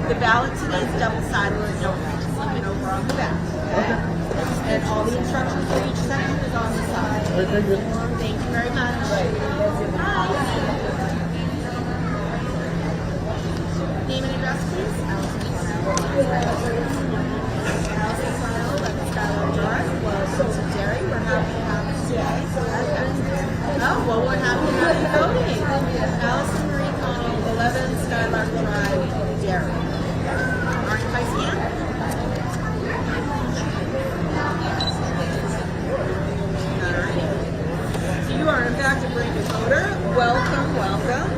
The ballot today is double-sided, so don't have to flip it over on the back. Okay? And all the instructions for each section is on the side. Thank you very much. Name and address, please. Allison Farrell, Skylar North. Welcome to Derry. We're happy to have you today. Oh, well, we're happy to have you voting. Allison Marie Connell, 11 Skylark Drive, Derry. Mark by scan. You are in fact a brand new voter. Welcome, welcome.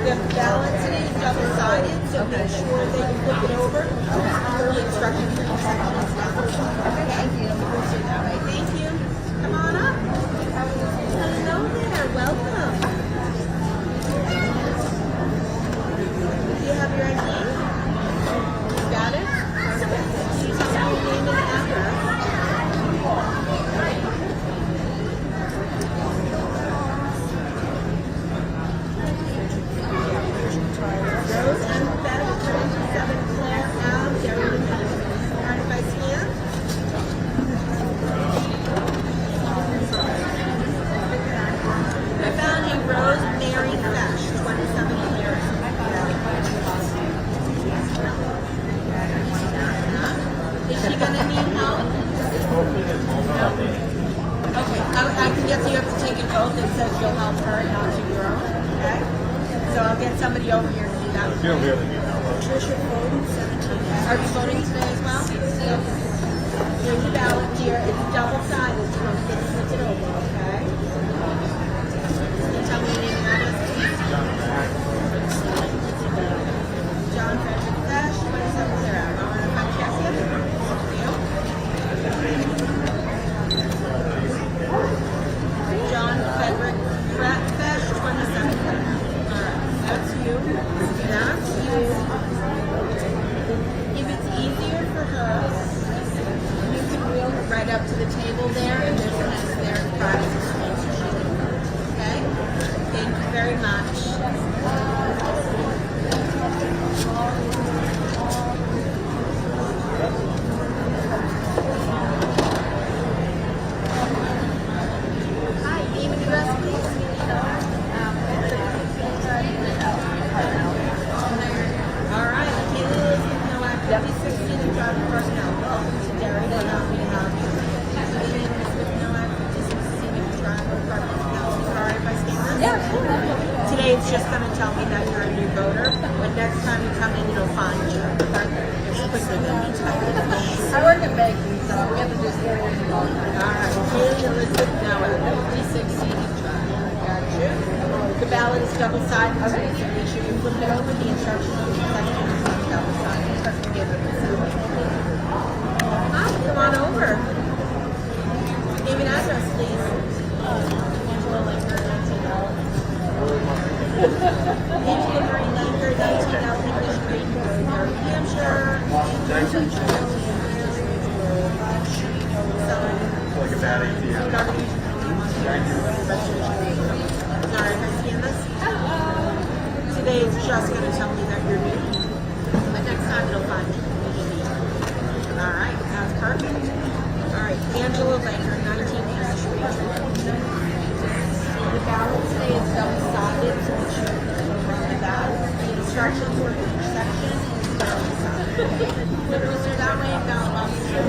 The ballot today is double-sided, so make sure that you flip it over. The instructions for each section is down. Thank you. Thank you. Come on up. Hello there. Welcome. Do you have your ID? You got it? Perfect. Can you tell me your name and address? Somebody over here to do that. Trisha voting 17. Are you voting today as well? Here's your ballot here. It's double-sided, so don't get flipped over, okay? Can you tell me your name and address, please? John Frederick Fresh, 27 Sarah. I want to find check you. John Frederick Fresh, 27 Sarah. That's you. That's you. If it's easier for her, you can wheel her right up to the table there, and there's a desk there in front of the space. Okay? Thank you very much. Hi, name and address, please. Today it's just going to tell me that you're a new voter, but next time you come in, it'll find you. It's quicker than me typing. I work at baking, so we have to just get it all the time. Alright, Haley Elizabeth Noah, 56 CD Drive. Got you. The ballot is double-sided, so make sure you flip it over. The instructions on the section is double-sided. Give it a second. Hi, come on over. Name and address, please. Angela Langer, 19 Angela Marie Langer, 19 English Street, New Hampshire. Like a bad idea. Sorry if I scan this. Today it's just going to tell me that you're new. But next time it'll find you. Alright, that's perfect. Alright, Angela Langer, 19 English Street. The ballot today is double-sided, so make sure you run the ballot. The instructions for each section is double-sided. Liberals are that way, ballot boxes are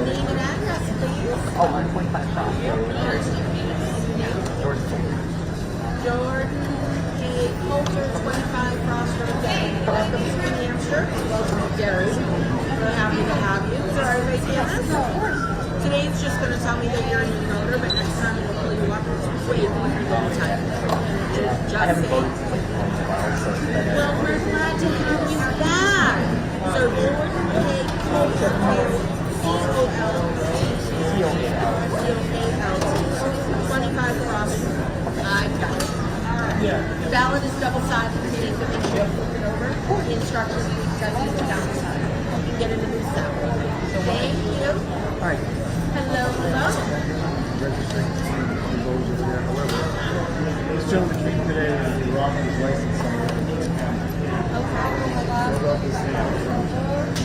name and address, please. Oh, 125 shots. Jordan A. Coulter, 25 Crossroads Avenue. Welcome to New Hampshire. Welcome to Derry. We're happy to have you. So everybody see this? Today it's just going to tell me that you're a new voter, but next time it'll pull you up and wait for a long time. I haven't voted for like a while, so. Well, we're glad to have you back. So Jordan A. Coulter, C-O-L-T, 25 Crossroads. I've got it. The ballot is double-sided, so you need to make sure you flip it over. The instructions for each section is down the side. You can get it in the cell. Thank you. All right. Hello, hello. Registering. this gentleman came today and he lost his license somewhere. Filled out this thing.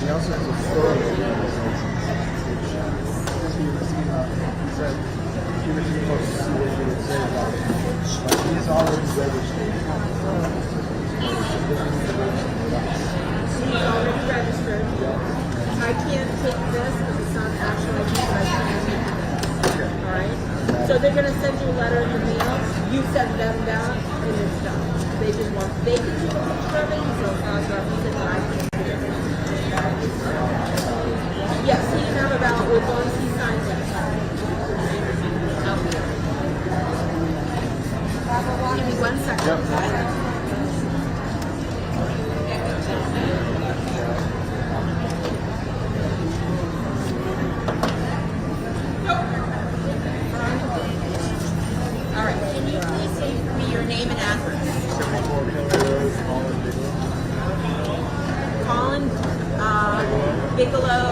He also has a photo of his license. He said he was supposed to see what he would say about it. But he's already registered. He's already registered. I can't take this because it's not actually registered. Alright? So they're going to send you a letter in the mail. You send them down and it's done. They just want, they can take a picture of it. So cross-reference it, but I can't do it. Yes, he didn't have a ballot as long as he signs it. Give me 1 second. All right, can you please say for me your name and address? Colin Bigelow.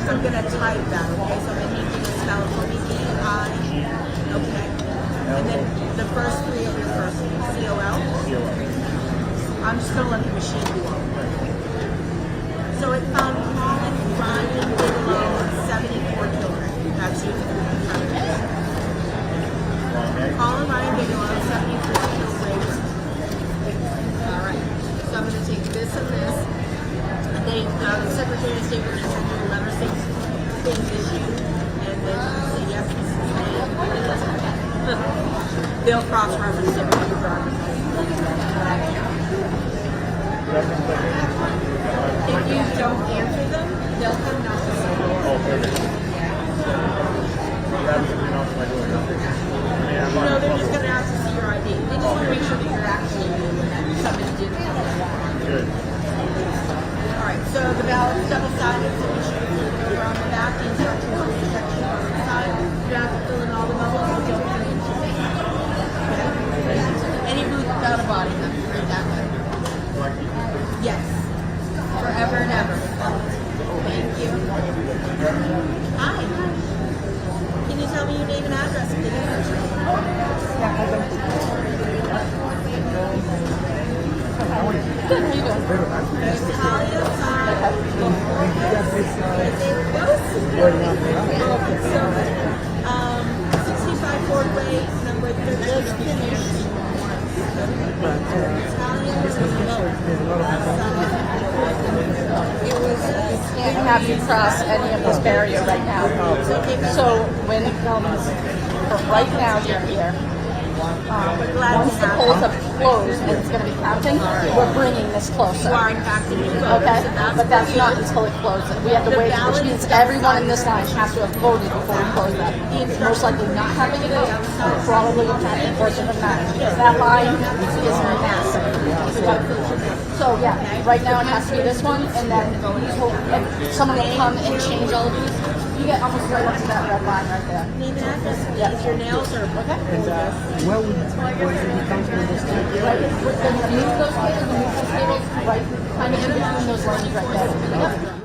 I'm gonna type that, okay? So I'm gonna need you to spell it for me. B-I. Okay. And then the first three of your first name. C-O-L? I'm just gonna let the machine do all. So it found Colin Ryan Bigelow, 74 children. That's you. Colin Ryan Bigelow, 74 children. Alright. So I'm gonna take this and this. And then the Secretary of State will send you a letter saying things issued. And then say yes, this is the they'll cross-reference it with your driver's license. If you don't answer them, they'll come knock on the door. Oh, perfect. No, they're just going to ask to see your ID. They just want to make sure that you're actually somebody did it. Good. All right, so the ballot is double-sided, so we should put it over on the back, the instructions on the section on the side. You don't have to fill in all the bubbles. We'll give it to you. Any booth without a body, that's right that way. Yes. Forever and ever. Thank you. Hi. Can you tell me your name and address? Natalia, so, 65 Ford Way, number 13. You don't have to cross any of this barrier right now. So when it comes, right now you're here. Once the polls have closed and it's going to be counting, we're bringing this closer. Okay? But that's not until it closes. We have to wait, which means everyone in this line has to have voted before we close that. Most likely not having a vote, probably not enforcing the match. Because that line is massive. So yeah, right now it has to be this one, and then someone will come and change all of these. You get almost right up to that red line right there. Name and address, please. Your nails are okay. Where would you come from this time? Right, we're going to move those tables, right, kind of in between those lanes right there. Yep.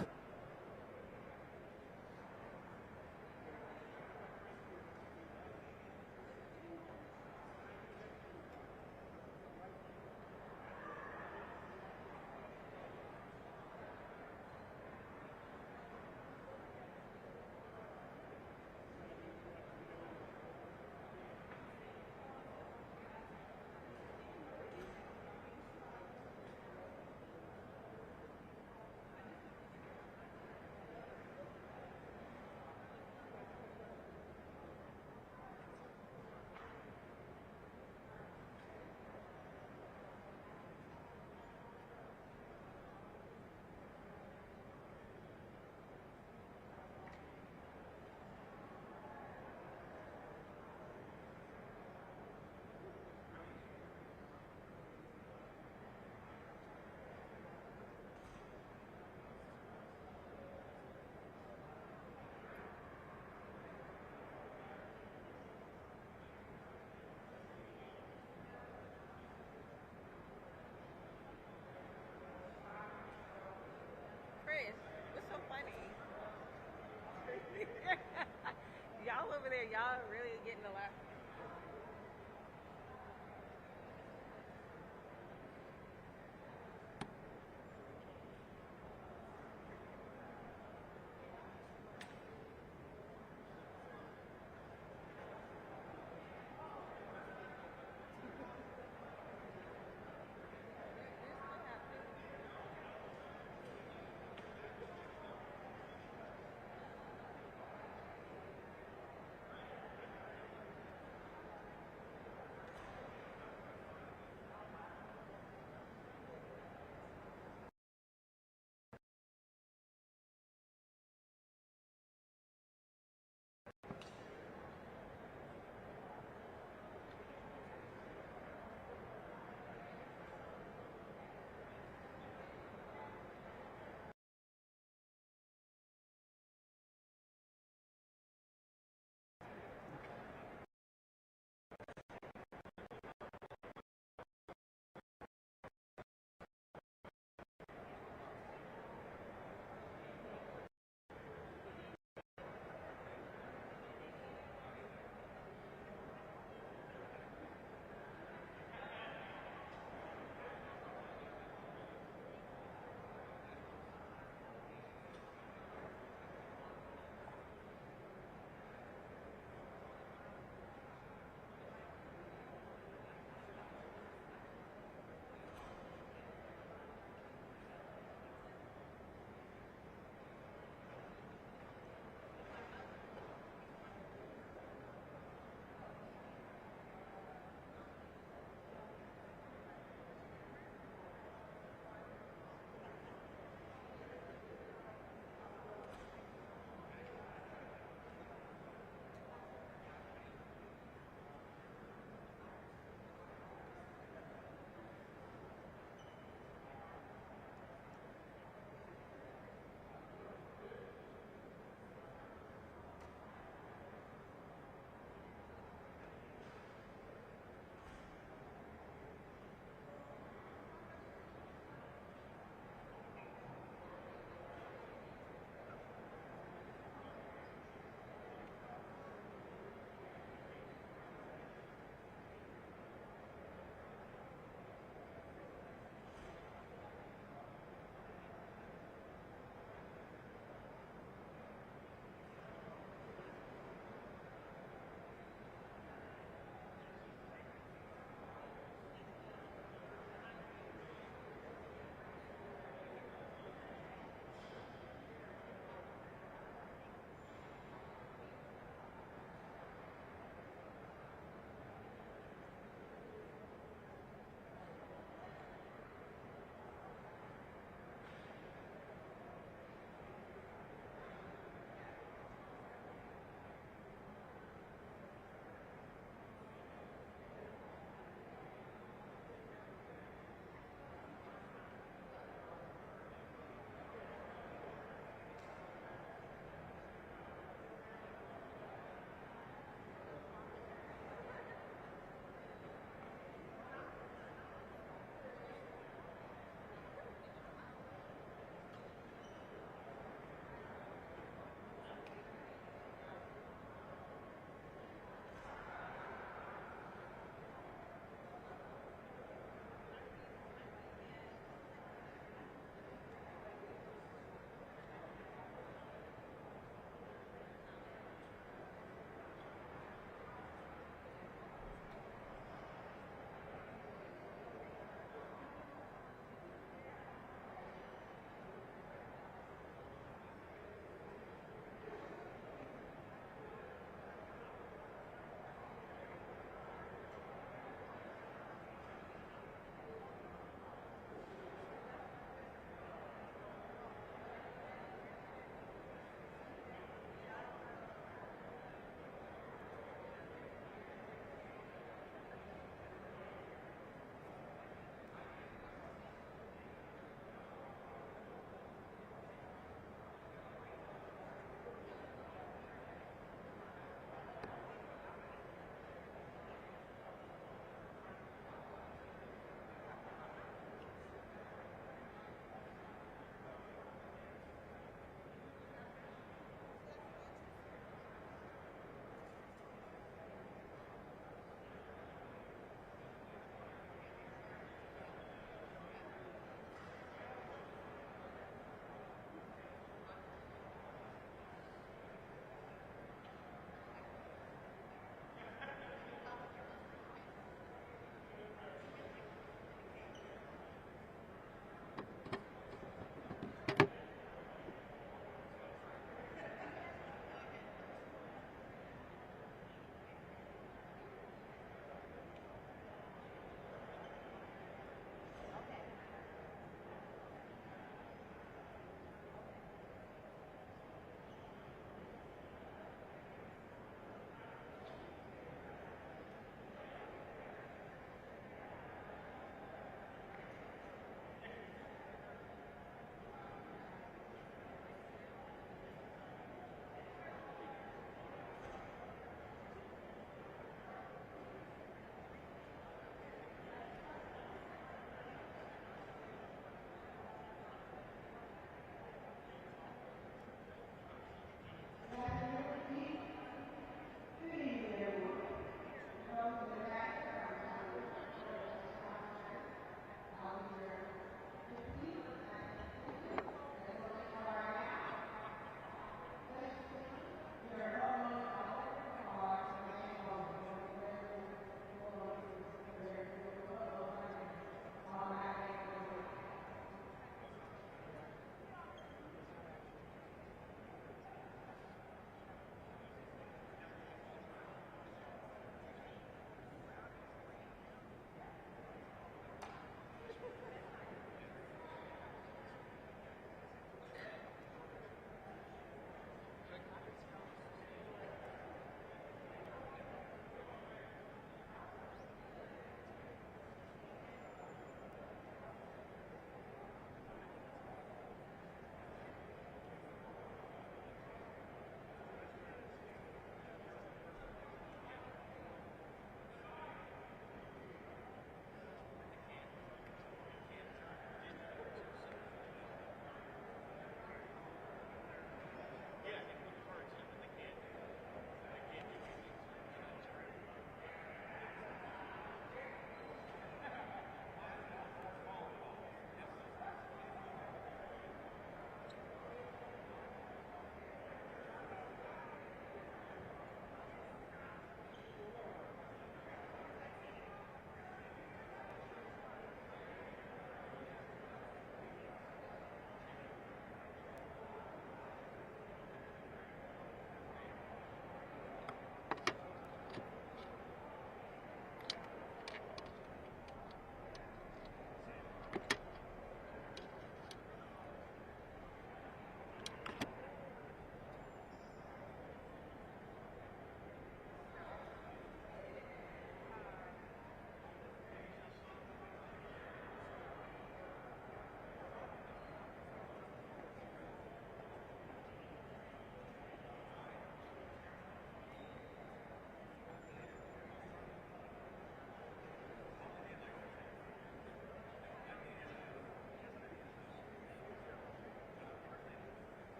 Y'all over there, y'all really getting a lot.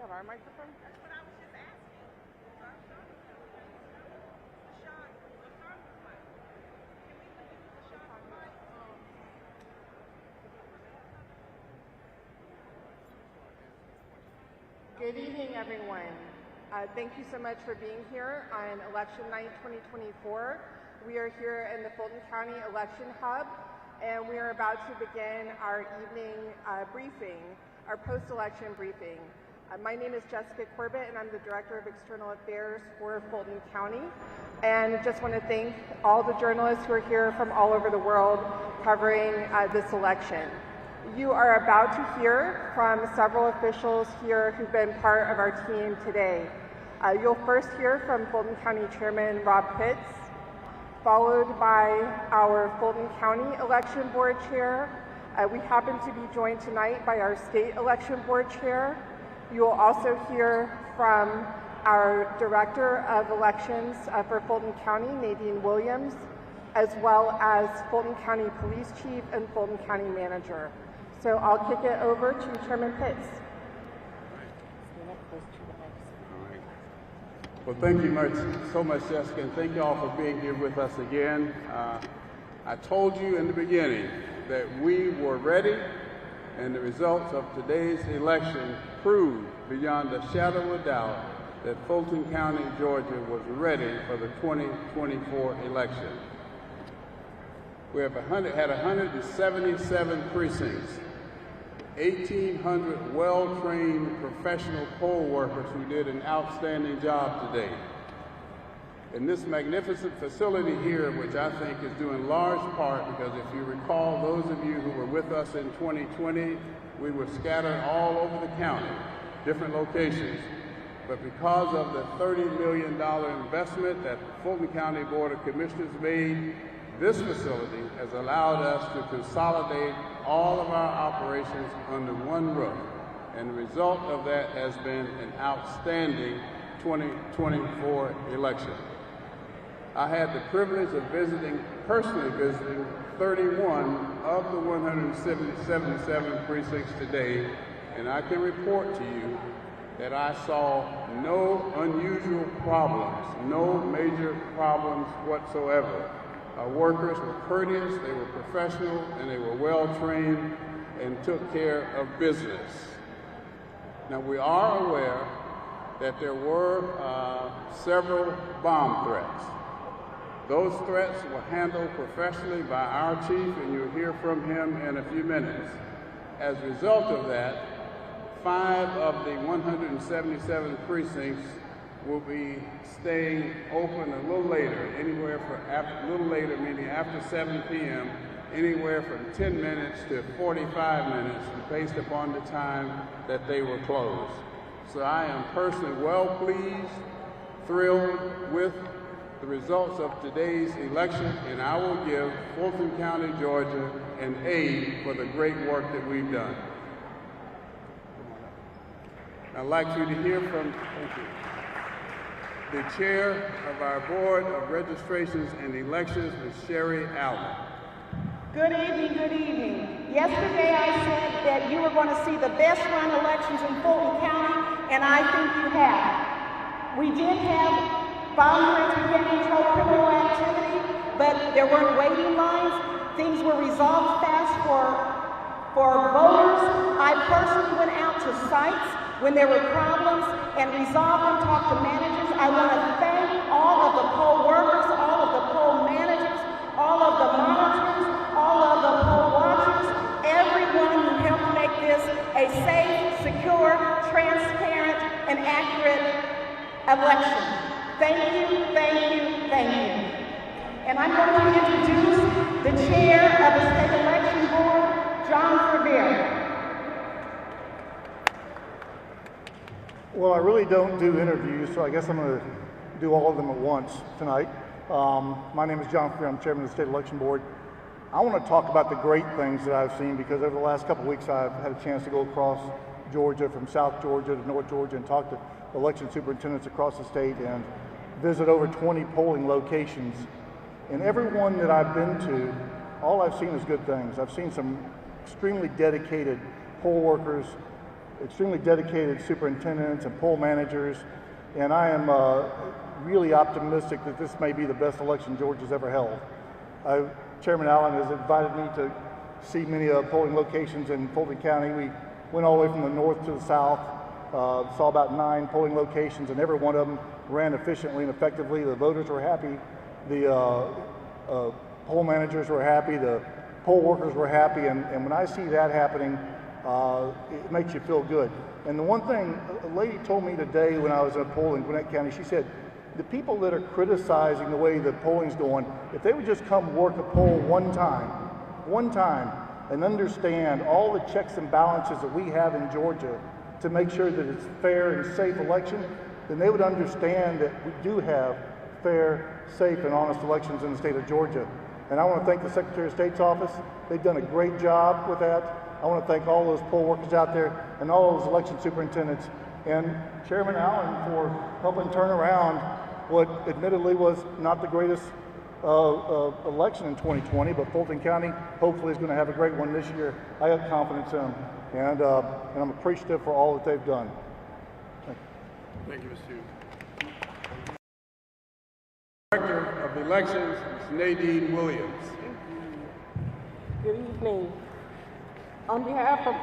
have our microphone? That's what I was just asking. Sean, can we use the Sean mic? Good evening, everyone. Thank you so much for being here on election night 2024. We are here in the Fulton County Election Hub, and we are about to begin our evening briefing, our post-election briefing. My name is Jessica Corbett, and I'm the Director of External Affairs for Fulton County. And just want to thank all the journalists who are here from all over the world covering this election. You are about to hear from several officials here who've been part of our team today. You'll first hear from Fulton County Chairman Rob Pitts, followed by our Fulton County Election Board Chair. We happen to be joined tonight by our State Election Board Chair. You will also hear from our Director of Elections for Fulton County, Nadine Williams, as well as Fulton County Police Chief and Fulton County Manager. So I'll kick it over to Chairman Pitts. Well, thank you so much, Jessica, and thank you all for being here with us again. I told you in the beginning that we were ready, and the results of today's election proved beyond a shadow of a doubt that Fulton County, Georgia was ready for the 2024 election. We have had 177 precincts, 1,800 well-trained professional poll workers who did an outstanding job today. In this magnificent facility here, which I think is due in large part because if you recall, those of you who were with us in 2020, we were scattered all over the county, different locations. But because of the $30 million investment that the Fulton County Board of Commissioners made, this facility has allowed us to consolidate all of our operations under one roof. And the result of that has been an outstanding 2024 election. I had the privilege of personally visiting 31 of the 177 precincts today, and I can report to you that I saw no unusual problems, no major problems whatsoever. Our workers were courteous, they were professional, and they were well trained and took care of business. Now, we are aware that there were several bomb threats. Those threats were handled professionally by our chief, and you'll hear from him in a few minutes. As a result of that, 5 of the 177 precincts will be staying open a little later, a little later, meaning after 7 p.m., anywhere from 10 minutes to 45 minutes, based upon the time that they were closed. So I am personally well pleased, thrilled with the results of today's election, and I will give Fulton County, Georgia, an A for the great work that we've done. I'd like you to hear from the chair of our Board of Registrations and Elections, Ms. Sherry Allen. Good evening, good evening. Yesterday I said that you were going to see the best run elections in Fulton County, and I think you have. We did have bomb threats, we didn't control criminal activity, but there weren't waiting lines. Things were resolved fast for voters. I personally went out to sites when there were problems and resolved them, talked to managers. I want to thank all of the poll workers, all of the poll managers, all of the monitors, all of the poll watchers, everyone who helped make this a safe, secure, transparent, and accurate election. Thank you, thank you, thank you. And I'm going to introduce the chair of the State Election Board, John Rivera. Well, I really don't do interviews, so I guess I'm going to do all of them at once tonight. My name is John Freer. I'm chairman of the State Election Board. I want to talk about the great things that I've seen because over the last couple of weeks I've had a chance to go across Georgia, from South Georgia to North Georgia, and talk to election superintendents across the state and visit over 20 polling locations. And every one that I've been to, all I've seen is good things. I've seen some extremely dedicated poll workers, extremely dedicated superintendents and poll managers, and I am really optimistic that this may be the best election Georgia's ever held. Chairman Allen has invited me to see many polling locations in Fulton County. We went all the way from the north to the south, saw about 9 polling locations, and every one of them ran efficiently and effectively. The voters were happy, the poll managers were happy, the poll workers were happy, and when I see that happening, it makes you feel good. And the one thing a lady told me today when I was in a poll in Gwinnett County, she said, the people that are criticizing the way the polling's going, if they would just come work a poll one time, and understand all the checks and balances that we have in Georgia to make sure that it's fair and safe election, then they would understand that we do have fair, safe, and honest elections in the state of Georgia. And I want to thank the Secretary of State's office. They've done a great job with that. I want to thank all those poll workers out there and all those election superintendents and Chairman Allen for helping turn around what admittedly was not the greatest election in 2020, but Fulton County hopefully is going to have a great one this year. I have confidence in them, and I'm appreciative for all that they've done. Thank you, Mr. Hughes. Director of Elections, Ms. Nadine Williams. Good evening. On behalf of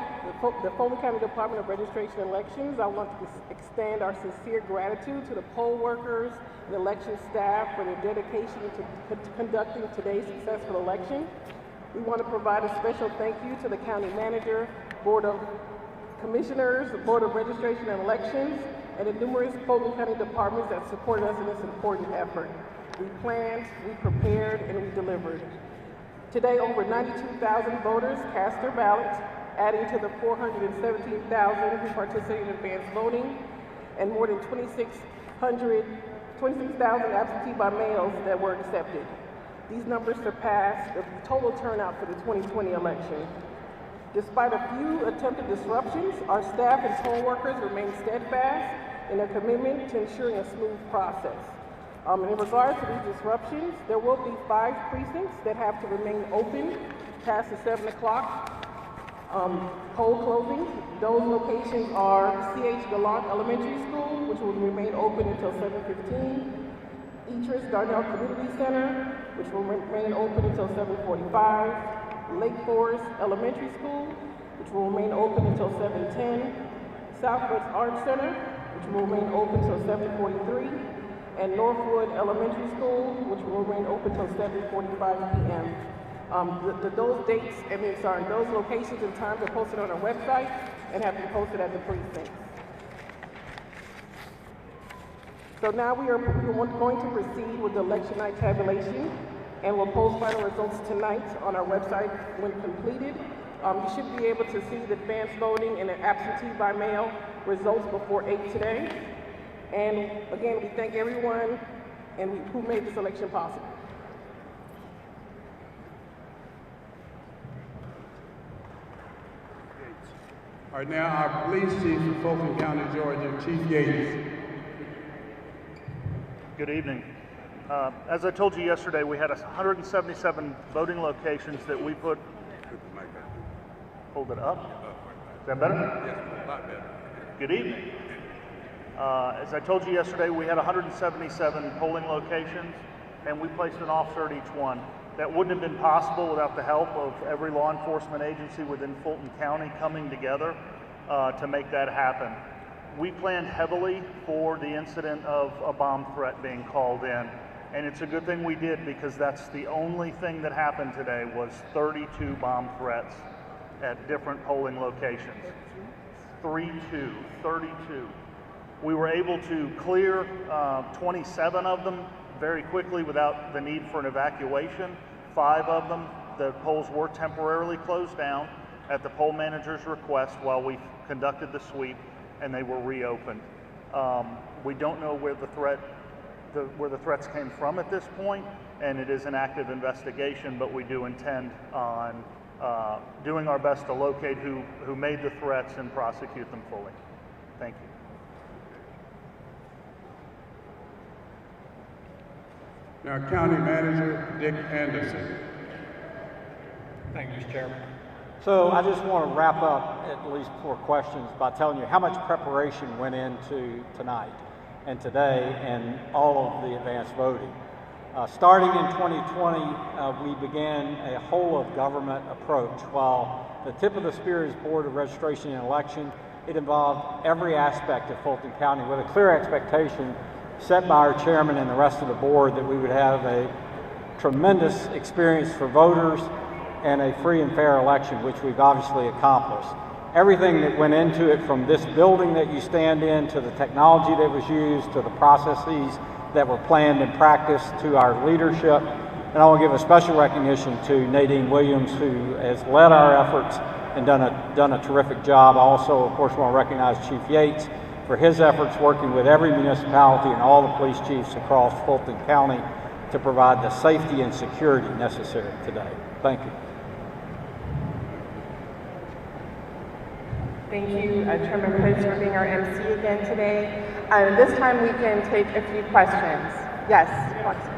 the Fulton County Department of Registration and Elections, I want to extend our sincere gratitude to the poll workers and election staff for their dedication to conducting today's successful election. We want to provide a special thank you to the County Manager, Board of Commissioners, the Board of Registration and Elections, and the numerous Fulton County departments that supported us in this important effort. We planned, we prepared, and we delivered. Today, over 92,000 voters cast their ballots, adding to the 417,000 who participated in advanced voting, and more than 26,000 absentee by mails that were accepted. These numbers surpassed the total turnout for the 2020 election. Despite a few attempted disruptions, our staff and poll workers remain steadfast in their commitment to ensuring a smooth process. In regards to these disruptions, there will be 5 precincts that have to remain open past the 7 o'clock poll closing. Those locations are C.H. Gallant Elementary School, which will remain open until 7:15, Etris Darnell Community Center, which will remain open until 7:45, Lake Forest Elementary School, which will remain open until 7:10, Southwest Arts Center, which will remain open until 7:43, and Northwood Elementary School, which will remain open until 7:45 p.m. Those dates, those locations and times are posted on our website and have been posted at the precincts. So now we are going to proceed with the election night tabulation, and we'll post final results tonight on our website when completed. You should be able to see the advanced voting and the absentee by mail results before 8 today. And again, we thank everyone who made this election possible. All right, now our police chief of Fulton County, Georgia, Chief Yates. Good evening. As I told you yesterday, we had 177 voting locations that we put. Hold it up. Is that better? Yes, a lot better. Good evening. As I told you yesterday, we had 177 polling locations, and we placed an officer at each one. That wouldn't have been possible without the help of every law enforcement agency within Fulton County coming together to make that happen. We planned heavily for the incident of a bomb threat being called in, and it's a good thing we did, because that's the only thing that happened today was 32 bomb threats at different polling locations. 32. We were able to clear 27 of them very quickly without the need for an evacuation. 5 of them, the polls were temporarily closed down at the poll manager's request while we conducted the sweep, and they were reopened. We don't know where the threats came from at this point, and it is an active investigation, but we do intend on doing our best to locate who made the threats and prosecute them fully. Thank you. Now, County Manager Dick Anderson. Thank you, Mr. Chairman. So I just want to wrap up at least 4 questions by telling you how much preparation went into tonight and today and all of the advanced voting. Starting in 2020, we began a whole-of-government approach. While the tip of the spear is Board of Registration and Election, it involved every aspect of Fulton County with a clear expectation set by our chairman and the rest of the board that we would have a tremendous experience for voters and a free and fair election, which we've obviously accomplished. Everything that went into it, from this building that you stand in, to the technology that was used, to the processes that were planned and practiced, to our leadership. And I want to give a special recognition to Nadine Williams, who has led our efforts and done a terrific job. I also, of course, want to recognize Chief Yates for his efforts working with every municipality and all the police chiefs across Fulton County to provide the safety and security necessary today. Thank you. Thank you, Chairman Pitts, for being our MC again today. This time we can take a few questions. Yes, Alexa.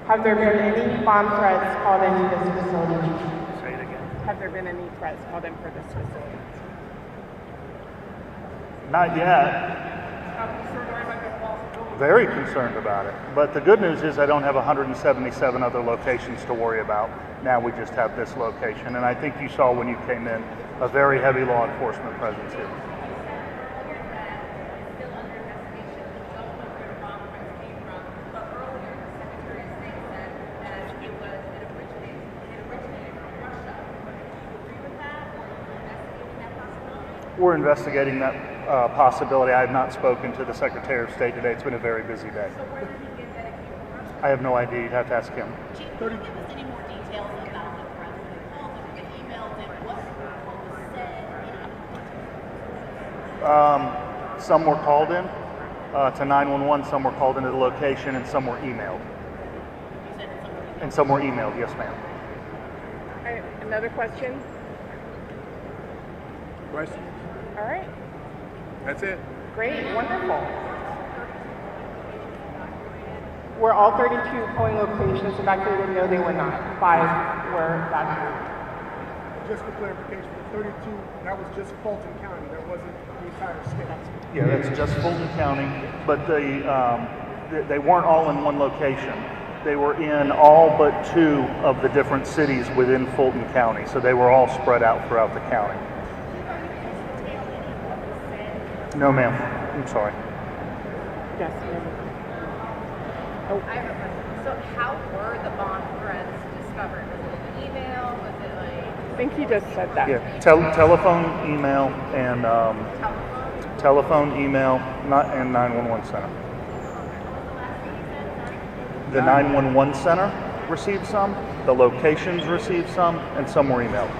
Have there been any bomb threats called into this facility? Say it again. Have there been any threats called in for this facility? Not yet. Very concerned about it. But the good news is I don't have 177 other locations to worry about. Now we just have this location. And I think you saw when you came in a very heavy law enforcement presence here. We're investigating that possibility. I have not spoken to the Secretary of State today. It's been a very busy day. So where did he get that information from? I have no idea. You'd have to ask him. Chief, can you give us any more details about the threats that they called, the emails, and what was said? Some were called in to 911, some were called into the location, and some were emailed. You said some were emailed. And some were emailed, yes ma'am. All right, another question? Question? All right, That's it. great, wonderful. Were all 32 polling locations evacuated? No, they were not. 5 were evacuated. Just for clarification, the 32, that was just Fulton County, that wasn't the entire state. Yeah, that's just Fulton County, but they weren't all in one location. They were in all but 2 of the different cities within Fulton County, so they were all spread out throughout the county. No, ma'am. I'm sorry. Yes, ma'am. I have a question. So how were the bomb threats discovered? Was it an email? Was it like... I think he just said that. Yeah, telephone, email, and telephone, email, and 911 center. The 911 center received some, the locations received some, and some were emailed.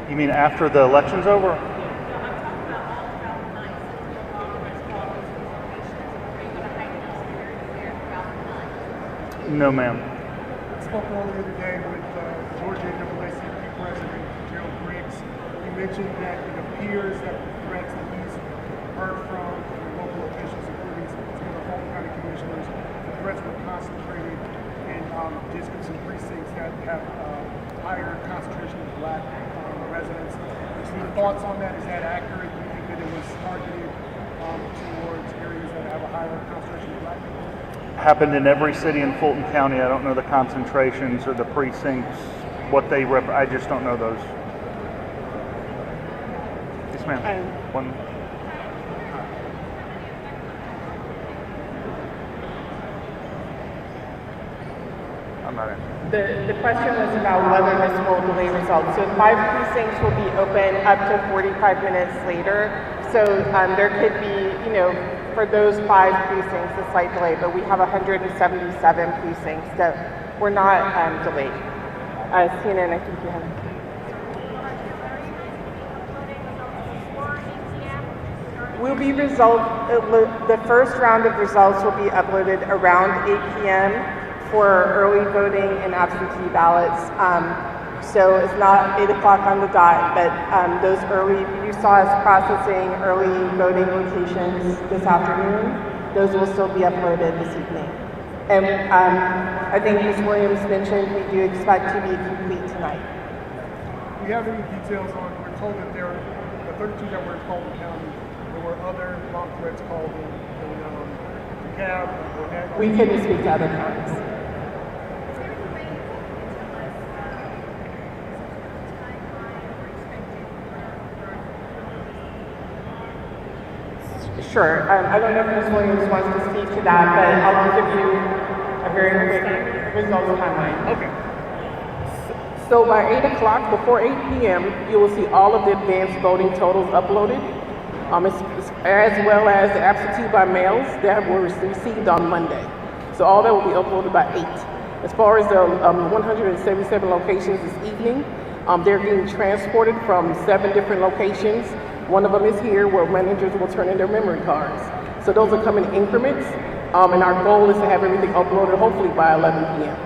You mean after the election's over? No, ma'am. I spoke earlier today with Georgia NAACP President Gerald Briggs. He mentioned that it appears that the threats that he's heard from the local officials, including some of the Fulton County commissioners, the threats were concentrated in districts and precincts that have higher concentration of black residents. Any thoughts on that? Is that accurate? Do you think that it was targeted towards areas that have a higher concentration of black people? Happened in every city in Fulton County. I don't know the concentrations or the precincts, what they I just don't know those. Yes, ma'am. One. I'm not in. The question was about whether this will delay results. So 5 precincts will be open up to 45 minutes later. So there could be, for those 5 precincts, a slight delay, but we have 177 precincts that were not delayed. CNN, I think you have. Will be the first round of results will be uploaded around 8 p.m. for early voting and absentee ballots. So it's not 8 o'clock on the dot, but those early, you saw us processing early voting locations this afternoon. Those will still be uploaded this evening. And I think Ms. Williams mentioned we do expect to be complete tonight. Do you have any details on, we're told that there are the 32 that were in Fulton County, there were other bomb threats called in DeKalb or that? We couldn't speak to other counties. Sure. I don't know if Ms. Williams wants to speak to that, but I'll give you a very quick results timeline. Okay. So by 8 o'clock, before 8 p.m., you will see all of the advanced voting totals uploaded, as well as the absentee by mails that were received on Monday. So all that will be uploaded by 8. As far as the 177 locations this evening, they're being transported from 7 different locations. One of them is here where managers will turn in their memory cards. So those will come in increments, and our goal is to have everything uploaded hopefully by 11 p.m.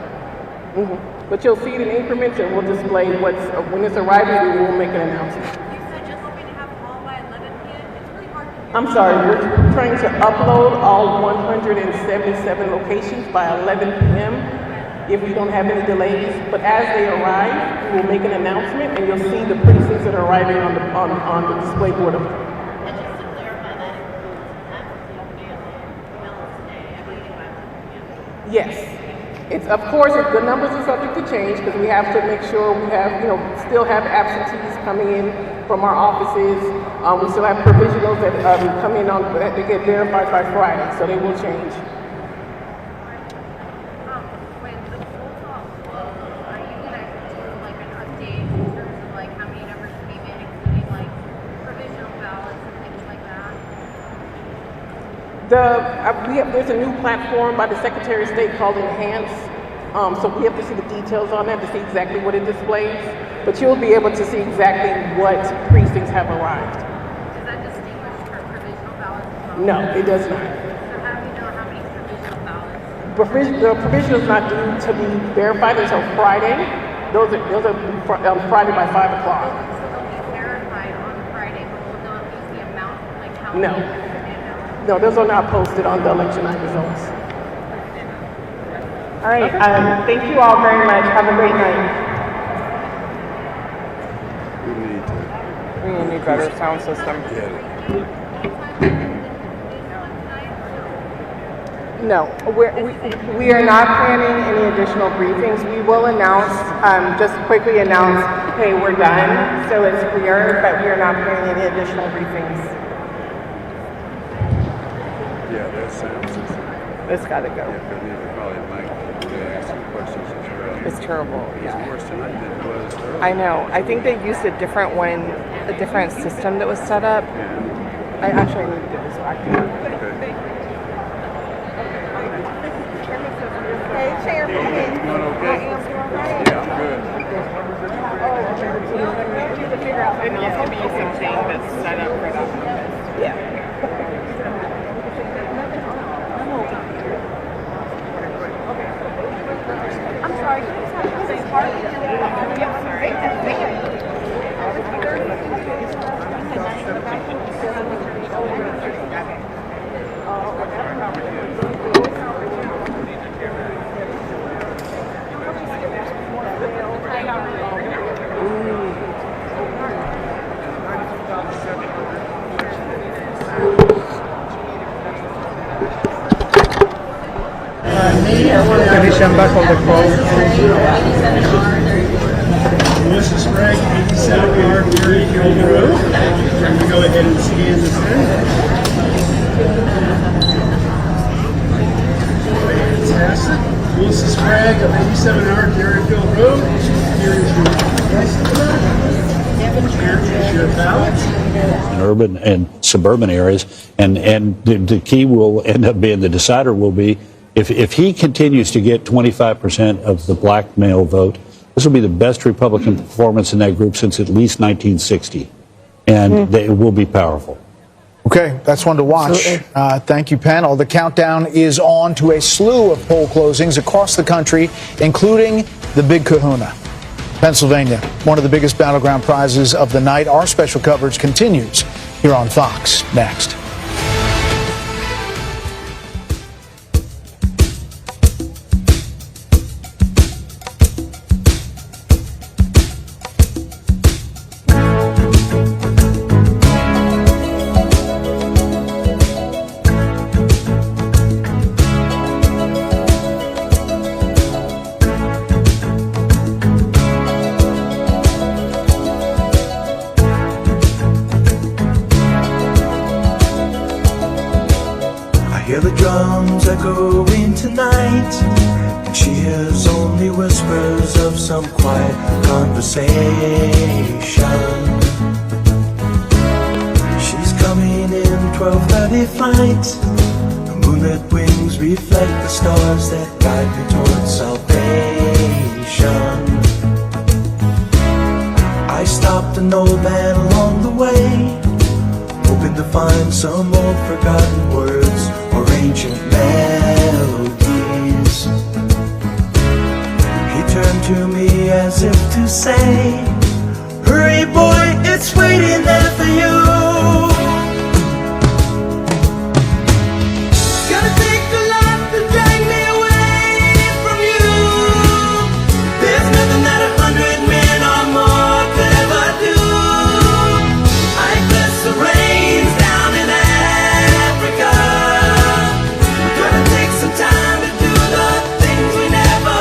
But you'll see it in increments, and we'll display when it's arriving, we will make an announcement. You said just hoping to have them all by 11 p.m. It's really hard to hear. I'm sorry, we're trying to upload all 177 locations by 11 p.m. if we don't have any delays. But as they arrive, we will make an announcement, and you'll see the precincts that are arriving on the display board. And just to clarify, that includes absentee ballots today, I believe by 11 p.m. Yes. It's, of course, the numbers are subject to change because we have to make sure we have, still have absentees coming in from our offices. We still have provisionals that come in that get verified by Friday, so they will change. When the poll talk closes, are you going to do like an update in terms of like how many numbers came in, including like provisional ballots and things like that? There's a new platform by the Secretary of State called Enhance, so we have to see the details on that to see exactly what it displays, but you'll be able to see exactly what precincts have arrived. Does that distinguish for provisional ballots? No, it does not. So how do we know how many provisional ballots? The provisional is not due to be verified until Friday. Those are Friday by 5 o'clock. So they'll be verified on Friday, but we'll know at least the amount, like how many. No, those are not posted on the election night results. All right. Thank you all very much. Have a great night. We need better sound system. No, we are not planning any additional briefings. We will announce, just quickly announce, hey, we're done, so it's clear, but we are not planning any additional briefings. Yeah, that sounds system. It's got to go. Yeah, but they probably might ask some questions as well. It's terrible. It's worse tonight than it was earlier. I know. I think they used a different one, a different system that was set up. Yeah. I actually need to get this back to you. Okay. Hey, Chairman. Doing okay? I am doing right. Yeah, good. It needs to be something that's set up for that purpose. Yeah. I'm sorry, can you just have something hard? Yeah, sorry. Finish back on the call. Mrs. Sprague, 87R Gary Hill Road. I'm going to go ahead and scan this in. Fantastic. Mrs. Sprague of 87R Gary Hill Road. Here is your Here is your ballot. In urban and suburban areas, and the key will end up being, the decider will be, if he continues to get 25% of the black male vote, this will be the best Republican performance in that group since at least 1960, and it will be powerful. Okay, that's one to watch. Thank you, panel. The countdown is on to a slew of poll closings across the country, including the Big Kahuna. Pennsylvania, one of the biggest battleground prizes of the night. Our special coverage continues here on Fox next. Hear the drums echoing tonight, and she hears only whispers of some quiet conversation. She's coming in 12:30 flight. The moonlit wings reflect the stars that guide me towards salvation. I stopped an old man along the way, hoping to find some old forgotten words or ancient melodies. He turned to me as if to say, hurry boy, it's waiting there for you. Gotta take a lot to drag me away from you. There's nothing that 100 men or more could ever do. I bless the rains down in Africa. We're gonna take some time to do the things we never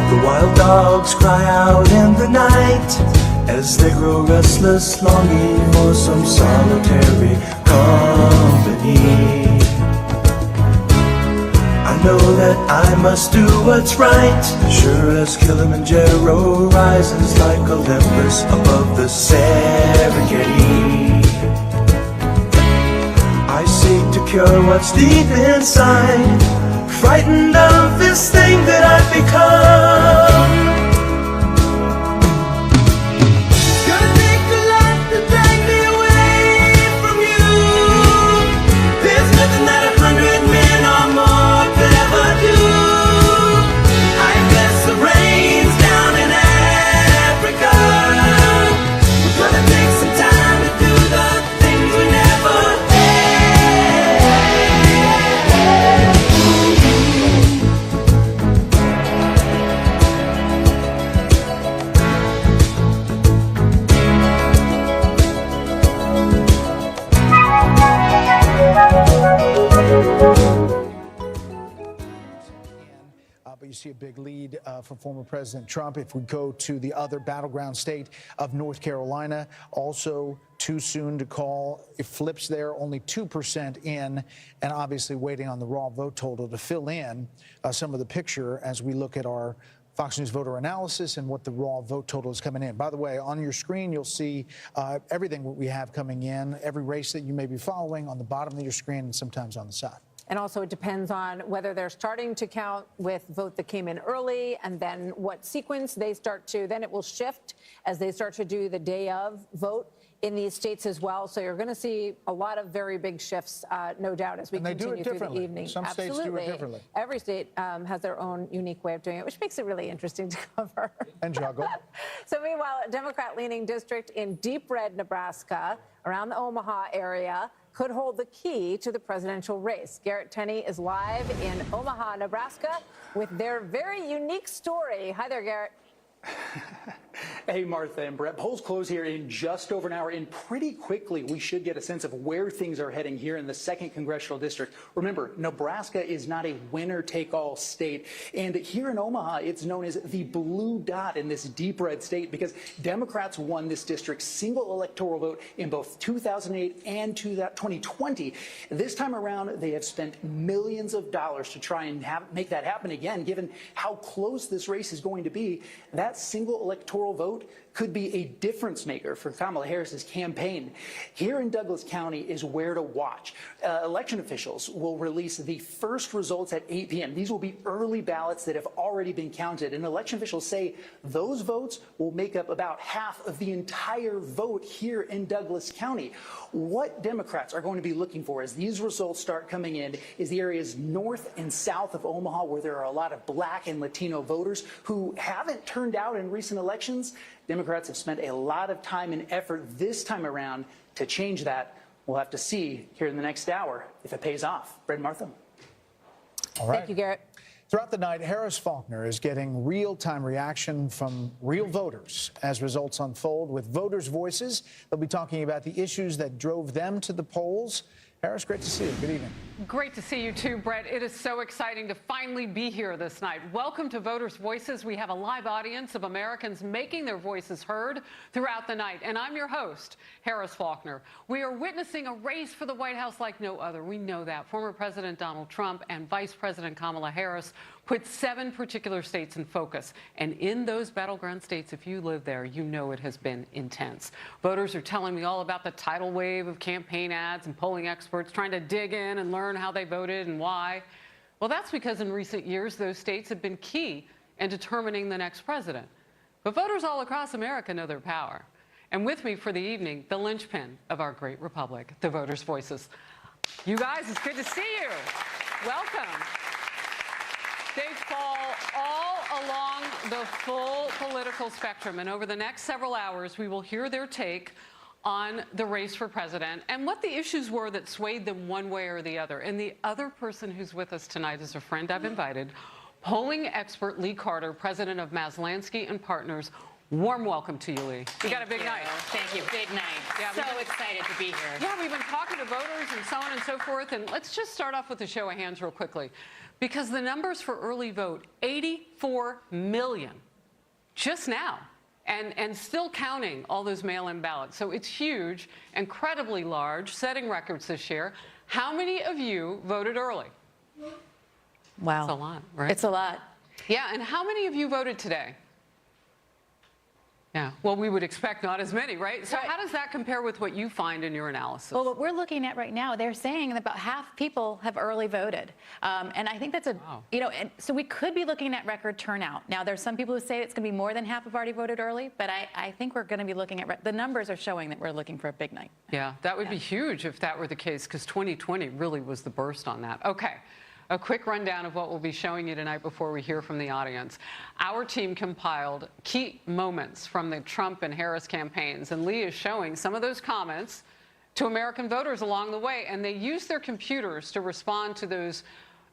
The wild dogs cry out in the night as they grow restless, longing for some solitary company. I know that I must do what's right, sure as Kilimanjaro rises like Olympus above the Serengeti. I seek to cure what's deep inside, frightened of this thing that I've become. It's gonna take a lot to drag me away from you. There's nothing that 100 men or more could ever do. I bless the rains down in Africa. We're gonna take some time to do the things we never But you see a big lead for former President Trump. If we go to the other battleground state of North Carolina, also too soon to call. It flips there, only 2% in, and obviously waiting on the raw vote total to fill in some of the picture as we look at our Fox News voter analysis and what the raw vote total is coming in. By the way, on your screen, you'll see everything we have coming in, every race that you may be following on the bottom of your screen and sometimes on the side. And also it depends on whether they're starting to count with vote that came in early and then what sequence they start to, then it will shift as they start to do the day of vote in these states as well. So you're going to see a lot of very big shifts, no doubt, as we continue through the evening. Some states do it differently. Every state has their own unique way of doing it, which makes it really interesting to cover. And juggle. So meanwhile, a Democrat-leaning district in deep red Nebraska, around the Omaha area, could hold the key to the presidential race. Garrett Tenney is live in Omaha, Nebraska, with their very unique story. Hi there, Garrett. Hey, Martha and Brett. Polls close here in just over an hour, and pretty quickly we should get a sense of where things are heading here in the 2nd Congressional District. Remember, Nebraska is not a winner-take-all state, and here in Omaha, it's known as the blue dot in this deep red state because Democrats won this district's single electoral vote in both 2008 and 2020. This time around, they have spent millions of dollars to try and make that happen again, given how close this race is going to be. That single electoral vote could be a difference maker for Kamala Harris's campaign. Here in Douglas County is where to watch. Election officials will release the first results at 8 p.m. These will be early ballots that have already been counted, and election officials say those votes will make up about half of the entire vote here in Douglas County. What Democrats are going to be looking for as these results start coming in is the areas north and south of Omaha where there are a lot of Black and Latino voters who haven't turned out in recent elections. Democrats have spent a lot of time and effort this time around to change that. We'll have to see here in the next hour if it pays off. Brett and Martha. All right. Thank you, Garrett. Throughout the night, Harris Faulkner is getting real-time reaction from real voters as results unfold. With voters' voices, they'll be talking about the issues that drove them to the polls. Harris, great to see you. Good evening. Great to see you too, Brett. It is so exciting to finally be here this night. Welcome to Voters' Voices. We have a live audience of Americans making their voices heard throughout the night. And I'm your host, Harris Faulkner. We are witnessing a race for the White House like no other. We know that. Former President Donald Trump and Vice President Kamala Harris put 7 particular states in focus. And in those battleground states, if you live there, you know it has been intense. Voters are telling me all about the tidal wave of campaign ads and polling experts trying to dig in and learn how they voted and why. Well, that's because in recent years, those states have been key in determining the next president. But voters all across America know their power. And with me for the evening, the linchpin of our great republic, the Voters' Voices. You guys, it's good to see you. Welcome. They fall all along the full political spectrum, and over the next several hours, we will hear their take on the race for president and what the issues were that swayed them one way or the other. And the other person who's with us tonight is a friend I've invited, polling expert Lee Carter, president of Maslansky and Partners. Warm welcome to you, Lee. You got a big night. Thank you. Big night. Yeah, so excited to be here. Yeah, we've been talking to voters and so on and so forth. And let's just start off with a show of hands real quickly, because the numbers for early vote, 84 million just now, and still counting all those mail-in ballots. So it's huge, incredibly large, setting records this year. How many of you voted early? Wow. It's a lot, right? It's a lot. Yeah, and how many of you voted today? Yeah, well, we would expect not as many, right? So how does that compare with what you find in your analysis? Well, what we're looking at right now, they're saying that about half people have early voted. And I think that's and so we could be looking at record turnout. Now, there's some people who say it's going to be more than half have already voted early, but I think we're going to be looking at, the numbers are showing that we're looking for a big night. Yeah, that would be huge if that were the case, because 2020 really was the burst on that. Okay. A quick rundown of what we'll be showing you tonight before we hear from the audience. Our team compiled key moments from the Trump and Harris campaigns, and Lee is showing some of those comments to American voters along the way, and they use their computers to respond to those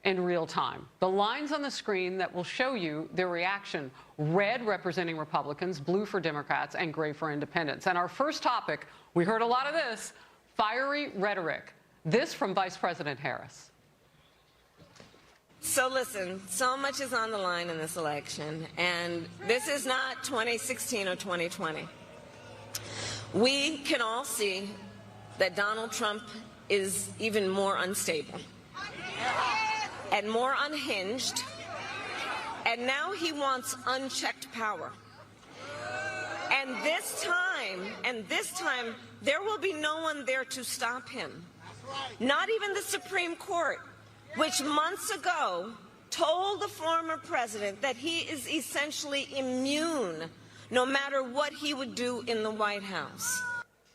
in real time. The lines on the screen that will show you their reaction: red representing Republicans, blue for Democrats, and gray for independents. And our first topic, we heard a lot of this, fiery rhetoric. This from Vice President Harris. So listen, so much is on the line in this election, and this is not 2016 or 2020. We can all see that Donald Trump is even more unstable and more unhinged, and now he wants unchecked power. And this time, there will be no one there to stop him, not even the Supreme Court, which months ago told the former president that he is essentially immune no matter what he would do in the White House.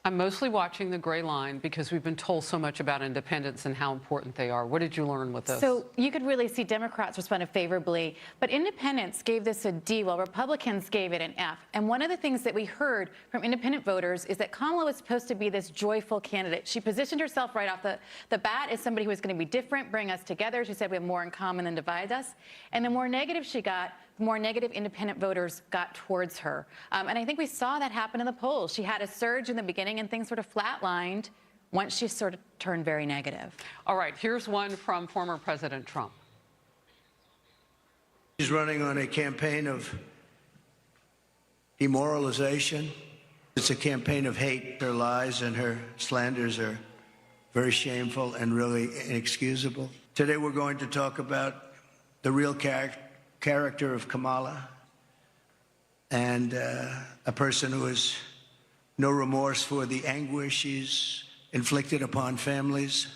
I'm mostly watching the gray line because we've been told so much about independents and how important they are. What did you learn with this? So you could really see Democrats responded favorably, but independents gave this a D, while Republicans gave it an F. And one of the things that we heard from independent voters is that Kamala was supposed to be this joyful candidate. She positioned herself right off the bat as somebody who was going to be different, bring us together. She said we have more in common than divides us. And the more negative she got, the more negative independent voters got towards her. And I think we saw that happen in the polls. She had a surge in the beginning and things sort of flatlined once she sort of turned very negative. All right, here's one from former President Trump. She's running on a campaign of demoralization. It's a campaign of hate. Her lies and her slanders are very shameful and really inexcusable. Today we're going to talk about the real character of Kamala, and a person who has no remorse for the anguish she's inflicted upon families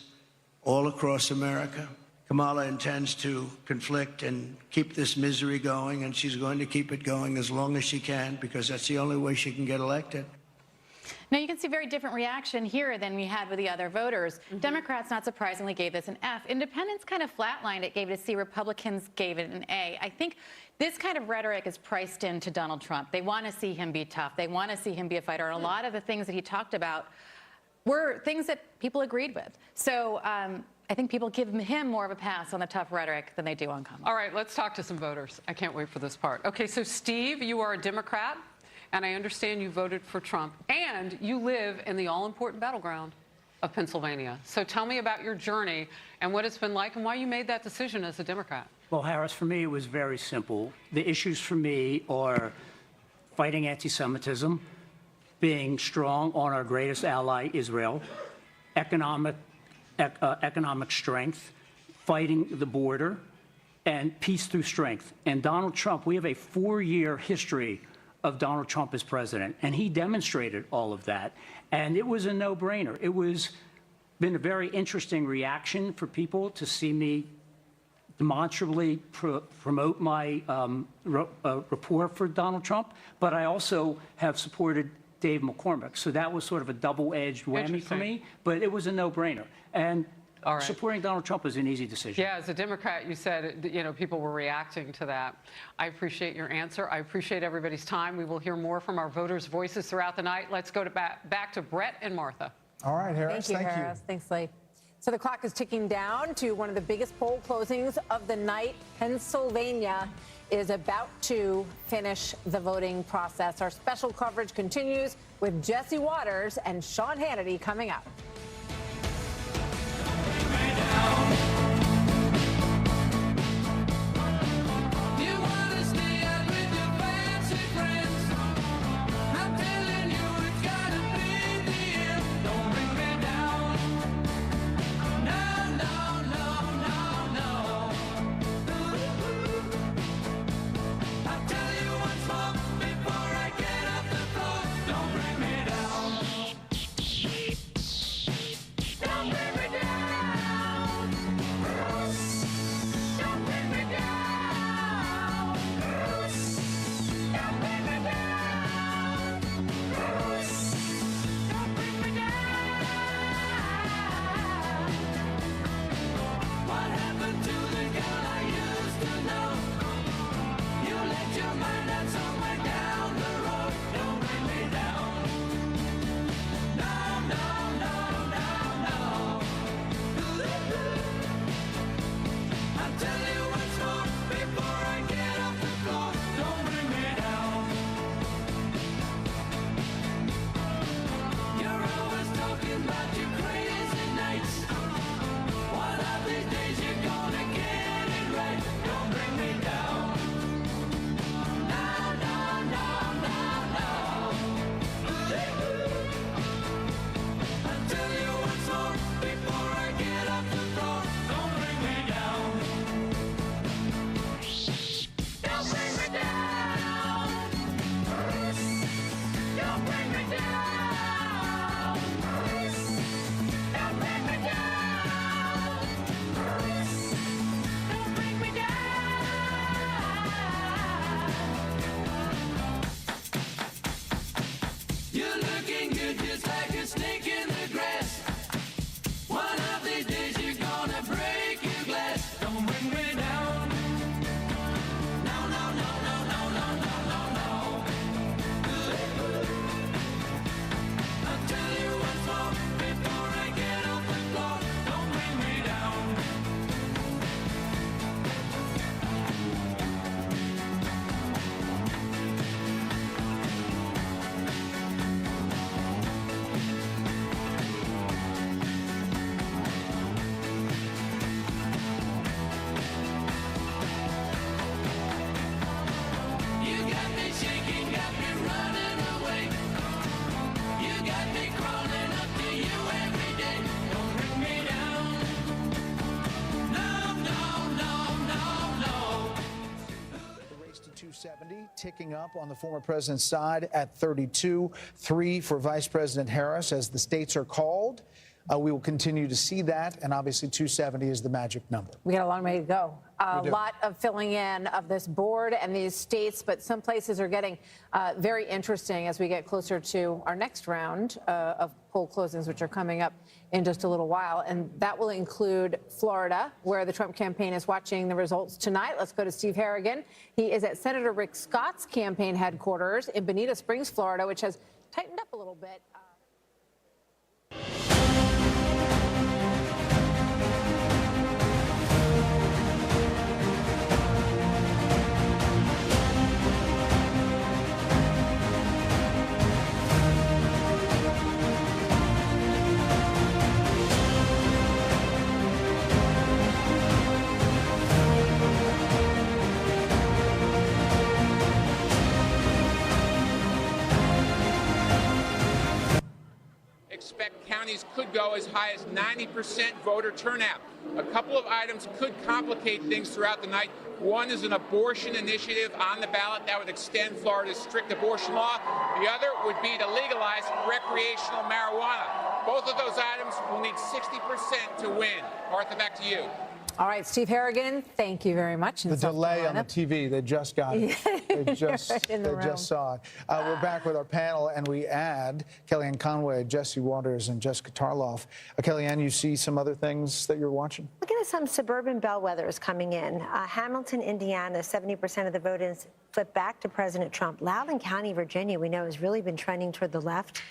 all across America. Kamala intends to conflict and keep this misery going, and she's going to keep it going as long as she can, because that's the only way she can get elected. Now, you can see very different reaction here than we had with the other voters. Democrats, not surprisingly, gave this an F. Independents kind of flatlined it, gave it a C. Republicans gave it an A. I think this kind of rhetoric is priced into Donald Trump. They want to see him be tough. They want to see him be a fighter. And a lot of the things that he talked about were things that people agreed with. So I think people give him more of a pass on the tough rhetoric than they do on Kamala. All right, let's talk to some voters. I can't wait for this part. Okay, so Steve, you are a Democrat, and I understand you voted for Trump, and you live in the all-important battleground of Pennsylvania. So tell me about your journey and what it's been like and why you made that decision as a Democrat. Well, Harris, for me, it was very simple. The issues for me are fighting anti-Semitism, being strong on our greatest ally, Israel, economic strength, fighting the border, and peace through strength. And Donald Trump, we have a 4-year history of Donald Trump as president, and he demonstrated all of that. And it was a no-brainer. It was been a very interesting reaction for people to see me demonstrably promote my rapport for Donald Trump, but I also have supported Dave McCormick. So that was sort of a double-edged whammy for me, but it was a no-brainer. And supporting Donald Trump was an easy decision. Yeah, as a Democrat, you said, you know, people were reacting to that. I appreciate your answer. I appreciate everybody's time. We will hear more from our voters' voices throughout the night. Let's go back to Brett and Martha. All right, Harris. Thank you, Harris. Thanks, Lee. So the clock is ticking down to one of the biggest poll closings of the night. Pennsylvania is about to finish the voting process. Our special coverage continues with Jesse Waters and Sean Hannity coming up. 270, ticking up on the former president's side at 32, 3 for Vice President Harris as the states are called. We will continue to see that, and obviously 270 is the magic number. We got a long way to go. A lot of filling in of this board and these states, but some places are getting very interesting as we get closer to our next round of poll closings, which are coming up in just a little while. And that will include Florida, where the Trump campaign is watching the results tonight. Let's go to Steve Harrigan. He is at Senator Rick Scott's campaign headquarters in Bonita Springs, Florida, which has tightened up a little bit. Expect counties could go as high as 90% voter turnout. A couple of items could complicate things throughout the night. One is an abortion initiative on the ballot that would extend Florida's strict abortion law. The other would be to legalize recreational marijuana. Both of those items will need 60% to win. Martha, back to you. All right, Steve Harrigan, thank you very much. The delay on the TV, they just got it. They just saw it. We're back with our panel, and we add Kellyanne Conway, Jesse Waters, and Jessica Tarloff. Kellyanne, you see some other things that you're watching? Looking at some suburban bellwethers coming in. Hamilton, Indiana, 70% of the vote is flipped back to President Trump. Loudoun County, Virginia, we know has really been trending toward the left.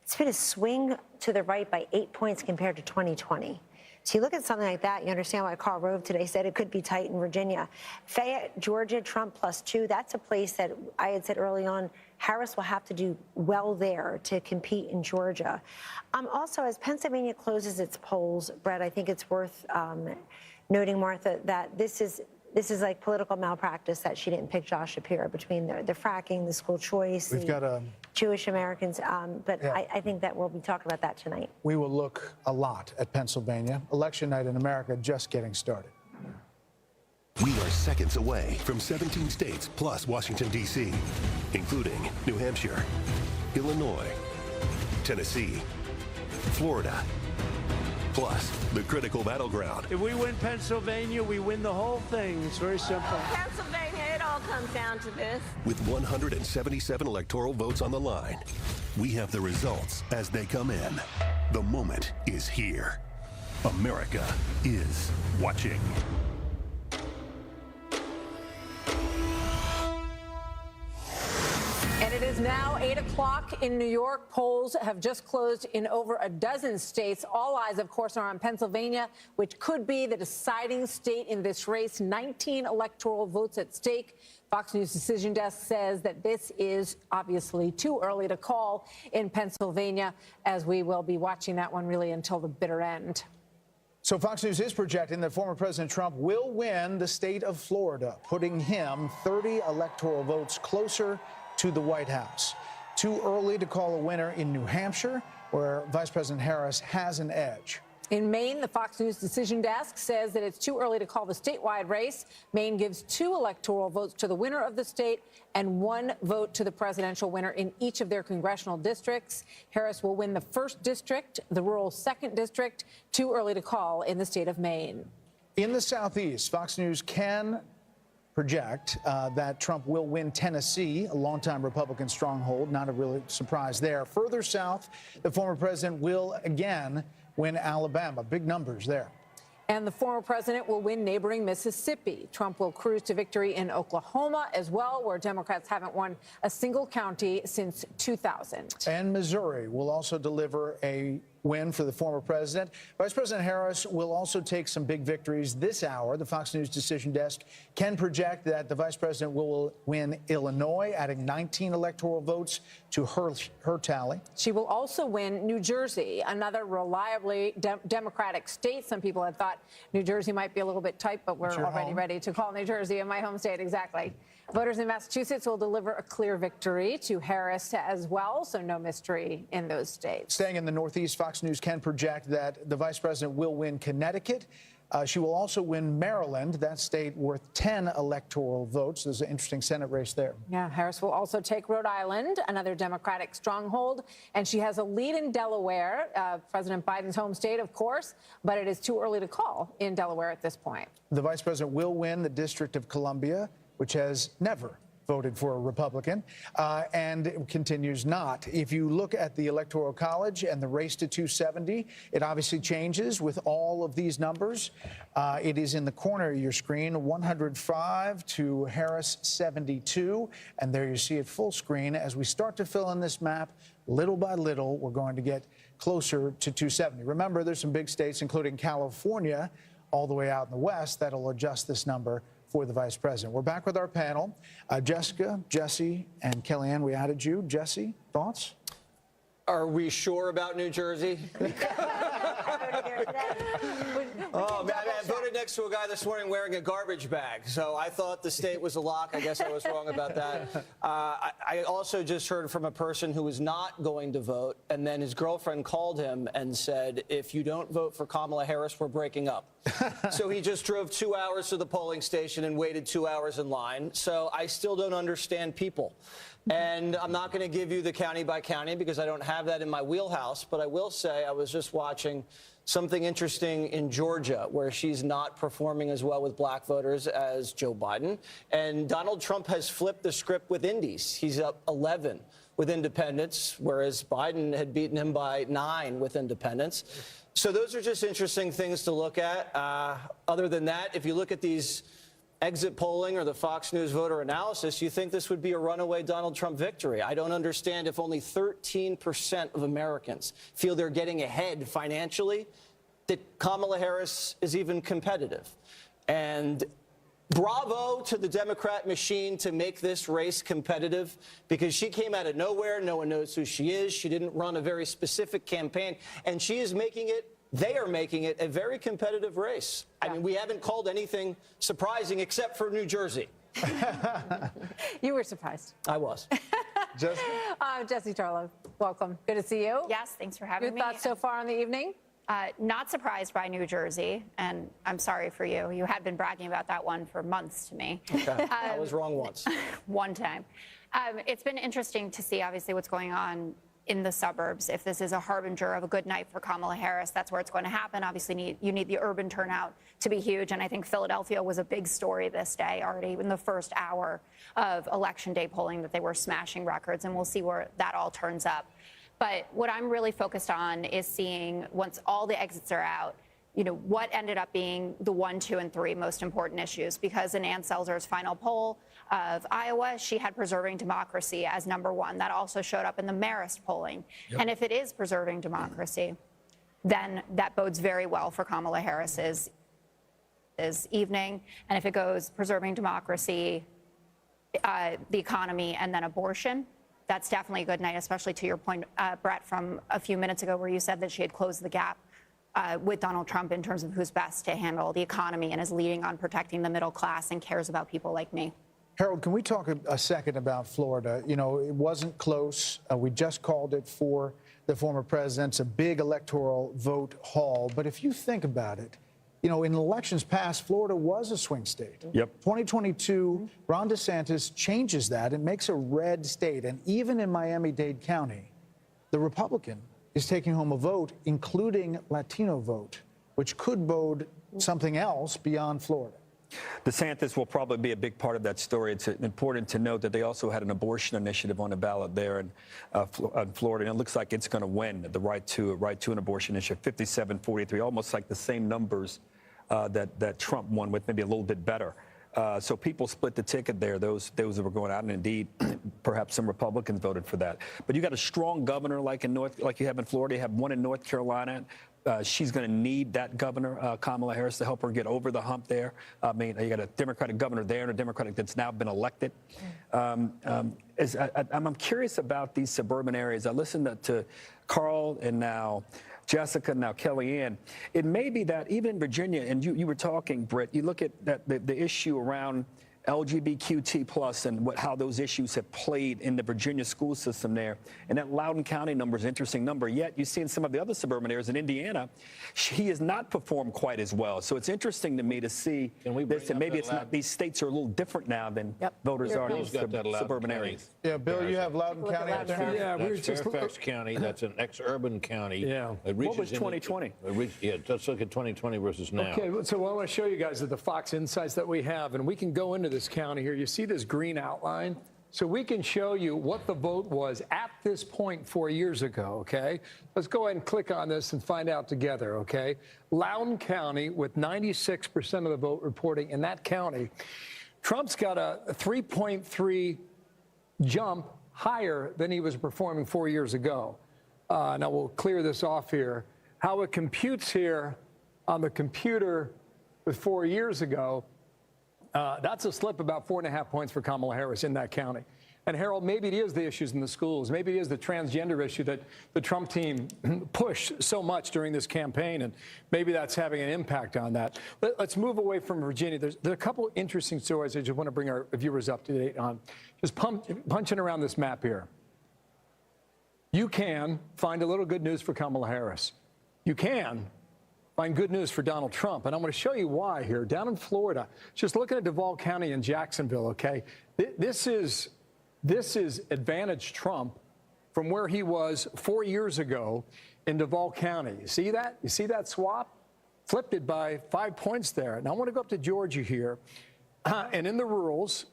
It's been a swing to the right by 8 points compared to 2020. So you look at something like that, you understand why Karl Rove today said it could be tight in Virginia. Fayette, Georgia, Trump +2. That's a place that I had said early on, Harris will have to do well there to compete in Georgia. Also, as Pennsylvania closes its polls, Brett, I think it's worth noting, Martha, that this is like political malpractice that she didn't pick Josh Shapiro between the fracking, the school choice, the Jewish Americans. But yeah. I think that we'll be talking about that tonight. We will look a lot at Pennsylvania. Election night in America just getting started. We are seconds away from 17 states plus Washington, D.C., including New Hampshire, Illinois, Tennessee, Florida, plus the critical battleground. If we win Pennsylvania, we win the whole thing. It's very simple. Pennsylvania, it all comes down to this. With 177 electoral votes on the line, we have the results as they come in. The moment is here. America is watching. And it is now 8 o'clock in New York. Polls have just closed in over a dozen states. All eyes, of course, are on Pennsylvania, which could be the deciding state in this race. 19 electoral votes at stake. Fox News Decision Desk says that this is obviously too early to call in Pennsylvania, as we will be watching that one really until the bitter end. So Fox News is projecting that former President Trump will win the state of Florida, putting him 30 electoral votes closer to the White House. Too early to call a winner in New Hampshire, where Vice President Harris has an edge. In Maine, the Fox News Decision Desk says that it's too early to call the statewide race. Maine gives 2 electoral votes to the winner of the state and 1 vote to the presidential winner in each of their congressional districts. Harris will win the 1st district, the rural 2nd district. Too early to call in the state of Maine. In the Southeast, Fox News can project that Trump will win Tennessee, a longtime Republican stronghold. Not a really surprise there. Further south, the former president will again win Alabama. Big numbers there. And the former president will win neighboring Mississippi. Trump will cruise to victory in Oklahoma as well, where Democrats haven't won a single county since 2000. And Missouri will also deliver a win for the former president. Vice President Harris will also take some big victories this hour. The Fox News Decision Desk can project that the vice president will win Illinois, adding 19 electoral votes to her tally. She will also win New Jersey, another reliably Democratic state. Some people had thought New Jersey might be a little bit tight, but we're already ready to call New Jersey in my home state. Exactly. Voters in Massachusetts will deliver a clear victory to Harris as well, so no mystery in those states. Staying in the Northeast, Fox News can project that the vice president will win Connecticut, She will also win Maryland, that state worth 10 electoral votes. There's an interesting Senate race there. Yeah, Harris will also take Rhode Island, another Democratic stronghold, and she has a lead in Delaware, President Biden's home state, of course, but it is too early to call in Delaware at this point. The vice president will win the District of Columbia, which has never voted for a Republican, and it continues not. If you look at the Electoral College and the race to 270, it obviously changes with all of these numbers. It is in the corner of your screen, 105 to Harris 72, and there you see it full screen. As we start to fill in this map, little by little, we're going to get closer to 270. Remember, there's some big states, including California, all the way out in the west, that'll adjust this number for the vice president. We're back with our panel. Jessica, Jesse, and Kellyanne, we added you. Jesse, thoughts? Are we sure about New Jersey? Oh, man, I voted next to a guy this morning wearing a garbage bag, so I thought the state was a lock. I guess I was wrong about that. I also just heard from a person who was not going to vote, and then his girlfriend called him and said, if you don't vote for Kamala Harris, we're breaking up. So he just drove 2 hours to the polling station and waited 2 hours in line. So I still don't understand people. And I'm not going to give you the county by county because I don't have that in my wheelhouse. But I will say I was just watching something interesting in Georgia where she's not performing as well with black voters as Joe Biden. And Donald Trump has flipped the script with indies. He's up 11 with independents, whereas Biden had beaten him by 9 with independents. So those are just interesting things to look at. Other than that, if you look at these exit polling or the Fox News voter analysis, you think this would be a runaway Donald Trump victory. I don't understand if only 13% of Americans feel they're getting ahead financially, that Kamala Harris is even competitive. And bravo to the Democrat machine to make this race competitive, because she came out of nowhere. No one knows who she is. She didn't run a very specific campaign, and she is making it, they are making it a very competitive race. I mean, we haven't called anything surprising except for New Jersey. You were surprised. I was. Jesse Tarlow, welcome. Good to see you. Yes, thanks for having me. Your thoughts so far on the evening? Not surprised by New Jersey, and I'm sorry for you. You had been bragging about that one for months to me. Okay. I was wrong once. One time. It's been interesting to see, obviously, what's going on in the suburbs. If this is a harbinger of a good night for Kamala Harris, that's where it's going to happen. Obviously, you need the urban turnout to be huge, and I think Philadelphia was a big story this day, already in the first hour of Election Day polling, that they were smashing records, and we'll see where that all turns up. But what I'm really focused on is seeing, once all the exits are out, you know, what ended up being the 1, 2, and 3 most important issues. Because in Ann Selzer's final poll of Iowa, she had preserving democracy as #1. That also showed up in the Marist polling. Yep. And if it is preserving democracy, then that bodes very well for Kamala Harris's evening. And if it goes preserving democracy, the economy, and then abortion, that's definitely a good night, especially to your point, Brett, from a few minutes ago, where you said that she had closed the gap with Donald Trump in terms of who's best to handle the economy and is leading on protecting the middle class and cares about people like me. Harold, can we talk a second about Florida? You know, it wasn't close. We just called it for the former president's a big electoral vote haul. But if you think about it, you know, in elections past, Florida was a swing state. Yep. 2022, Ron DeSantis changes that and makes a red state. And even in Miami-Dade County, the Republican is taking home a vote, including Latino vote, which could bode something else beyond Florida. DeSantis will probably be a big part of that story. It's important to note that they also had an abortion initiative on the ballot there in Florida, and it looks like it's going to win the right to an abortion initiative, 57-43, almost like the same numbers that Trump won with, maybe a little bit better. So people split the ticket there, those that were going out, and indeed, perhaps some Republicans voted for that. But you got a strong governor like you have in Florida. You have one in North Carolina. She's going to need that governor, Kamala Harris, to help her get over the hump there. I mean, you got a Democratic governor there and a Democratic that's now been elected. I'm curious about these suburban areas. I listened to Carl and now Jessica, now Kellyanne. It may be that even in Virginia, and you were talking, Britt, you look at the issue around LGBTQ+ and how those issues have played in the Virginia school system there. And that Loudoun County number is an interesting number. Yet you see in some of the other suburban areas in Indiana, he has not performed quite as well. So it's interesting to me to see this, and maybe it's not, these states are a little different now than voters are in these suburban areas. Yeah, Bill, you have Loudoun County up there? Yeah, we that's Fairfax County. That's an ex-urban county. Yeah. What was 2020? Yeah, let's look at 2020 versus now. Okay, so I want to show you guys the Fox insights that we have, and we can go into this county here. You see this green outline? So we can show you what the vote was at this point 4 years ago, okay? Let's go ahead and click on this and find out together, okay? Loudoun County with 96% of the vote reporting in that county. Trump's got a 3.3 jump higher than he was performing 4 years ago. Now we'll clear this off here. How it computes here on the computer with 4 years ago, that's a slip about 4.5 points for Kamala Harris in that county. And Harold, maybe it is the issues in the schools. Maybe it is the transgender issue that the Trump team pushed so much during this campaign, and maybe that's having an impact on that. Let's move away from Virginia. There's a couple interesting stories I just want to bring our viewers up to date on. Just punching around this map here. You can find a little good news for Kamala Harris. You can find good news for Donald Trump. And I'm going to show you why here. Down in Florida, just looking at Duval County and Jacksonville, okay? This is advantage Trump from where he was 4 years ago in Duval County. You see that? You see that swap? Flipped it by 5 points there. Now I want to go up to Georgia here. And in the rurals,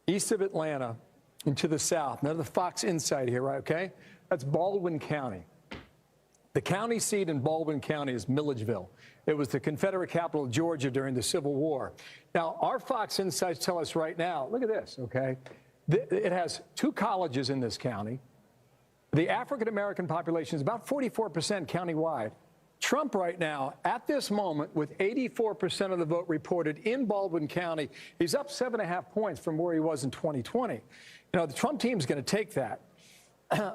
east of Atlanta and to the south, now the Fox Insight here, right, okay? That's Baldwin County. The county seat in Baldwin County is Milledgeville. It was the Confederate capital of Georgia during the Civil War. Now, our Fox Insights tell us right now, look at this, okay? It has 2 colleges in this county. The African-American population is about 44% countywide. Trump right now, at this moment, with 84% of the vote reported in Baldwin County, he's up 7.5 points from where he was in 2020. You know, the Trump team's going to take that.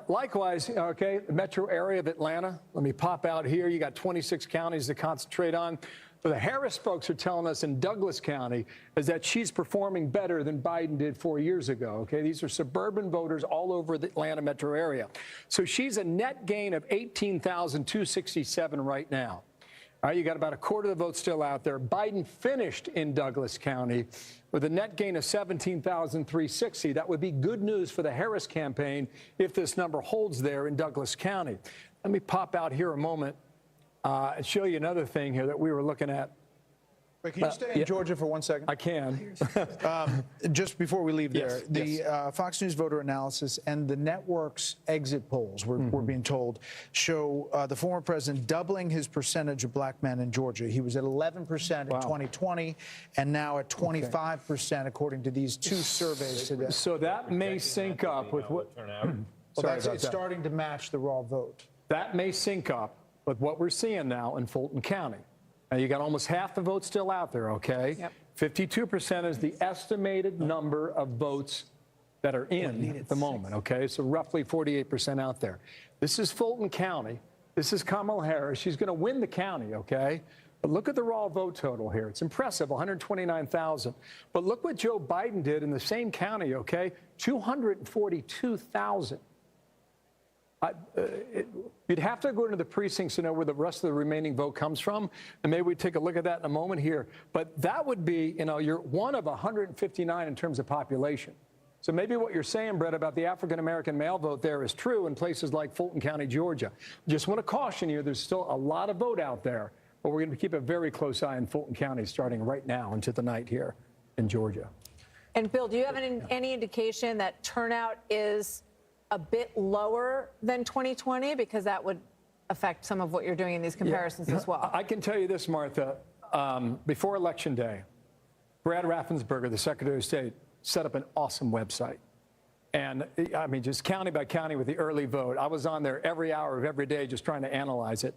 Likewise, okay, the metro area of Atlanta, let me pop out here. You got 26 counties to concentrate on. But the Harris folks are telling us in Douglas County is that she's performing better than Biden did 4 years ago, okay? These are suburban voters all over the Atlanta metro area. So she's a net gain of 18,267 right now. All right, you got about a quarter of the vote still out there. Biden finished in Douglas County with a net gain of 17,360. That would be good news for the Harris campaign if this number holds there in Douglas County. Let me pop out here a moment and show you another thing here that we were looking at. Wait, can you stay in Georgia for 1 second? I can. Just before we leave there, Yes. the Fox News voter analysis and the network's exit polls, we're being told, show the former president doubling his percentage of black men in Georgia. He was at 11% in 2020 and now at 25%, according to these 2 surveys today. So that may sync up with what... It's starting to match the raw vote. That may sync up with what we're seeing now in Fulton County. Now, you got almost half the vote still out there, okay? Yep. 52% is the estimated number of votes that are in at the moment, okay? So roughly 48% out there. This is Fulton County. This is Kamala Harris. She's going to win the county, okay? But look at the raw vote total here. It's impressive, 129,000. But look what Joe Biden did in the same county, okay? 242,000. You'd have to go into the precincts to know where the rest of the remaining vote comes from, and maybe we take a look at that in a moment here. But that would be, you know, you're one of 159 in terms of population. So maybe what you're saying, Brett, about the African-American male vote there is true in places like Fulton County, Georgia. Just want to caution you, there's still a lot of vote out there, but we're going to keep a very close eye on Fulton County starting right now into the night here in Georgia. And Bill, do you have any indication that turnout is a bit lower than 2020, because that would affect some of what you're doing in these comparisons as well? I can tell you this, Martha. Before Election Day, Brad Raffensperger, the Secretary of State, set up an awesome website. And I mean, just county by county with the early vote. I was on there every hour of every day just trying to analyze it.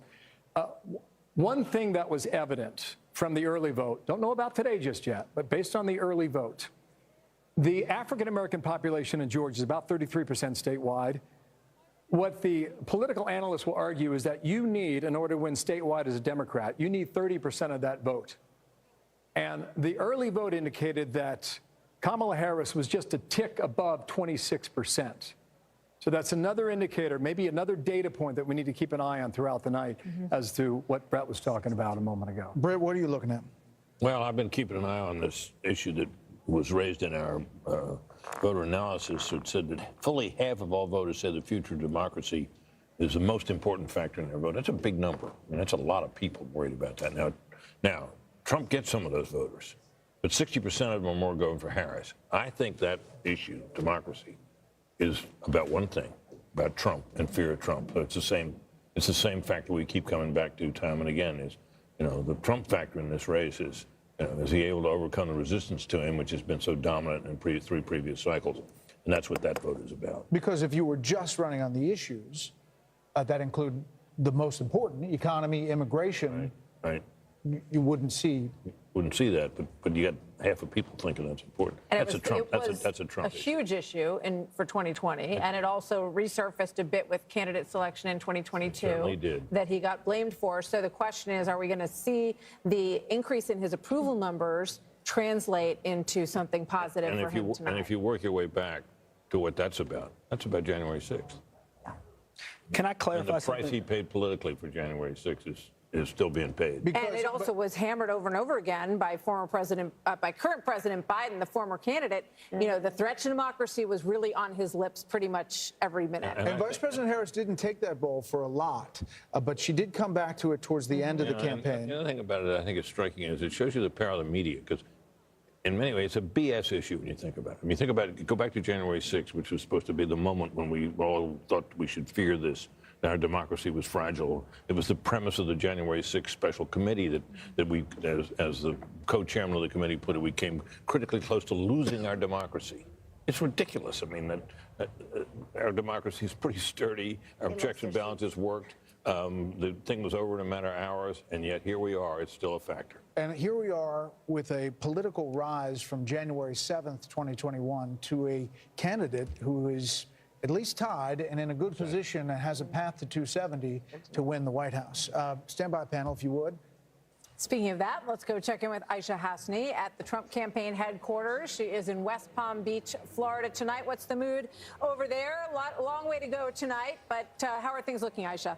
One thing that was evident from the early vote, don't know about today just yet, but based on the early vote, the African-American population in Georgia is about 33% statewide. What the political analysts will argue is that you need, in order to win statewide as a Democrat, you need 30% of that vote. And the early vote indicated that Kamala Harris was just a tick above 26%. So that's another indicator, maybe another data point that we need to keep an eye on throughout the night as to what Brett was talking about a moment ago. Brett, what are you looking at? Well, I've been keeping an eye on this issue that was raised in our voter analysis. It said that fully half of all voters say the future of democracy is the most important factor in their vote. That's a big number. I mean, that's a lot of people worried about that. Now, Trump gets some of those voters, but 60% of them or more going for Harris. I think that issue, democracy, is about one thing, about Trump and fear of Trump. But it's the same factor we keep coming back to time and again is, the Trump factor in this race is, is he able to overcome the resistance to him, which has been so dominant in three previous cycles? And that's what that vote is about. Because if you were just running on the issues that include the most important, economy, immigration, right. You wouldn't see. Wouldn't see that, but you got half of people thinking that's important. And that's a Trump. That's a Trump. A huge issue for 2020, and it also resurfaced a bit with candidate selection in 2022. It certainly did. That he got blamed for. So the question is, are we going to see the increase in his approval numbers translate into something positive for him tonight? And if you work your way back to what that's about January 6th. Can I clarify something? The price he paid politically for January 6th is still being paid. And it also was hammered over and over again by current President Biden, the former candidate. The threat to democracy was really on his lips pretty much every minute. And Vice President Harris didn't take that ball for a lot, but she did come back to it towards the end of the campaign. The other thing about it I think is striking is it shows you the power of the media, because in many ways, it's a BS issue when you think about it. I mean, think about it, go back to January 6th, which was supposed to be the moment when we all thought we should fear this, that our democracy was fragile. It was the premise of the January 6th special committee that we, as the co-chairman of the committee put it, we came critically close to losing our democracy. It's ridiculous. I mean, that our democracy is pretty sturdy. Our checks and balances worked. The thing was over in a matter of hours, and yet here we are. It's still a factor. And here we are with a political rise from January 7th, 2021, to a candidate who is at least tied and in a good position and has a path to 270 to win the White House. Stand by, panel, if you would. Speaking of that, let's go check in with Aisha Hasni at the Trump campaign headquarters. She is in West Palm Beach, Florida tonight. What's the mood over there? Long way to go tonight, but how are things looking, Aisha?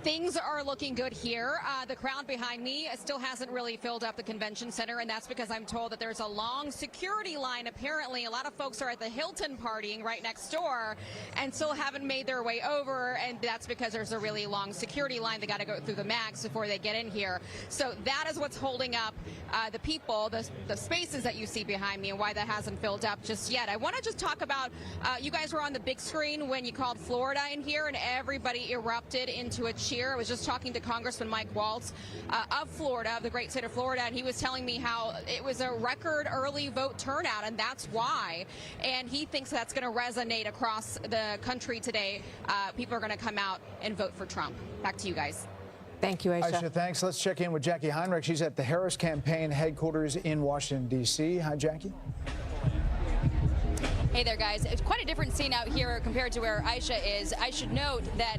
Things are looking good here. The crowd behind me still hasn't really filled up the convention center, and that's because I'm told that there's a long security line. Apparently, a lot of folks are at the Hilton partying right next door and still haven't made their way over, and that's because there's a really long security line. They got to go through the max before they get in here. So that is what's holding up the people, the spaces that you see behind me, and why that hasn't filled up just yet. I want to just talk about, you guys were on the big screen when you called Florida in here, and everybody erupted into a cheer. I was just talking to Congressman Mike Waltz of Florida, of the great state of Florida, and he was telling me how it was a record early vote turnout, and that's why. And he thinks that's going to resonate across the country today. People are going to come out and vote for Trump. Back to you guys. Thank you, Aisha. Aisha, thanks. Let's check in with Jackie Heinrich. She's at the Harris campaign headquarters in Washington, D.C. Hi, Jackie. Hey there, guys. It's quite a different scene out here compared to where Aisha is. I should note that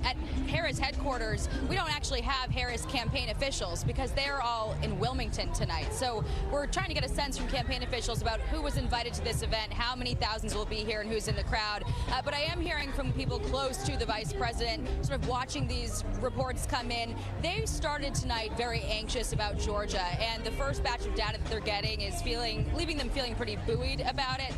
at Harris headquarters, we don't actually have Harris campaign officials because they're all in Wilmington tonight. So we're trying to get a sense from campaign officials about who was invited to this event, how many thousands will be here, and who's in the crowd. But I am hearing from people close to the vice president, sort of watching these reports come in. They started tonight very anxious about Georgia, and the first batch of data that they're getting is leaving them feeling pretty buoyed about it.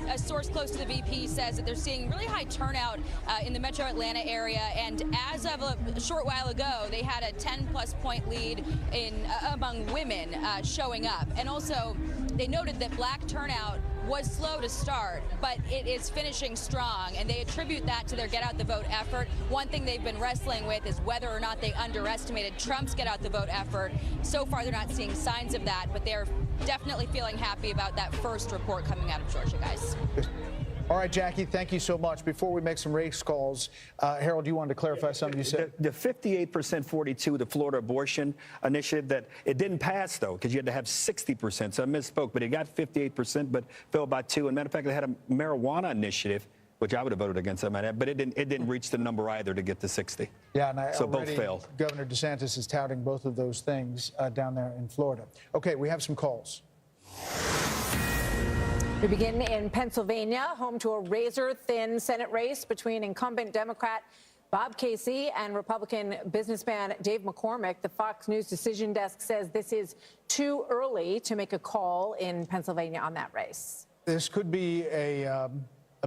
A source close to the VP says that they're seeing really high turnout in the metro Atlanta area, and as of a short while ago, they had a 10-plus point lead among women showing up. And also, they noted that black turnout was slow to start, but it is finishing strong, and they attribute that to their Get Out the Vote effort. One thing they've been wrestling with is whether or not they underestimated Trump's Get Out the Vote effort. So far, they're not seeing signs of that, but they're definitely feeling happy about that first report coming out of Georgia, guys. All right, Jackie, thank you so much. Before we make some race calls, Harold, you wanted to clarify something you said? The 58% 42, the Florida abortion initiative, that it didn't pass, though, because you had to have 60%. So I misspoke, but it got 58%, but fell by 2. And matter of fact, they had a marijuana initiative which I would have voted against. But it didn't reach the number either to get to 60. Yeah, and so both failed. Governor DeSantis is touting both of those things down there in Florida. Okay, we have some calls. We begin in Pennsylvania, home to a razor-thin Senate race between incumbent Democrat Bob Casey and Republican businessman Dave McCormick. The Fox News decision desk says this is too early to make a call in Pennsylvania on that race. This could be a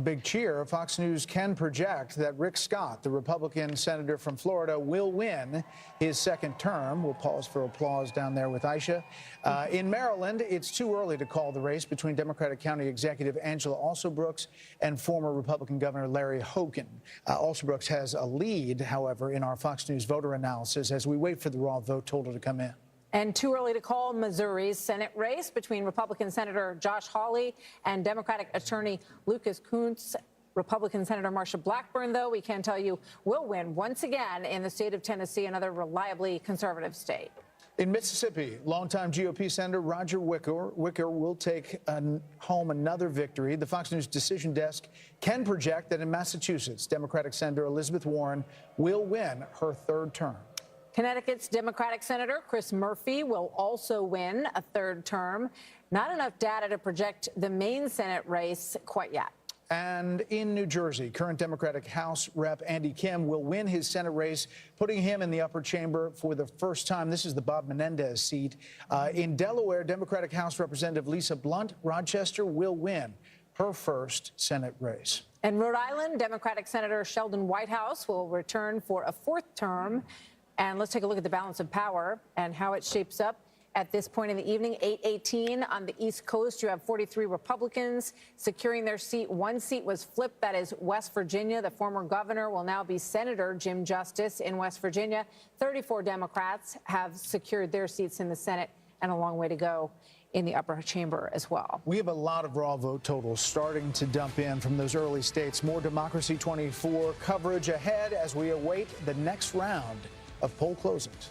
big cheer. Fox News can project that Rick Scott, the Republican senator from Florida, will win his second term. We'll pause for applause down there with Aisha. In Maryland, it's too early to call the race between Democratic County Executive Angela Alsobrooks and former Republican Governor Larry Hogan. Alsobrooks has a lead, however, in our Fox News voter analysis as we wait for the raw vote total to come in. And too early to call Missouri's Senate race between Republican Senator Josh Hawley and Democratic Attorney Lucas Kunce. Republican Senator Marsha Blackburn, though, we can tell you, will win once again in the state of Tennessee, another reliably conservative state. In Mississippi, longtime GOP Senator Roger Wicker will take home another victory. The Fox News decision desk can project that in Massachusetts, Democratic Senator Elizabeth Warren will win her third term. Connecticut's Democratic Senator Chris Murphy will also win a third term. Not enough data to project the main Senate race quite yet. And in New Jersey, current Democratic House Rep Andy Kim will win his Senate race, putting him in the upper chamber for the first time. This is the Bob Menendez seat. In Delaware, Democratic House Representative Lisa Blunt Rochester will win her first Senate race. In Rhode Island, Democratic Senator Sheldon Whitehouse will return for a fourth term. And let's take a look at the balance of power and how it shapes up at this point in the evening. 8:18 on the East Coast. You have 43 Republicans securing their seat. One seat was flipped. That is West Virginia. The former governor will now be Senator Jim Justice in West Virginia. 34 Democrats have secured their seats in the Senate, and a long way to go in the upper chamber as well. We have a lot of raw vote totals starting to dump in from those early states. More Democracy 24 coverage ahead as we await the next round of poll closings.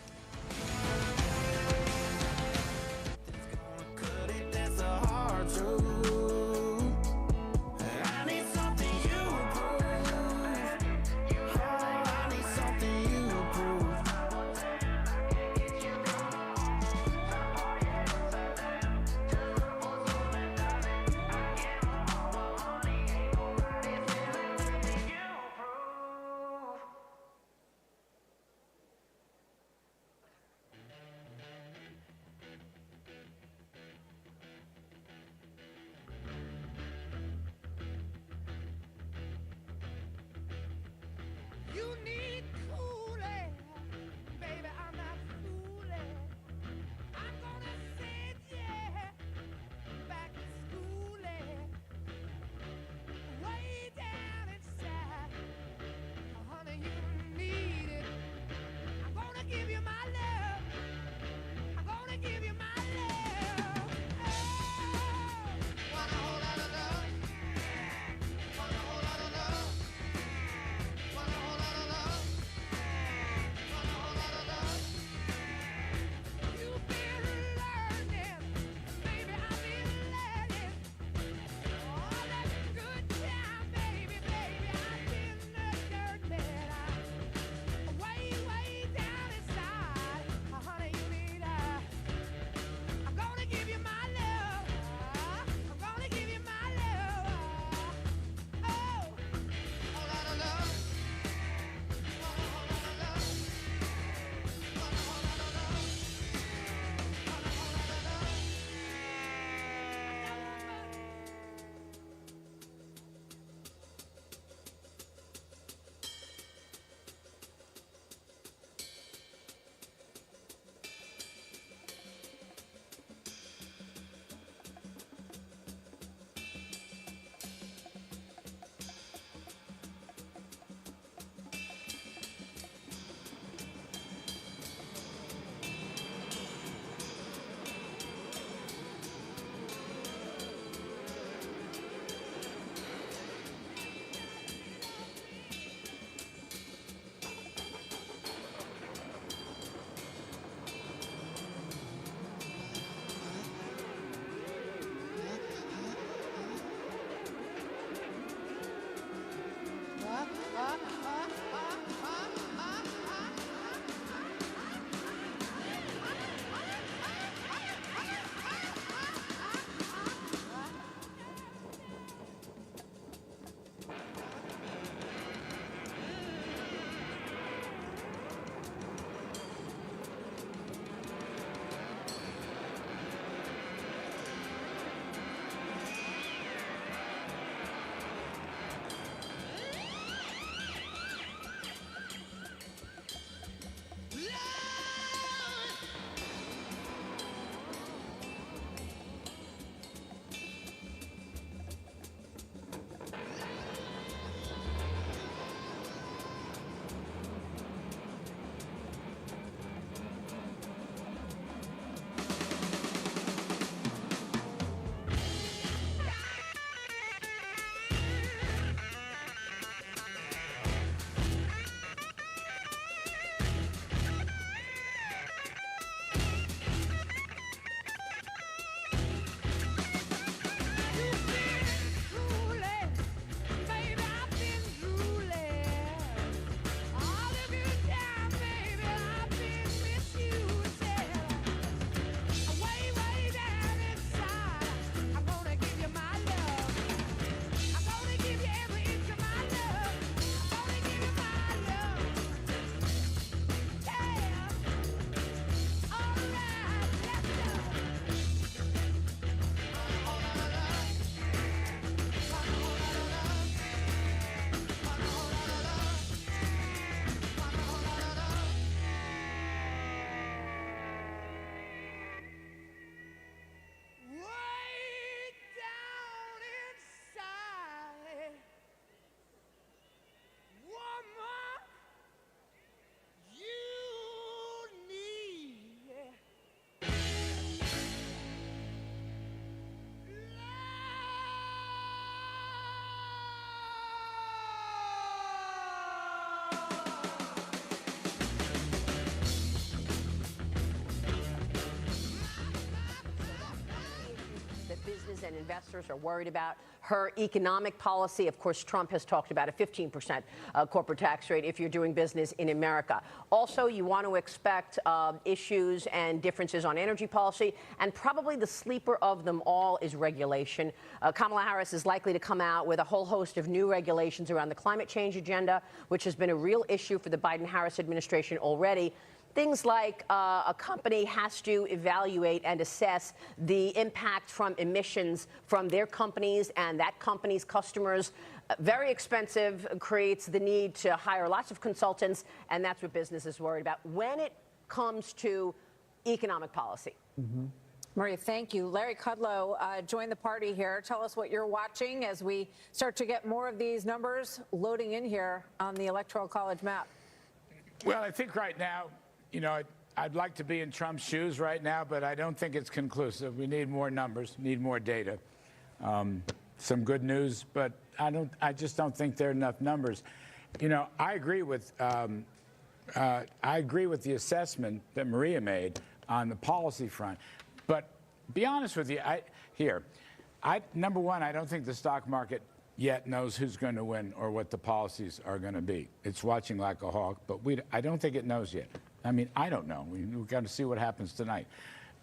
and investors are worried about her economic policy. Of course, Trump has talked about a 15% corporate tax rate if you're doing business in America. Also, you want to expect issues and differences on energy policy, and probably the sleeper of them all is regulation. Kamala Harris is likely to come out with a whole host of new regulations around the climate change agenda, which has been a real issue for the Biden-Harris administration already. Things like a company has to evaluate and assess the impact from emissions from their companies and that company's customers. Very expensive, creates the need to hire lots of consultants, and that's what business is worried about when it comes to economic policy. Maria, thank you. Larry Kudlow joined the party here. Tell us what you're watching as we start to get more of these numbers loading in here on the Electoral College map. Well, I think right now, you know, I'd like to be in Trump's shoes right now, but I don't think it's conclusive. We need more numbers, need more data. Some good news, but I just don't think there are enough numbers. You know, I agree with the assessment that Maria made on the policy front. But be honest with you, number one, I don't think the stock market yet knows who's going to win or what the policies are going to be. It's watching like a hawk, but I don't think it knows yet. I mean, I don't know. We've got to see what happens tonight.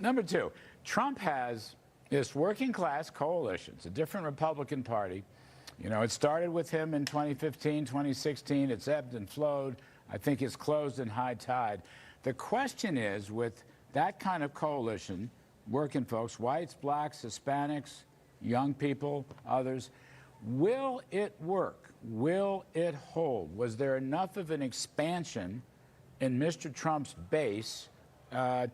Number two, Trump has this working class coalition. It's a different Republican Party. You know, it started with him in 2015, 2016. It's ebbed and flowed. I think it's closed in high tide. The question is, with that kind of coalition, working folks, whites, blacks, Hispanics, young people, others, will it work? Will it hold? Was there enough of an expansion in Mr. Trump's base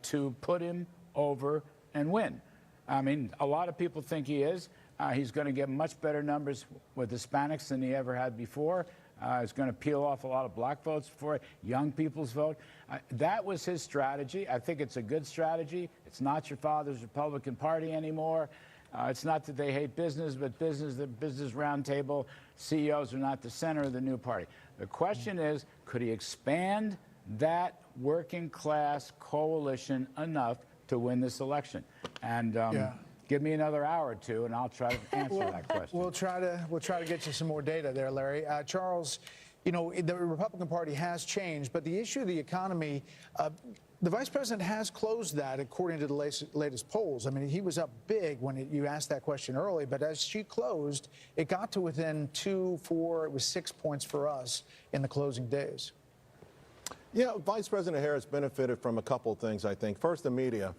to put him over and win? I mean, a lot of people think he is. He's going to get much better numbers with Hispanics than he ever had before. He's going to peel off a lot of black votes for it, young people's vote. That was his strategy. I think it's a good strategy. It's not your father's Republican Party anymore. It's not that they hate business, but the business roundtable CEOs are not the center of the new party. The question is, could he expand that working class coalition enough to win this election? And give me another hour or two, and I'll try to answer that question. We'll try to get you some more data there, Larry. Charles, you know, the Republican Party has changed, but the issue of the economy, the vice president has closed that, according to the latest polls. I mean, he was up big when you asked that question early, but as she closed, it got to within 2, 4, it was 6 points for us in the closing days. Yeah, Vice President Harris benefited from a couple of things, I think. First, the media.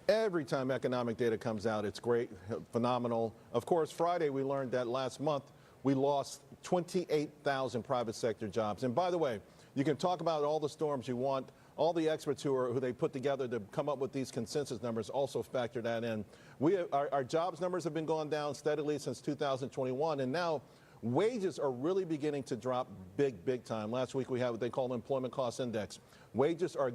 Every time economic data comes out, it's great, phenomenal. Of course, Friday, we learned that last month, we lost 28,000 private sector jobs. And by the way, you can talk about all the storms you want. All the experts who they put together to come up with these consensus numbers also factor that in. Our jobs numbers have been going down steadily since 2021, and now wages are really beginning to drop big time. Last week we had what they call the employment cost index. Wages are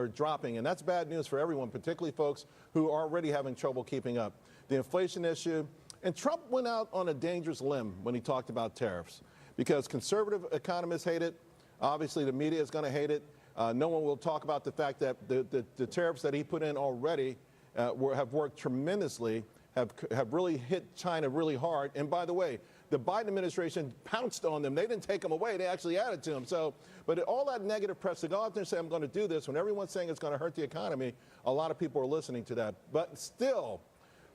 dropping, and that's bad news for everyone, particularly folks who are already having trouble keeping up. The inflation issue, and Trump went out on a dangerous limb when he talked about tariffs, because conservative economists hate it. Obviously, the media is going to hate it. No one will talk about the fact that the tariffs that he put in already have worked tremendously, have really hit China really hard. And by the way, the Biden administration pounced on them. They didn't take them away. They actually added to them. So, but all that negative press to go out there and say, I'm going to do this, when everyone's saying it's going to hurt the economy, a lot of people are listening to that. But still,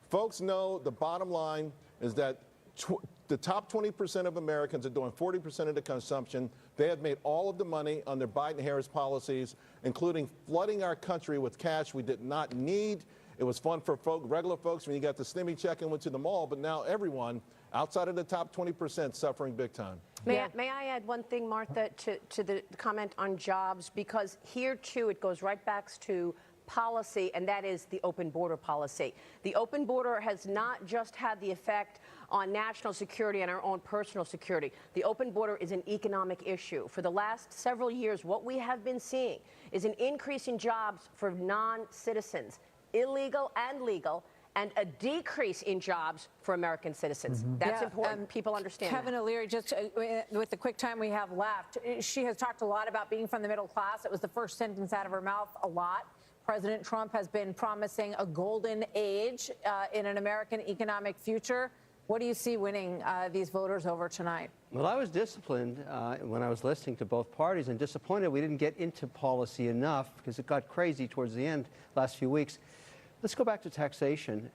folks know the bottom line is that the top 20% of Americans are doing 40% of the consumption. They have made all of the money on their Biden-Harris policies, including flooding our country with cash we did not need. It was fun for regular folks when you got the stimmy check and went to the mall, but now everyone outside of the top 20% suffering big time. May I add one thing, Martha, to the comment on jobs? Because here, too, it goes right back to policy, and that is the open border policy. The open border has not just had the effect on national security and our own personal security. The open border is an economic issue. For the last several years, what we have been seeing is an increase in jobs for non-citizens, illegal and legal, and a decrease in jobs for American citizens. That's important. People understand Kevin that. O'Leary, just with the quick time we have left, she has talked a lot about being from the middle class. It was the first sentence out of her mouth a lot. President Trump has been promising a golden age in an American economic future. What do you see winning these voters over tonight? Well, I was disciplined when I was listening to both parties and disappointed we didn't get into policy enough because it got crazy towards the end last few weeks. Let's go back to taxation.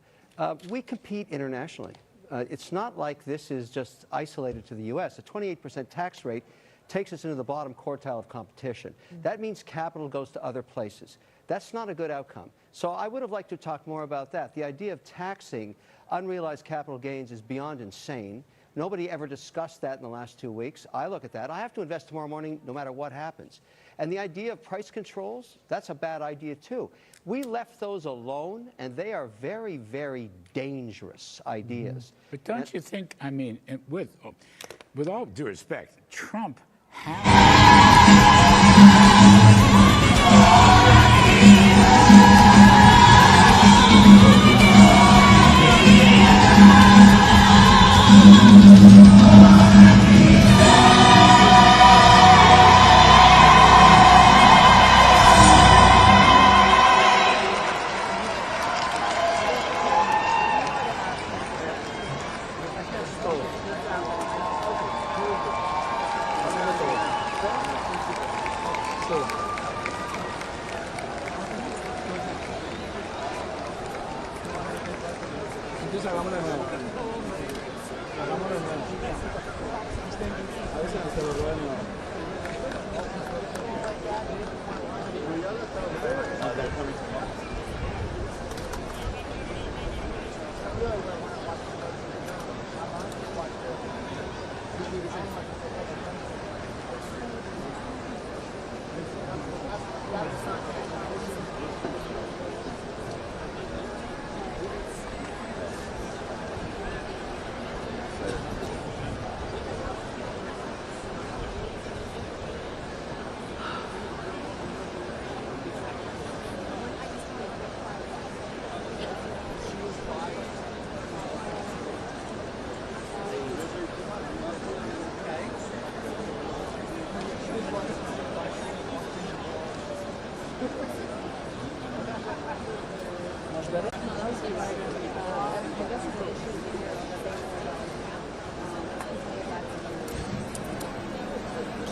We compete internationally. It's not like this is just isolated to the U.S. A 28% tax rate takes us into the bottom quartile of competition. That means capital goes to other places. That's not a good outcome. So I would have liked to talk more about that. The idea of taxing unrealized capital gains is beyond insane. Nobody ever discussed that in the last 2 weeks. I look at that. I have to invest tomorrow morning no matter what happens. And the idea of price controls, that's a bad idea too. We left those alone, and they are very, very dangerous ideas. But don't you think, I mean, with all due respect, Trump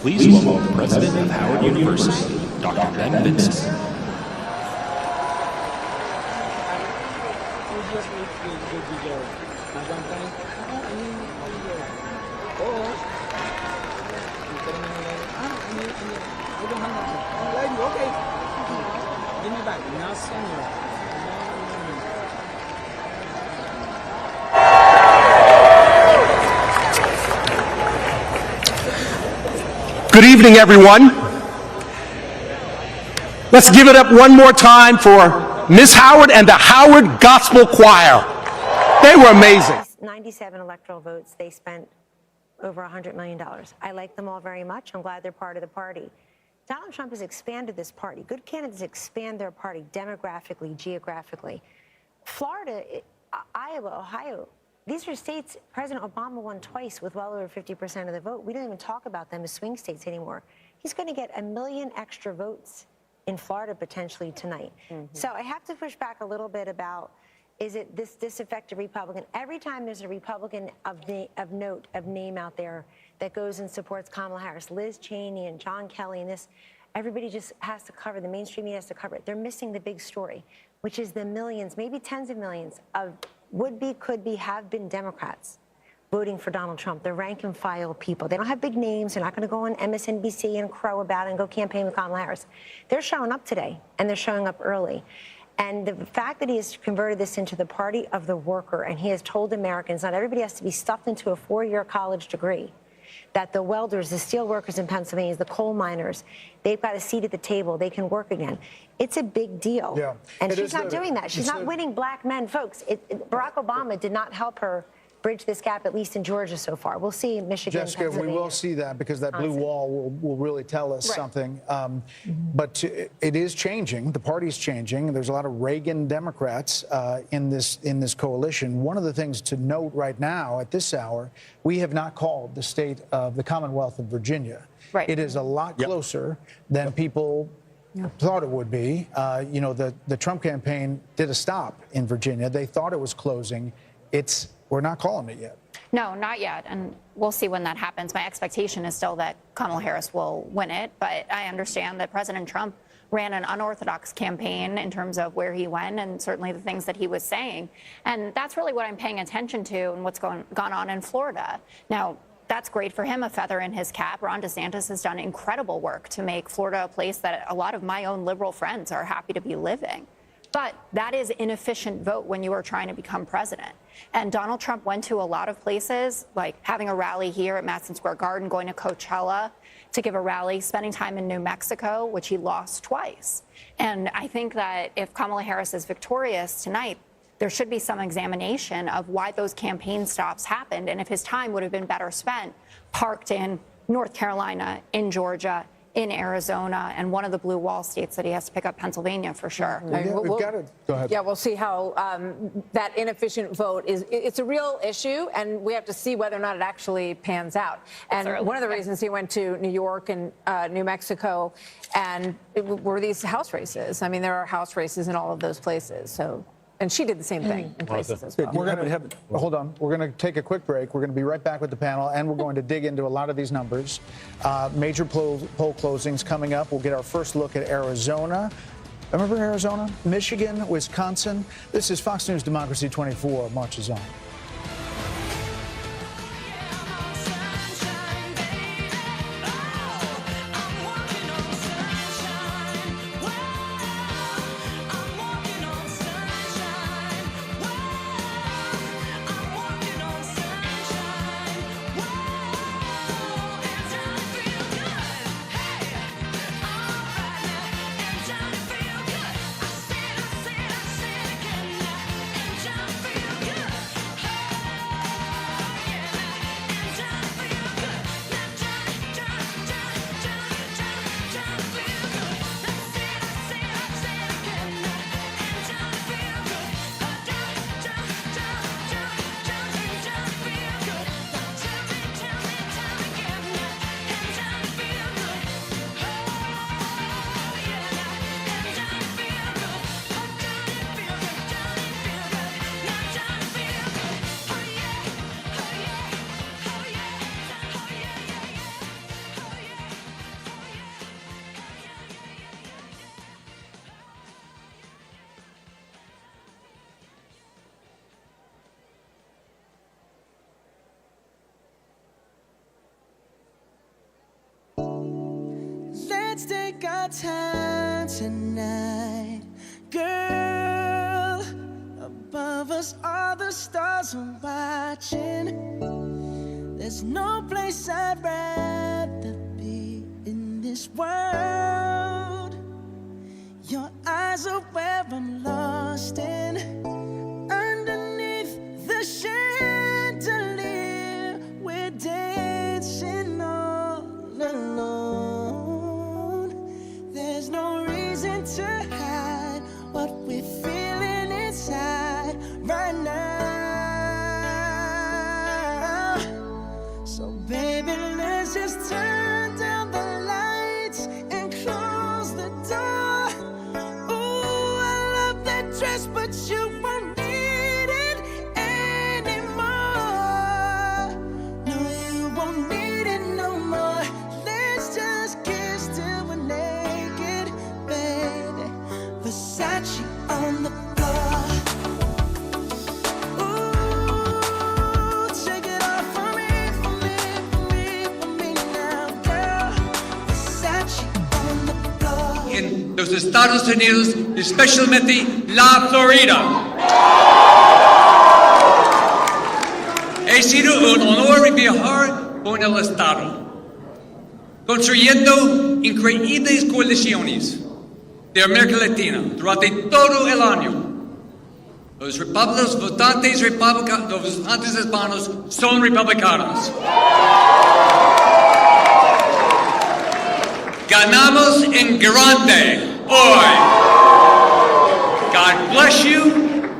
Please welcome the President of Howard University, Dr. Ben Vincent. Good evening, everyone. Let's give it up one more time for Ms. Howard and the Howard Gospel Choir. They were amazing. 97 electoral votes. They spent over $100 million. I like them all very much. I'm glad they're part of the party. Donald Trump has expanded this party. Good candidates expand their party demographically, geographically. Florida, Iowa, Ohio, these are states President Obama won twice with well over 50% of the vote. We don't even talk about them as swing states anymore. He's going to get 1 million extra votes in Florida potentially tonight. So I have to push back a little bit about, is it this disaffected Republican? Every time there's a Republican of note, of name out there that goes and supports Kamala Harris, Liz Cheney and John Kelly and this, everybody just has to cover, the mainstream media has to cover it. They're missing the big story, which is the millions, maybe tens of millions of would-be, could-be, have-been Democrats voting for Donald Trump. They're rank-and-file people. They don't have big names. They're not going to go on MSNBC and crow about it and go campaign with Kamala Harris. They're showing up today, and they're showing up early. And the fact that he has converted this into the party of the worker, and he has told Americans not everybody has to be stuffed into a 4-year college degree, that the welders, the steel workers in Pennsylvania, the coal miners, they've got a seat at the table. They can work again. It's a big deal. Yeah. And she's not doing that. She's not winning black men. Folks, Barack Obama did not help her bridge this gap, at least in Georgia so far. We'll see in Michigan, Jessica, we will see that because that blue wall will really tell us something. But it is changing. The party's changing. There's a lot of Reagan Democrats in this coalition. One of the things to note right now at this hour, we have not called the state of the Commonwealth of Virginia. It is a lot closer than people thought it would be. The Trump campaign did a stop in Virginia. They thought it was closing. We're not calling it yet. No, not yet. And we'll see when that happens. My expectation is still that Kamala Harris will win it. But I understand that President Trump ran an unorthodox campaign in terms of where he went and certainly the things that he was saying. And that's really what I'm paying attention to and what's gone on in Florida. Now, that's great for him, a feather in his cap. Ron DeSantis has done incredible work to make Florida a place that a lot of my own liberal friends are happy to be living. But that is inefficient vote when you are trying to become president. And Donald Trump went to a lot of places, like having a rally here at Madison Square Garden, going to Coachella to give a rally, spending time in New Mexico, which he lost twice. And I think that if Kamala Harris is victorious tonight, there should be some examination of why those campaign stops happened and if his time would have been better spent parked in North Carolina, in Georgia, in Arizona, and one of the blue wall states that he has to pick up, Pennsylvania, for sure. We've got to go ahead. Yeah, we'll see how that inefficient vote is. It's a real issue, and we have to see whether or not it actually pans out. And one of the reasons he went to New York and New Mexico and were these House races. I mean, there are House races in all of those places. So. And she did the same thing in places as well. Hold on. We're going to take a quick break. We're going to be right back with the panel, and we're going to dig into a lot of these numbers. Major poll closings coming up. We'll get our first look at Arizona. Remember Arizona? Michigan, Wisconsin. This is Fox News Democracy 24 marches on. Let's take our time tonight, girl. Above us, all the stars are watching. There's no place I'd rather be in this world. Your eyes are where I'm lost in. Underneath the chandelier, we're dancing all alone. There's no reason to hide what we're feeling inside right now. So baby, let's just turn down the lights and close the door. Ooh, I love that dress, but you won't need it anymore. No, you won't need it no more. Let's just kiss till we're naked, baby. Versace on the floor. Ooh, take it off for me, for me, for me, for me now, girl. Versace on the floor. En los Estados Unidos, especialmente la Florida. Ha sido un honor viajar por el estado, construyendo increíbles coaliciones de América Latina durante todo el año. Los votantes hispanos son republicanos. Ganamos en grande hoy. God bless you.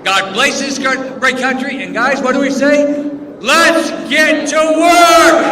God bless this great country. And guys, what do we say? Let's get to work!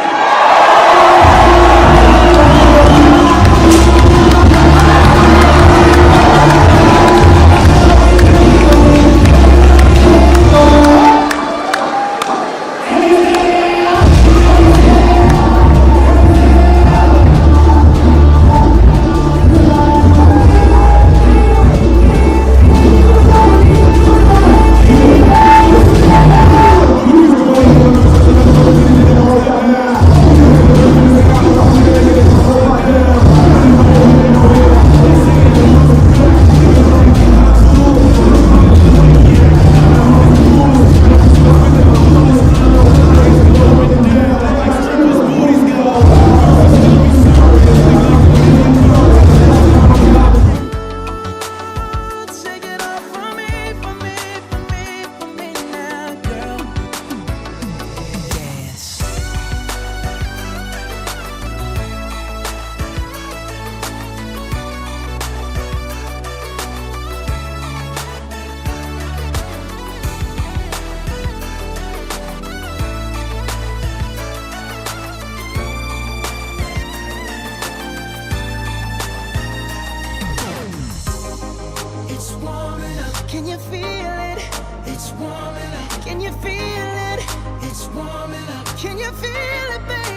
warming up. Can you feel it, baby?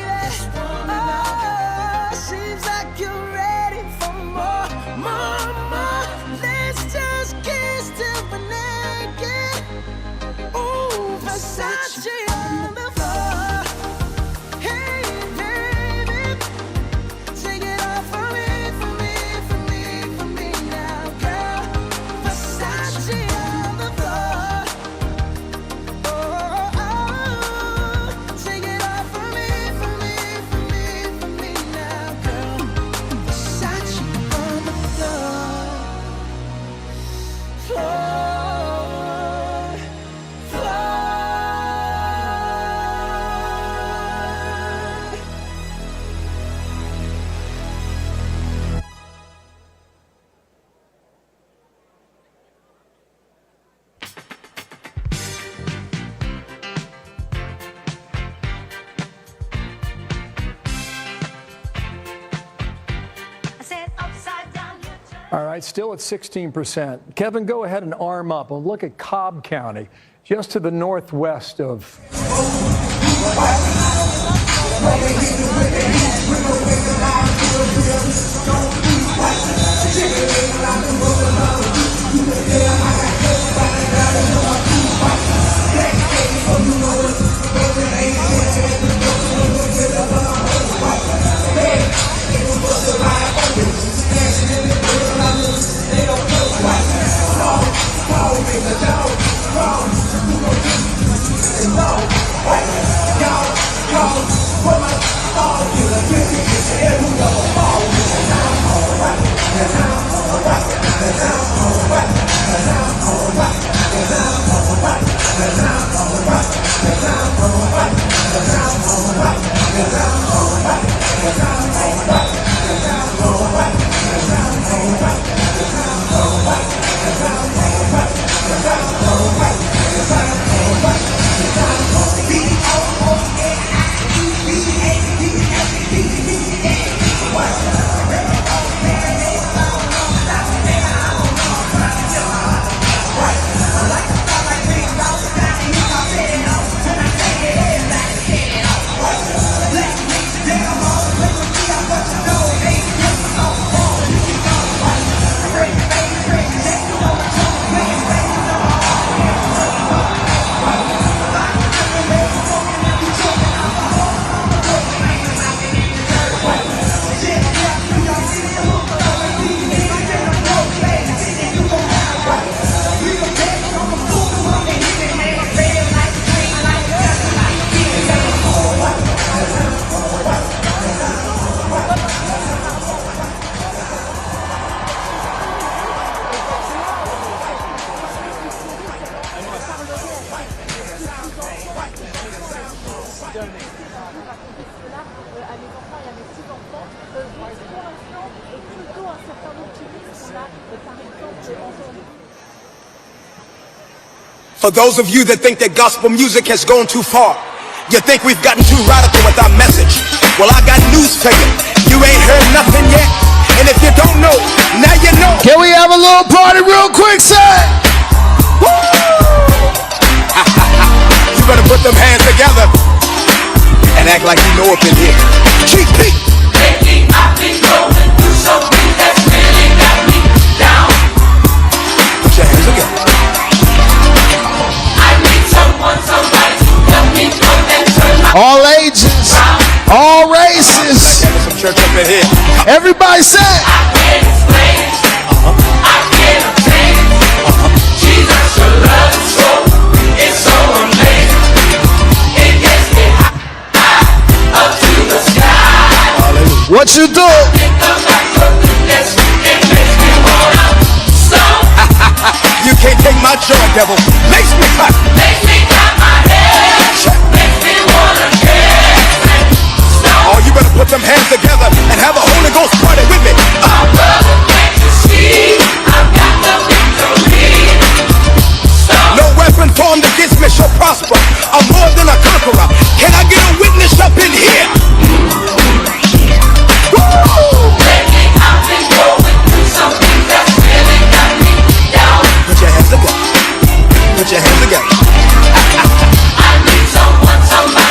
Oh, seems like you're ready for more, more, more. Let's just kiss till we're naked. Ooh, Versace on the floor. Hey, baby, take it off for me, for me, for me, for me now, girl. Versace on the floor. Oh, oh, take it off for me, for me, for me, for me now, girl. Versace on the floor. Floor. All right, still at 16%. Kevin, go ahead and arm up and look at Cobb County, just to the northwest of. For those of you that think that gospel music has gone too far, you think we've gotten too radical with our message. Well, I got news for you. You ain't heard nothing yet. And if you don't know, now you know. Can we have a little party real quick, sir? Woo! You better put them hands together and act like you know up in here. GP! Lately I've been going through something that's really got me down. Put your hands together. Somebody to help me come and turn my All ages, all races. Some church up in here. Everybody say. I can't explain. I can't obtain. Jesus, your love is so, it's so amazing. It gets me high up to the sky. What you do? Think about your goodness. It makes me wanna stop. You can't take my joy, devil. Makes me clap. Makes me clap my hands. Makes me wanna dance. Oh, you better put them hands together and have a Holy Ghost party with me. My brother, can't you see? I've got the victory. No weapon formed against me shall prosper. I'm more than a conqueror. Can I get a witness up in here? Lately I've been going through something that's really got me down. Put your hands together. Put your hands together. I need someone, somebody.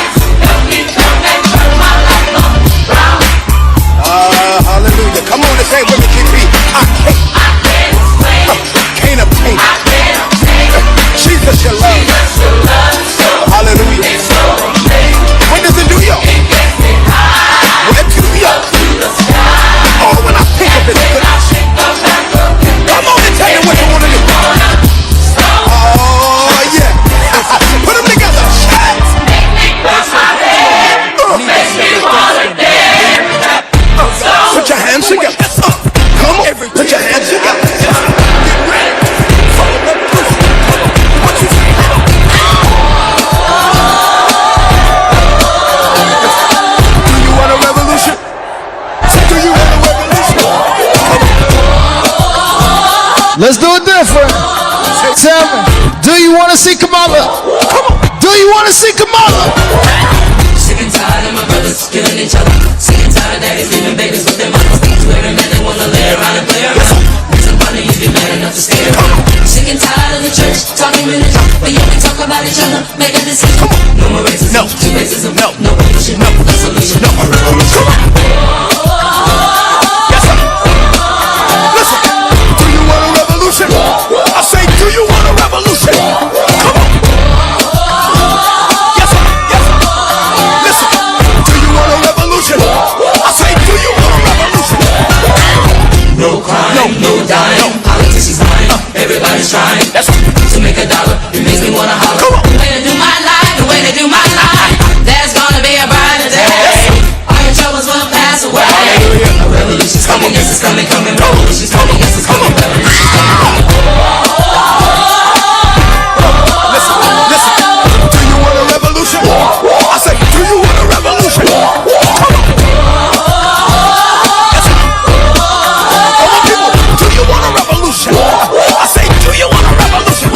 to see Kamala? Come on. Do you want to see Kamala? Sick and tired of my brothers killing each other. Sick and tired of daddies leaving babies with their mamas. Swearing that they wanna lay around and play around. Reason funny if you're mad enough to stay around. Sick and tired of the church talking religion. We only talk about each other. Make a decision. No more racism. No. To racism. No. No pollution. No. No solution. No revolution. Come on. Yes, sir. Listen. Do you want a revolution? I say, do you want a revolution? Come on. Yes, sir. Yes, sir. Listen. Do you want a revolution? I say, do you want a revolution? No crime, no dying. Politicians lying. Everybody's trying. That's right. To make a dollar. It makes me wanna holler. Come on. The way to do my life, the way to do my life. There's gonna be a brighter day. All your troubles will pass away. A revolution's coming, yes it's coming, coming. Revolution's coming, yes it's coming. Revolution's coming. Listen, listen. Do you want a revolution? I say, do you want a revolution? Come on. Yes, sir. Come on, people. Do you want a revolution? I say, do you want a revolution?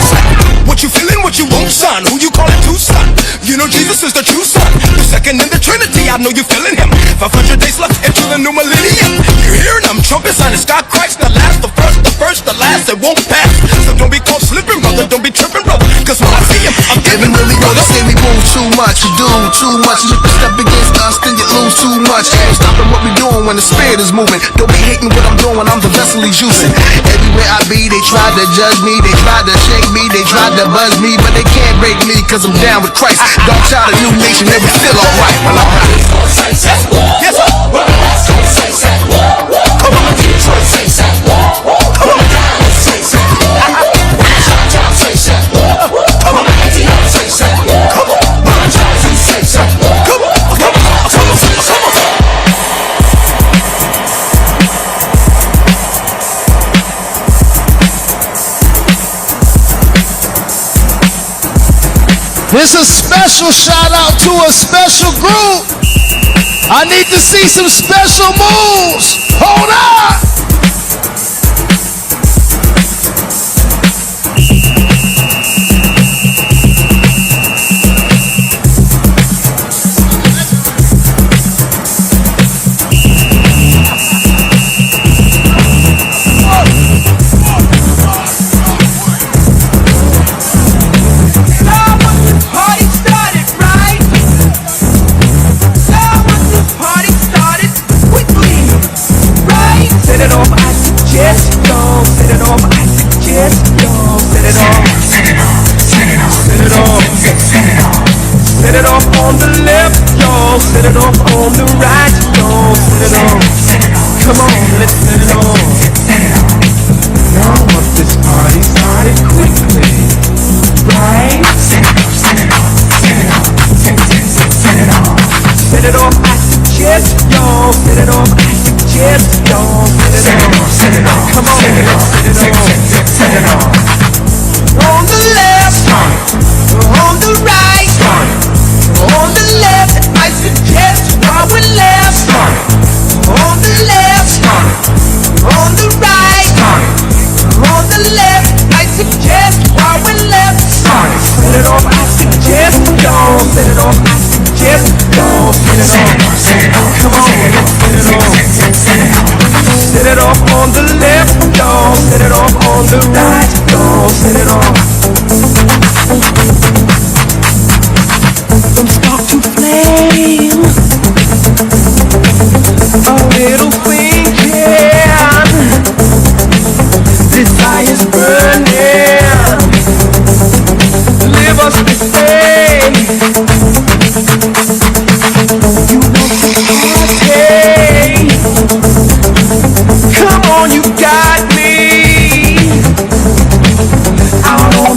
Say, what you feeling, what you want, son? Who you calling to, son? You know Jesus is the true son. The second in the Trinity, I know you feeling him. 500 days left into the new millennium. You hearing them trumpets on the sky, Christ the last, the first, the last, it won't pass. So don't be caught slipping, brother, don't be tripping, brother. Cause when I see him, I'm giving really well. They say we move too much, you do too much. You step against us, then you lose too much. Ain't stopping what we doing when the spirit is moving. Don't be hating what I'm doing, I'm the vessel he's using. Everywhere I be, they try to judge me, they try to shake me, they try to buzz me, but they can't break me cause I'm down with Christ. Dark child, a new nation, they we still alright. Well, alright. Yes, sir. Come on. Detroit say so. Come on. Dallas say so. Chi-Town say so. Come on. ATL say so. Come on. Jersey say so. Come on. Come on. Come on. Come on. This is a special shout out to a special group. I need to see some special moves. Hold on. Set it off on the left, y'all. Set it off on the right, y'all. Set it off. Come on, let's set it off. Y'all want this party started quickly, right? Set it off, set it off, set it off, set it off. Set it off at the chest, y'all. Set it off at the chest, y'all. Set it off, set it off. Come on, let's set it off. Set it off. On the left, on the right, on the left, I suggest while we're left. On the left, on the right, on the left, I suggest while we're left. Set it off, I suggest, y'all. Set it off, I suggest, y'all. Set it off, set it off. Come on, set it off. Set it off on the left, y'all. Set it off on the right, y'all. Set it off. From spark to flame, a little thing can. Desire's burning. Live us this day. You want to party? Come on, you got me. Out on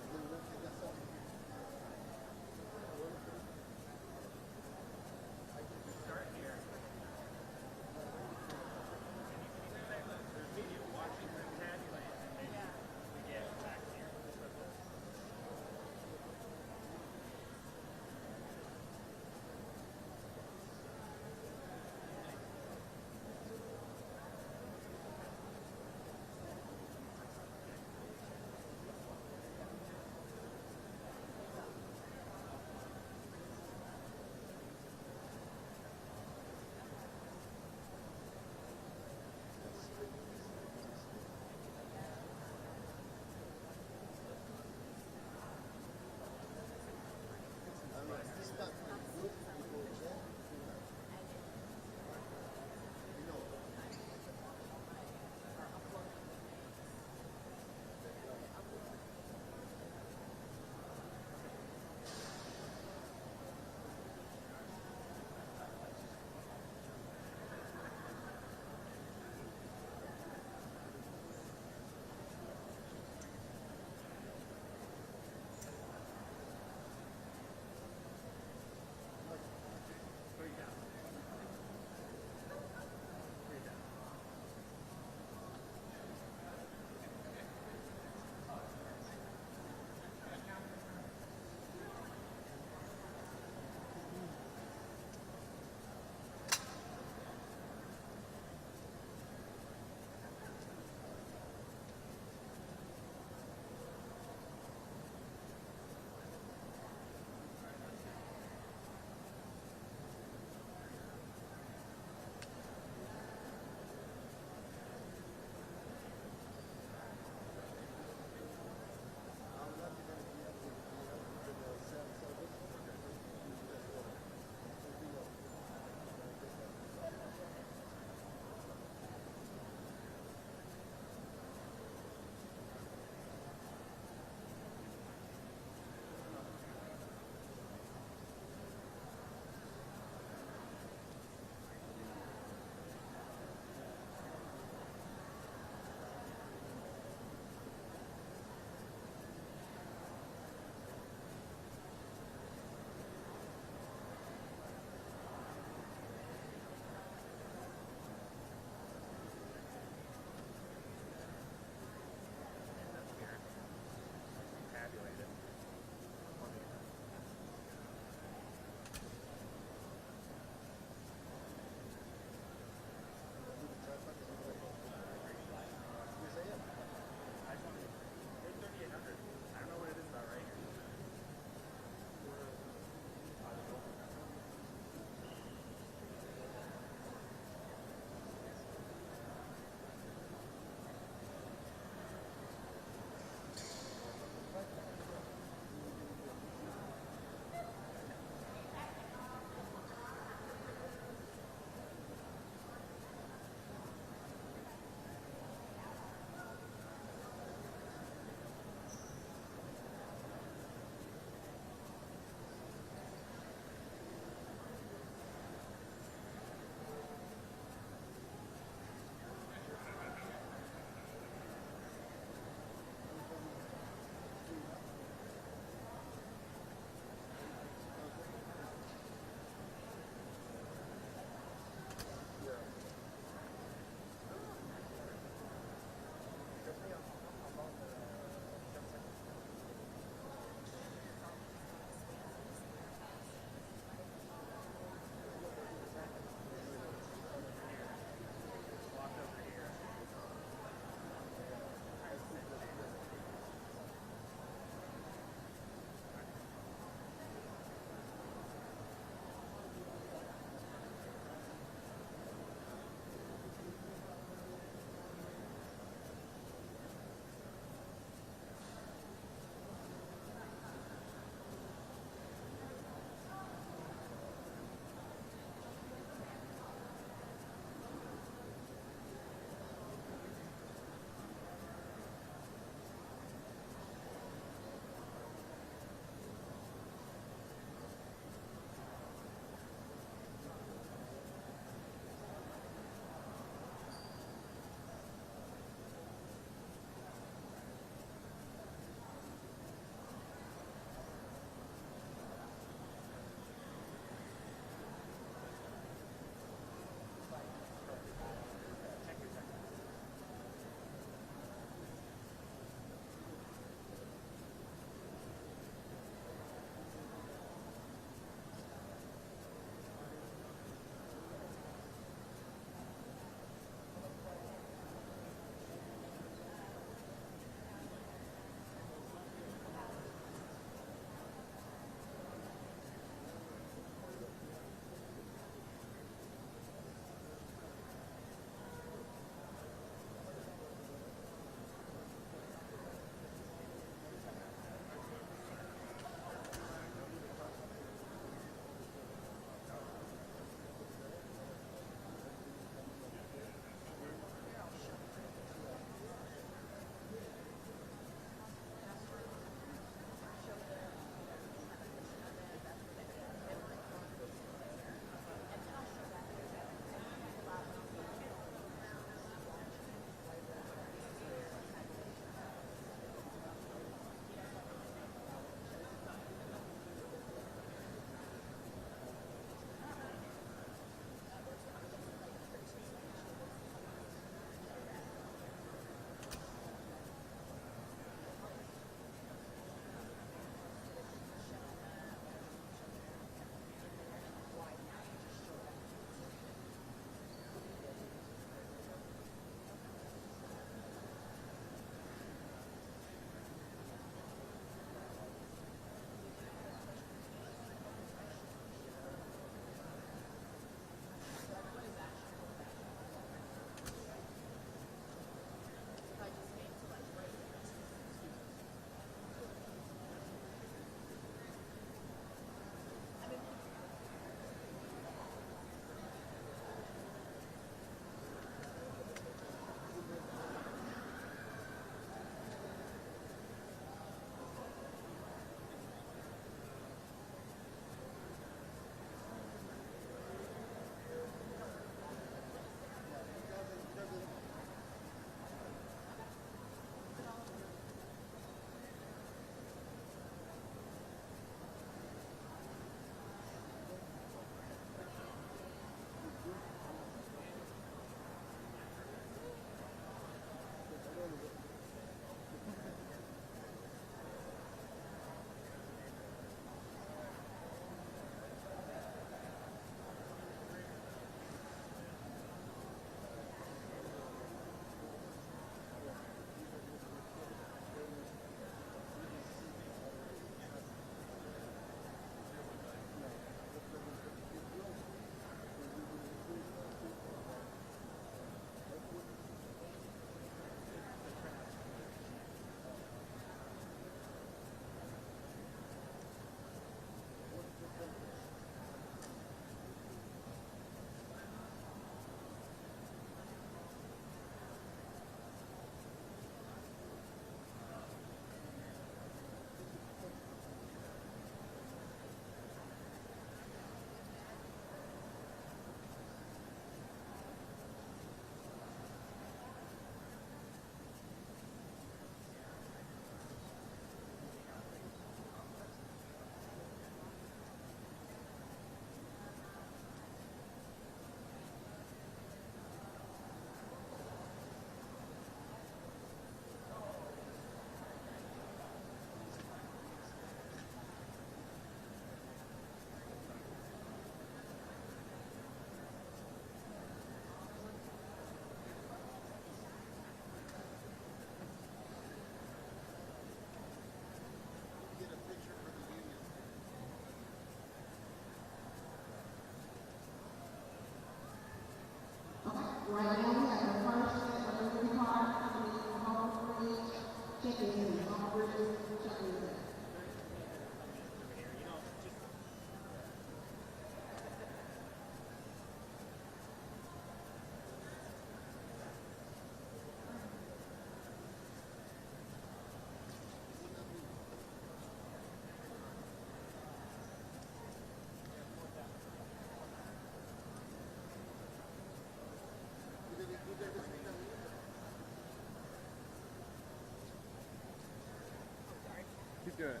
Keep doing it.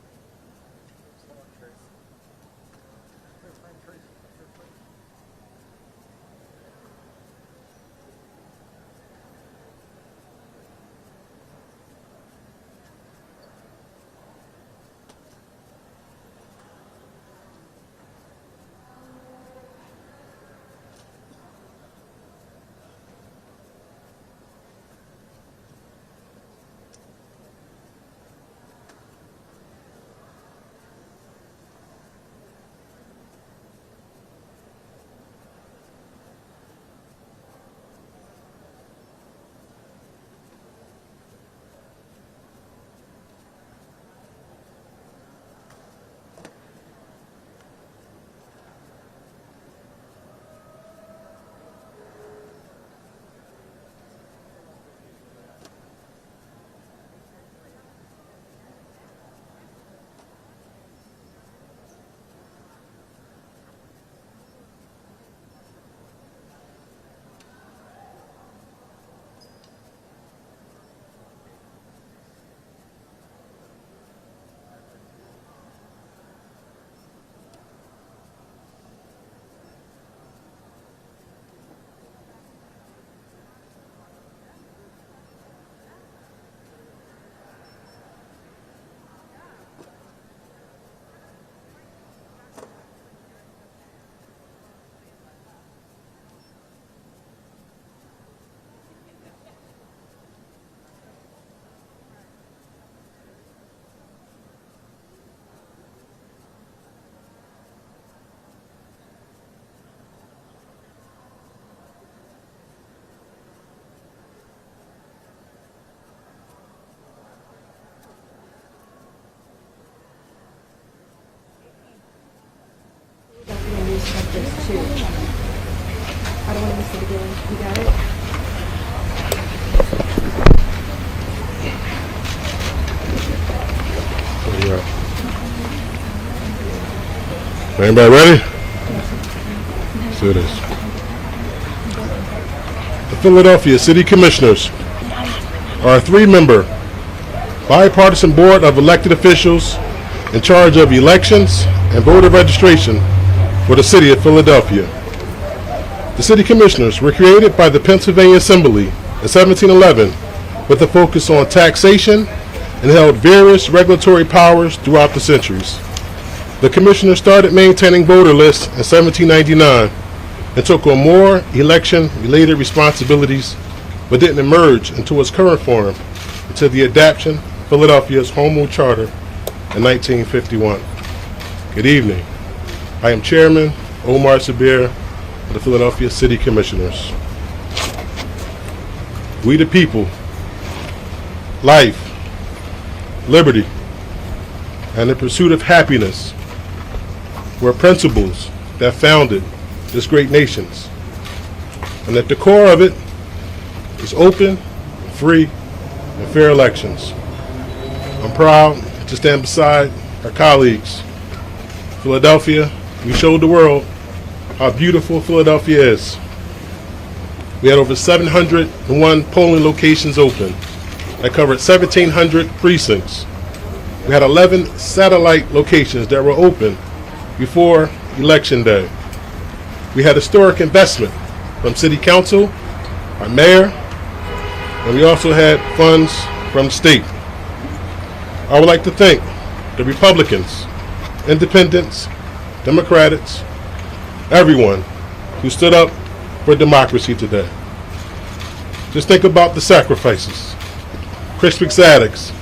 Too. I don't want to miss it again. You got it? Everybody ready? Let's do this. The Philadelphia City Commissioners are a 3-member bipartisan board of elected officials in charge of elections and voter registration for the city of Philadelphia. The city commissioners were created by the Pennsylvania Assembly in 1711 with a focus on taxation and held various regulatory powers throughout the centuries. The commissioners started maintaining voter lists in 1799 and took on more election-related responsibilities, but didn't emerge into its current form until the adoption of Philadelphia's Home Rule Charter in 1951. Good evening. I am Chairman Omar Sabir of the Philadelphia City Commissioners. We the people, life, liberty, and the pursuit of happiness were principles that founded this great nation. And at the core of it is open, free, and fair elections. I'm proud to stand beside our colleagues. Philadelphia, we showed the world how beautiful Philadelphia is. We had over 701 polling locations open that covered 1,700 precincts. We had 11 satellite locations that were open before Election Day. We had historic investment from City Council, our mayor, and we also had funds from the state. I would like to thank the Republicans, Independents, Democrats, everyone who stood up for democracy today. Just think about the sacrifices. Chris McZadix,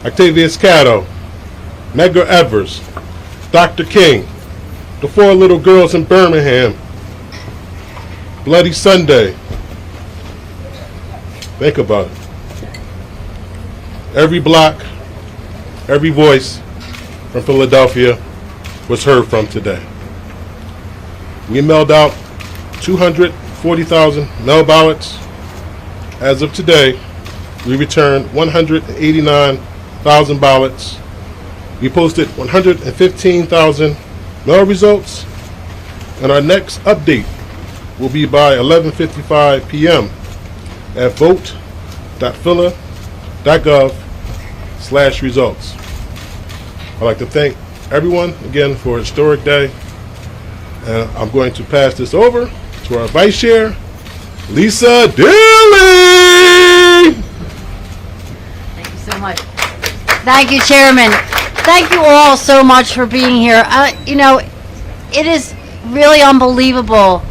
Octavius Catto, Medgar Evers, Dr. King, the 4 little girls in Birmingham, Bloody Sunday, Think about it. Every block, every voice from Philadelphia was heard from today. We mailed out 240,000 mail ballots. As of today, we returned 189,000 ballots. We posted 115,000 mail results, and our next update will be by 11:55 p.m. at vote.phila.gov/results. I'd like to thank everyone again for a historic day, and I'm going to pass this over to our Vice Chair, Lisa Dilly. Thank you so much. Thank you, Chairman. Thank you all so much for being here. You know, it is really unbelievable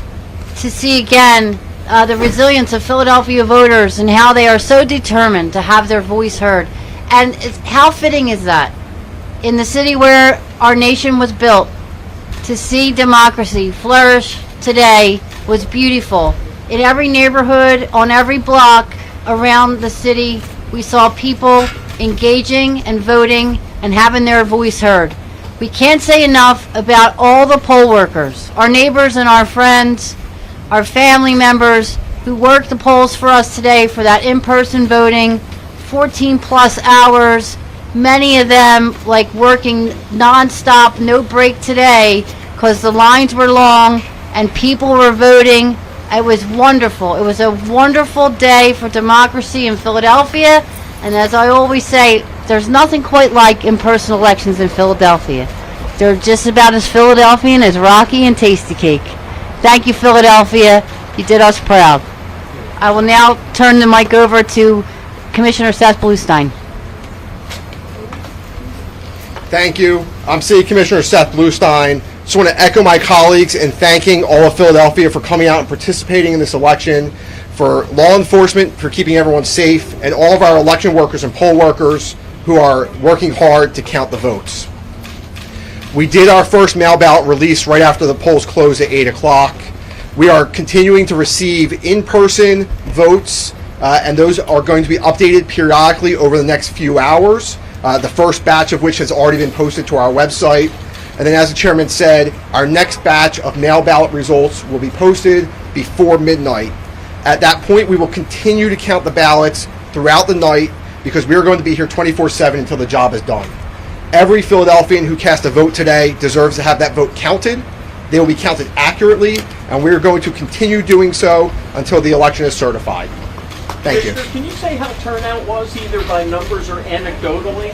to see again the resilience of Philadelphia voters and how they are so determined to have their voice heard. And how fitting is that? In the city where our nation was built, to see democracy flourish today was beautiful. In every neighborhood, on every block around the city, we saw people engaging and voting and having their voice heard. We can't say enough about all the poll workers, our neighbors and our friends, our family members who worked the polls for us today for that in-person voting, 14 plus hours, many of them like working nonstop, no break today because the lines were long and people were voting. It was wonderful. It was a wonderful day for democracy in Philadelphia. And as I always say, there's nothing quite like in-person elections in Philadelphia. They're just about as Philadelphian as Rocky and Tasty Cake. Thank you, Philadelphia. You did us proud. I will now turn the mic over to Commissioner Seth Bluestein. Thank you. I'm City Commissioner Seth Bluestein. Just want to echo my colleagues in thanking all of Philadelphia for coming out and participating in this election, for law enforcement for keeping everyone safe, and all of our election workers and poll workers who are working hard to count the votes. We did our first mail ballot release right after the polls closed at 8 o'clock. We are continuing to receive in-person votes, and those are going to be updated periodically over the next few hours, the first batch of which has already been posted to our website. And then, as the chairman said, our next batch of mail ballot results will be posted before midnight. At that point, we will continue to count the ballots throughout the night because we are going to be here 24/7 until the job is done. Every Philadelphian who cast a vote today deserves to have that vote counted. They will be counted accurately, and we are going to continue doing so until the election is certified. Thank you. Can you say how turnout was, either by numbers or anecdotally?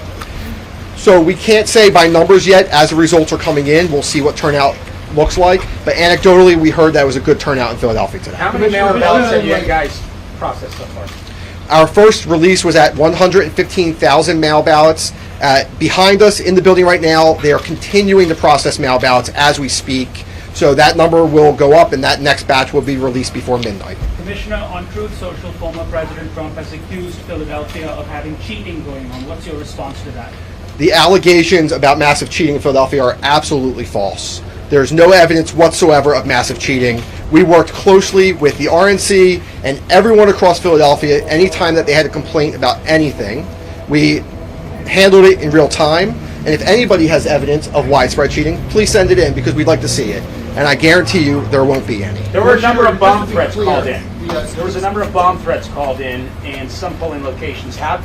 So we can't say by numbers yet. As the results are coming in, we'll see what turnout looks like. But anecdotally, we heard that it was a good turnout in Philadelphia today. How many mail ballots have you guys processed so far? Our first release was at 115,000 mail ballots. Behind us in the building right now, they are continuing to process mail ballots as we speak. So that number will go up, and that next batch will be released before midnight. Commissioner, on Truth Social, former President Trump has accused Philadelphia of having cheating going on. What's your response to that? The allegations about massive cheating in Philadelphia are absolutely false. There's no evidence whatsoever of massive cheating. We worked closely with the RNC and everyone across Philadelphia anytime that they had a complaint about anything. We handled it in real time, and if anybody has evidence of widespread cheating, please send it in because we'd like to see it. And I guarantee you there won't be any. There were a number of bomb threats called in. There was a number of bomb threats called in some polling locations. How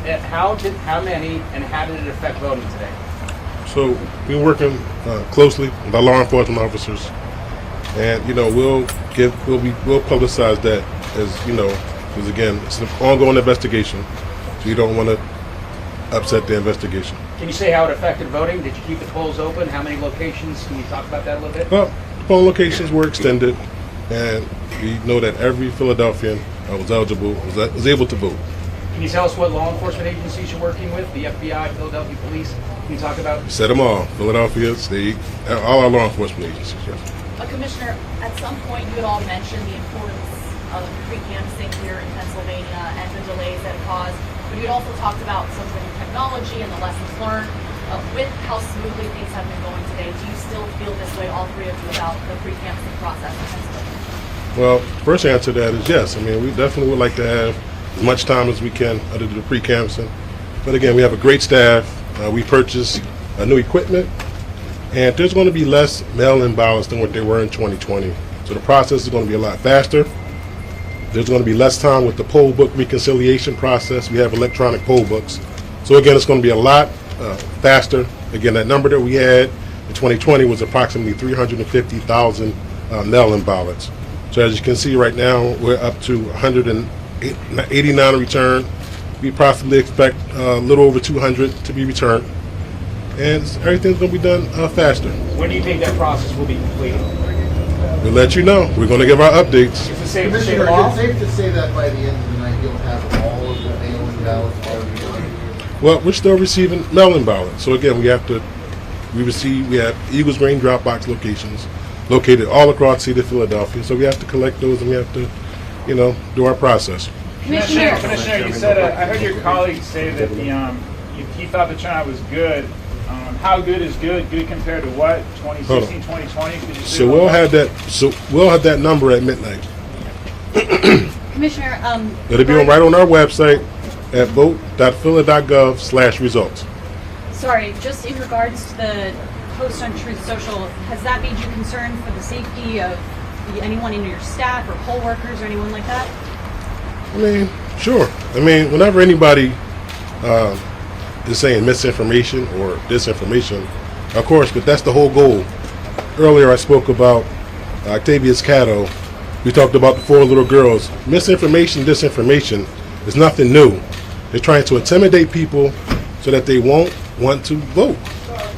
many, and how did it affect voting today? So we're working closely with our law enforcement officers, and we'll publicize that, as because again it's an ongoing investigation, so you don't want to upset the investigation. Can you say how it affected voting? Did you keep the polls open? How many locations? Can you talk about that a little bit? Well, the polling locations were extended, and we know that every Philadelphian was eligible, was able to vote. Can you tell us what law enforcement agencies you're working with? The FBI, Philadelphia Police? Can you talk about? We said them all. Philadelphia, state, all our law enforcement agencies. Yes. Commissioner, at some point you had all mentioned the importance of pre-canvassing here in Pennsylvania and the delays that it caused. But you had also talked about some of the new technology and the lessons learned. With how smoothly things have been going today, do you still feel this way, all three of you, about the pre-canvassing process in Pennsylvania? Well, first answer to that is yes. I mean, we definitely would like to have as much time as we can to do the pre-canvassing. But again, we have a great staff. We purchased new equipment, and there's going to be less mail-in ballots than what they were in 2020. So the process is going to be a lot faster. There's going to be less time with the poll book reconciliation process. We have electronic poll books. So again, it's going to be a lot faster. Again, that number that we had in 2020 was approximately 350,000 mail-in ballots. So as you can see right now, we're up to 189 return. We possibly expect a little over 200 to be returned. And everything's going to be done faster. When do you think that process will be completed? We'll let you know. We're going to give our updates. Is it safe to say Commissioner, law? is it safe to say that by the end of the night you'll have all of the mail-in ballots already done? Well, we're still receiving mail-in ballots. So again, we have Eagles Green drop box locations located all across the city of Philadelphia. So we have to collect those, and we have to, do our process. Commissioner, you said, I heard your colleague say that he thought the turnout was good. How good is good? Good compared to what? 2016, 2020? So we'll have that number at midnight. Commissioner, It'll be right on our website at vote.phila.gov/results. sorry, just in regards to the post on Truth Social, has that made you concerned for the safety of anyone in your staff or poll workers or anyone like that? I mean, sure. I mean, whenever anybody is saying misinformation or disinformation, of course, but that's the whole goal. Earlier I spoke about Octavius Catto. We talked about the 4 little girls. Misinformation, disinformation is nothing new. They're trying to intimidate people so that they won't want to vote.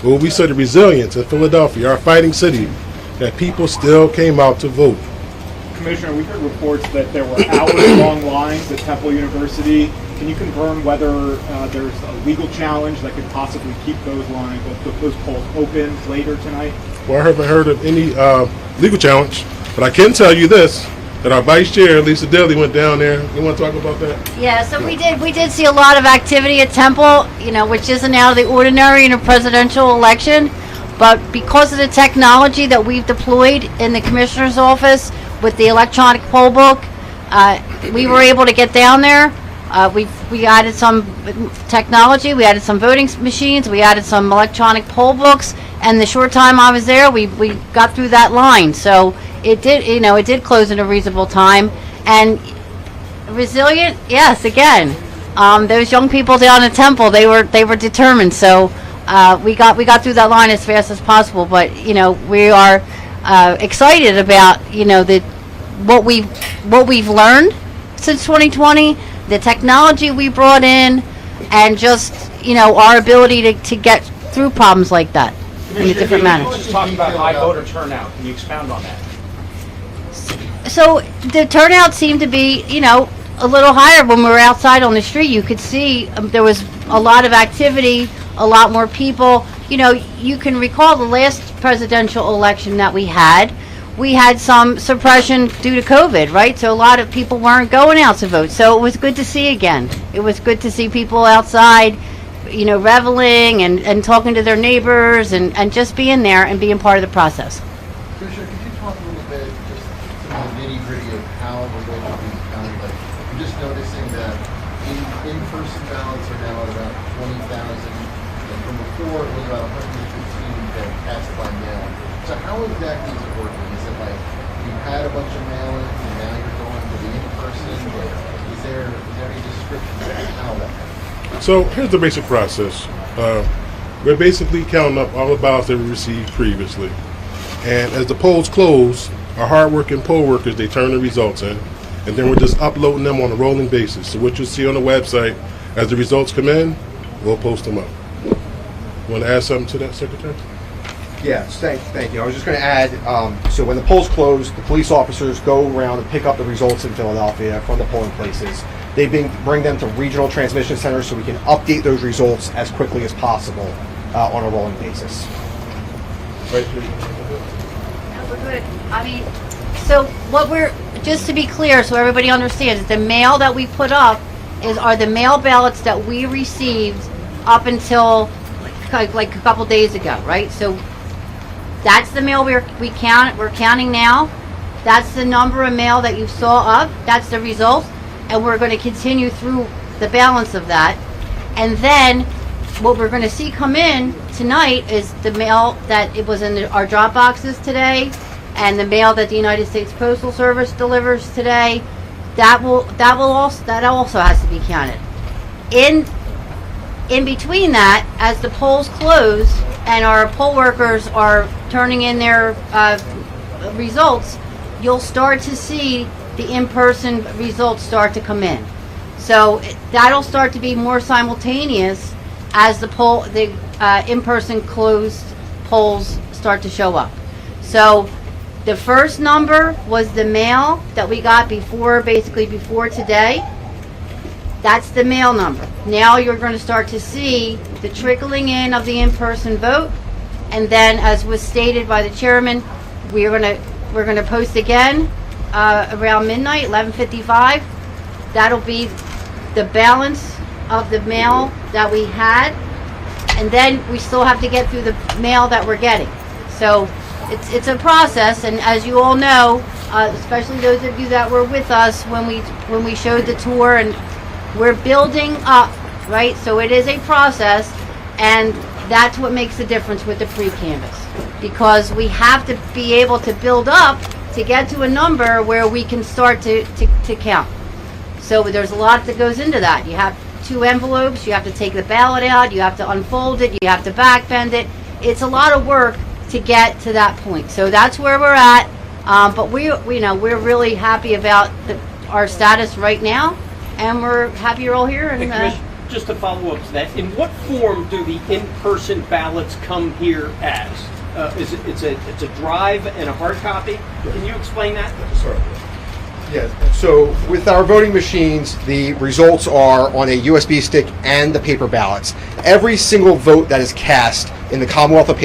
Well, we saw the resilience in Philadelphia, our fighting city, that people still came out to vote. Commissioner, we heard reports that there were hours-long lines at Temple University. Can you confirm whether there's a legal challenge that could possibly keep those lines, those polls open later tonight? Well, I haven't heard of any legal challenge, but I can tell you this, that our Vice Chair, Lisa Daly, went down there. You want to talk about that? Yeah, so we did see a lot of activity at Temple, which isn't out of the ordinary in a presidential election. But because of the technology that we've deployed in the commissioner's office with the electronic poll book, we were able to get down there. We added some technology, we added some voting machines, we added some electronic poll books, and the short time I was there, we got through that line. So it did close in a reasonable time. And resilient, yes, again, those young people down at Temple, they were determined. So we got through that line as fast as possible. But we are excited about what we've learned since 2020. The technology we brought in, and just our ability to get through problems like that in a different manner. Just talking about high voter turnout. Can you expound on that? So the turnout seemed to be, a little higher when we were outside on the street. You could see there was a lot of activity, a lot more people. You can recall the last presidential election that we had some suppression due to COVID, right? So a lot of people weren't going out to vote. So it was good to see again. It was good to see people outside, reveling and talking to their neighbors and just being there and being part of the process. Commissioner, could you talk a little bit, just some of the nitty-gritty of how we're going to be counting? Like, I'm just noticing that in-person ballots are now at about 20,000, and from before it was about 115 that cast by mail. So how exactly is it working? Is it like you had a bunch of mail-ins and now you're going to the in-person? Is there any description of how that happens? So here's the basic process. We're basically counting up all the ballots that we received previously. And as the polls close, our hardworking poll workers, they turn the results in. And then we're just uploading them on a rolling basis. So what you'll see on the website, as the results come in, we'll post them up. You want to add something to that, Secretary? Yes, thank you. I was just going to add, so when the polls close, the police officers go around and pick up the results in Philadelphia from the polling places. They bring them to regional transmission centers so we can update those results as quickly as possible on a rolling basis. Right. No, we're good. I mean, so just to be clear so everybody understands, the mail that we put up are the mail ballots that we received up until like a couple days ago, right? So that's the mail we're counting now. That's the number of mail that you saw up. That's the result. and we're going to continue through the balance of that. And then what we're going to see come in tonight is the mail that it was in our drop boxes today, and the mail that the United States Postal Service delivers today. That also has to be counted. In between that, as the polls close and our poll workers are turning in their results, you'll start to see the in-person results start to come in. So that'll start to be more simultaneous as the in-person closed polls start to show up. So the first number was the mail that we got before today. That's the mail number. Now you're going to start to see the trickling in of the in-person vote, and then, as was stated by the chairman, we're going to post again around midnight, 11:55. That'll be the balance of the mail that we had, and then we still have to get through the mail that we're getting. So it's a process, and as you all know, especially those of you that were with us when we showed the tour, and we're building up, right? So it is a process, and that's what makes the difference with the pre-canvass, because we have to be able to build up to get to a number where we can start to count. So there's a lot that goes into that. You have 2 envelopes, you have to take the ballot out, you have to unfold it, you have to backbend it. It's a lot of work to get to that point. So that's where we're at. But we're really happy about our status right now, and we're happy you're all here. And just to follow up to that, in what form do the in-person ballots come here as? It's a drive and a hard copy? Can you explain that? Sorry. Yes. So with our voting machines, the results are on a USB stick and the paper ballots. Every single vote that is cast in the Commonwealth of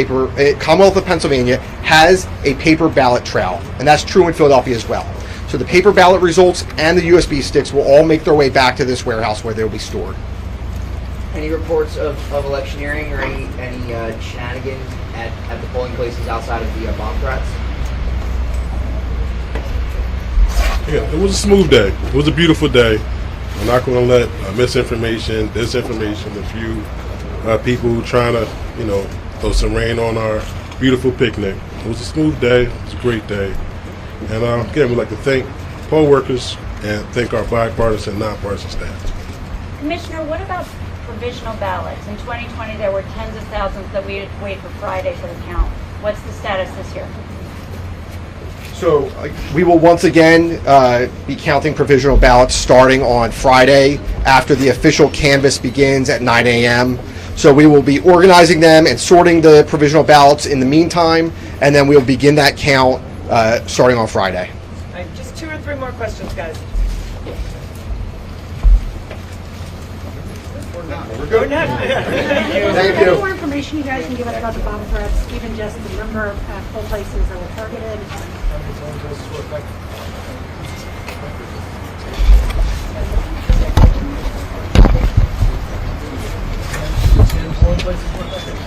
Pennsylvania has a paper ballot trail, and that's true in Philadelphia as well. So the paper ballot results and the USB sticks will all make their way back to this warehouse where they'll be stored. Any reports of electioneering or any shenanigans at the polling places outside of the bomb threats? Yeah, it was a smooth day. It was a beautiful day. I'm not going to let misinformation, disinformation, a few people trying to, throw some rain on our beautiful picnic. It was a smooth day. It was a great day. And again, we'd like to thank poll workers and thank our bipartisan, nonpartisan staff. Commissioner, what about provisional ballots? In 2020, there were tens of thousands that we had to wait for Friday for the count. What's the status this year? So we will once again be counting provisional ballots starting on Friday after the official canvass begins at 9 a.m. So we will be organizing them and sorting the provisional ballots in the meantime, and then we'll begin that count starting on Friday. All right, just 2 or 3 more questions, guys. We're good. Thank you. Any more information you guys can give us about the bomb threats, even just the number of poll places that were targeted?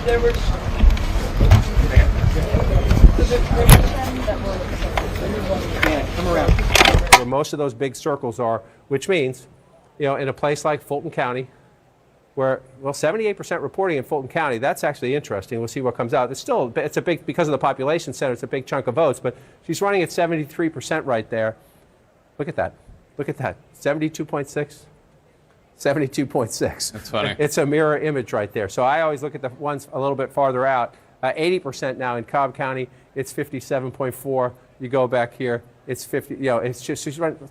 There were Come around. Where most of those big circles are, which means, in a place like Fulton County, where, 78% reporting in Fulton County, that's actually interesting. We'll see what comes out. It's a big, because of the population center, it's a big chunk of votes, but she's running at 73% right there. Look at that. Look at that. 72.6. 72.6. That's funny. It's a mirror image right there. So I always look at the ones a little bit farther out. 80% now in Cobb County. It's 57.4. You go back here. It's 50. It's just she's running.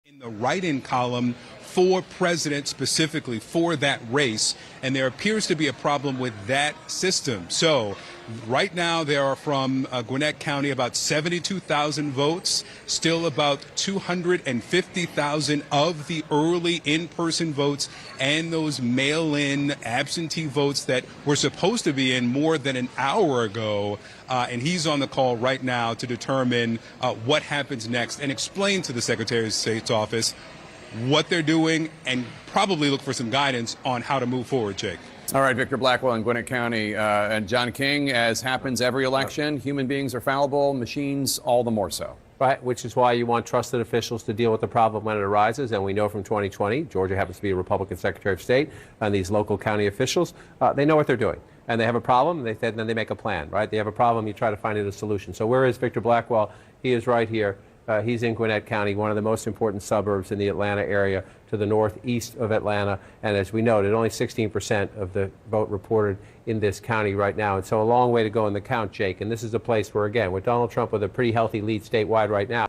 In the write-in column for president, specifically for that race, and there appears to be a problem with that system. So right now there are from Gwinnett County about 72,000 votes, still about 250,000 of the early in-person votes and those mail-in absentee votes that were supposed to be in more than an hour ago. And he's on the call right now to determine what happens next and explain to the Secretary of State's office what they're doing and probably look for some guidance on how to move forward, Jake. All right, Victor Blackwell in Gwinnett County. And John King, as happens every election, human beings are fallible, machines all the more so. Right, which is why you want trusted officials to deal with the problem when it arises. And we know from 2020, Georgia happens to be a Republican Secretary of State, and these local county officials, they know what they're doing. And they have a problem, then they make a plan, right? They have a problem, you try to find it a solution. So where is Victor Blackwell? He is right here. He's in Gwinnett County, one of the most important suburbs in the Atlanta area, to the northeast of Atlanta. And as we noted, only 16% of the vote reported in this county right now. And so a long way to go in the count, Jake. And this is a place where, again, with Donald Trump with a pretty healthy lead statewide right now.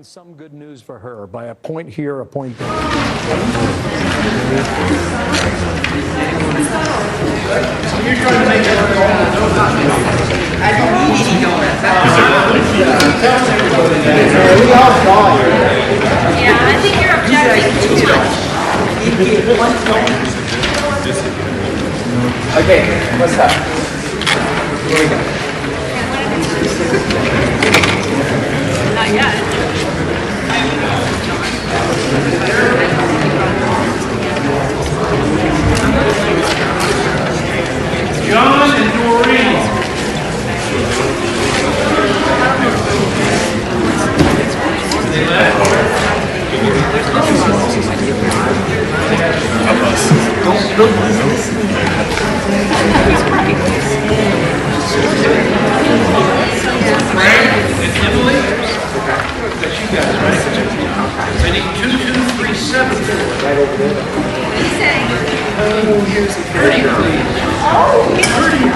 Some good news for her by a point here, a point there. You're trying to make it Yeah, I think you're objecting too much. Okay, what's up? Here we go. Not yet. John and Doreen. Frank and Emily. That's you guys, right? I need 2237. Oh, here's 30, please. All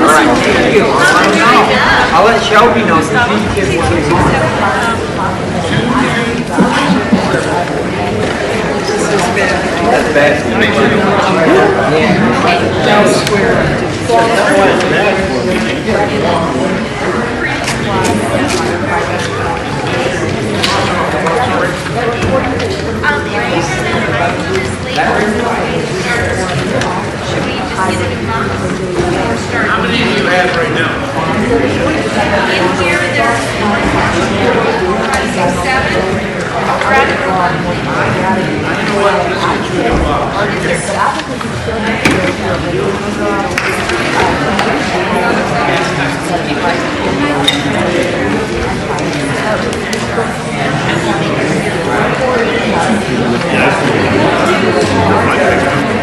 right, thank you. I'll let Shelby know so she can get what they want. That's bad. How many do you have right now? In here, there's 7.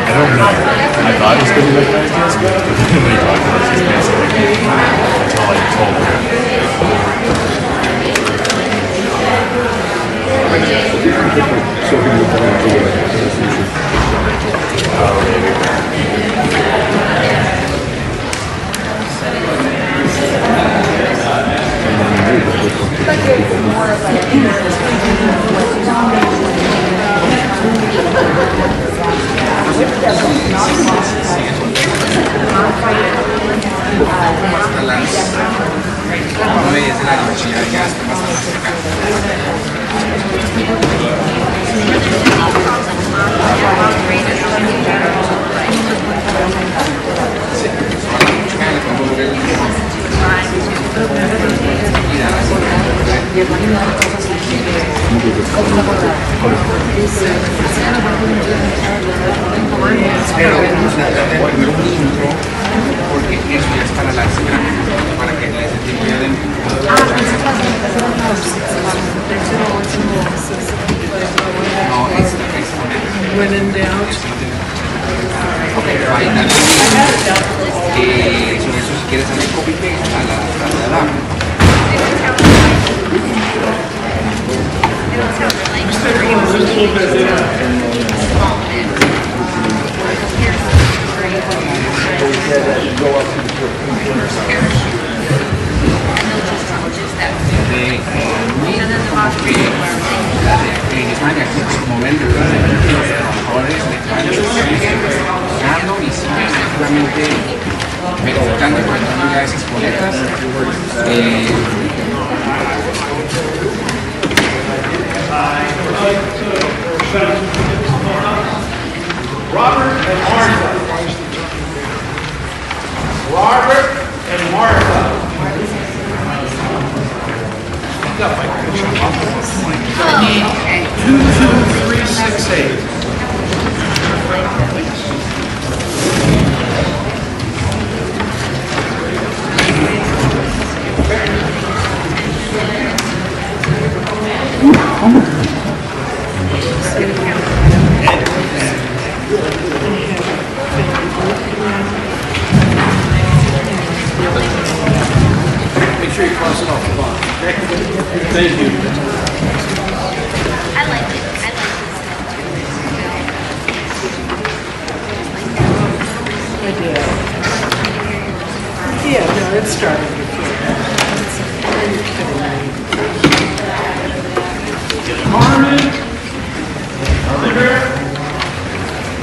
I don't know. I thought it was going to be like that, but when we talked about it, it's basically until I told her. When in doubt. Okay, sobre eso si quieres hacer copy paste a la de abajo. En España, en estos momentos, los trabajadores de España dando y seguramente verificando el contenido de esas boletas. Robert and Martha. Robert and Martha. 22368. Make sure you cross it off the bottom. Thank you. I like it. Yeah, no, it's starting to Carmen.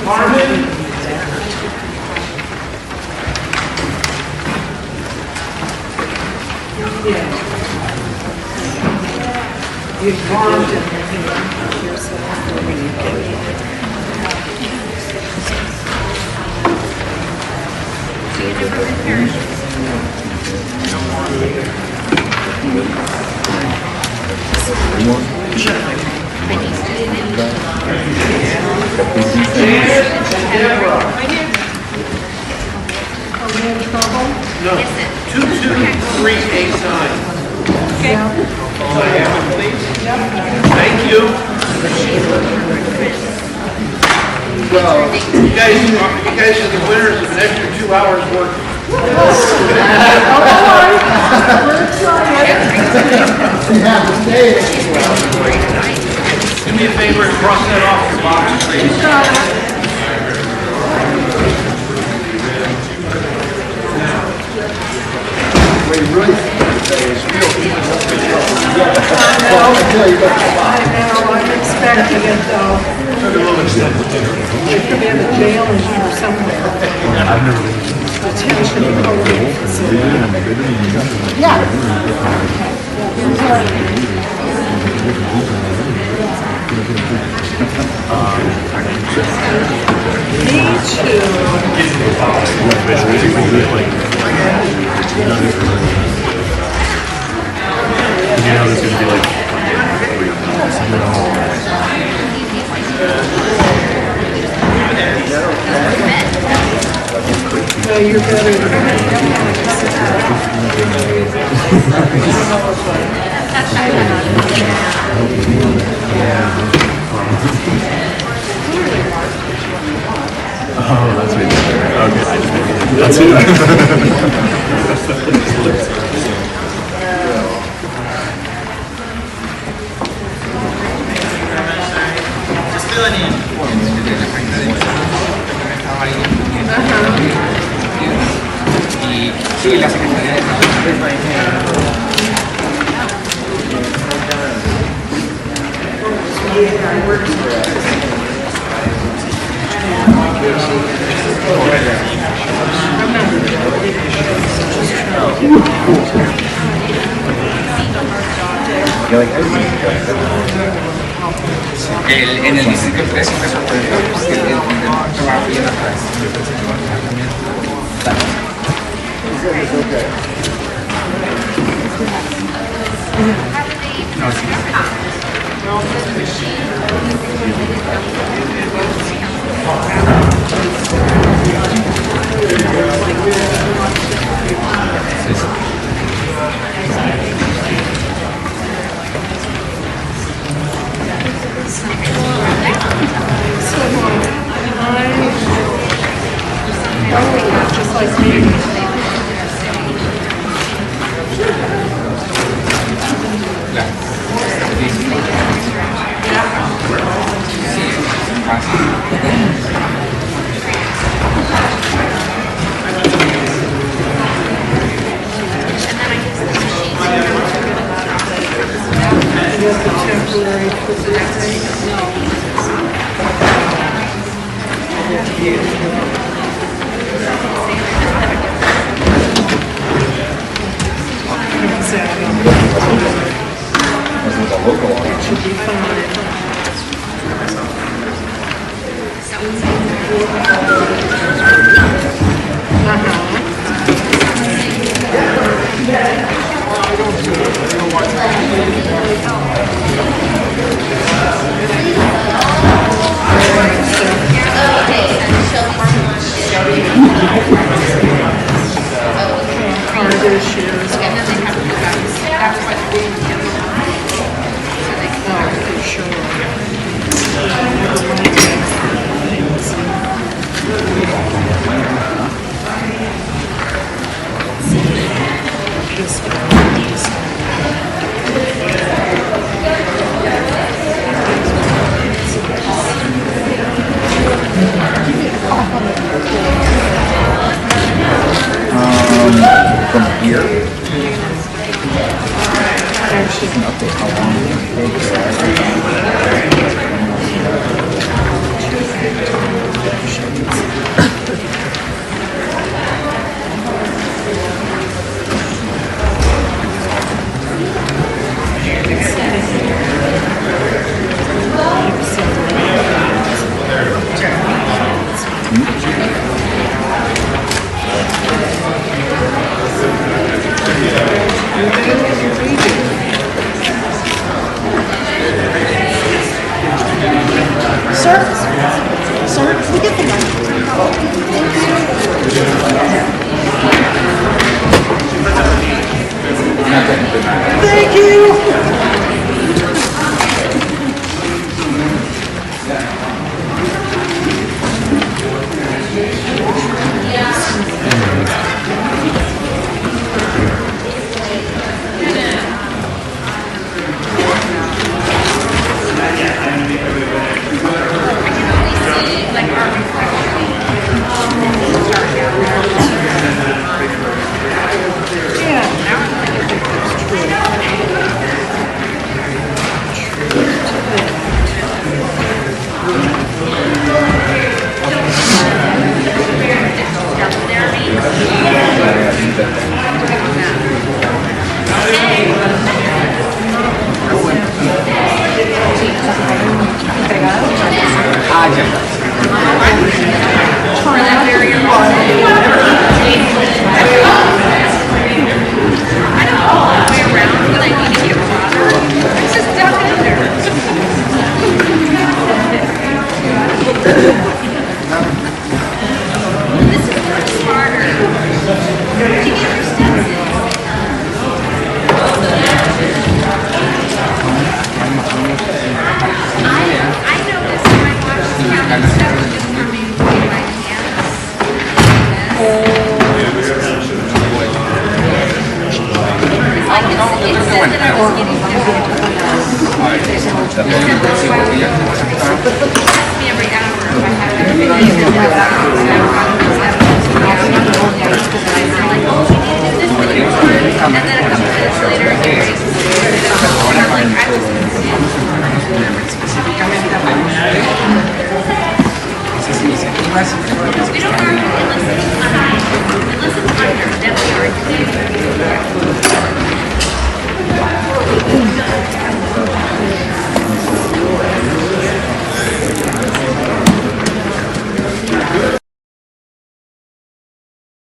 Carmen. Yeah. You've bombed it. Here's when you get it. No, 22389. Okay. Thank you. Well, you guys are the winners of an extra 2 hours work. Do me a favor and cross that off the box, please. What you really say is real human control. Well, I'm tell you about the box. I know, I'm expecting it though. It could be in the jail in here somewhere. Detention facility. Yeah. Me too. No, you're better than Oh, that's what you did there. Okay, I just made it. That's it. Just filling in. Y sí, la Secretaría de Trabajo. En el distrito 3 empezó por el trabajo y en atrás. No, sí. just like me. Claro. get the temporary presidency? It should be fine. From here, there's just an update how long Sir, we get the Thank you.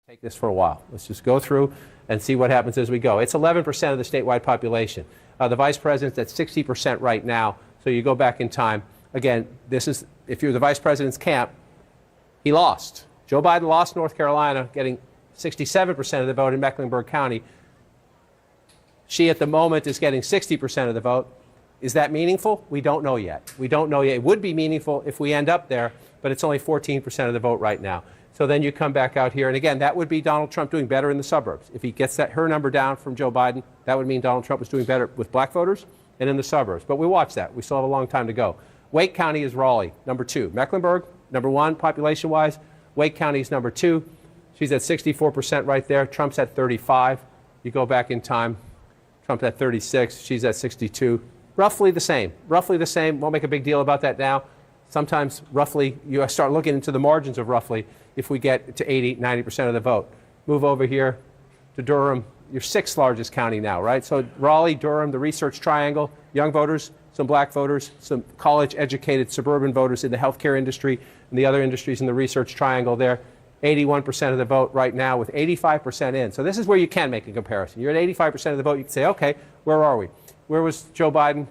Take this for a while. Let's just go through and see what happens as we go. It's 11% of the statewide population. The vice president's at 60% right now. So you go back in time. Again, this is, if you're the vice president's camp, he lost. Joe Biden lost North Carolina, getting 67% of the vote in Mecklenburg County. She, at the moment, is getting 60% of the vote. Is that meaningful? We don't know yet. We don't know yet. It would be meaningful if we end up there, but it's only 14% of the vote right now. So then you come back out here, and again, that would be Donald Trump doing better in the suburbs. If he gets her number down from Joe Biden, that would mean Donald Trump was doing better with black voters and in the suburbs. But we watch that. We still have a long time to go. Wake County is Raleigh, number 2. Mecklenburg, number 1 population-wise. Wake County is number 2. She's at 64% right there. Trump's at 35. You go back in time. Trump's at 36. She's at 62. roughly the same. Roughly the same. Won't make a big deal about that now. Sometimes roughly, you start looking into the margins of roughly if we get to 80, 90% of the vote. Move over here to Durham, your 6th largest county now, right? So Raleigh, Durham, the Research Triangle, young voters, some black voters, some college-educated suburban voters in the healthcare industry and the other industries in the Research Triangle there. 81% of the vote right now with 85% in. So this is where you can make a comparison. You're at 85% of the vote. You can say, okay, where are we? Where was Joe Biden?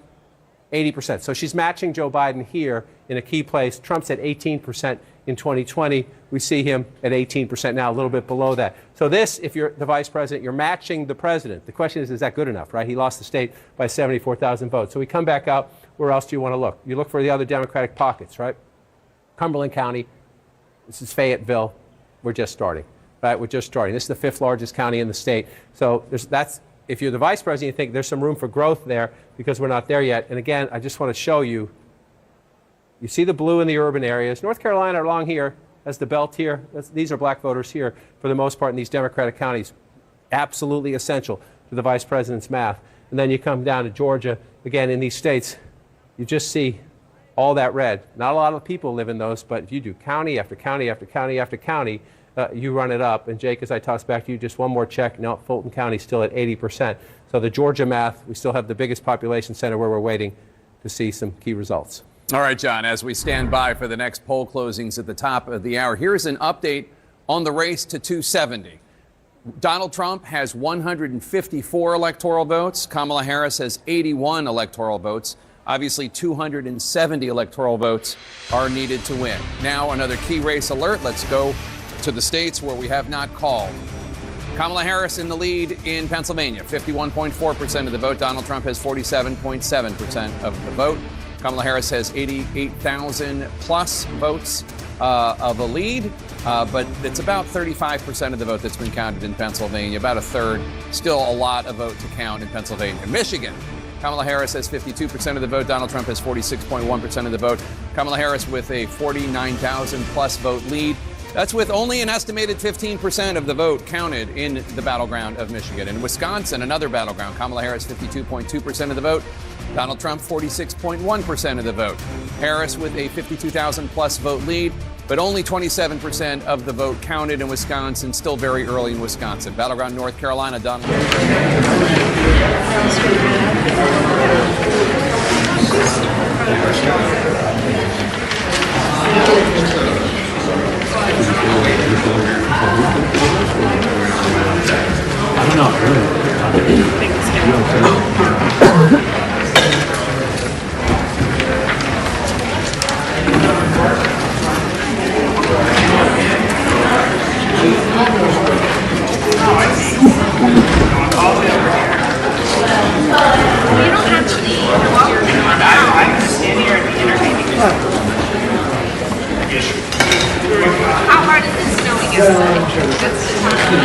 80%. So she's matching Joe Biden here in a key place. Trump's at 18% in 2020. We see him at 18% now, a little bit below that. So this, if you're the vice president, you're matching the president. The question is that good enough, right? He lost the state by 74,000 votes. So we come back out. Where else do you want to look? You look for the other Democratic pockets, right? Cumberland County. This is Fayetteville. We're just starting, right? We're just starting. This is the 5th largest county in the state. So that's, if you're the vice president, you think there's some room for growth there because we're not there yet. And again, I just want to show you, you see the blue in the urban areas. North Carolina along here has the belt here. These are black voters here for the most part in these Democratic counties. Absolutely essential to the vice president's math. And then you come down to Georgia. Again, in these states, you just see all that red. Not a lot of people live in those, but if you do county after county after county after county, you run it up. And Jake, as I toss back to you, just one more check. No, Fulton County still at 80%. So the Georgia math, we still have the biggest population center where we're waiting to see some key results. All right, John, as we stand by for the next poll closings at the top of the hour, here's an update on the race to 270. Donald Trump has 154 electoral votes. Kamala Harris has 81 electoral votes. Obviously, 270 electoral votes are needed to win. Now, another key race alert. Let's go to the states where we have not called. Kamala Harris in the lead in Pennsylvania, 51.4% of the vote. Donald Trump has 47.7% of the vote. Kamala Harris has 88,000 plus votes of a lead, but it's about 35% of the vote that's been counted in Pennsylvania, about a third. Still a lot of vote to count in Pennsylvania. Michigan. Kamala Harris has 52% of the vote. Donald Trump has 46.1% of the vote. Kamala Harris with a 49,000 plus vote lead. That's with only an estimated 15% of the vote counted in the battleground of Michigan. In Wisconsin, another battleground, Kamala Harris 52.2% of the vote. Donald Trump 46.1% of the vote. Harris with a 52,000 plus vote lead, but only 27% of the vote counted in Wisconsin, still very early in Wisconsin. Battleground North Carolina, Donald. I don't know. How hard is it snowing yesterday? That's the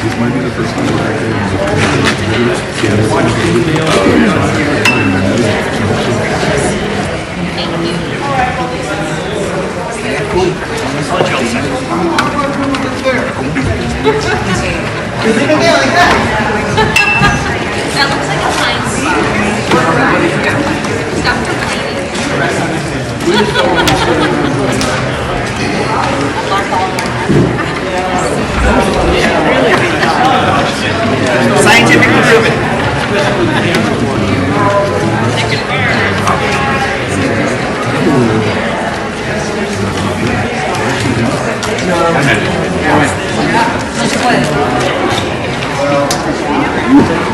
This might be the first time we're Is it okay like that?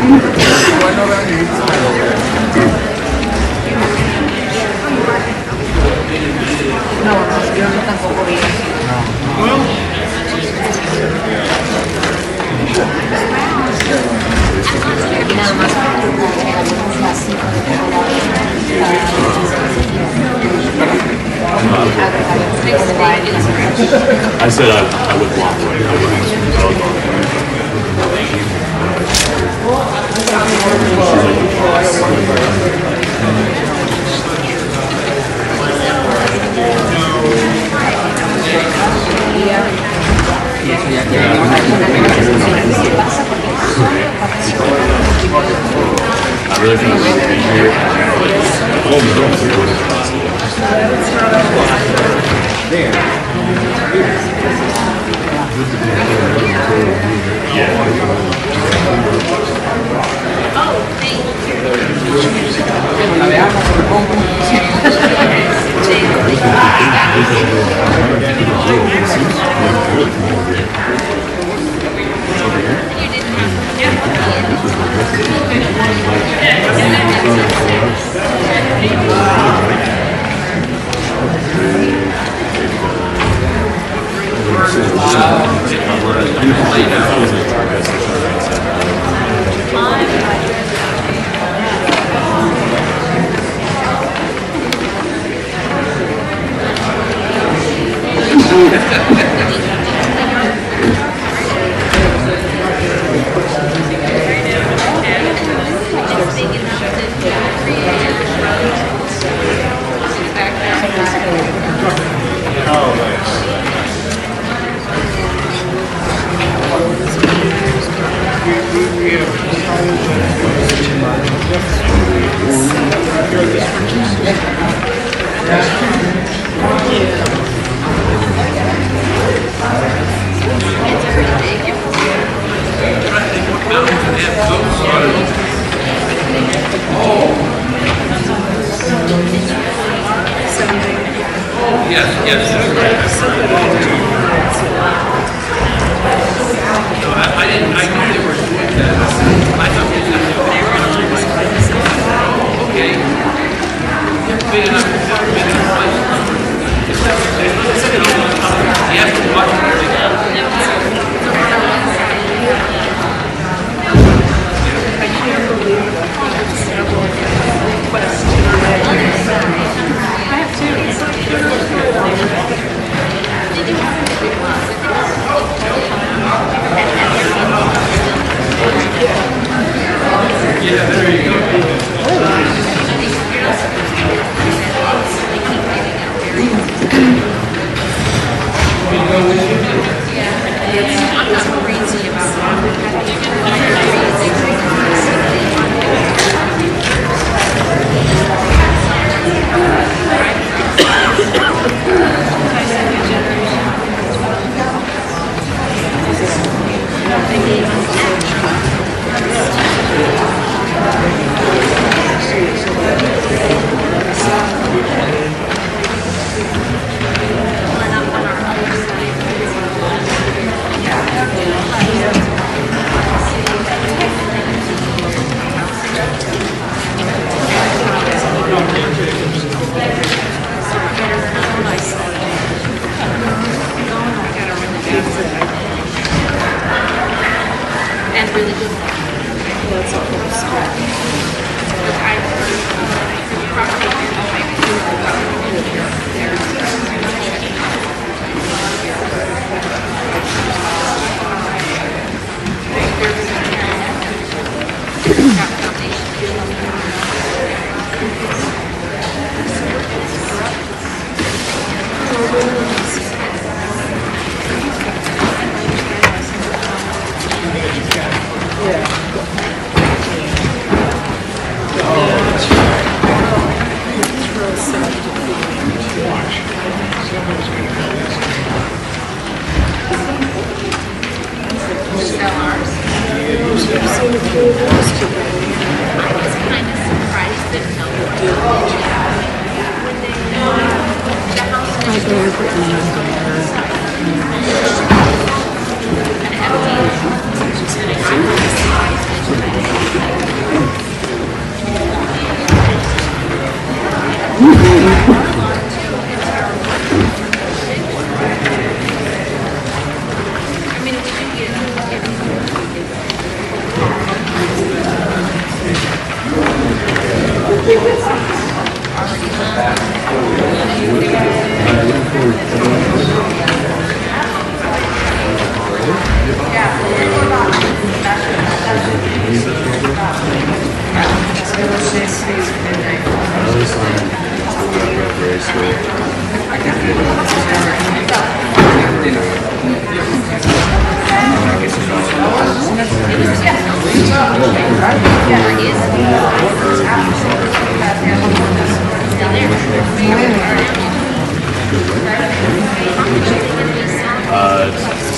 No, yo tampoco vi eso. Nada más. I said I would walk away. I wouldn't I really think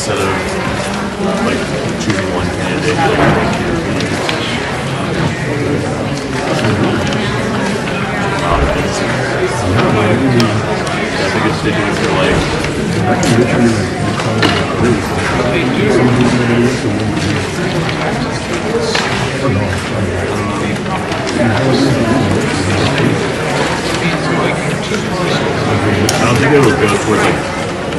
Instead of like choosing one candidate. I think it's ridiculous for like. I don't think it would go towards like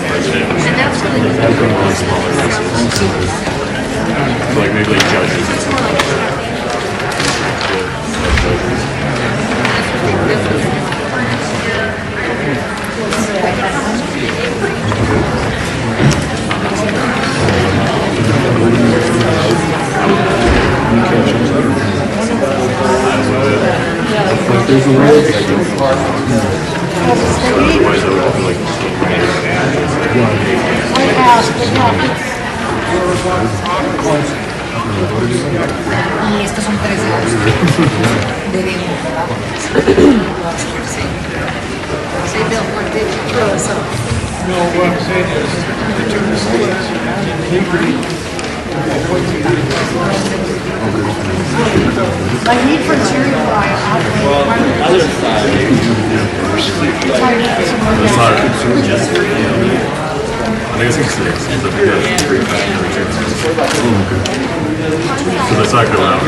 president. And that's really smaller races. So like maybe like judges and stuff like that. Y estos son 3 de dentro, ¿verdad? Sí. Sí, Bill, what did you throw us up? No, what I'm saying is, they took the states, My need for two Well, the other side, I think it's 6. So that's not going out.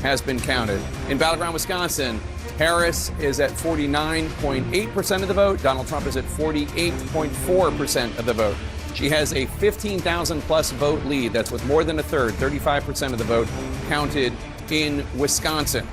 Has been counted. In battleground Wisconsin, Harris is at 49.8% of the vote. Donald Trump is at 48.4% of the vote. She has a 15,000 plus vote lead. That's with more than a third, 35% of the vote counted in Wisconsin.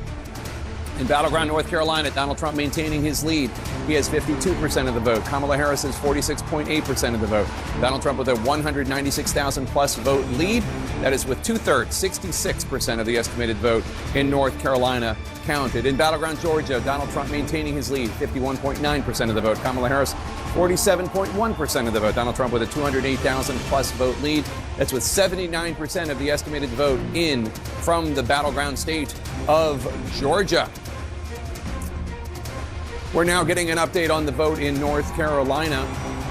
In battleground North Carolina, Donald Trump maintaining his lead. He has 52% of the vote. Kamala Harris has 46.8% of the vote. Donald Trump with a 196,000 plus vote lead. That is with 2/3, 66% of the estimated vote in North Carolina counted. In battleground Georgia, Donald Trump maintaining his lead, 51.9% of the vote. Kamala Harris, 47.1% of the vote. Donald Trump with a 208,000 plus vote lead. That's with 79% of the estimated vote in from the battleground state of Georgia. We're now getting an update on the vote in North Carolina.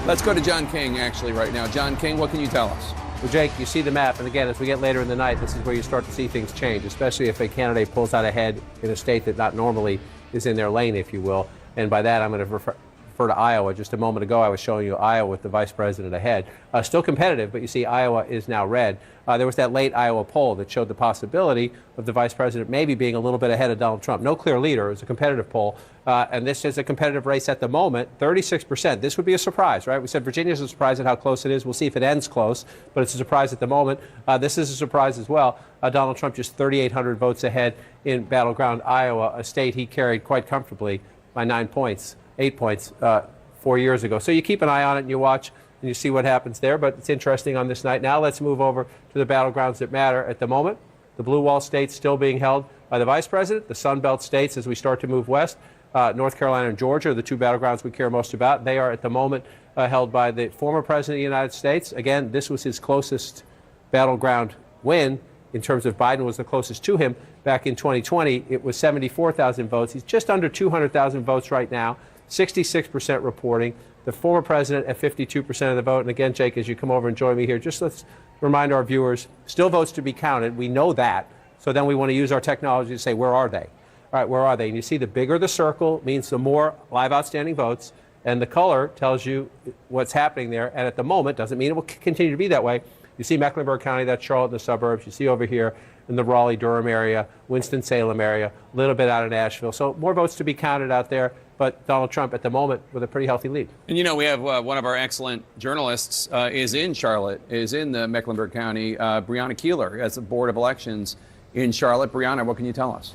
Let's go to John King, actually, right now. John King, what can you tell us? Well, Jake, you see the map, and again, as we get later in the night, this is where you start to see things change, especially if a candidate pulls out ahead in a state that not normally is in their lane, if you will. And by that, I'm going to refer to Iowa. Just a moment ago, I was showing you Iowa with the vice president ahead. Still competitive, but you see Iowa is now red. There was that late Iowa poll that showed the possibility of the vice president maybe being a little bit ahead of Donald Trump. No clear leader. It was a competitive poll. And this is a competitive race at the moment, 36%. This would be a surprise, right? We said Virginia's a surprise at how close it is. We'll see if it ends close, but it's a surprise at the moment. This is a surprise as well. Donald Trump just 3,800 votes ahead in battleground Iowa, a state he carried quite comfortably by 8 points 4 years ago. So you keep an eye on it and you watch and you see what happens there, but it's interesting on this night. Now let's move over to the battlegrounds that matter at the moment. The blue wall states still being held by the vice president. The Sun Belt states, as we start to move west, North Carolina and Georgia are the two battlegrounds we care most about. They are at the moment held by the former president of the United States. Again, this was his closest battleground win in terms of Biden was the closest to him back in 2020. It was 74,000 votes. He's just under 200,000 votes right now, 66% reporting. The former president at 52% of the vote. And again, Jake, as you come over and join me here, just let's remind our viewers, still votes to be counted. We know that. So then we want to use our technology to say, where are they? All right, where are they? And you see the bigger the circle means the more live outstanding votes. And the color tells you what's happening there. And at the moment, doesn't mean it will continue to be that way. You see Mecklenburg County, that's Charlotte and the suburbs. You see over here in the Raleigh-Durham area, Winston-Salem area, a little bit out of Nashville. So more votes to be counted out there. But Donald Trump at the moment with a pretty healthy lead. And you know, we have one of our excellent journalists is in Charlotte, is in the Mecklenburg County, Brianna Keeler, as the Board of Elections in Charlotte. Brianna, what can you tell us?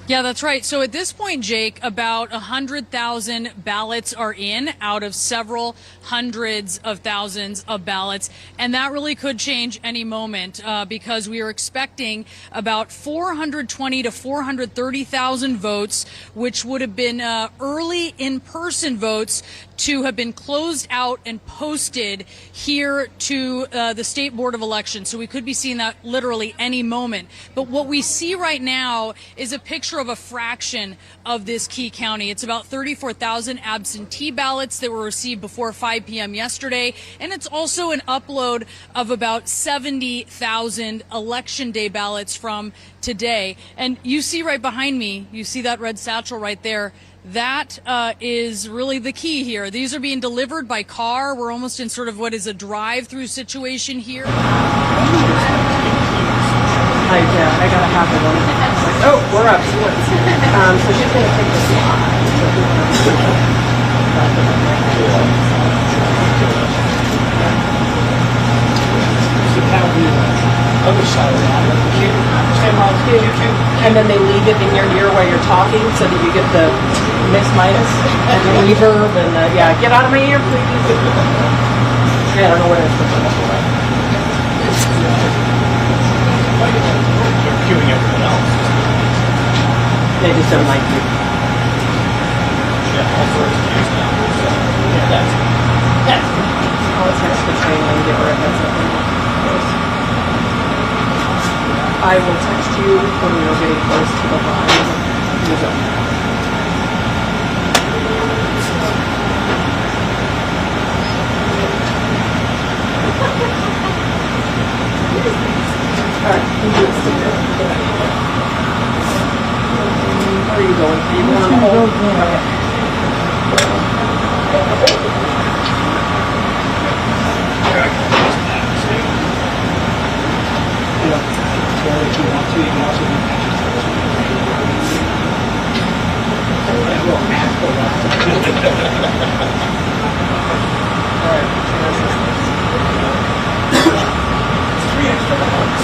Yeah, that's right. So at this point, Jake, about 100,000 ballots are in out of several hundreds of thousands of ballots. And that really could change any moment because we are expecting about 420 to 430,000 votes, which would have been early in-person votes to have been closed out and posted here to the State Board of Elections. So we could be seeing that literally any moment. But what we see right now is a picture of a fraction of this key county. It's about 34,000 absentee ballots that were received before 5 p.m. yesterday. And it's also an upload of about 70,000 Election Day ballots from today. And you see right behind me, you see that red satchel right there. That is really the key here. These are being delivered by car. We're almost in sort of what is a drive-through situation here. I gotta have it on. Oh, we're up. So she's gonna take this Other side of that, and then they leave it in your ear while you're talking so that you get the mix minus and the reverb and the, yeah, get out of my ear, please. Yeah, I don't know where it's going. You're cueing everyone else. They just don't like you. Yeah, all first cues now. Yeah, that's I'll text the train and get rid of that. I will text you when we are getting close to the line. Alright, where are you going? Are you going on the hold? If you want to, you can also do three extra dollars.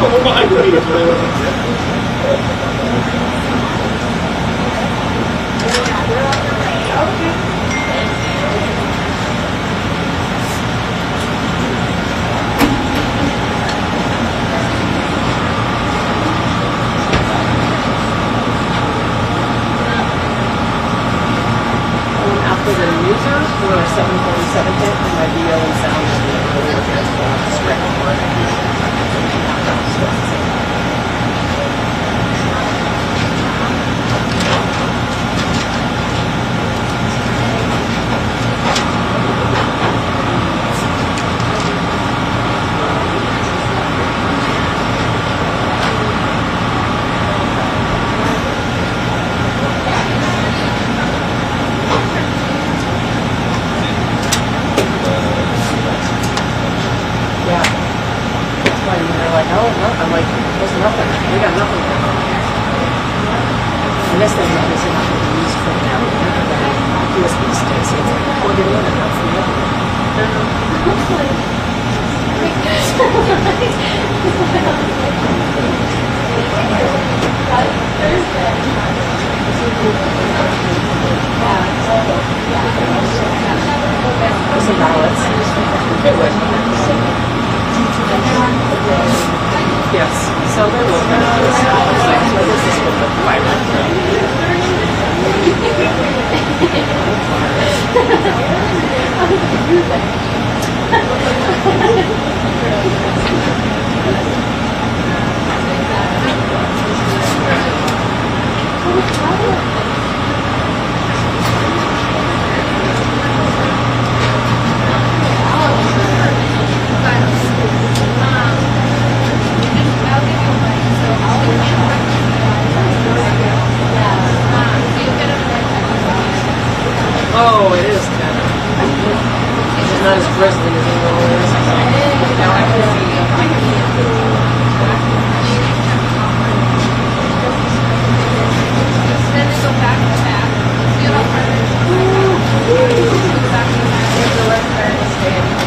Oh my goodness. For the users, we're a 747 hit, and my video and sound is I'm like, there's nothing. We got nothing. And this thing is not going to be used for now. USB sticks. So it's like, plug it in and that's the other. There's some ballots. It would. Yes, so they're looking at this. So this is what the pirate. Oh, it is kind of. It's not as grizzly as it normally is. Now I can see. Then they go back to back. See how hard it is? Go back to back. There's the left there to stay in the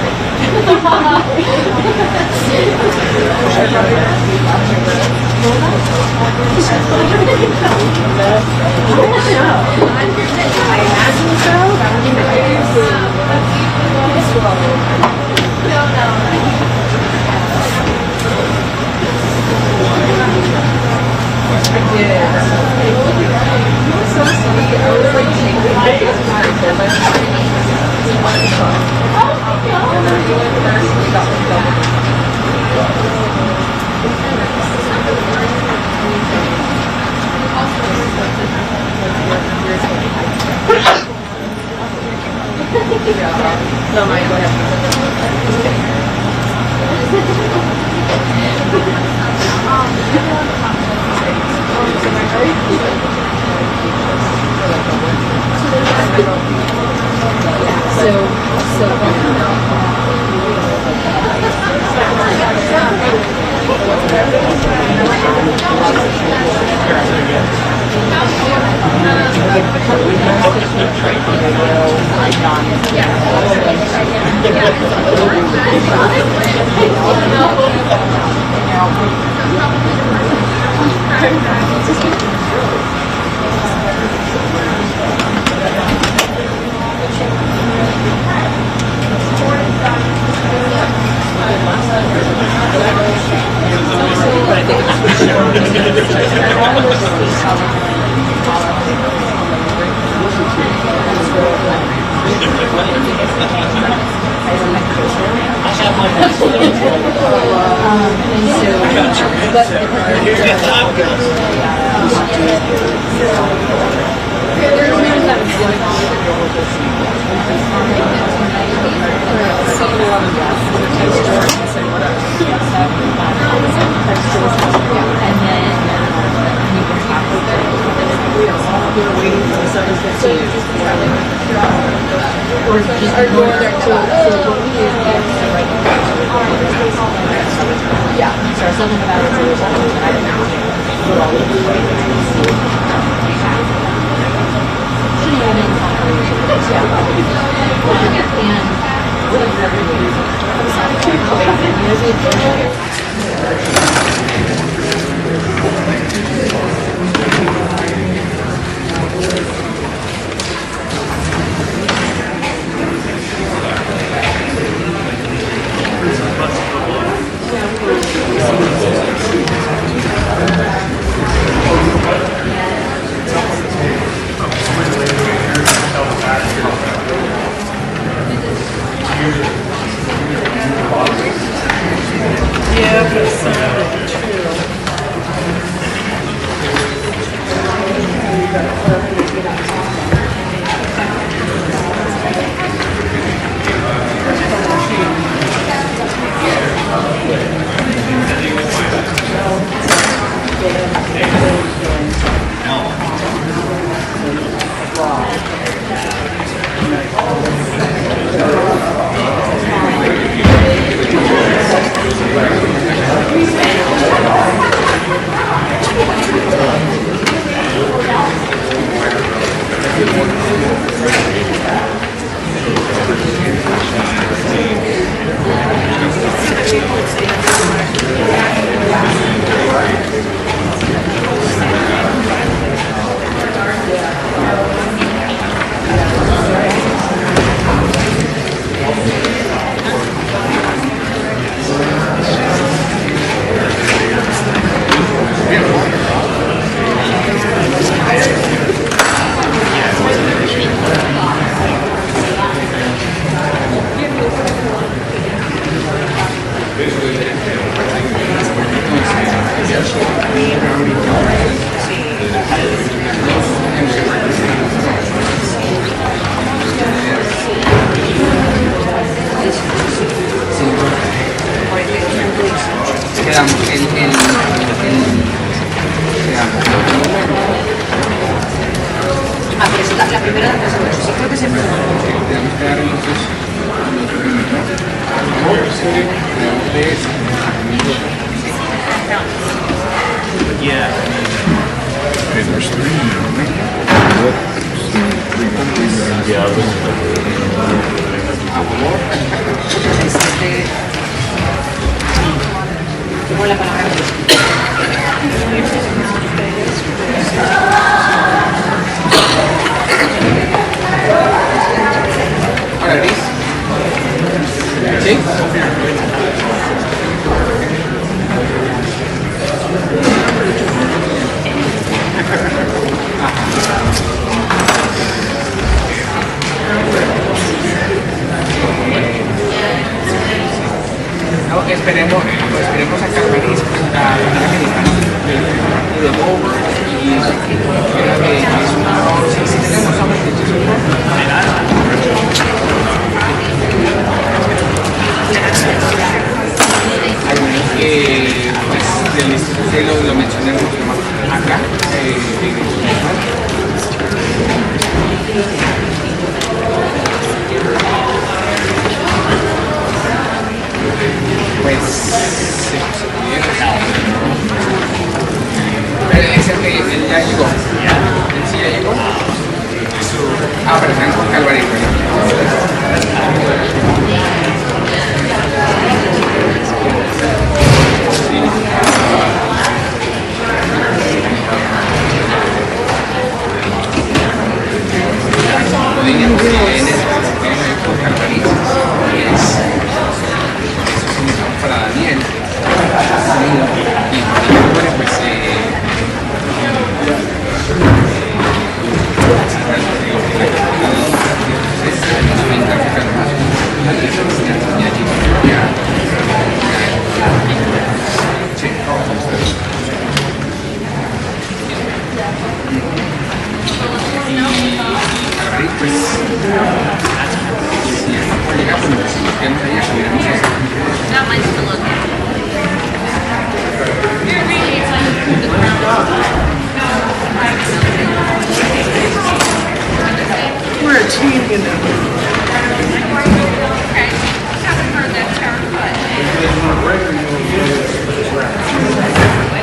That might still look good. We're a team, you know. Okay. Haven't heard that term, but.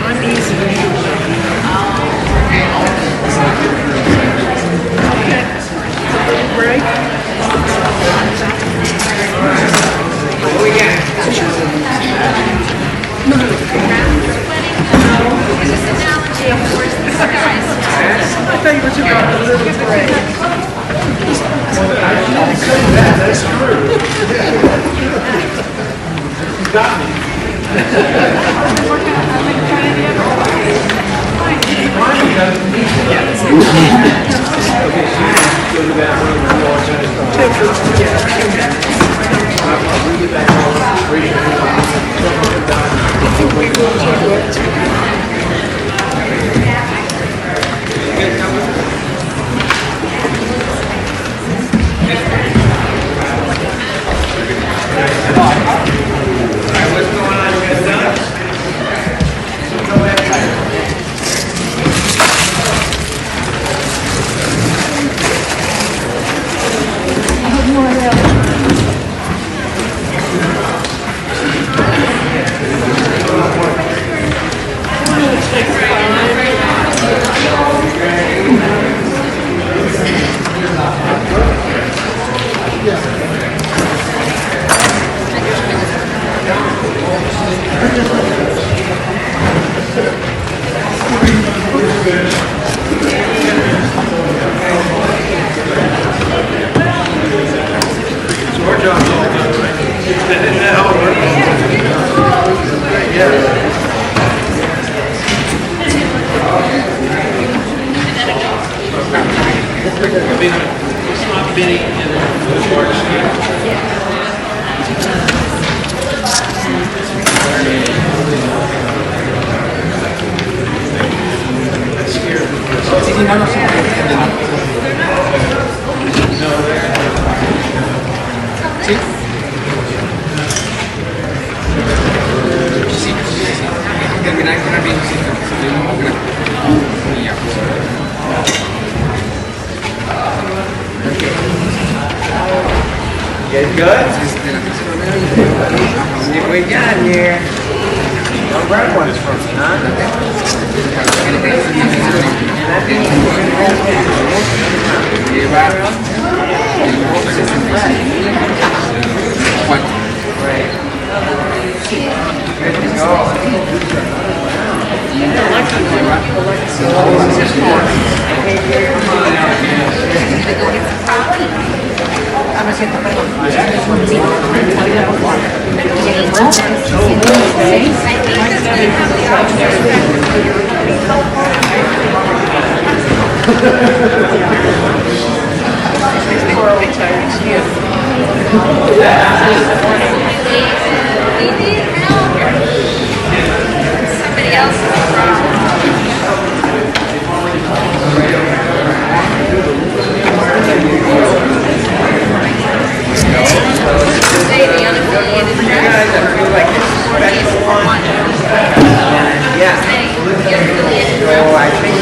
I'm easy. Okay. Break. What we got? It's just an analogy of course the skies. I thought you were talking about the little break. That's true. You got me. Get good? See what we got here. Don't burn ones for me, huh? Good to Somebody else is a problem. Say the unaffiliated press. Yeah. Say the unaffiliated So press. I think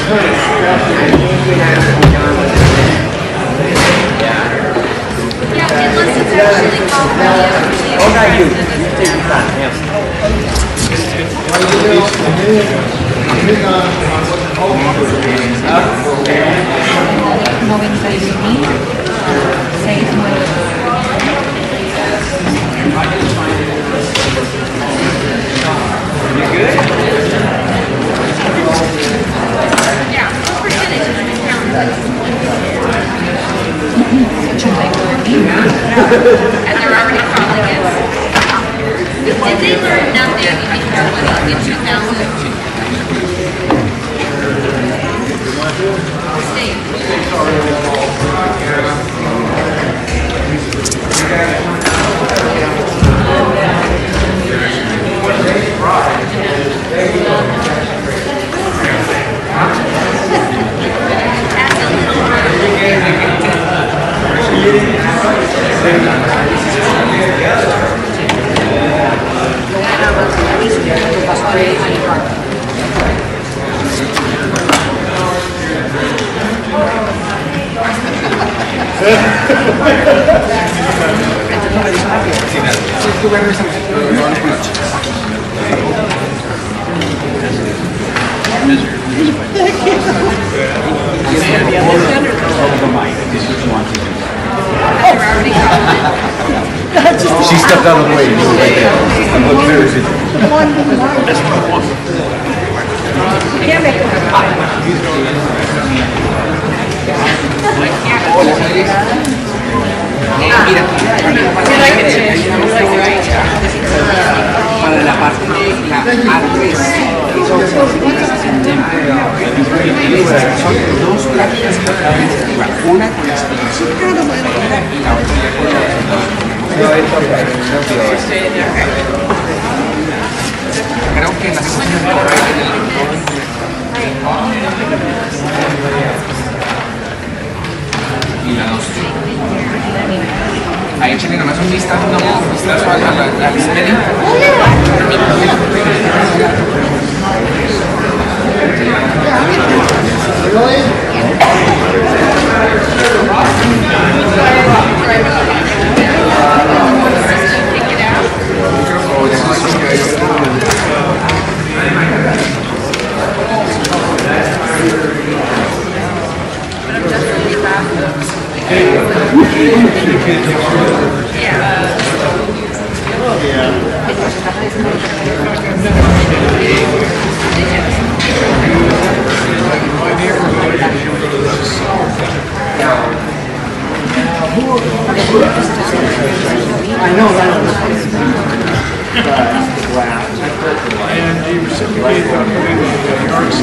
Yeah, unless it's actually called the unaffiliated Oh, not you. press. You take your time. Yeah. Yeah, what percentage of the account? And they're already calling it. Did they learn nothing in 2000? That's a little She stepped out of the way. Can't make it. Para la parte de la artes, son dos prácticas diferentes, una con la explicación de cada modelo y la otra con la creo que la y la dos. Ahí échenle nomás un vistazo, a la spelling. I know that. And you reciprocate that point of the arts.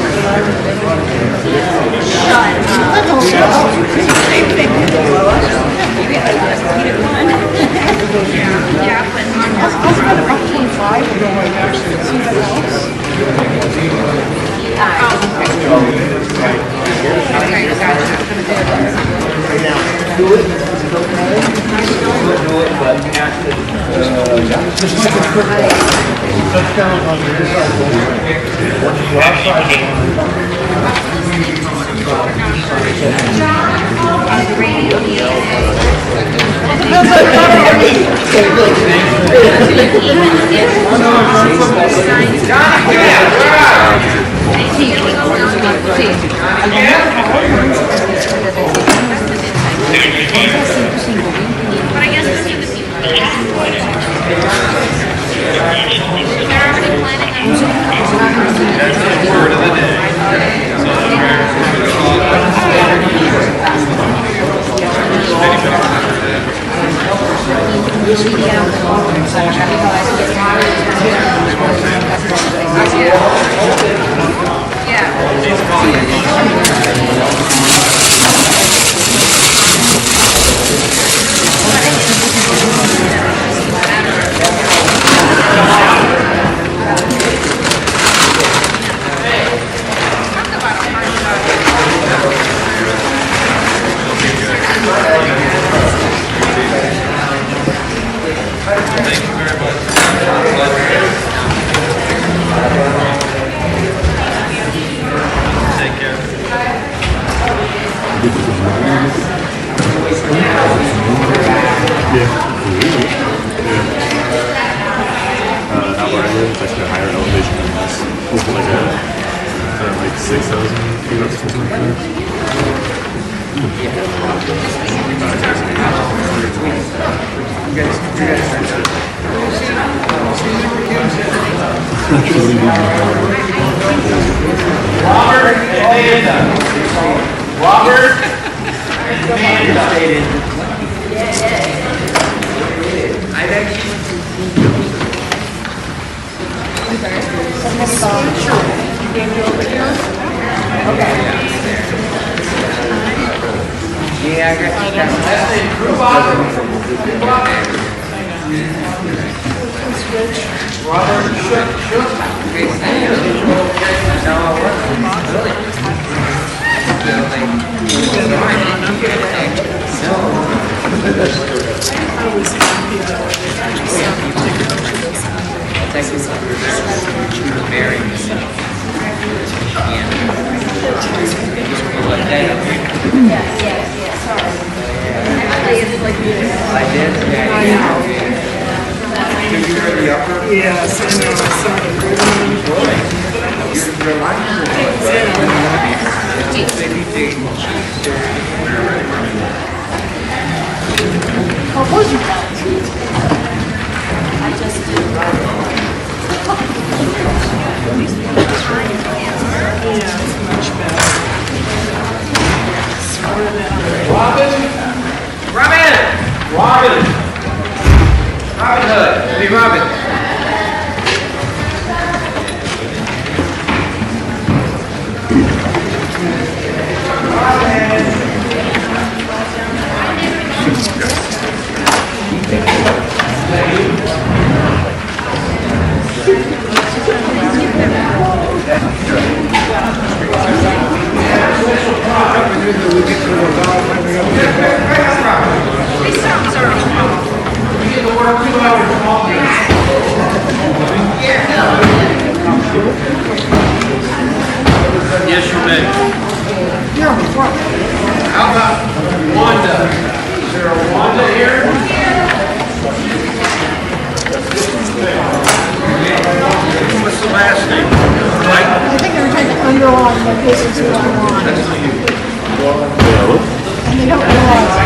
Yes, I know. Oh, where's your balance? I just did. Yeah, it's much better. Robin Hood. Hey, Robin. Yes, you may. How about Wanda? Is there a Wanda here? What's the last name? I think they were trying to underline the business is going on. And they don't realize.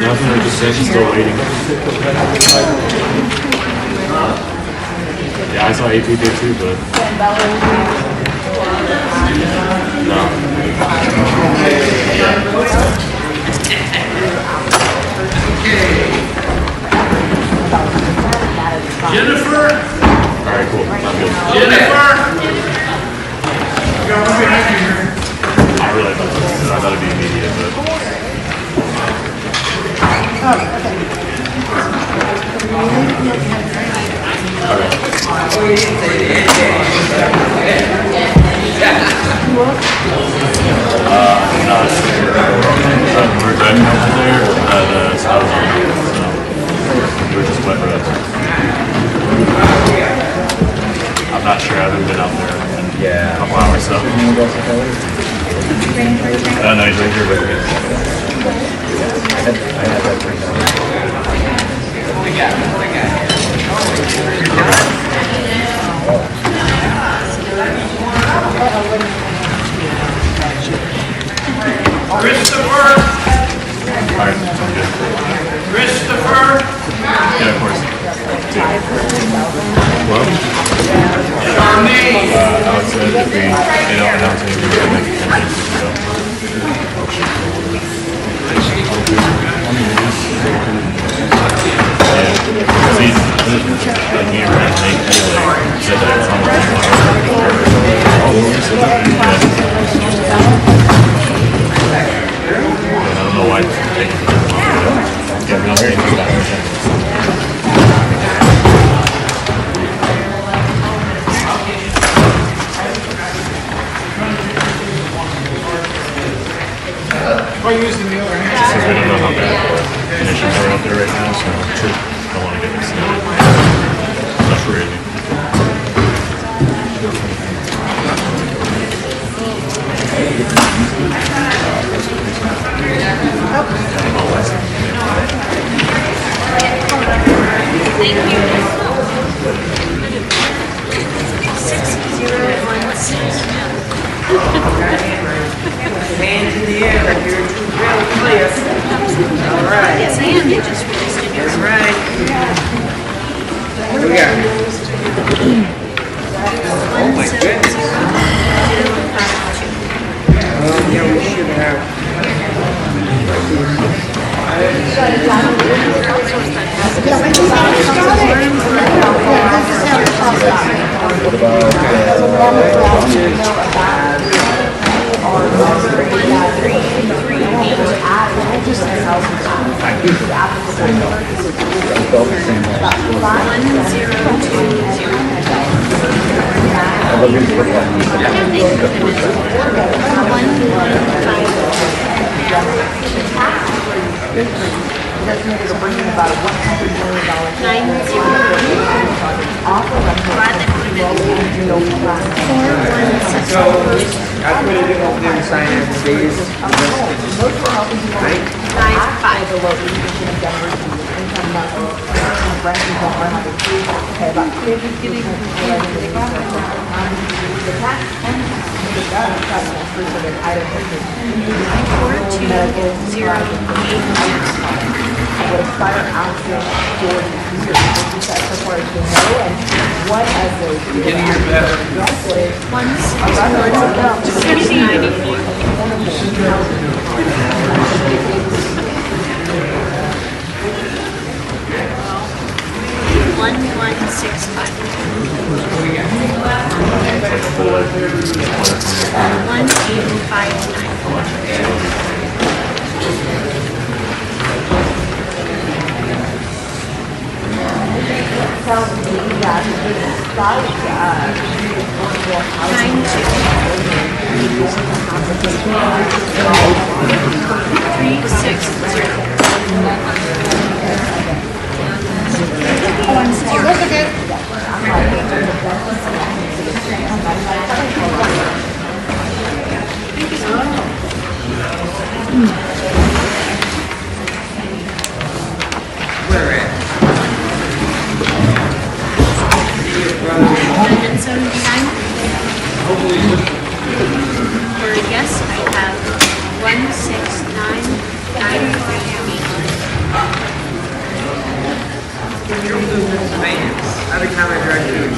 Nothing, I just said she's still waiting. Yeah, I saw AP there too, but no. Jennifer? Alright, cool. I'm good. Jennifer? I really thought it'd be immediate, but not sure. We're driving over there at South so we're just wet roads. I'm not sure. I haven't been out there in a couple hours, so. No, he's right here with me. I had that turned down. I got it. Christopher? Alright, sounds good. Christopher? Yeah, of course. Well, Alex said if they don't announce anything, we're going to make it 10 minutes to go. Yeah, because he's like me and Nate anyway, said that it's almost I don't know why it's taking so long. Yeah, we don't hear anything about it. Just because we don't know how bad the conditions are out there right now, so don't want to get extended. That's crazy. Thank you. 6016. Hands in the air like you're real clear. All right. Yes, I am. You just released it. That's right. Here we go. Oh my goodness. Yeah, we should have. What is estimated to bring in about $100 million off of So, I put it in open sign in days. most of the health and human below 80% of Denver's income level. Renters don't run out of food. Okay, about 50% of people the tax and the government for the item would expire after 4 years. That's required to know and what as a Getting your best. For a yes, I have 16993. Every time I drive through,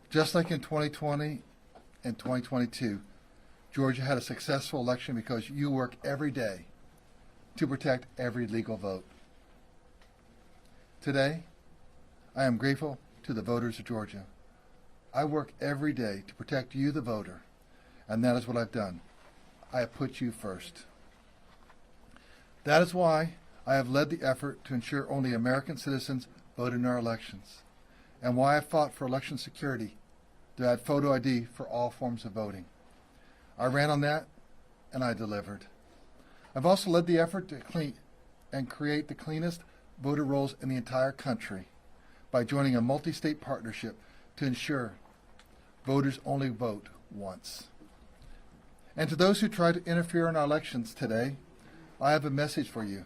Just like in 2020 and 2022, Georgia had a successful election because you work every day to protect every legal vote. Today, I am grateful to the voters of Georgia. I work every day to protect you, the voter, and that is what I've done. I have put you first. That is why I have led the effort to ensure only American citizens vote in our elections, and why I fought for election security to add photo ID for all forms of voting. I ran on that, and I delivered. I've also led the effort to clean and create the cleanest voter rolls in the entire country by joining a multi-state partnership to ensure voters only vote once. And to those who try to interfere in our elections today, I have a message for you.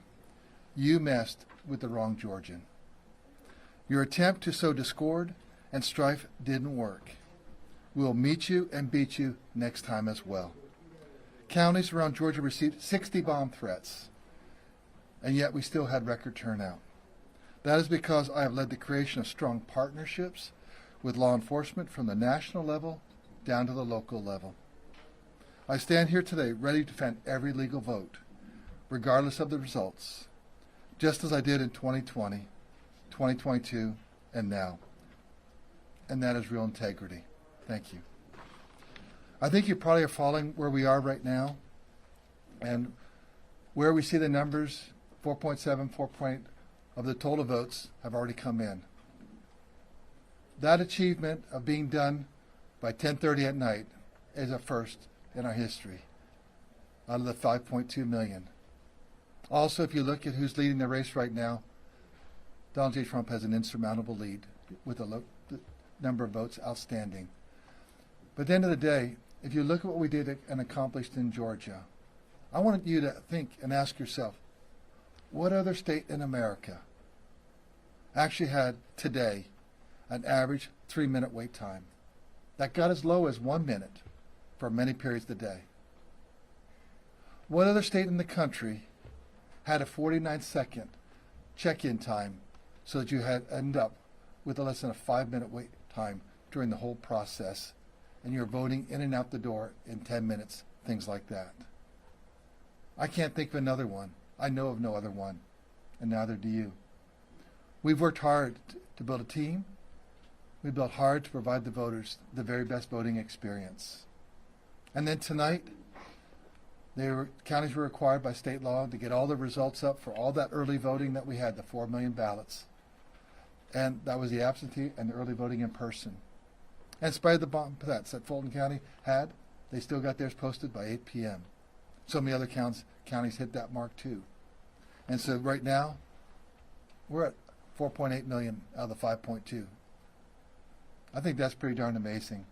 You messed with the wrong Georgian. Your attempt to sow discord and strife didn't work. We'll meet you and beat you next time as well. Counties around Georgia received 60 bomb threats, and yet we still had record turnout. That is because I have led the creation of strong partnerships with law enforcement from the national level down to the local level. I stand here today ready to defend every legal vote, regardless of the results, just as I did in 2020, 2022, and now. And that is real integrity. Thank you. I think you probably are following where we are right now, and where we see the numbers, 4.7 of the total votes have already come in. That achievement of being done by 10:30 at night is a first in our history out of the 5.2 million. Also, if you look at who's leading the race right now, Donald J. Trump has an insurmountable lead with the number of votes outstanding. But at the end of the day, if you look at what we did and accomplished in Georgia, I want you to think and ask yourself, what other state in America actually had today an average 3-minute wait time that got as low as 1 minute for many periods of the day? What other state in the country had a 49-second check-in time so that you had end up with less than a 5-minute wait time during the whole process, and you're voting in and out the door in 10 minutes, things like that? I can't think of another one. I know of no other one, and neither do you. We've worked hard to build a team. We built hard to provide the voters the very best voting experience. And then tonight, counties were required by state law to get all the results up for all that early voting that we had, the 4 million ballots. And that was the absentee and the early voting in person. And in spite of the bomb threats that Fulton County had, they still got theirs posted by 8 p.m. So many other counties hit that mark too. And so right now, we're at 4.8 million out of the 5.2. I think that's pretty darn amazing.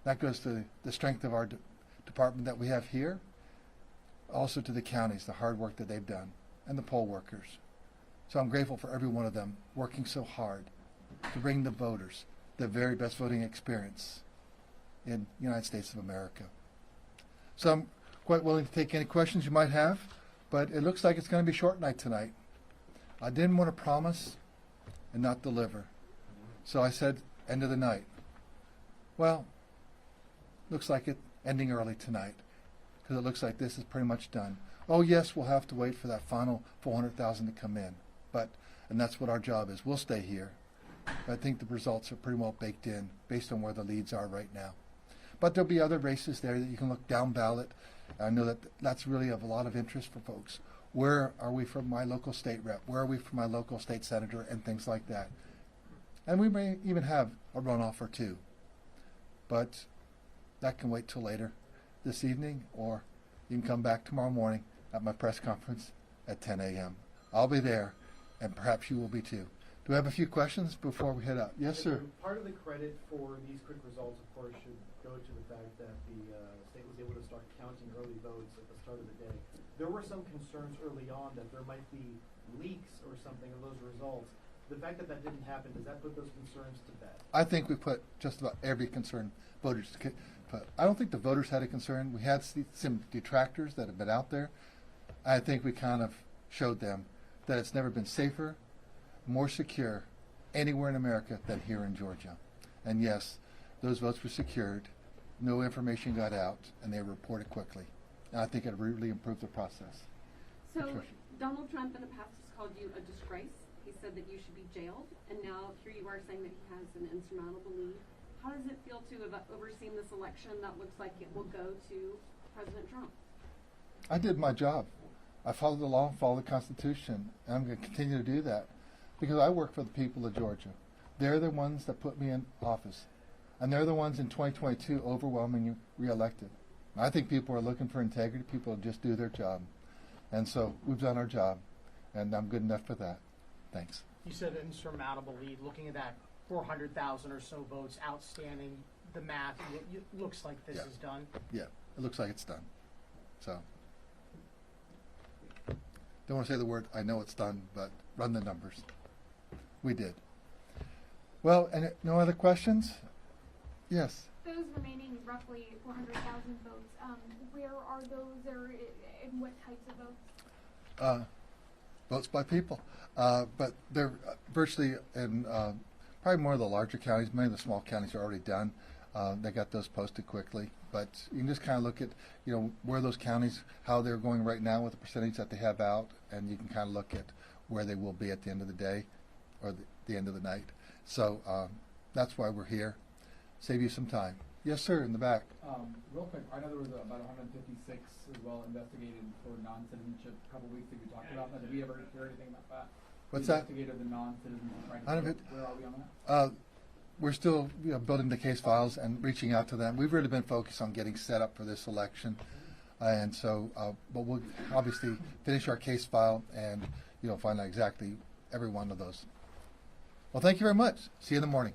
That goes to the strength of our department that we have here, also to the counties, the hard work that they've done, and the poll workers. So I'm grateful for every one of them working so hard to bring the voters the very best voting experience in the United States of America. So I'm quite willing to take any questions you might have, but it looks like it's going to be short night tonight. I didn't want to promise and not deliver. So I said, end of the night. Well, looks like it ending early tonight, because it looks like this is pretty much done. Oh yes, we'll have to wait for that final 400,000 to come in, and that's what our job is. We'll stay here. But I think the results are pretty well baked in based on where the leads are right now. But there'll be other races there that you can look down ballot. I know that that's really of a lot of interest for folks. Where are we from my local state rep? Where are we from my local state senator, and things like that? And we may even have a runoff or two. But that can wait till later this evening, or you can come back tomorrow morning at my press conference at 10 a.m. I'll be there, and perhaps you will be too. Do we have a few questions before we head out? Yes, sir. Part of the credit for these quick results, of course, should go to the fact that the state was able to start counting early votes at the start of the day. There were some concerns early on that there might be leaks or something of those results. The fact that that didn't happen, does that put those concerns to bed? I think we put just about every concern voters put. I don't think the voters had a concern. We had some detractors that have been out there. I think we kind of showed them that it's never been safer, more secure anywhere in America than here in Georgia. And yes, those votes were secured, no information got out, and they were reported quickly. And I think it really improved the process. So Patricia. Donald Trump in the past has called you a disgrace. He said that you should be jailed, and now here you are saying that he has an insurmountable lead. How does it feel to have overseen this election that looks like it will go to President Trump? I did my job. I followed the law, followed the Constitution, and I'm going to continue to do that because I work for the people of Georgia. They're the ones that put me in office, and they're the ones in 2022 overwhelmingly reelected. I think people are looking for integrity. People just do their job, and so we've done our job, and I'm good enough for that. Thanks. You said insurmountable lead. Looking at that 400,000 or so votes outstanding, the math, it looks like this is done. Yeah, it looks like it's done. So, don't want to say the word, I know it's done, but run the numbers. We did. Well, and no other questions? Yes. Those remaining roughly 400,000 votes, where are those, or in what types of votes? Votes by people. But they're virtually in probably more of the larger counties. Many of the small counties are already done. They got those posted quickly. But you can just kind of look at, where those counties, how they're going right now with the percentage that they have out, and you can kind of look at where they will be at the end of the day or the end of the night. So that's why we're here. Save you some time. Yes, sir, in the back. Real quick, I know there was about 156 as well investigated for non-citizenship a couple weeks ago. We talked about that. Did we ever hear anything about that? What's that? Investigated the non-citizenship. Where are we on that? We're still building the case files and reaching out to them. We've really been focused on getting set up for this election. And so, but we'll obviously finish our case file and, find out exactly every one of those. Well, thank you very much. See you in the morning.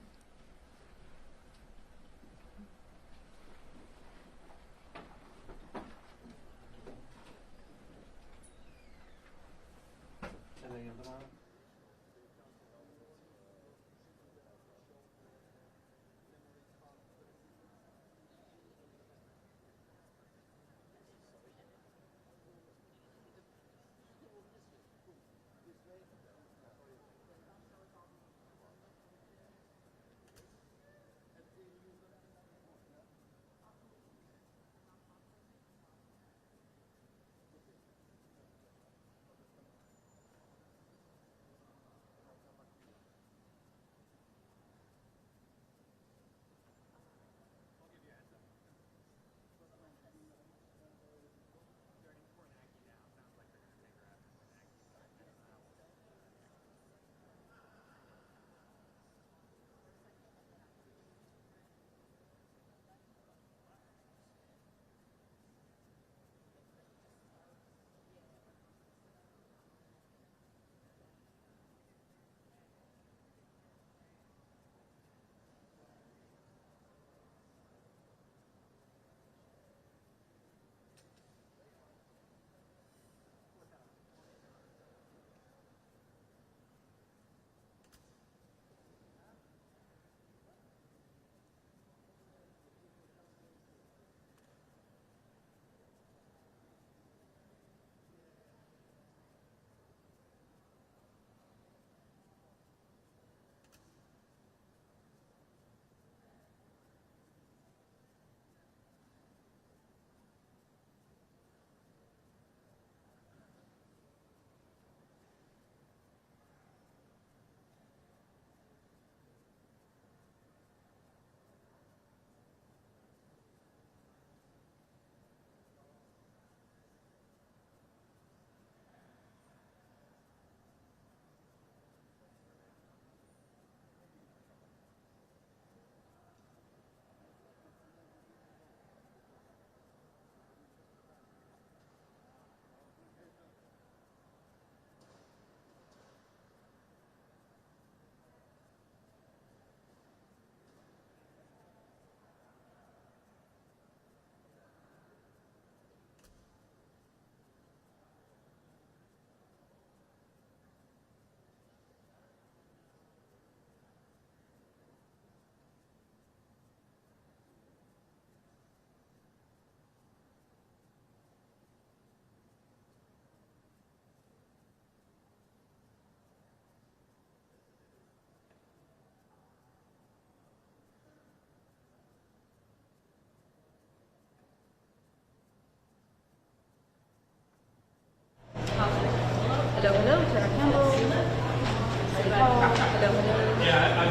Yeah, I'll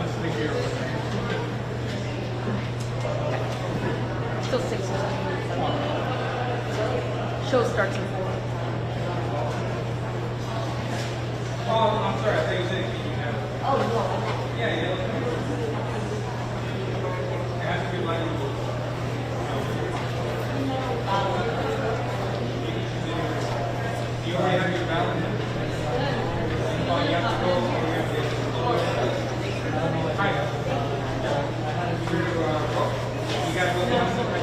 just make sure. Still 6 or 7. Show starts at 4. Oh, I'm sorry. I thought you said you have. Oh, no. Yeah. It has to be like. You already have your balance. Oh, you have to go. You gotta go down somewhere.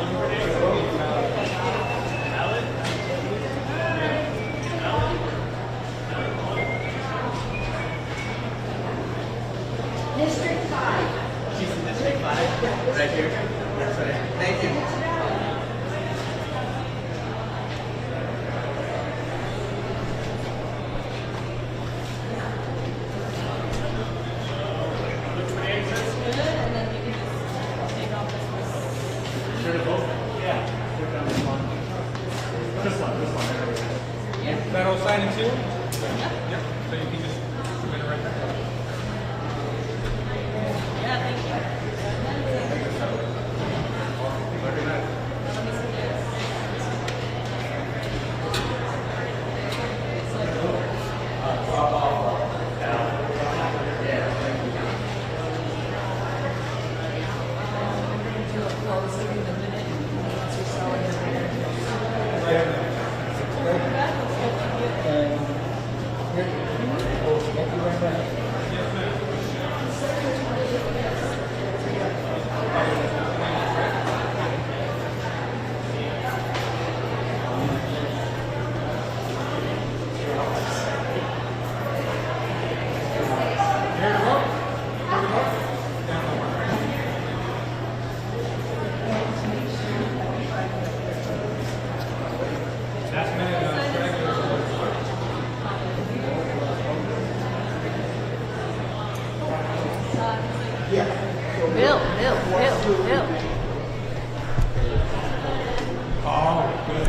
District 5. She's in District 5? Right here? That's right. Thank you. That all sign it too? Yep. So you can just submit it right there. Yeah, thank you. Bill. Oh, good.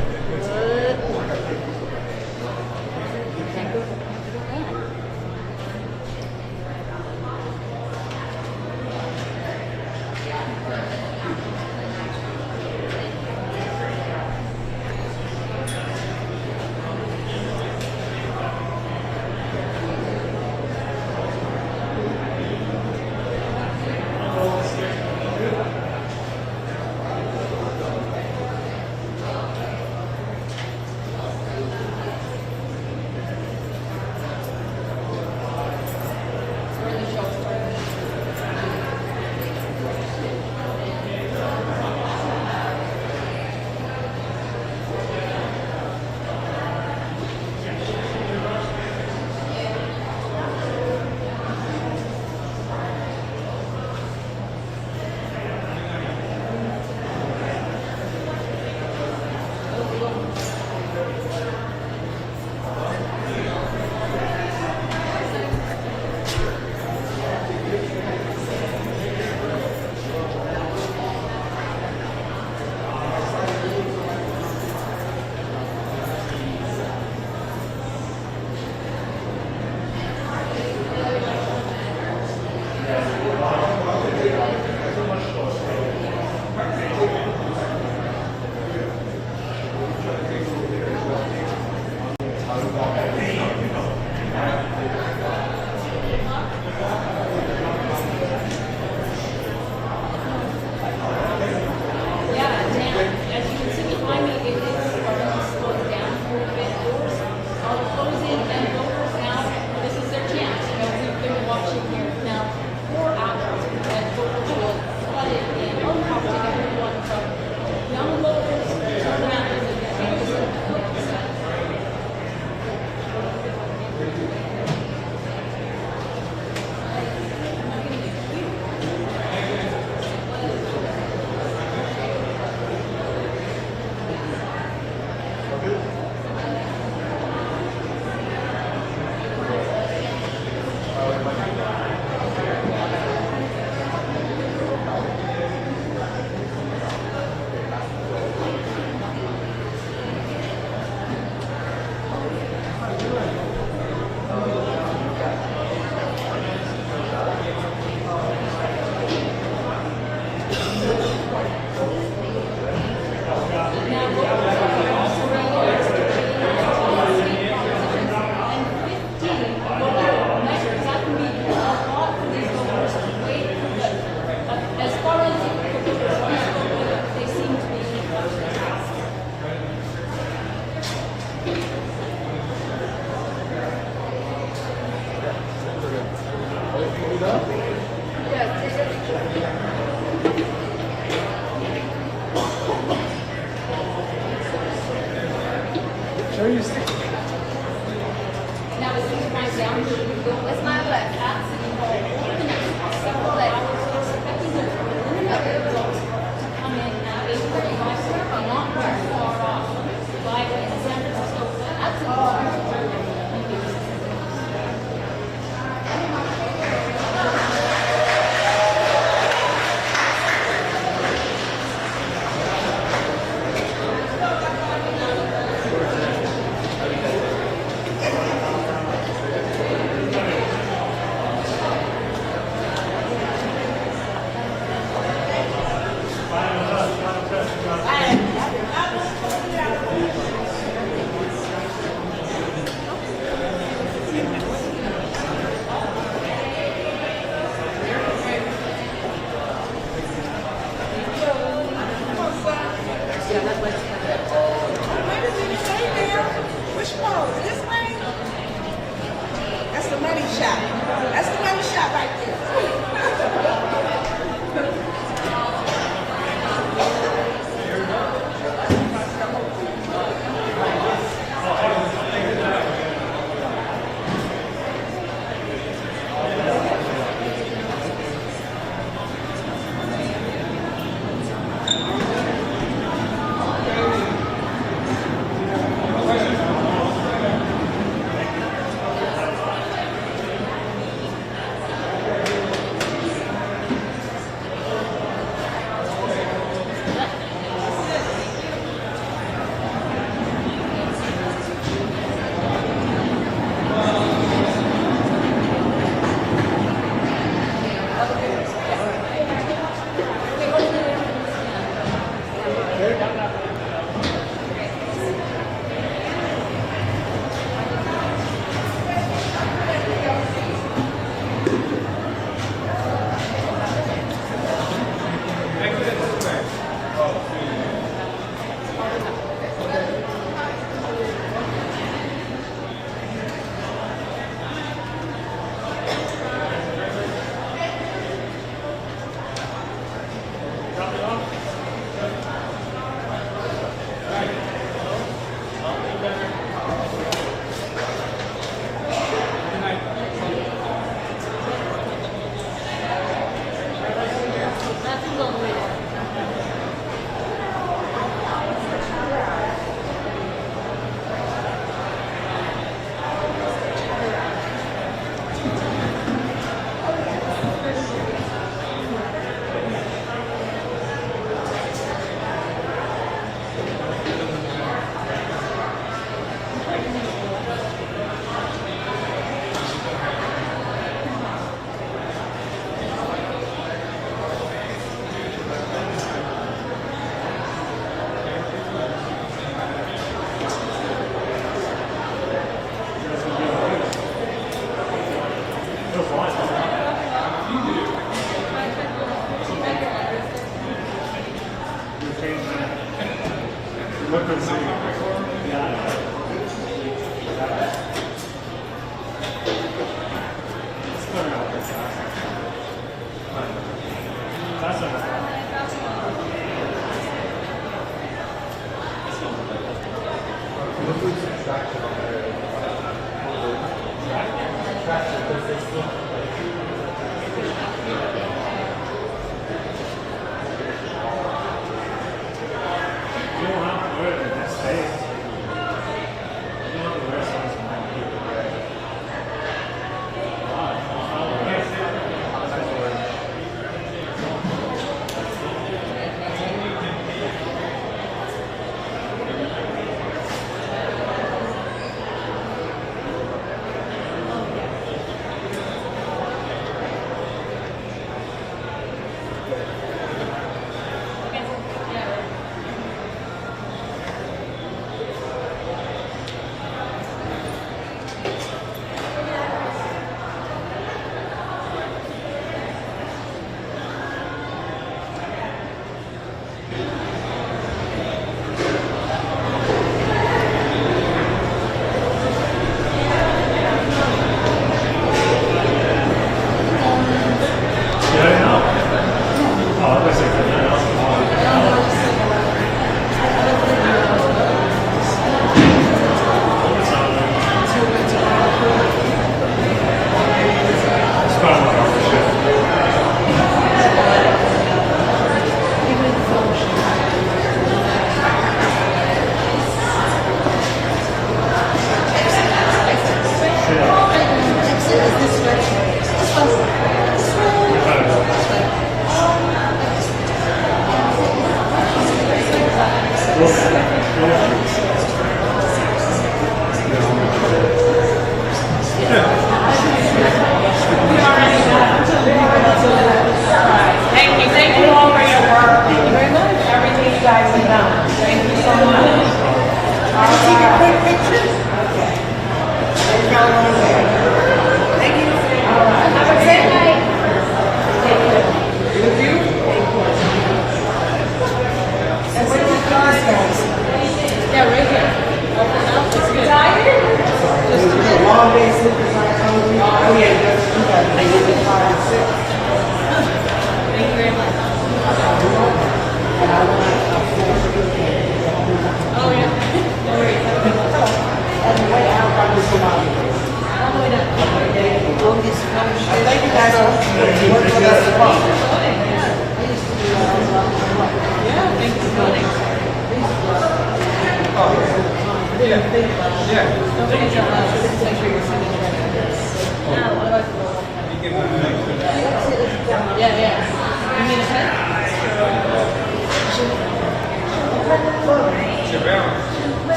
Now, 4 hours.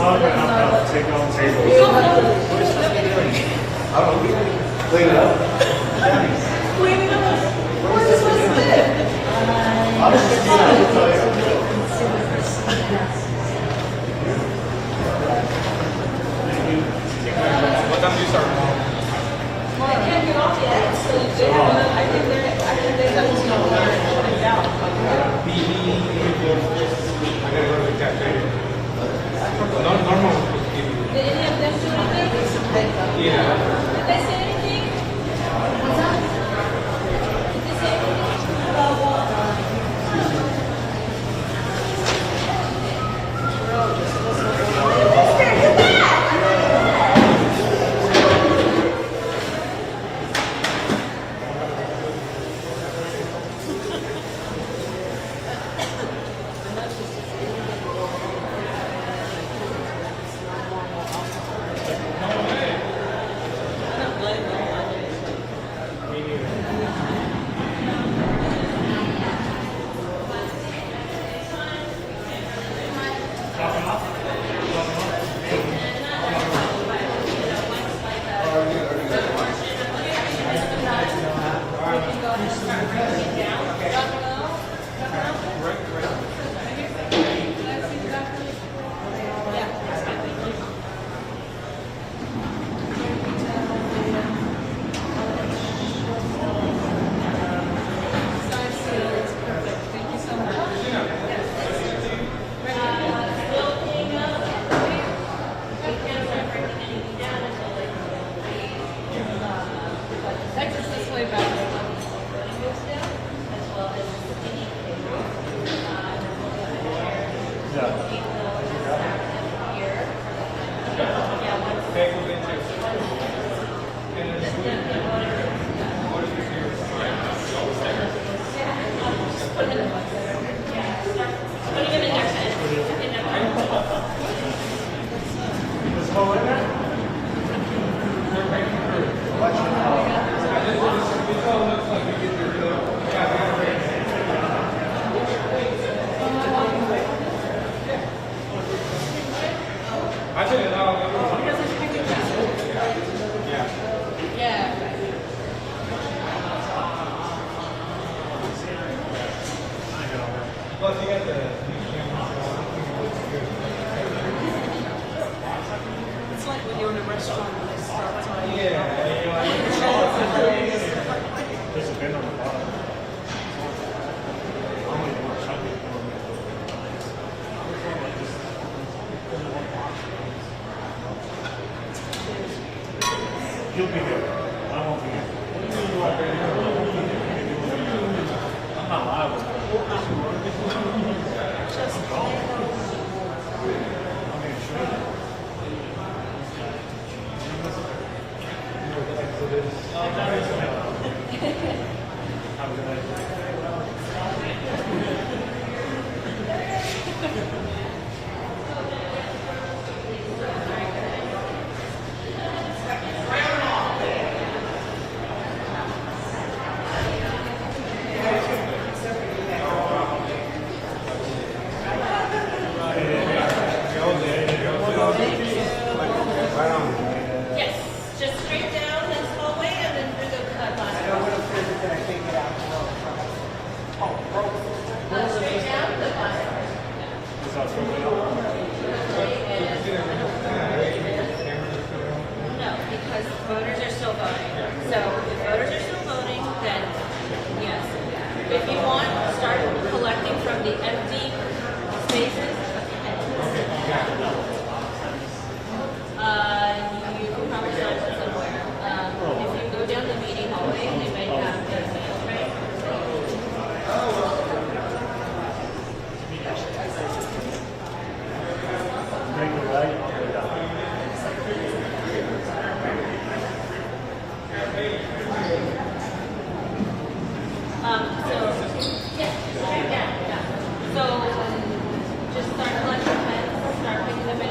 I'm going to have to take down tables. What is supposed to be doing? I don't know. Clean it up. Clean it up. What is supposed to do? What time do you start? Well, I can't get off yet, so I think they got to shut down. I gotta go to the cafe. Normal. Did any of them do anything? Yeah. Did they say anything? What's that? Did they say anything about what? It's like when you're in a restaurant and they start time. There's a bin on the bottom. He'll be there. I won't be here. I'm not liable. Just call. I'm going to show you. Yes, just straight down this hallway and then through the line. Straight down the No, because voters are still voting. So if voters are still voting, then yes. If you want, start collecting from the empty spaces. You can probably find it somewhere. If you go down the meeting hallway, they may have the mail tray. Make it right, I'll go down. So just start collecting pens, start picking them in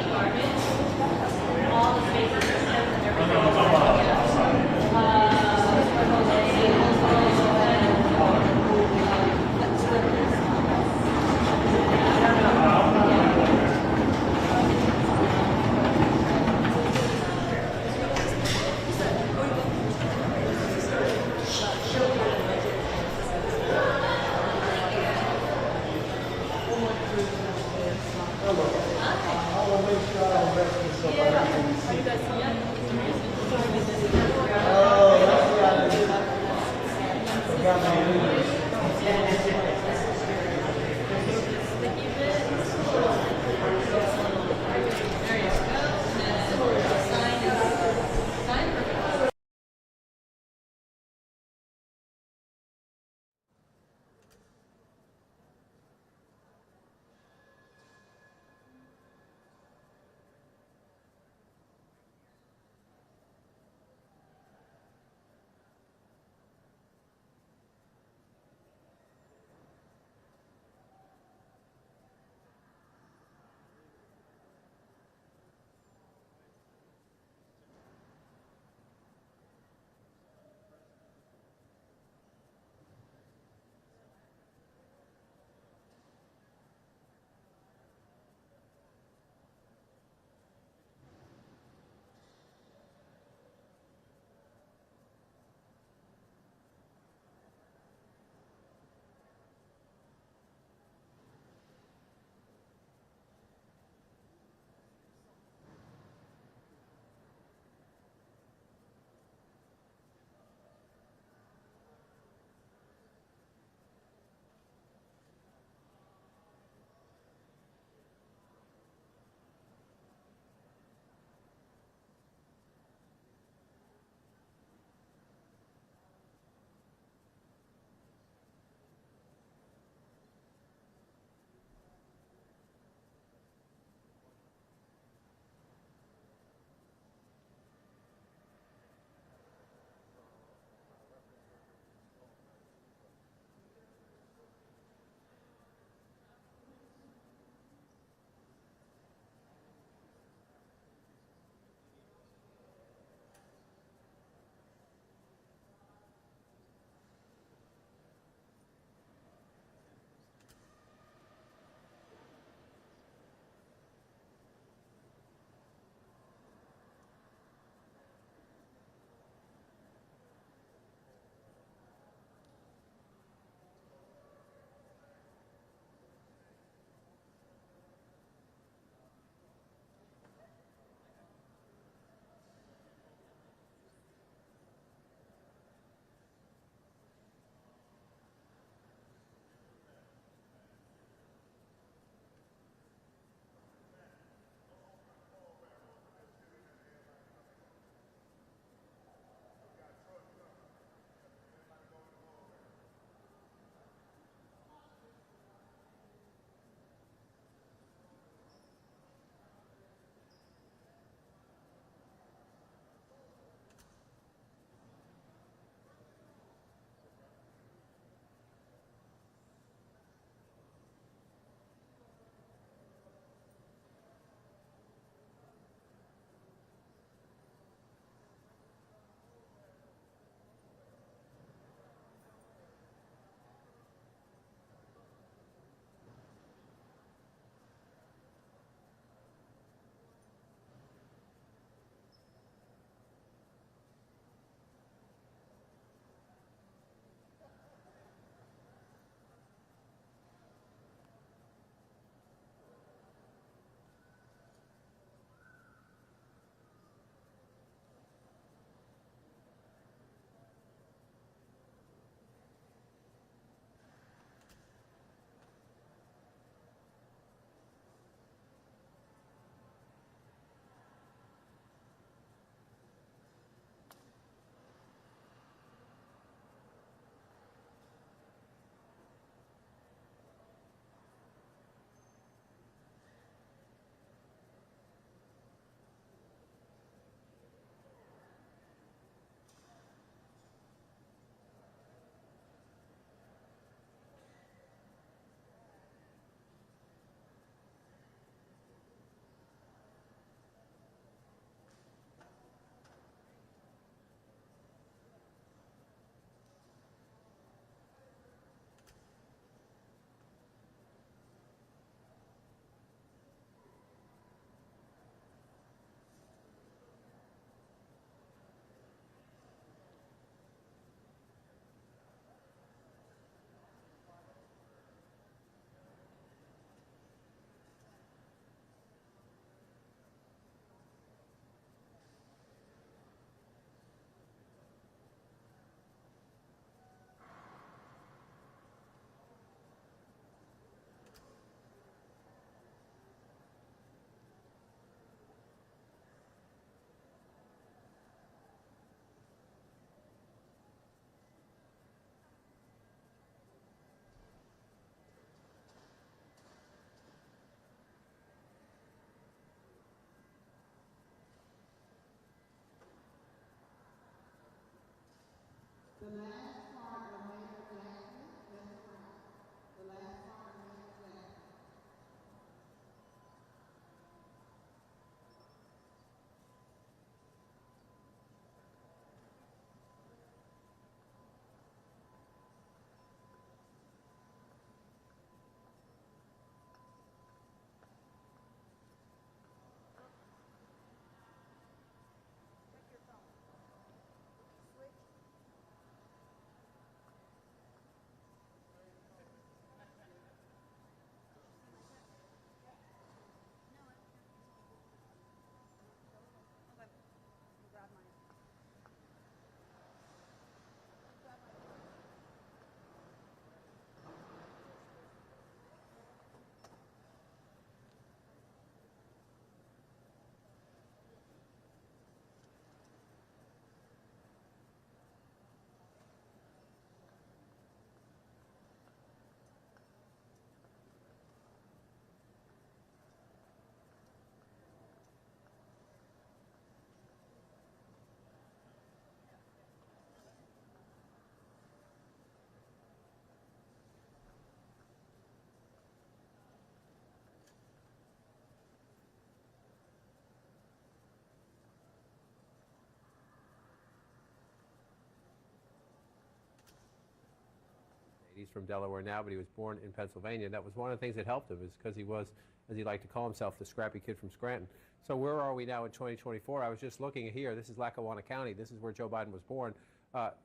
He's from Delaware now, but he was born in Pennsylvania. And that was one of the things that helped him, is because he was, as he liked to call himself, the scrappy kid from Scranton. So where are we now in 2024? I was just looking here. This is Lackawanna County. This is where Joe Biden was born,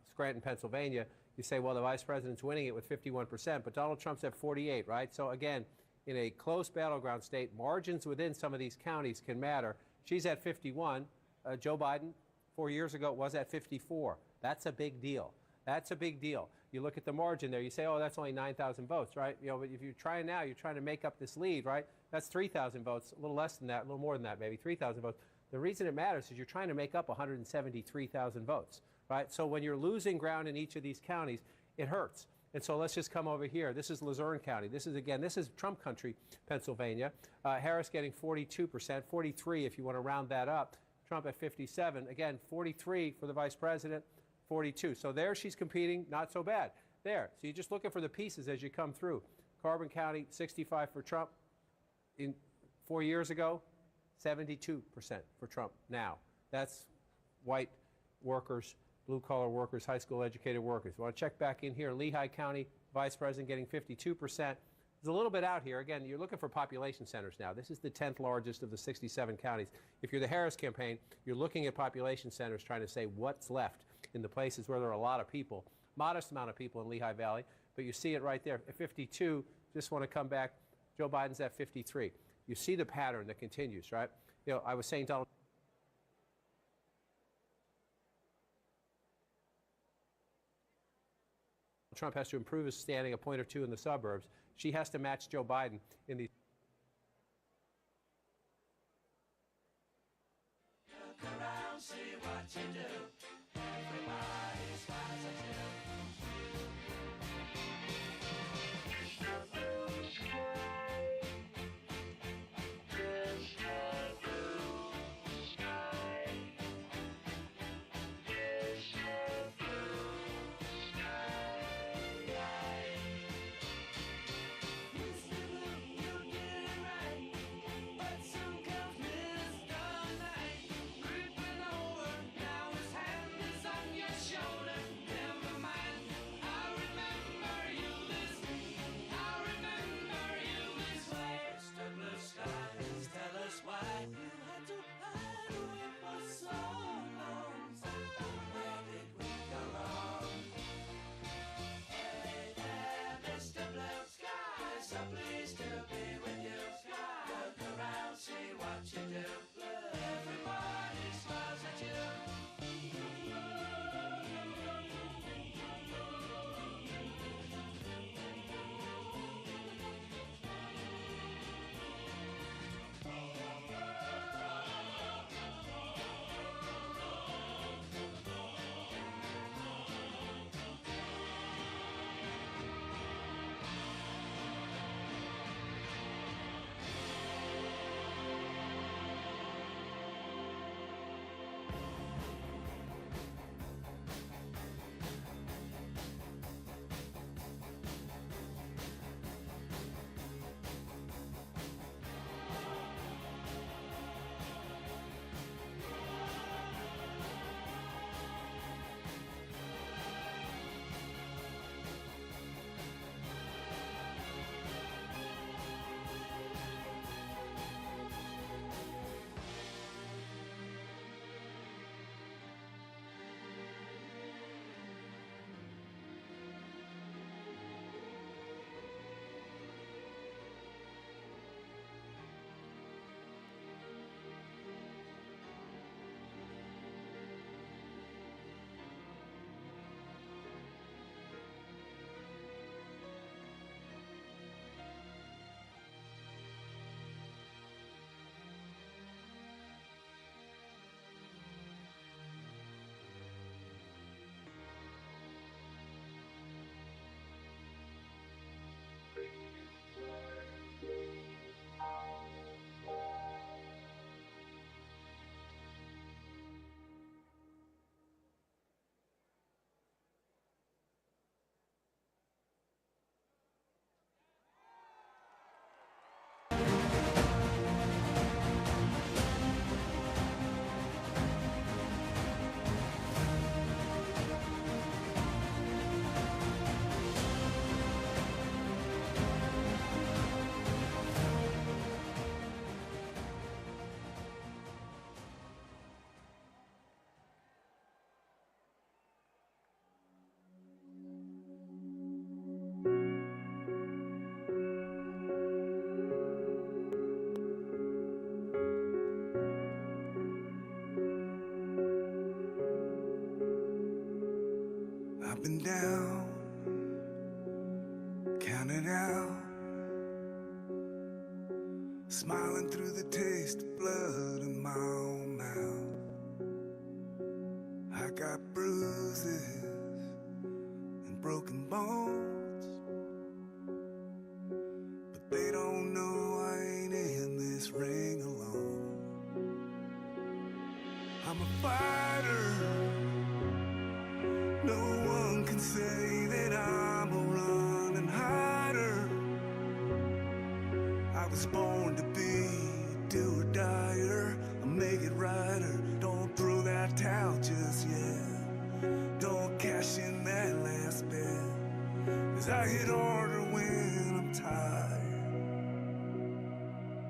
Scranton, Pennsylvania. You say, well, the vice president's winning it with 51%, but Donald Trump's at 48, right? So again, in a close battleground state, margins within some of these counties can matter. She's at 51. Joe Biden, 4 years ago, was at 54. That's a big deal. That's a big deal. You look at the margin there, you say, oh, that's only 9,000 votes, right? You know, but if you're trying now, you're trying to make up this lead, right? That's 3,000 votes, a little less than that, a little more than that, maybe 3,000 votes. The reason it matters is you're trying to make up 173,000 votes, right? So when you're losing ground in each of these counties, it hurts. And so let's just come over here. This is Luzerne County. This is Trump country, Pennsylvania. Harris getting 42%, 43 if you want to round that up. Trump at 57. Again, 43 for the vice president, 42. So there she's competing, not so bad. There. So you're just looking for the pieces as you come through. Carbon County, 65 for Trump. 4 years ago, 72% for Trump now. That's white workers, blue-collar workers, high school educated workers. You want to check back in here. Lehigh County, vice president getting 52%. There's a little bit out here. Again, you're looking for population centers now. This is the 10th largest of the 67 counties. If you're the Harris campaign, you're looking at population centers trying to say what's left in the places where there are a lot of people, modest amount of people in Lehigh Valley, but you see it right there. At 52, just want to come back. Joe Biden's at 53. You see the pattern that continues, right? You know, I was saying Donald Trump has to improve his standing a point or two in the suburbs. She has to match Joe Biden in these. Look around, see what you do. Everybody smiles at you. But some comes Mr. Night, creeping over, now it's up and down, counting out, smiling through the taste of blood in my own mouth. I got bruises and broken bones, but they don't know I ain't in this ring alone. I'm a fighter, no one can say that I'm a running hider. I was born to be a do or dyer, a make it righter. Don't throw that towel just yet, don't cash in that last bet, 'cause I hit harder when I'm tired.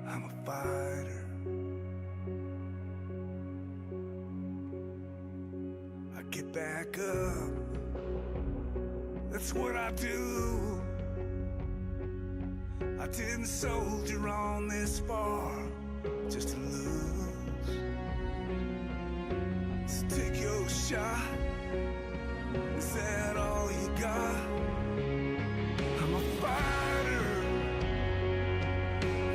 I'm a fighter. I get back up, that's what I do. I didn't soldier on this far just to lose. So take your shot, is that all you got? I'm a fighter,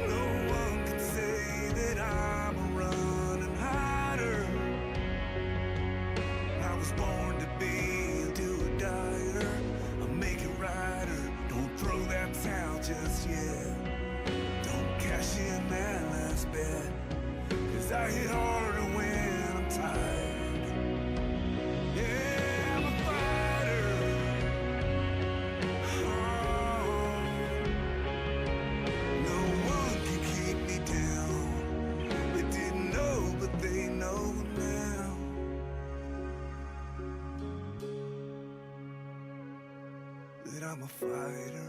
no one can say that I'm a running hider. I was born to be a do-or-dyer, a make-it-righter. Don't throw that towel just yet, don't cash in that last bet, 'cause I hit harder when I'm tired. Yeah, I'm a fighter. Oh, no one can keep me down. They didn't know, but they know now. That I'm a fighter.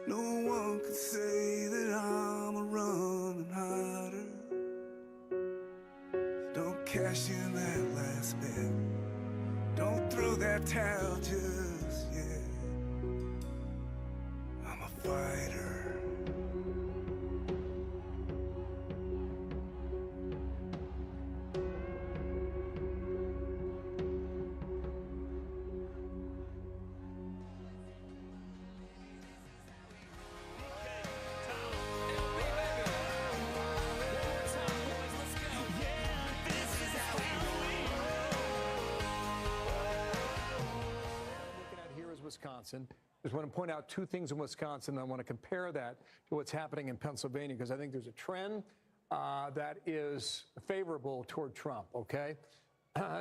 No one can say that I'm a running hider. Don't cash in that last bet, don't throw that towel just yet. I'm a fighter. Wisconsin. Just want to point out two things in Wisconsin. I want to compare that to what's happening in Pennsylvania, because I think there's a trend that is favorable toward Trump, okay?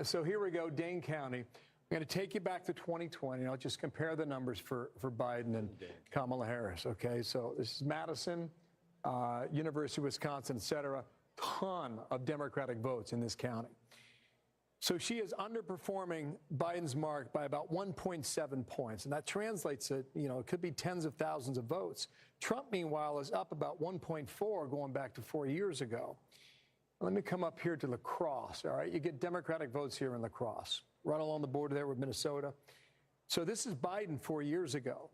So here we go, Dane County. I'm going to take you back to 2020. I'll just compare the numbers for Biden and Kamala Harris, okay? So this is Madison, University of Wisconsin, et cetera. Ton of Democratic votes in this county. So she is underperforming Biden's mark by about 1.7 points. And that translates to, it could be tens of thousands of votes. Trump, meanwhile, is up about 1.4 going back to 4 years ago. Let me come up here to La Crosse, all right? You get Democratic votes here in La Crosse, right along the border there with Minnesota. So this is Biden 4 years ago.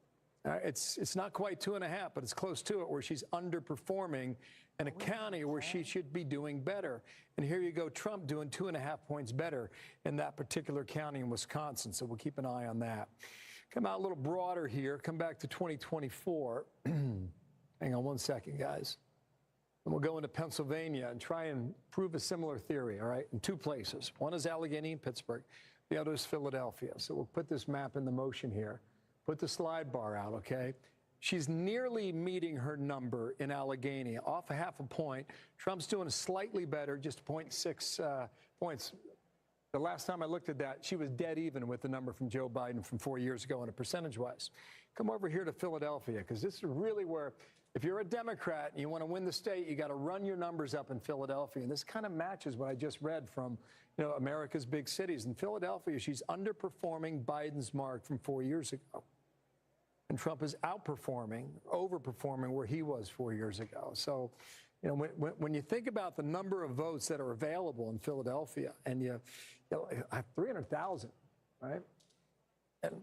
It's not quite 2.5, but it's close to it, where she's underperforming in a county where she should be doing better. And here you go, Trump doing 2.5 points better in that particular county in Wisconsin. So we'll keep an eye on that. Come out a little broader here. Come back to 2024. Hang on one second, guys. And we'll go into Pennsylvania and try and prove a similar theory, all right, in two places. One is Allegheny and Pittsburgh. The other is Philadelphia. So we'll put this map into motion here. Put the slide bar out, okay? She's nearly meeting her number in Allegheny, off a half a point. Trump's doing slightly better, just 0.6 points. The last time I looked at that, she was dead even with the number from Joe Biden from 4 years ago on a percentage-wise. Come over here to Philadelphia, because this is really where, if you're a Democrat and you want to win the state, you got to run your numbers up in Philadelphia. And this kind of matches what I just read from, America's big cities. In Philadelphia, she's underperforming Biden's mark from 4 years ago. And Trump is outperforming, overperforming where he was 4 years ago. So, when you think about the number of votes that are available in Philadelphia, and you have 300,000, right? And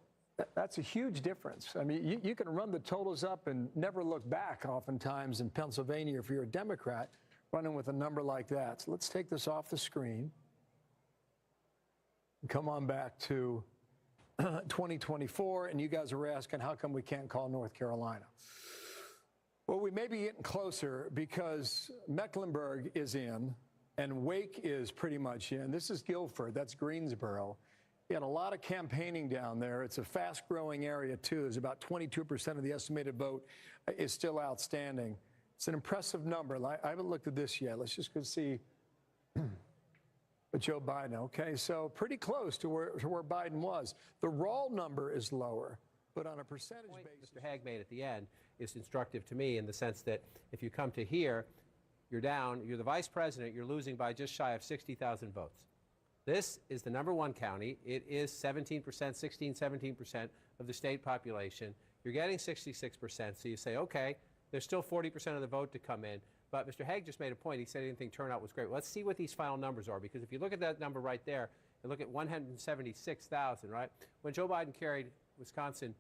that's a huge difference. I mean, you can run the totals up and never look back oftentimes in Pennsylvania if you're a Democrat running with a number like that. So let's take this off the screen and come on back to 2024, and you guys are asking how come we can't call North Carolina. Well, we may be getting closer because Mecklenburg is in and Wake is pretty much in. This is Guilford, that's Greensboro. You had a lot of campaigning down there. It's a fast-growing area, too. There's about 22% of the estimated vote is still outstanding. It's an impressive number. I haven't looked at this yet. Let's just go see Joe Biden. Okay, so pretty close to where Biden was. The raw number is lower, but on a percentage basis. Mr. Hague made at the end is instructive to me in the sense that if you come to here, you're down, you're the vice president, you're losing by just shy of 60,000 votes. This is the #1 county. It is 17%, 16, 17% of the state population. You're getting 66%, so you say, okay, there's still 40% of the vote to come in. But Mr. Hague just made a point. He said he didn't think turnout was great. Well, let's see what these final numbers are, because if you look at that number right there and look at 176,000, right? When Joe Biden carried Wisconsin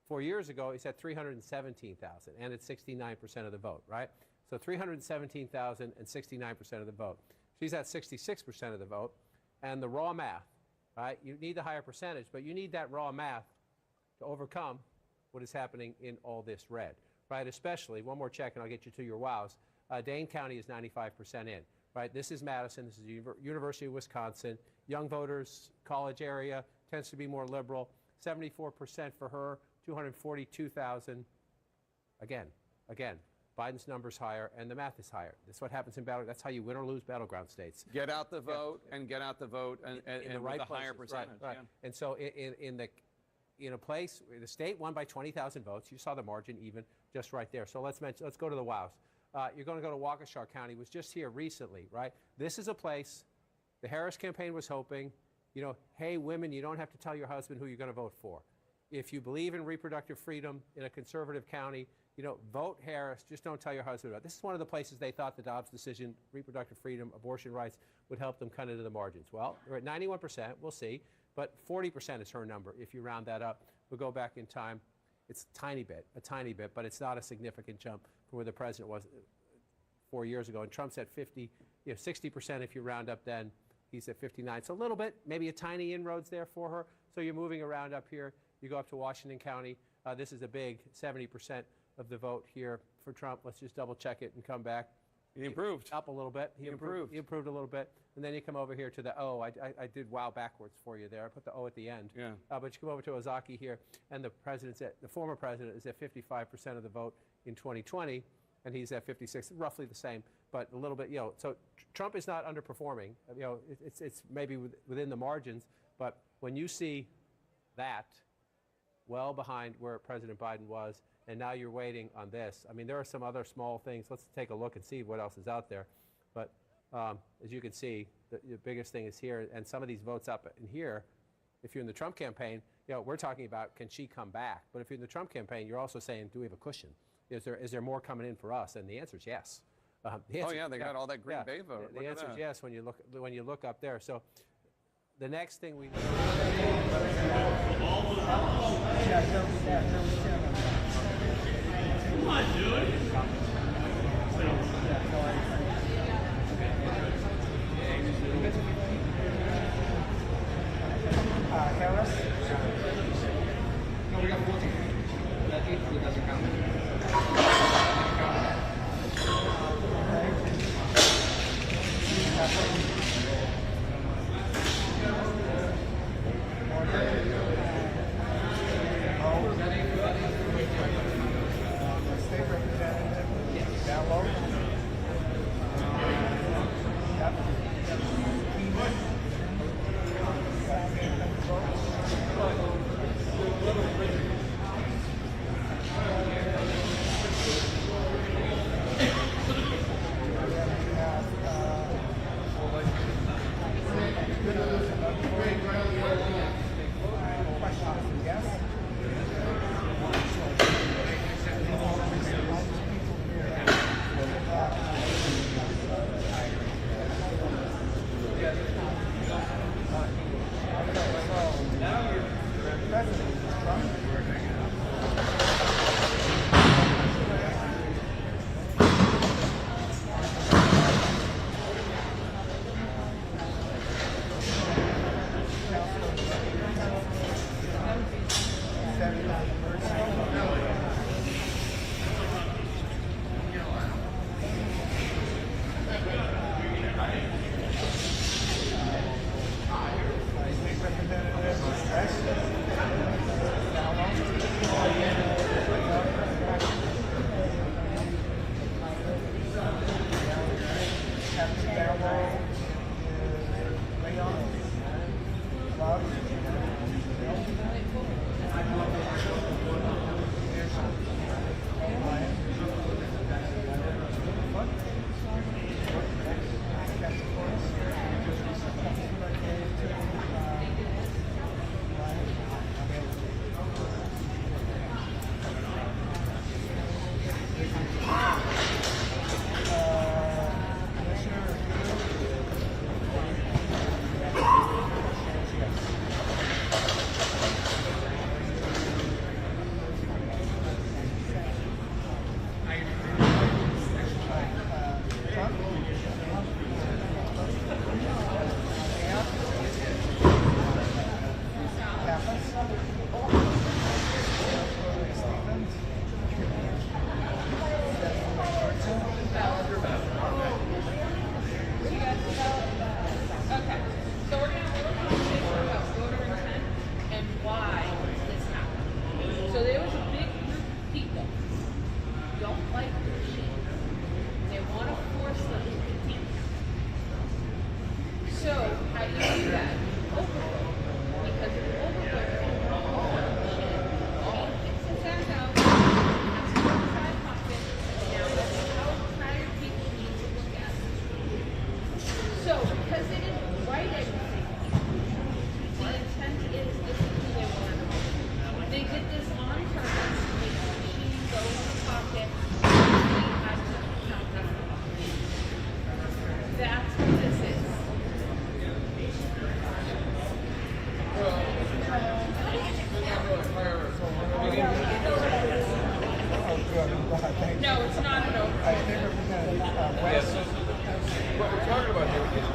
4 years ago, he's at 317,000, and it's 69% of the vote, right? So 317,000 and 69% of the vote. She's at 66% of the vote, and the raw math, right? You need the higher percentage, but you need that raw math to overcome what is happening in all this red, right? Especially, one more check and I'll get you to your wows. Dane County is 95% in, right? This is Madison, this is the University of Wisconsin. Young voters, college area, tends to be more liberal. 74% for her, 242,000. Again, Biden's number's higher, and the math is higher. That's what happens in battle. That's how you win or lose battleground states. Get out the vote and get out the vote and in the right with a higher places, percentage. right. Yeah. And so in a place, the state won by 20,000 votes. You saw the margin even just right there. So let's go to the wows. You're going to go to Waukesha County. Was just here recently, right? This is a place the Harris campaign was hoping, hey, women, you don't have to tell your husband who you're going to vote for. If you believe in reproductive freedom in a conservative county, vote Harris, just don't tell your husband about it. This is one of the places they thought the Dobbs decision, reproductive freedom, abortion rights, would help them cut into the margins. Well, they're at 91%, we'll see, but 40% is her number if you round that up. We'll go back in time. It's a tiny bit, but it's not a significant jump from where the president was 4 years ago. And Trump's at 60% if you round up then. He's at 59. So a little bit, maybe a tiny inroads there for her. So you're moving around up here. You go up to Washington County. This is a big 70% of the vote here for Trump. Let's just double check it and come back. He improved. Up a little bit. He improved a little bit. And then you come over here to the O. I did wow backwards for you there. I put the O at the end. Yeah. But you come over to Ozaki here, and the former president is at 55% of the vote in 2020, and he's at 56, roughly the same, but a little bit, So Trump is not underperforming. It's maybe within the margins, but when you see that well behind where President Biden was, and now you're waiting on this. I mean, there are some other small things. Let's take a look and see what else is out there. But as you can see, the biggest thing is here, and some of these votes up in here, if you're in the Trump campaign, we're talking about, can she come back? But if you're in the Trump campaign, you're also saying, do we have a cushion? Is there more coming in for us? And the answer is yes. They got all that Green Bay vote. The answer is yes when you look up there. So the next thing we Come on, dude. Harris? No, we got 14. That 8 doesn't count. State representative.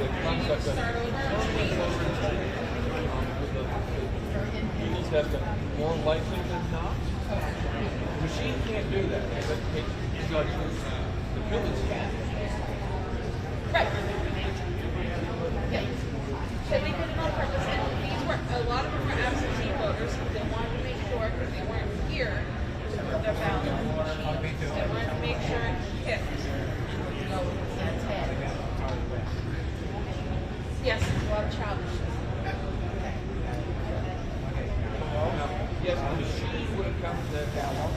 concept that you need to have more likely than not. The machine can't do that. It's got the humans can. Right. Yeah. So we did it on purpose. And these were, a lot of them were absentee voters. They wanted to make sure, because they weren't here to put their ballot on the machine. They wanted to make sure it picked. Yes, there's a lot of child issues. Yes, the machine would have come to that ballot.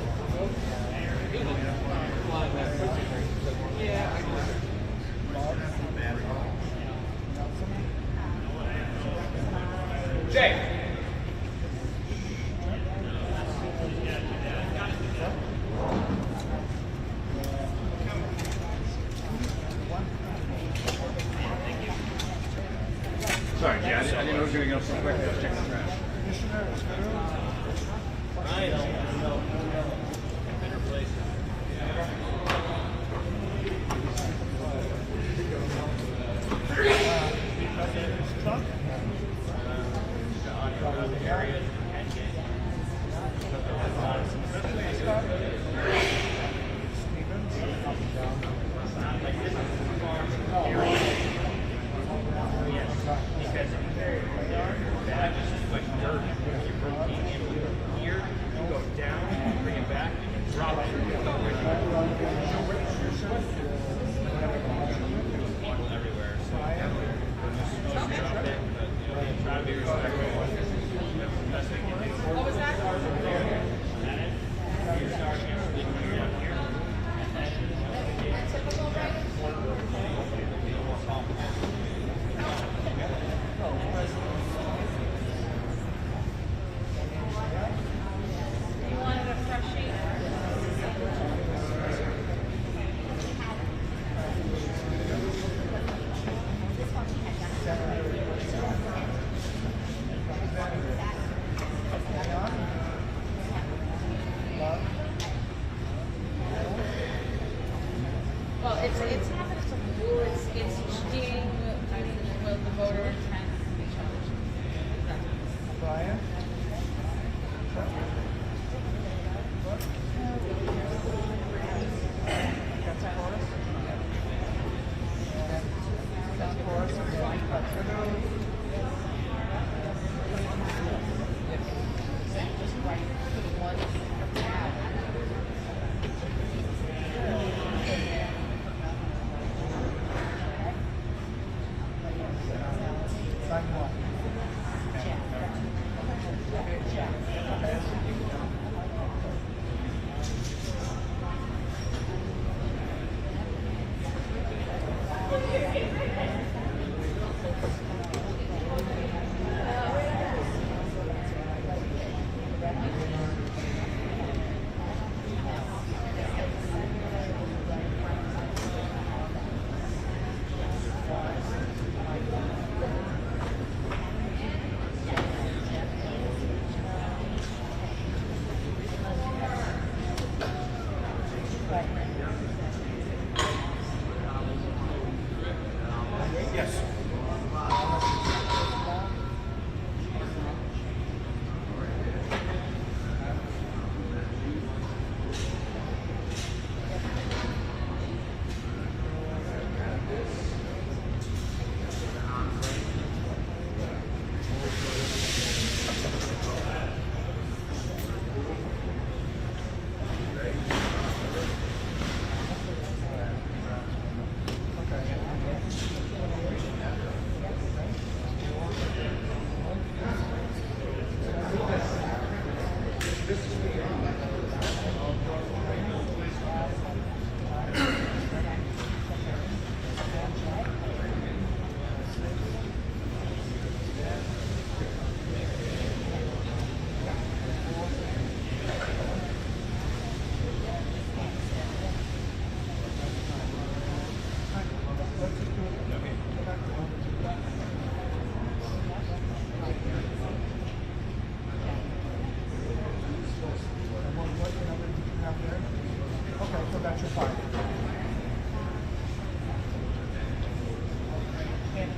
Flying that quickly. Yeah, I know. Jay. Sorry, yeah, I didn't know it was going to go so quick. I was checking the trash. What was that? You wanted a fresh sheet? Well, it's not that it's a rule, it's cheating with the voter intent. Brian? And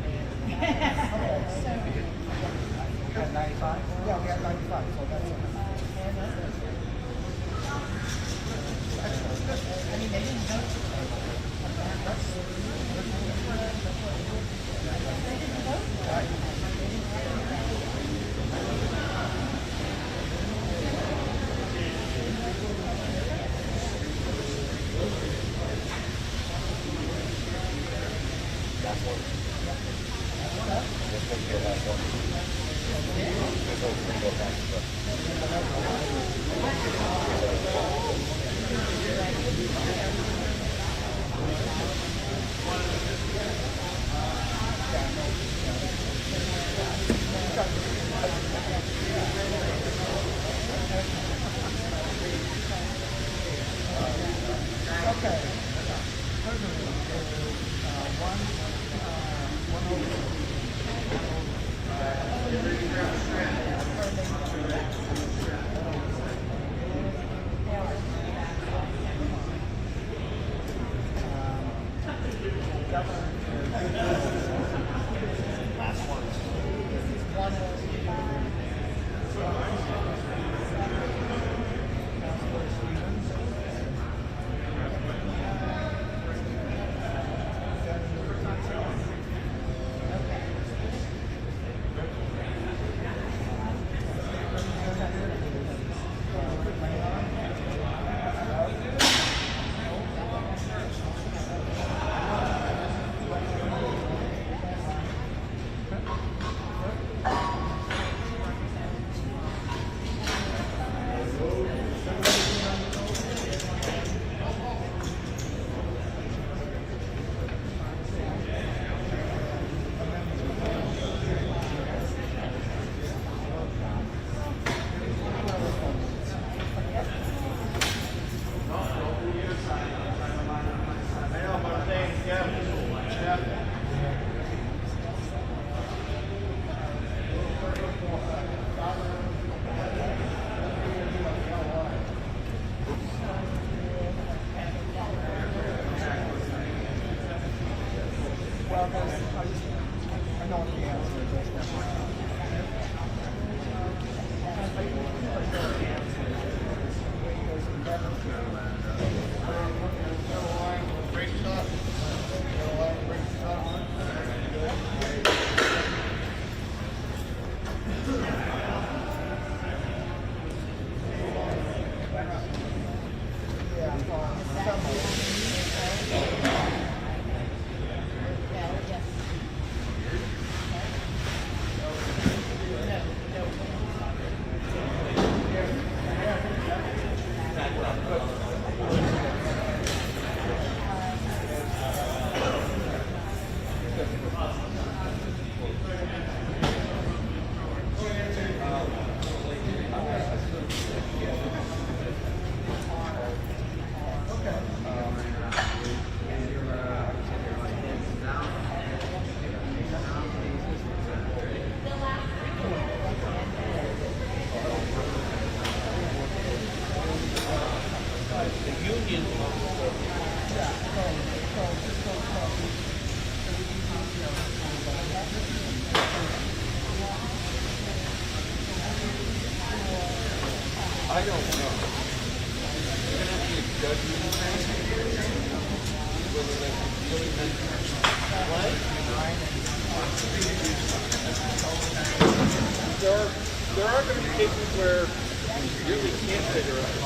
I don't know. You're gonna have to judge me whether that's really meant what? There are going to be cases where you really can't figure out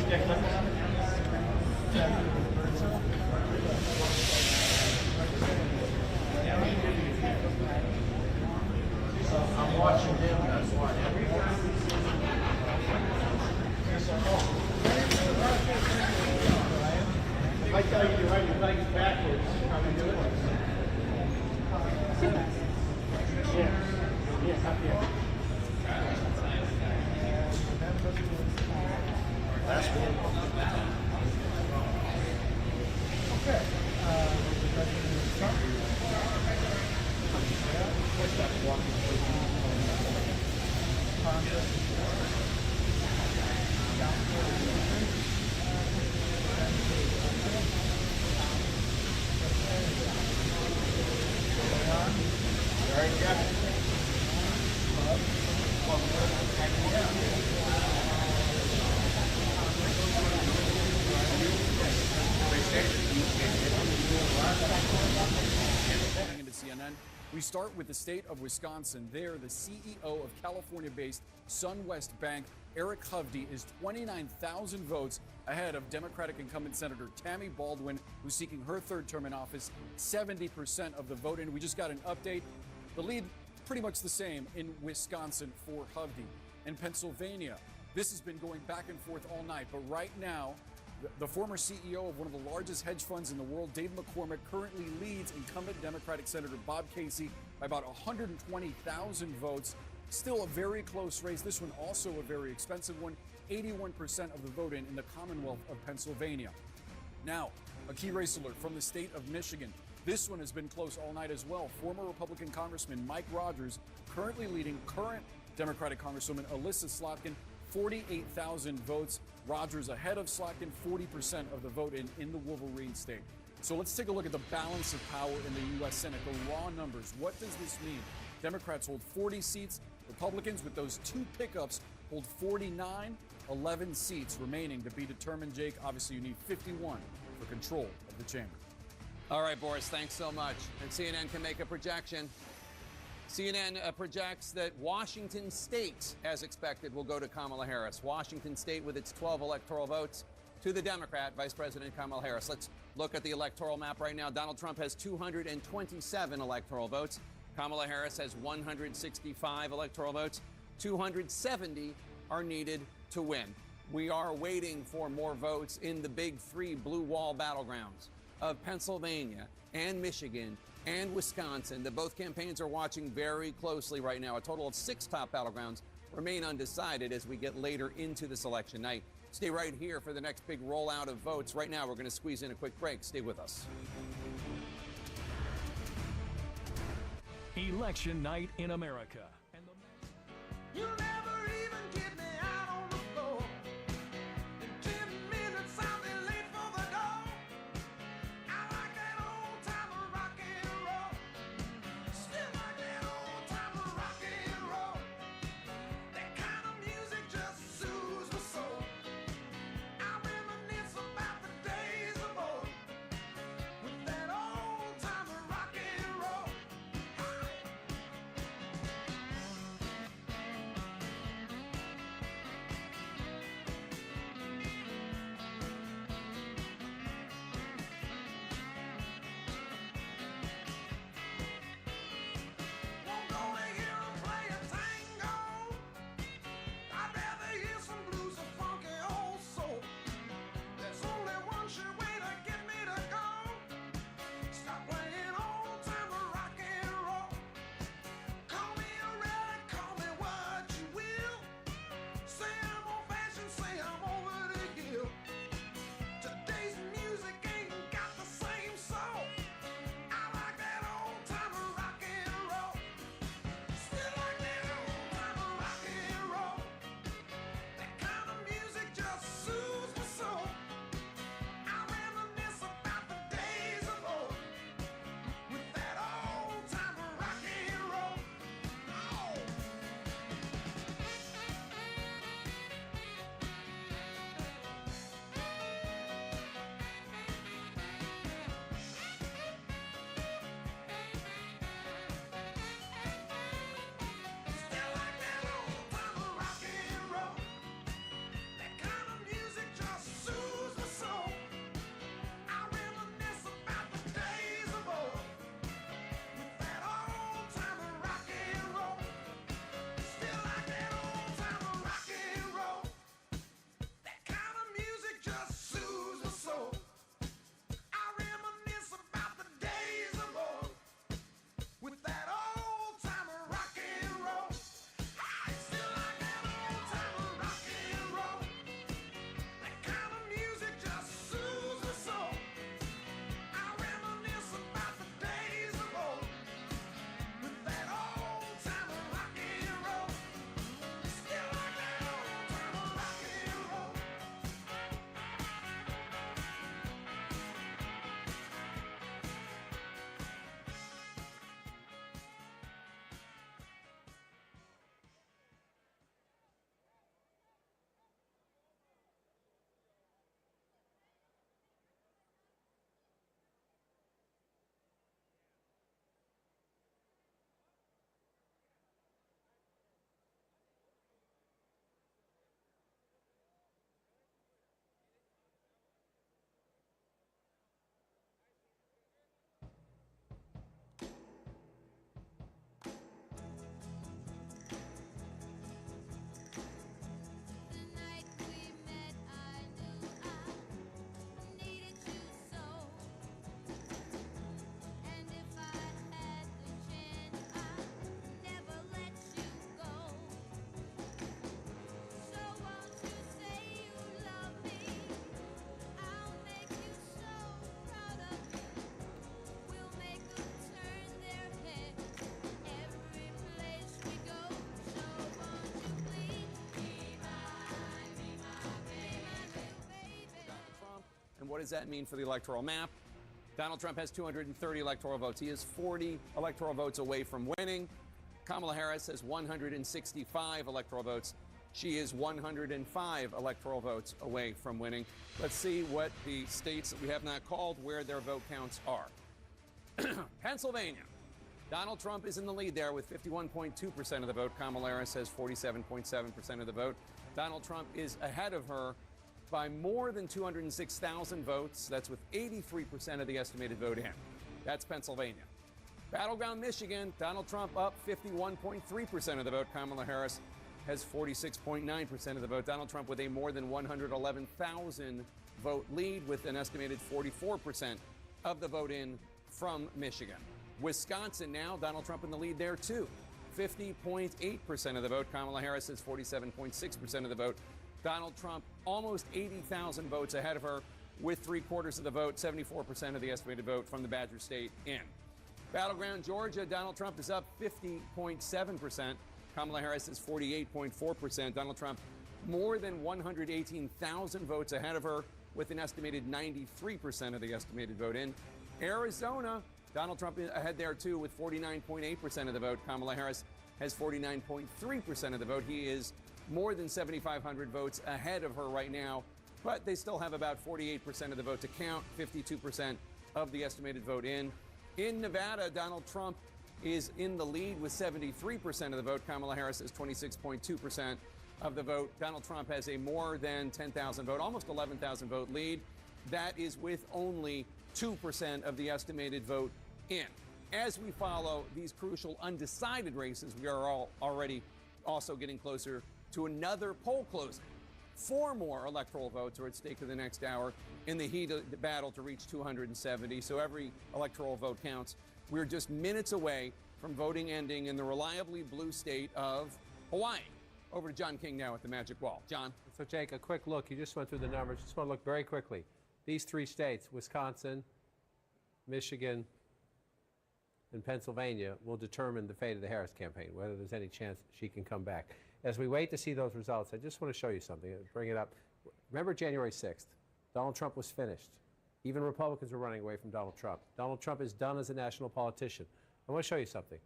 I'm watching him, that's why. If I tell you to ride your bike backwards, how do you do it? Yes. Yes, up here. That's good. Okay. Into CNN. We start with the state of Wisconsin. There, the CEO of California-based SunWest Bank, Eric Hovde, is 29,000 votes ahead of Democratic incumbent Senator Tammy Baldwin, who's seeking her third term in office. 70% of the vote in. We just got an update. The lead pretty much the same in Wisconsin for Hovde. In Pennsylvania, this has been going back and forth all night, but right now, the former CEO of one of the largest hedge funds in the world, Dave McCormick, currently leads incumbent Democratic Senator Bob Casey by about 120,000 votes. Still a very close race. This one also a very expensive one. 81% of the vote in the Commonwealth of Pennsylvania. Now, a key race alert from the state of Michigan. This one has been close all night as well. Former Republican Congressman Mike Rogers currently leading current Democratic Congresswoman Alyssa Slotkin, 48,000 votes. Rogers ahead of Slotkin, 40% of the vote in the Wolverine state. So let's take a look at the balance of power in the U.S. Senate, the raw numbers. What does this mean? Democrats hold 40 seats. Republicans, with those two pickups, hold 49, 11 seats remaining to be determined. Jake, obviously you need 51 for control of the chamber. All right, Boris, thanks so much. And CNN can make a projection. CNN projects that Washington State, as expected, will go to Kamala Harris. Washington State, with its 12 electoral votes, to the Democrat, Vice President Kamala Harris. Let's look at the electoral map right now. Donald Trump has 227 electoral votes. Kamala Harris has 165 electoral votes. 270 are needed to win. We are waiting for more votes in the big three blue wall battlegrounds of Pennsylvania and Michigan and Wisconsin that both campaigns are watching very closely right now. A total of 6 top battlegrounds remain undecided as we get later into this election night. Stay right here for the next big rollout of votes. Right now, we're going to squeeze in a quick break. Stay with us. Election night in America. You never even get me out on the floor. In 10 minutes I'll be late for the door. I like that old time of rock and roll. Still like that old time of rock and roll. That kind of music just soothes my soul. I reminisce about the days of old with that old time of rock and roll. What does that mean for the electoral map? Donald Trump has 230 electoral votes. He is 40 electoral votes away from winning. Kamala Harris has 165 electoral votes. She is 105 electoral votes away from winning. Let's see what the states that we have not called, where their vote counts are. Pennsylvania. Donald Trump is in the lead there with 51.2% of the vote. Kamala Harris has 47.7% of the vote. Donald Trump is ahead of her by more than 206,000 votes. That's with 83% of the estimated vote in. That's Pennsylvania. Battleground Michigan, Donald Trump up 51.3% of the vote. Kamala Harris has 46.9% of the vote. Donald Trump with a more than 111,000 vote lead with an estimated 44% of the vote in from Michigan. Wisconsin now, Donald Trump in the lead there too. 50.8% of the vote. Kamala Harris has 47.6% of the vote. Donald Trump almost 80,000 votes ahead of her with 3/4 of the vote, 74% of the estimated vote from the Badger State in. Battleground Georgia, Donald Trump is up 50.7%. Kamala Harris is 48.4%. Donald Trump more than 118,000 votes ahead of her with an estimated 93% of the estimated vote in. Arizona, Donald Trump ahead there too with 49.8% of the vote. Kamala Harris has 49.3% of the vote. He is more than 7,500 votes ahead of her right now, but they still have about 48% of the vote to count, 52% of the estimated vote in. In Nevada, Donald Trump is in the lead with 73% of the vote. Kamala Harris has 26.2% of the vote. Donald Trump has a more than 10,000 vote, almost 11,000 vote lead. That is with only 2% of the estimated vote in. As we follow these crucial undecided races, we are already also getting closer to another poll closing. 4 more electoral votes are at stake in the next hour in the heat of the battle to reach 270. So every electoral vote counts. We're just minutes away from voting ending in the reliably blue state of Hawaii. Over to John King now at the Magic Wall. John. So, Jake, a quick look. You just went through the numbers. Just want to look very quickly. These 3 states, Wisconsin, Michigan, and Pennsylvania, will determine the fate of the Harris campaign, whether there's any chance she can come back. As we wait to see those results, I just want to show you something. Bring it up. Remember January 6th? Donald Trump was finished. Even Republicans were running away from Donald Trump. Donald Trump is done as a national politician. I want to show you something.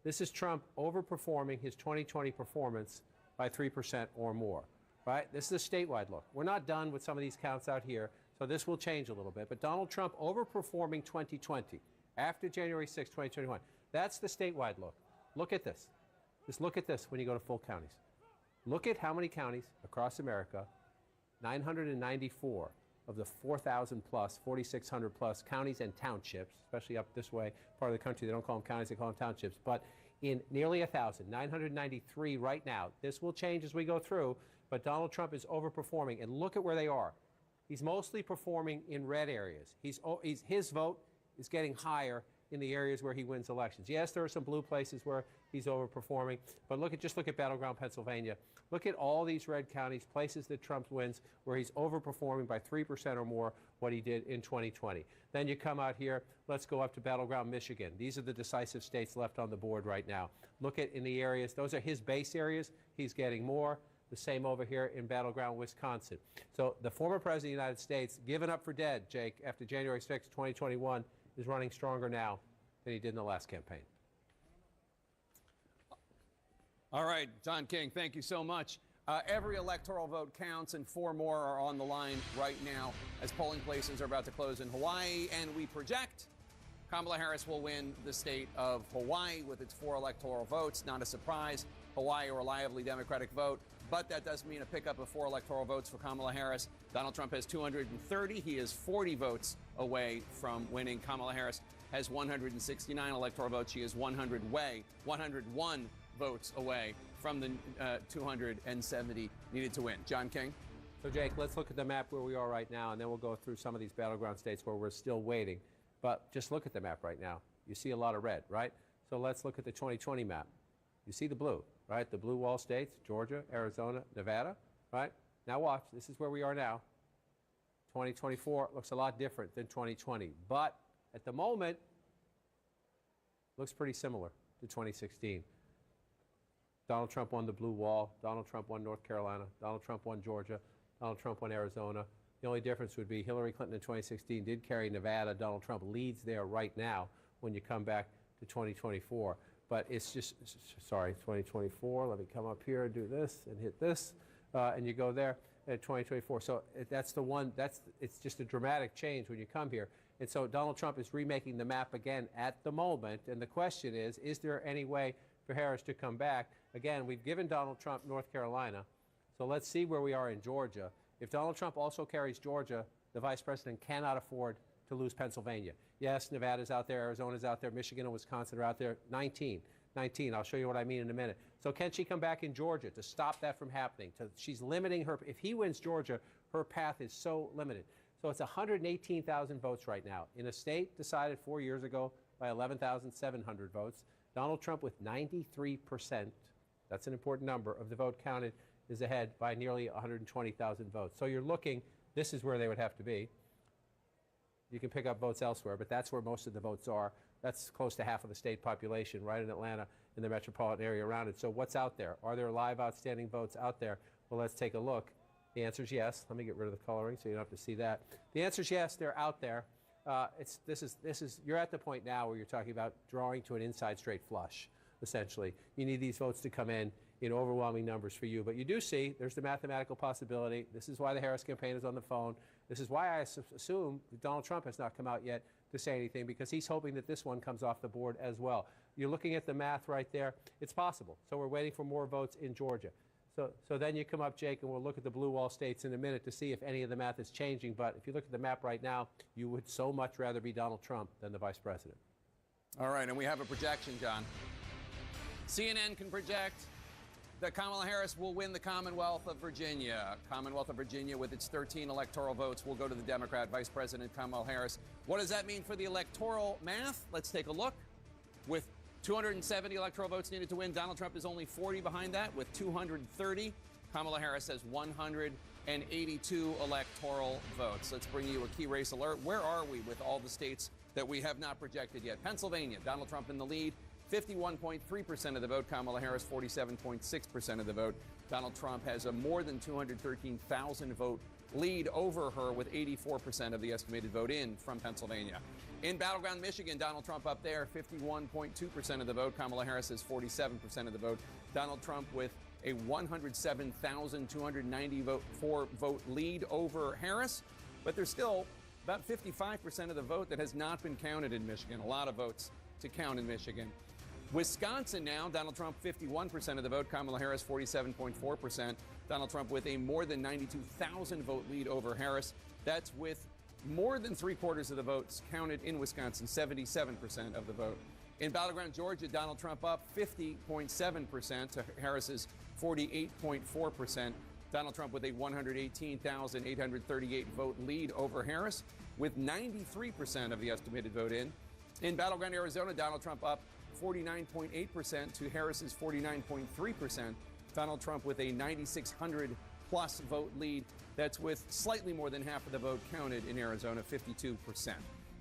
This is Trump overperforming his 2020 performance by 3% or more. Right? This is a statewide look. We're not done with some of these counts out here, so this will change a little bit. But Donald Trump overperforming 2020 after January 6, 2021. That's the statewide look. Look at this. Just look at this when you go to full counties. Look at how many counties across America, 994 of the 4,000 plus, 4,600 plus counties and townships, especially up this way, part of the country, they don't call them counties, they call them townships, but in nearly 1,000, 993 right now. This will change as we go through, but Donald Trump is overperforming, and look at where they are. He's mostly performing in red areas. His vote is getting higher in the areas where he wins elections. Yes, there are some blue places where he's overperforming, but just look at Battleground Pennsylvania. Look at all these red counties, places that Trump wins, where he's overperforming by 3% or more what he did in 2020. Then you come out here, let's go up to Battleground Michigan. These are the decisive states left on the board right now. Look at in the areas, those are his base areas, he's getting more. The same over here in Battleground Wisconsin. So the former president of the United States, given up for dead, Jake, after January 6, 2021, is running stronger now than he did in the last campaign. All right, John King, thank you so much. Every electoral vote counts, and 4 more are on the line right now as polling places are about to close in Hawaii. And we project Kamala Harris will win the state of Hawaii with its 4 electoral votes. Not a surprise. Hawaii, a reliably Democratic vote. But that does mean a pickup of 4 electoral votes for Kamala Harris. Donald Trump has 230. He is 40 votes away from winning. Kamala Harris has 169 electoral votes. She is 101 votes away from the 270 needed to win. John King. So, Jake, let's look at the map where we are right now, and then we'll go through some of these battleground states where we're still waiting. But just look at the map right now. You see a lot of red, right? So let's look at the 2020 map. You see the blue, right? The blue wall states, Georgia, Arizona, Nevada, right? Now watch, this is where we are now. 2024 looks a lot different than 2020, but at the moment, looks pretty similar to 2016. Donald Trump won the blue wall. Donald Trump won North Carolina. Donald Trump won Georgia. Donald Trump won Arizona. The only difference would be Hillary Clinton in 2016 did carry Nevada. Donald Trump leads there right now when you come back to 2024. But it's just, sorry, 2024. Let me come up here and do this and hit this, and you go there at 2024. So that's the one, it's just a dramatic change when you come here. And so Donald Trump is remaking the map again at the moment. And the question is there any way for Harris to come back? Again, we've given Donald Trump North Carolina. So let's see where we are in Georgia. If Donald Trump also carries Georgia, the vice president cannot afford to lose Pennsylvania. Yes, Nevada's out there, Arizona's out there, Michigan and Wisconsin are out there. 19. I'll show you what I mean in a minute. So can she come back in Georgia to stop that from happening? She's limiting her. If he wins Georgia, her path is so limited. So it's 118,000 votes right now. In a state decided 4 years ago by 11,700 votes, Donald Trump with 93%, that's an important number, of the vote counted is ahead by nearly 120,000 votes. So you're looking, this is where they would have to be. You can pick up votes elsewhere, but that's where most of the votes are. That's close to half of the state population, right in Atlanta and the metropolitan area around it. So what's out there? Are there live outstanding votes out there? Well, let's take a look. The answer is yes. Let me get rid of the coloring so you don't have to see that. The answer is yes, they're out there. You're at the point now where you're talking about drawing to an inside straight flush, essentially. You need these votes to come in overwhelming numbers for you. But you do see there's the mathematical possibility. This is why the Harris campaign is on the phone. This is why I assume that Donald Trump has not come out yet to say anything, because he's hoping that this one comes off the board as well. You're looking at the math right there. It's possible. So we're waiting for more votes in Georgia. So then you come up, Jake, and we'll look at the blue wall states in a minute to see if any of the math is changing. But if you look at the map right now, you would so much rather be Donald Trump than the vice president. All right, and we have a projection, John. CNN can project that Kamala Harris will win the Commonwealth of Virginia. Commonwealth of Virginia, with its 13 electoral votes, will go to the Democrat Vice President Kamala Harris. What does that mean for the electoral math? Let's take a look. With 270 electoral votes needed to win, Donald Trump is only 40 behind that with 230. Kamala Harris has 182 electoral votes. Let's bring you a key race alert. Where are we with all the states that we have not projected yet? Pennsylvania, Donald Trump in the lead. 51.3% of the vote. Kamala Harris, 47.6% of the vote. Donald Trump has a more than 213,000 vote lead over her with 84% of the estimated vote in from Pennsylvania. In battleground Michigan, Donald Trump up there, 51.2% of the vote. Kamala Harris has 47% of the vote. Donald Trump with a 107,294 vote lead over Harris. But there's still about 55% of the vote that has not been counted in Michigan. A lot of votes to count in Michigan. Wisconsin now, Donald Trump 51% of the vote, Kamala Harris 47.4%. Donald Trump with a more than 92,000 vote lead over Harris. That's with more than 3/4 of the votes counted in Wisconsin, 77% of the vote. In battleground Georgia, Donald Trump up 50.7% to Harris's 48.4%. Donald Trump with a 118,838 vote lead over Harris with 93% of the estimated vote in. In battleground Arizona, Donald Trump up 49.8% to Harris's 49.3%. Donald Trump with a 9,600 plus vote lead. That's with slightly more than half of the vote counted in Arizona, 52%.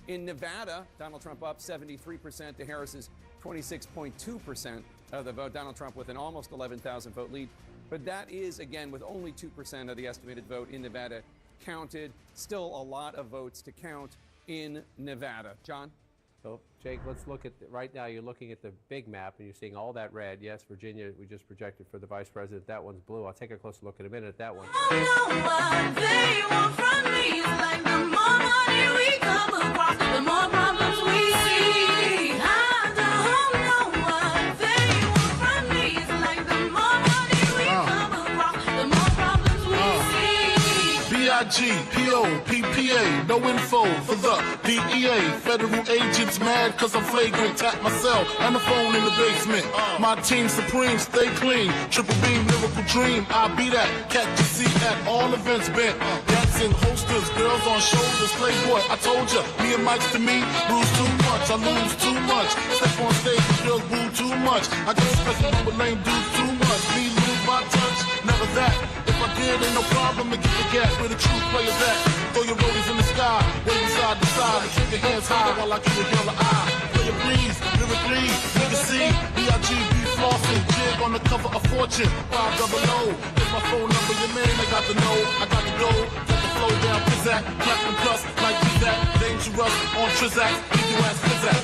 In Nevada, Donald Trump up 73% to Harris's 26.2% of the vote. Donald Trump with an almost 11,000 vote lead. But that is, again, with only 2% of the estimated vote in Nevada counted. Still a lot of votes to count in Nevada. John? So, Jake, let's look at, right now you're looking at the big map and you're seeing all that red. Yes, Virginia, we just projected for the vice president. That one's blue. I'll take a closer look in a minute at that one. They want from me, like the more money we come across, the more problems we see. I don't know what they want from me, like the more money we come across, the more problems we see. B-I-G-P-O-P-P-A, no info for the DEA. Federal agents mad cause I'm flagrant. Tap myself and the phone in the basement. My team supreme, stay clean. Triple beam, lyrical dream. I'll be that. Catch a seat at all events bent. Gats in holsters, girls on shoulders. Playboy, I told ya, me and Mike's to me. Lose too much, I lose too much. Step on stage, girls boo too much. I get special with lame dudes too much. Me lose my touch, never that. If I did, ain't no problem to get the gap where the true players at. Throw your rollies in the sky, waving side to side, and keep your hands high while I give a yellow eye. Play a breeze, lyrically, nigga see, B-I-G-B flossing, jig on the cover of Fortune, 500. Here's my phone number, your man, I got to know, I got to go, get the flow down. Zizak, platinum plus, like Zizak, dangerous on Trizak, leave your ass Zizak.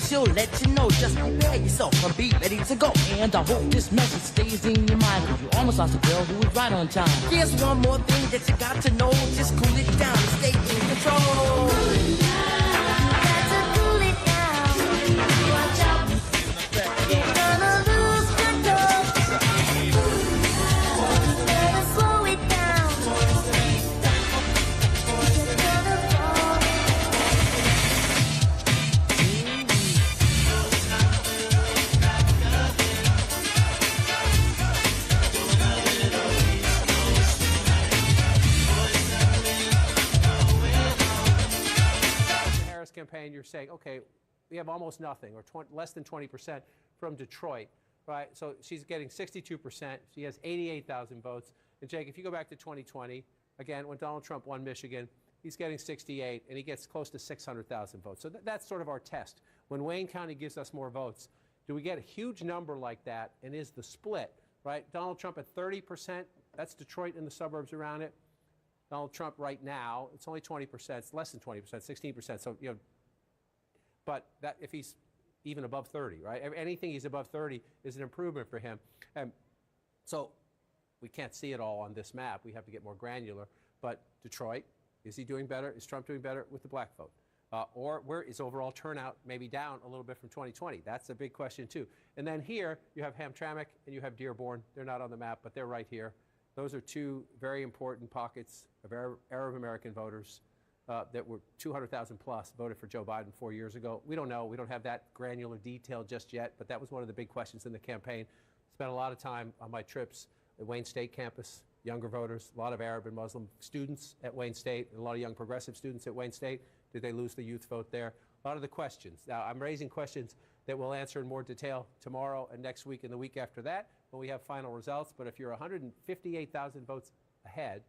She'll let you know, just prepare yourself and be ready to go. And I hope this message stays in your mind. You almost lost a girl who was right on time. Here's one more thing that you got to know. Just cool it down and stay in control. Cool it down. You got to cool it down. Watch out. You're gonna lose control. You better slow it down. You're gonna fall. Campaign, you're saying, okay, we have almost nothing, or less than 20% from Detroit, right? So she's getting 62%. She has 88,000 votes. And Jake, if you go back to 2020, again, when Donald Trump won Michigan, he's getting 68, and he gets close to 600,000 votes. So that's sort of our test. When Wayne County gives us more votes, do we get a huge number like that, and is the split, right? Donald Trump at 30%, that's Detroit and the suburbs around it. Donald Trump right now, it's only 20%. It's less than 20%, 16%. So, you know, but that if he's even above 30, right? Anything he's above 30 is an improvement for him. And so we can't see it all on this map. We have to get more granular. But Detroit, is he doing better? Is Trump doing better with the black vote? Or where is overall turnout maybe down a little bit from 2020? That's a big question too. And then here you have Hamtramck and you have Dearborn. They're not on the map, but they're right here. Those are two very important pockets of Arab American voters that were 200,000 plus voted for Joe Biden 4 years ago. We don't know. We don't have that granular detail just yet, but that was one of the big questions in the campaign. Spent a lot of time on my trips at Wayne State campus, younger voters, a lot of Arab and Muslim students at Wayne State, and a lot of young progressive students at Wayne State. Did they lose the youth vote there? A lot of the questions. Now, I'm raising questions that we'll answer in more detail tomorrow and next week and the week after that when we have final results. But if you're 158,000 votes ahead,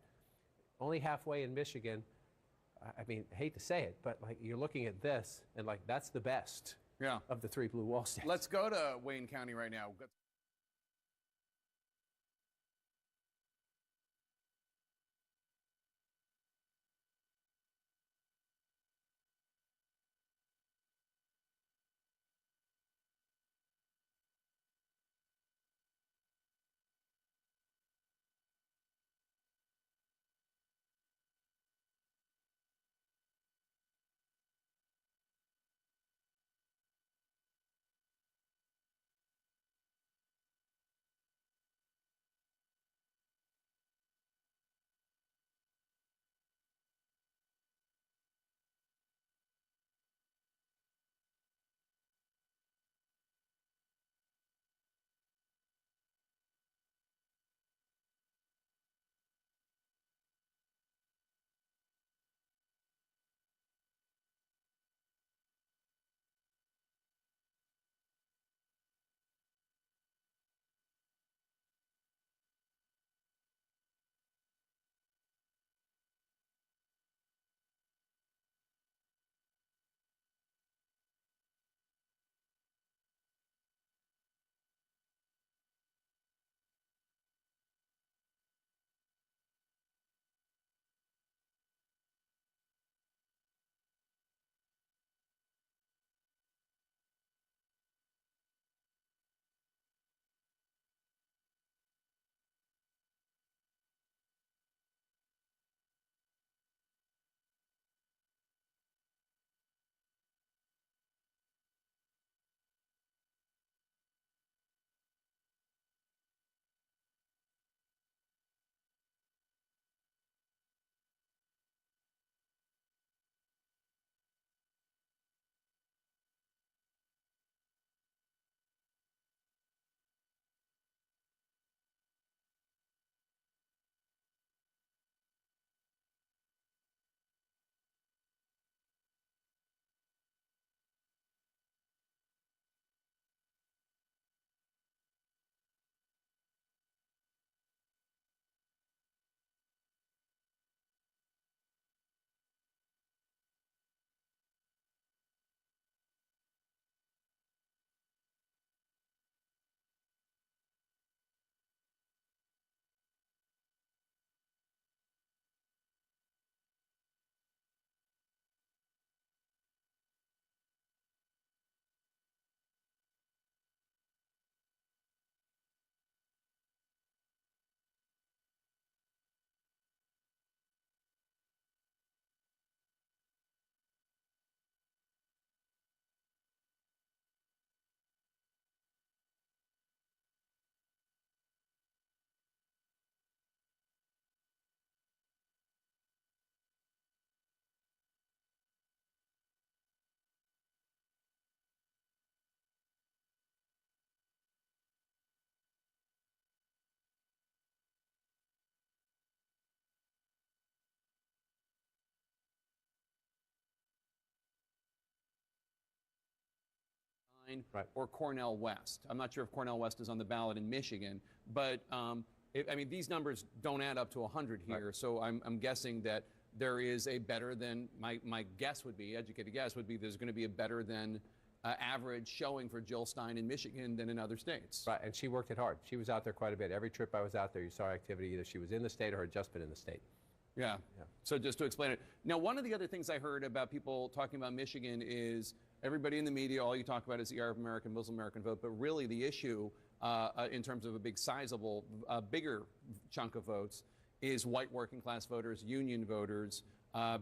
only halfway in Michigan, I mean, I hate to say it, but like you're looking at this and like that's the best of the three blue wall states. Let's go to Wayne County right now. Or Cornell West. I'm not sure if Cornell West is on the ballot in Michigan, but I mean, these numbers don't add up to 100 here, so I'm guessing that there is a better than, my guess would be, educated guess would be there's going to be a better than average showing for Jill Stein in Michigan than in other states. Right, and she worked it hard. She was out there quite a bit. Every trip I was out there, you saw activity. Either she was in the state or had just been in the state. Yeah. So just to explain it. Now, one of the other things I heard about people talking about Michigan is everybody in the media, all you talk about is the Arab American, Muslim American vote, but really the issue in terms of a big sizable, bigger chunk of votes is white working class voters, union voters,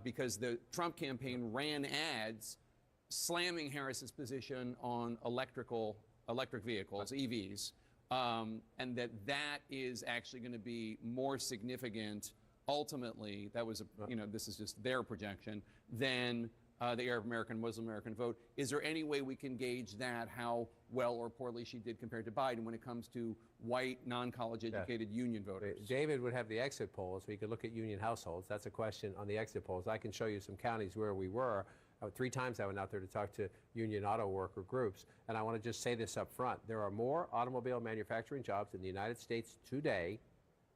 because the Trump campaign ran ads slamming Harris's position on electric vehicles, EVs, and that is actually going to be more significant ultimately. That was, this is just their projection, than the Arab American, Muslim American vote. Is there any way we can gauge that, how well or poorly she did compared to Biden when it comes to white, non-college educated union voters? David would have the exit polls. We could look at union households. That's a question on the exit polls. I can show you some counties where we were. 3 times I went out there to talk to union auto worker groups. And I want to just say this up front. There are more automobile manufacturing jobs in the United States today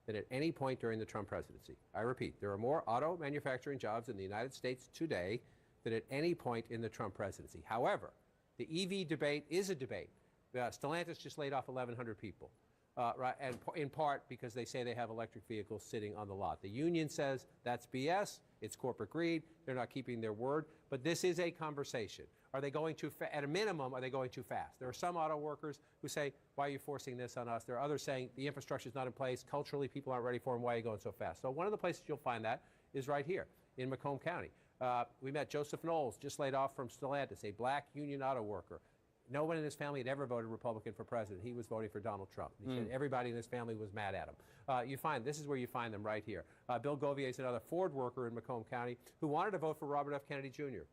than at any point during the Trump presidency. I repeat, there are more auto manufacturing jobs in the United States today than at any point in the Trump presidency. However, the EV debate is a debate. Stellantis just laid off 1,100 people, right? And in part because they say they have electric vehicles sitting on the lot. The union says that's BS. It's corporate greed. They're not keeping their word. But this is a conversation. Are they going too fast? At a minimum, are they going too fast? There are some auto workers who say, why are you forcing this on us? There are others saying the infrastructure is not in place. Culturally, people aren't ready for them. Why are you going so fast? So one of the places you'll find that is right here in Macomb County. We met Joseph Knowles, just laid off from Stellantis, a black union auto worker. No one in his family had ever voted Republican for president. He was voting for Donald Trump. He said everybody in his family was mad at him. This is where you find them right here. Bill Govier is another Ford worker in Macomb County who wanted to vote for Robert F. Kennedy Jr.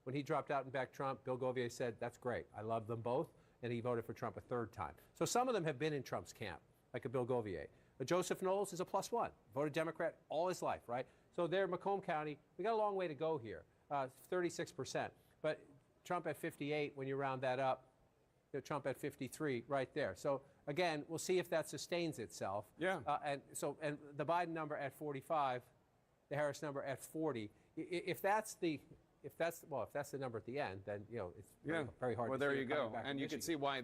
When he dropped out and backed Trump, Bill Govier said, that's great. I love them both. And he voted for Trump a 3rd time. So some of them have been in Trump's camp, like a Bill Govier. Joseph Knowles is a +1, voted Democrat all his life, right? So there, Macomb County, we got a long way to go here, 36%. But Trump at 58, when you round that up, Trump at 53 right there. So again, we'll see if that sustains itself. Yeah. And the Biden number at 45, the Harris number at 40. If that's the number at the end, then it's very hard. Well, to there see you go. And you Michigan. can see why.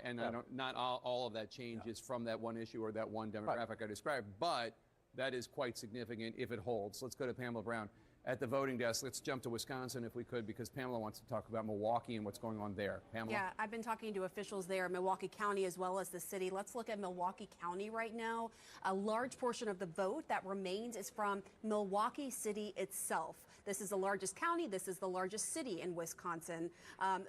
And not all of that change is from that one issue or that one demographic I described, but that is quite significant if it holds. Let's go to Pamela Brown at the voting desk. Let's jump to Wisconsin if we could, because Pamela wants to talk about Milwaukee and what's going on there. Pamela? Yeah, I've been talking to officials there in Milwaukee County as well as the city. Let's look at Milwaukee County right now. A large portion of the vote that remains is from Milwaukee City itself. This is the largest county. This is the largest city in Wisconsin.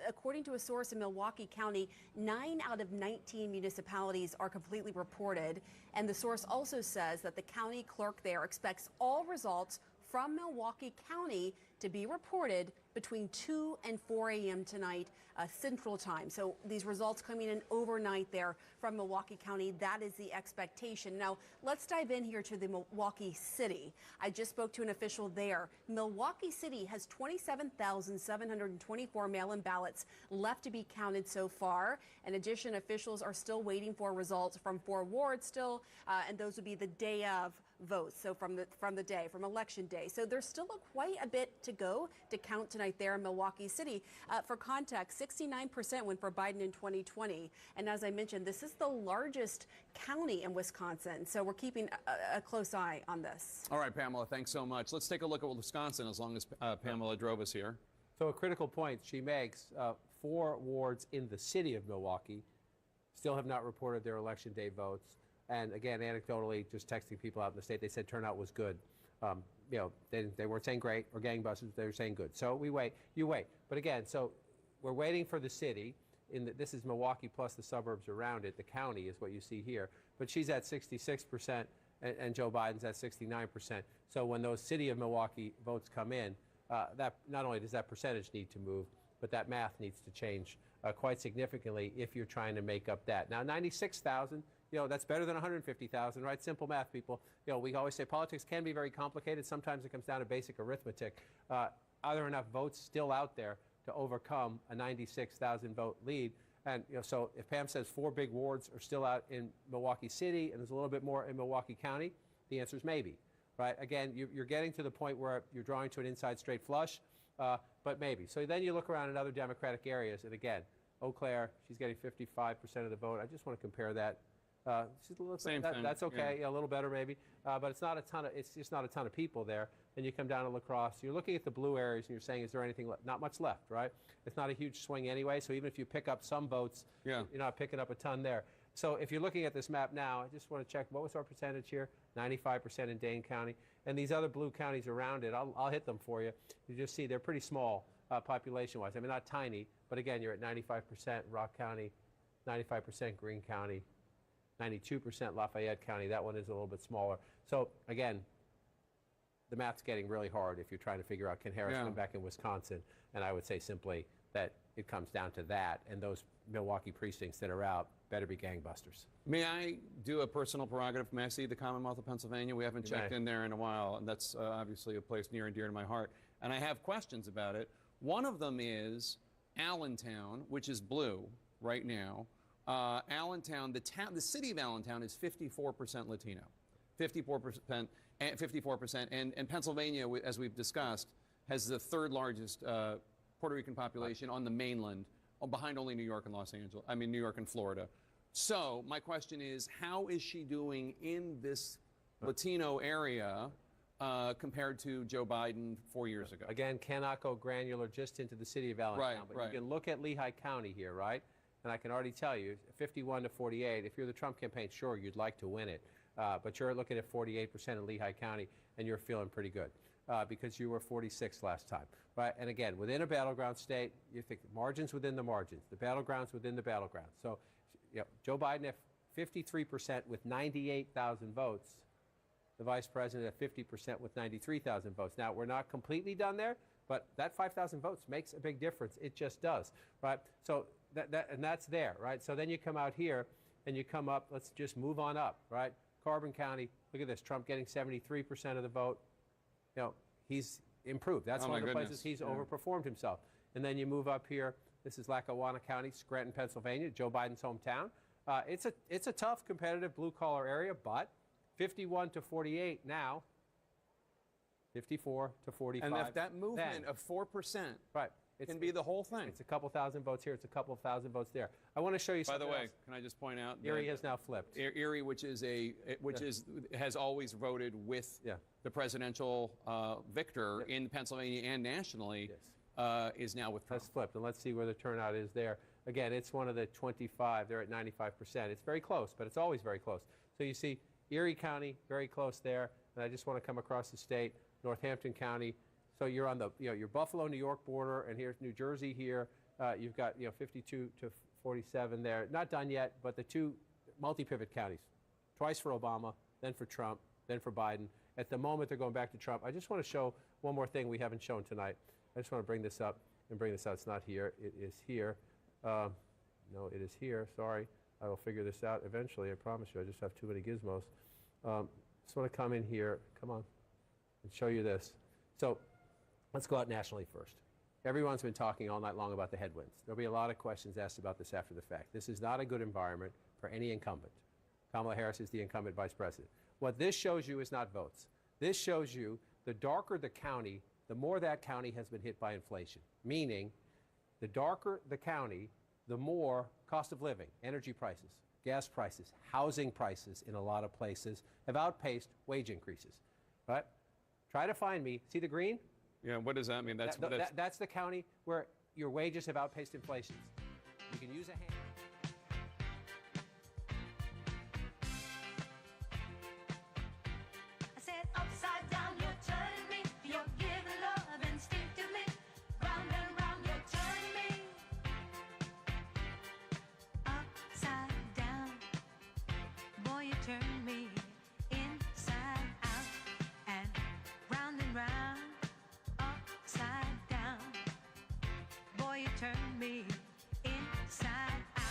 According to a source in Milwaukee County, 9 out of 19 municipalities are completely reported. And the source also says that the county clerk there expects all results from Milwaukee County to be reported between 2 and 4 a.m. tonight, Central Time. So these results coming in overnight there from Milwaukee County. That is the expectation. Now, let's dive in here to the Milwaukee City. I just spoke to an official there. Milwaukee City has 27,724 mail-in ballots left to be counted so far. In addition, officials are still waiting for results from 4 wards still, and those would be the day of votes. So from election day. So there's still quite a bit to go to count tonight there in Milwaukee City. For context, 69% went for Biden in 2020. And as I mentioned, this is the largest county in Wisconsin. So we're keeping a close eye on this. All right, Pamela, thanks so much. Let's take a look at Wisconsin as long as Pamela drove us here. So a critical point she makes, 4 wards in the city of Milwaukee still have not reported their election day votes. And again, anecdotally, just texting people out in the state, they said turnout was good. They weren't saying great or gangbusters, they were saying good. So we wait, you wait. But again, so we're waiting for the city. This is Milwaukee plus the suburbs around it. The county is what you see here. But she's at 66% and Joe Biden's at 69%. So when those city of Milwaukee votes come in, that not only does that percentage need to move, but that math needs to change quite significantly if you're trying to make up that. Now, 96,000. That's better than 150,000, right? Simple math, people. We always say politics can be very complicated. Sometimes it comes down to basic arithmetic. Are there enough votes still out there to overcome a 96,000 vote lead? And so if Pam says 4 big wards are still out in Milwaukee City and there's a little bit more in Milwaukee County, the answer is maybe, right? Again, you're getting to the point where you're drawing to an inside straight flush, but maybe. So then you look around in other Democratic areas, and again, Eau Claire, she's getting 55% of the vote. I just want to compare that. That's okay, a little better maybe, but it's not a ton of. It's just not a ton of people there. Then you come down to La Crosse. You're looking at the blue areas, and you're saying, is there anything left? Not much left, right? It's not a huge swing anyway. So even if you pick up some votes, you're not picking up a ton there. So if you're looking at this map now, I just want to check what was our percentage here? 95% in Dane County. And these other blue counties around it, I'll hit them for you. You just see they're pretty small population-wise. I mean, not tiny, but again, you're at 95% Rock County, 95% Greene County, 92% Lafayette County. That one is a little bit smaller. So again, the math's getting really hard if you're trying to figure out, can Harris win back in Wisconsin? And I would say simply that it comes down to that, and those Milwaukee precincts that are out better be gangbusters. May I do a personal prerogative? May I see the Commonwealth of Pennsylvania? We haven't checked in there in a while, and that's obviously a place near and dear to my heart. And I have questions about it. One of them is Allentown, which is blue right now. Allentown, the city of Allentown is 54% Latino, 54%, and Pennsylvania, as we've discussed, has the third largest Puerto Rican population on the mainland, behind only New York and New York and Florida. So my question is, how is she doing in this Latino area compared to Joe Biden 4 years ago? Again, cannot go granular just into the city of Allentown, but you can look at Lehigh County here, right? And I can already tell you, 51 to 48, if you're the Trump campaign, sure, you'd like to win it. But you're looking at 48% in Lehigh County, and you're feeling pretty good because you were 46 last time. Right? And again, within a battleground state, you think margins within the margins, the battlegrounds within the battlegrounds. So Joe Biden at 53% with 98,000 votes, the vice president at 50% with 93,000 votes. Now, we're not completely done there, but that 5,000 votes makes a big difference. It just does, right? So and that's there, right? So then you come out here and you come up, let's just move on up, right? Carbon County, look at this, Trump getting 73% of the vote. He's improved. That's one of the places he's overperformed himself. And then you move up here, this is Lackawanna County, Scranton, Pennsylvania, Joe Biden's hometown. It's a tough, competitive blue-collar area, but 51 to 48 now, 54 to 45. And if that movement of 4% can be the whole thing. It's a couple thousand votes here. It's a couple thousand votes there. I want to show you something By the way, else. can I just point out Erie has now flipped. Erie, which has always voted with the presidential victor in Pennsylvania and nationally, is now with Trump. Has flipped, and let's see where the turnout is there. Again, it's one of the 25. They're at 95%. It's very close, but it's always very close. So you see Erie County, very close there. And I just want to come across the state, Northampton County. So you're on the your Buffalo, New York border, and here's New Jersey here. You've got 52 to 47 there. Not done yet, but the two multi-pivot counties, twice for Obama, then for Trump, then for Biden. At the moment, they're going back to Trump. I just want to show one more thing we haven't shown tonight. I just want to bring this up and bring this out. It's not here. It is here. No, it is here. Sorry. I will figure this out eventually. I promise you. I just have too many gizmos. Just want to come in here. Come on. And show you this. So let's go out nationally first. Everyone's been talking all night long about the headwinds. There'll be a lot of questions asked about this after the fact. This is not a good environment for any incumbent. Kamala Harris is the incumbent vice president. What this shows you is not votes. This shows you the darker the county, the more that county has been hit by inflation. Meaning, the darker the county, the more cost of living, energy prices, gas prices, housing prices in a lot of places have outpaced wage increases. Right? Try to find me. See the green? Yeah, what does that mean? That's the county where your wages have outpaced inflation. You can use a hand. I said upside down, you're turning me. You're giving love instinctively. Round and round, you're turning me. Upside down, boy, you turn me inside out and round and round. Upside down, boy, you turn me inside out.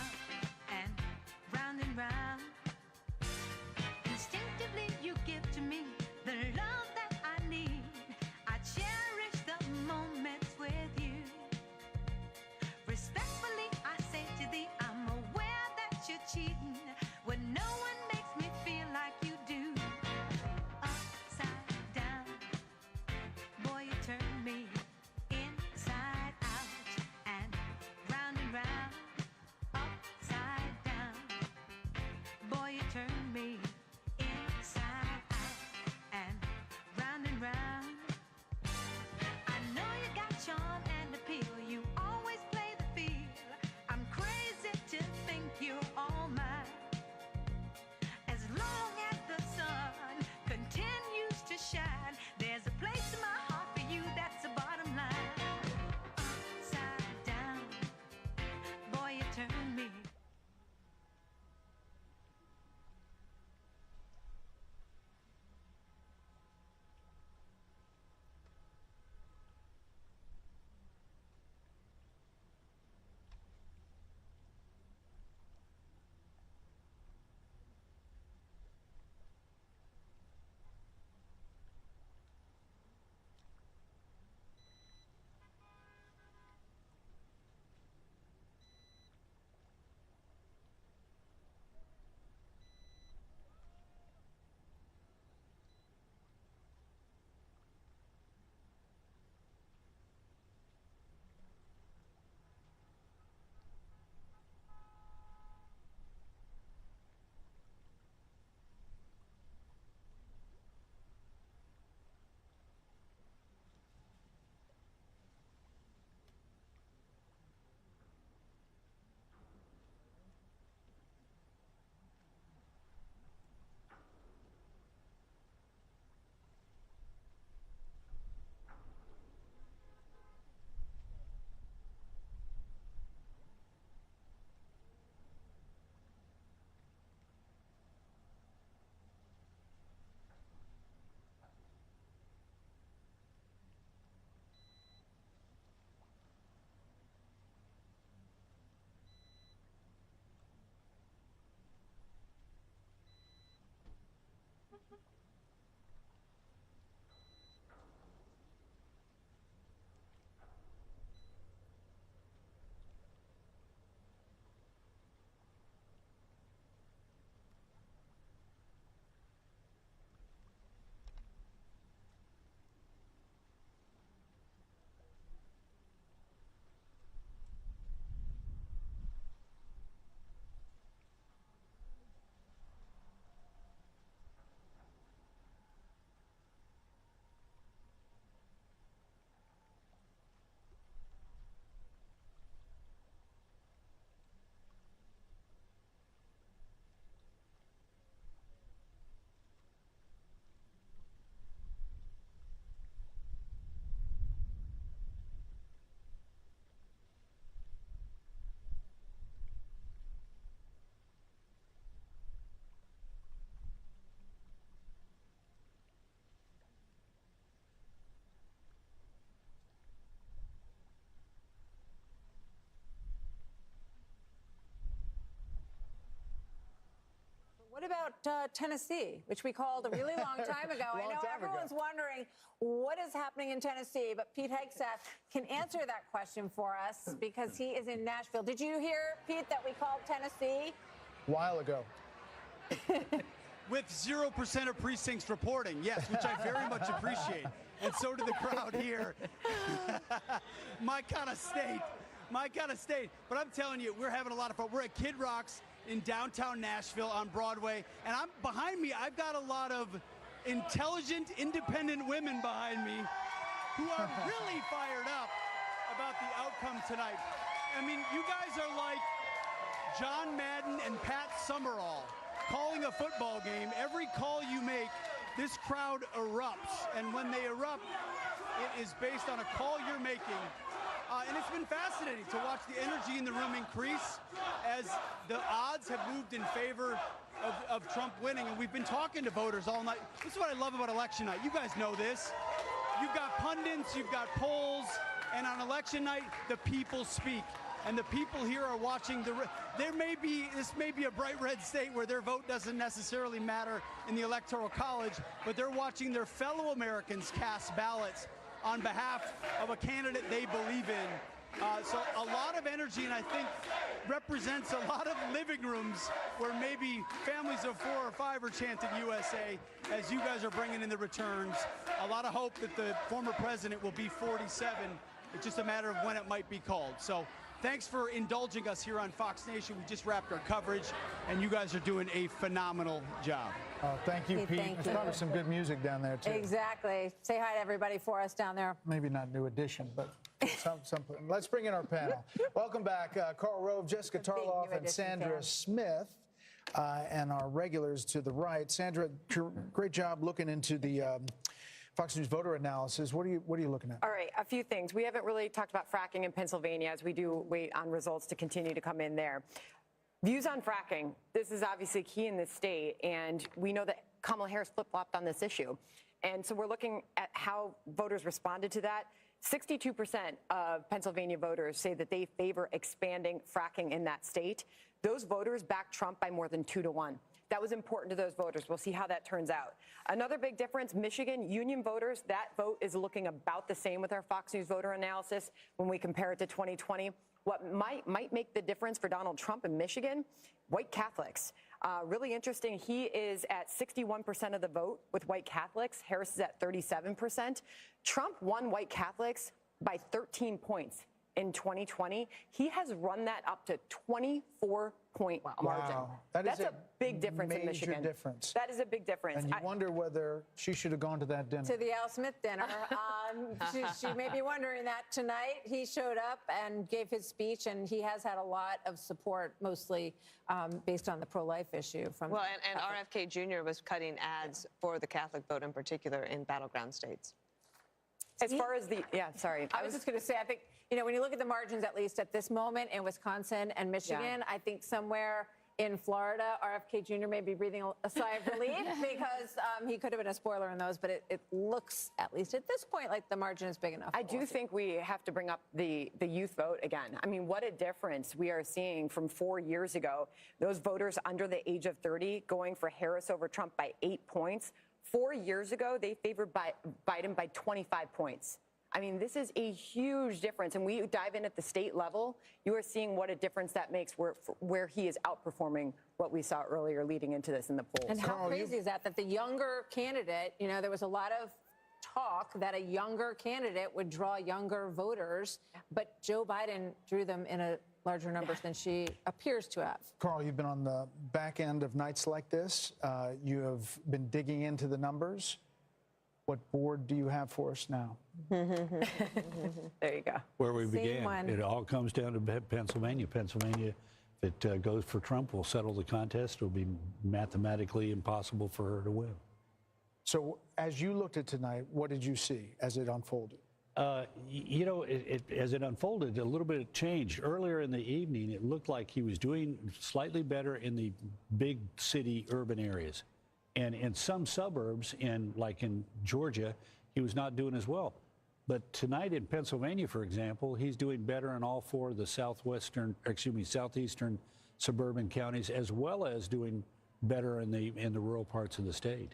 about Tennessee, which we called a really long time ago? I know everyone's wondering what is happening in Tennessee, but Pete Hegseth can answer that question for us because he is in Nashville. Did you hear, Pete, that we called Tennessee? A while ago. With 0% of precincts reporting, yes, which I very much appreciate. And so did the crowd here. My kind of state. My kind of state. But I'm telling you, we're having a lot of fun. We're at Kid Rock's in downtown Nashville on Broadway. And behind me, I've got a lot of intelligent, independent women behind me who are really fired up about the outcome tonight. I mean, you guys are like John Madden and Pat Summerall calling a football game. Every call you make, this crowd erupts. And when they erupt, it is based on a call you're making. And it's been fascinating to watch the energy in the room increase as the odds have moved in favor of Trump winning. And we've been talking to voters all night. This is what I love about election night. You guys know this. You've got pundits, you've got polls, and on election night, the people speak. And the people here are watching this may be a bright red state where their vote doesn't necessarily matter in the Electoral College, but they're watching their fellow Americans cast ballots on behalf of a candidate they believe in. So a lot of energy, and I think represents a lot of living rooms where maybe families of 4 or 5 are chanting USA as you guys are bringing in the returns. A lot of hope that the former president will be 47. It's just a matter of when it might be called. So thanks for indulging us here on Fox Nation. We just wrapped our coverage, and you guys are doing a phenomenal job. Thank you, Pete. There's probably some good music down there, too. Exactly. Say hi to everybody for us down there. Maybe not New Edition, but some. Let's bring in our panel. Welcome back, Karl Rove, Jessica Tarloff, and Sandra Smith, and our regulars to the right. Sandra, great job looking into the Fox News voter analysis. What are you looking at? All right, a few things. We haven't really talked about fracking in Pennsylvania, as we do wait on results to continue to come in there. Views on fracking. This is obviously key in this state, and we know that Kamala Harris flip-flopped on this issue. And so we're looking at how voters responded to that. 62% of Pennsylvania voters say that they favor expanding fracking in that state. Those voters backed Trump by more than 2 to 1. That was important to those voters. We'll see how that turns out. Another big difference, Michigan union voters, that vote is looking about the same with our Fox News voter analysis when we compare it to 2020. What might make the difference for Donald Trump in Michigan, white Catholics. Really interesting, he is at 61% of the vote with white Catholics. Harris is at 37%. Trump won white Catholics by 13 points in 2020. He has run that up to 24-point margin. Wow. That's a big difference in Michigan. Major difference. That is a big difference. And you wonder whether she should have gone to that dinner. To the Al Smith dinner. She may be wondering that tonight. He showed up and gave his speech, and he has had a lot of support, mostly based on the pro-life issue. And RFK Jr. was cutting ads for the Catholic vote in particular in battleground states. As far as I was just going to say, I think, when you look at the margins, at least at this moment in Wisconsin and Michigan, I think somewhere in Florida, RFK Jr. may be breathing a sigh of relief because he could have been a spoiler in those, but it looks, at least at this point, like the margin is big enough. I do think we have to bring up the youth vote again. I mean, what a difference we are seeing from 4 years ago. Those voters under the age of 30 going for Harris over Trump by 8 points. 4 years ago, they favored Biden by 25 points. I mean, this is a huge difference. And we dive in at the state level, you are seeing what a difference that makes where he is outperforming what we saw earlier leading into this in the polls. And how crazy is that the younger candidate, there was a lot of talk that a younger candidate would draw younger voters, but Joe Biden drew them in a larger numbers than she appears to have. Karl, you've been on the back end of nights like this. You have been digging into the numbers. What board do you have for us now? There you go. Where we began. It all comes down to Pennsylvania. Pennsylvania, if it goes for Trump, will settle the contest. It will be mathematically impossible for her to win. So as you looked at tonight, what did you see as it unfolded? As it unfolded, a little bit changed. Earlier in the evening, it looked like he was doing slightly better in the big city urban areas. And in some suburbs, like in Georgia, he was not doing as well. But tonight in Pennsylvania, for example, he's doing better in all 4 of the southeastern suburban counties, as well as doing better in the rural parts of the state.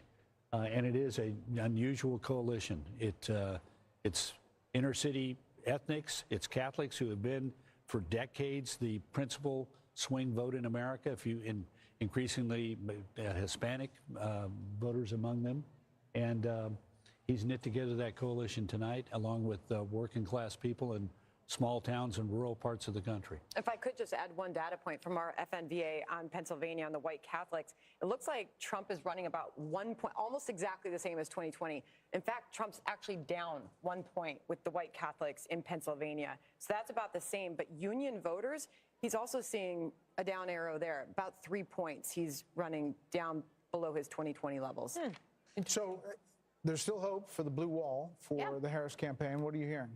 And it is an unusual coalition. It's inner city ethnics, it's Catholics who have been for decades the principal swing vote in America. Increasingly Hispanic voters among them, and he's knit together that coalition tonight, along with working class people in small towns and rural parts of the country. If I could just add one data point from our FNVA on Pennsylvania on the white Catholics, it looks like Trump is running about 1 point, almost exactly the same as 2020. In fact, Trump's actually down 1 point with the white Catholics in Pennsylvania. So that's about the same. But Union voters, he's also seeing a down arrow there, about 3 points. He's running down below his 2020 levels. So there's still hope for the blue wall for the Harris campaign. What are you hearing?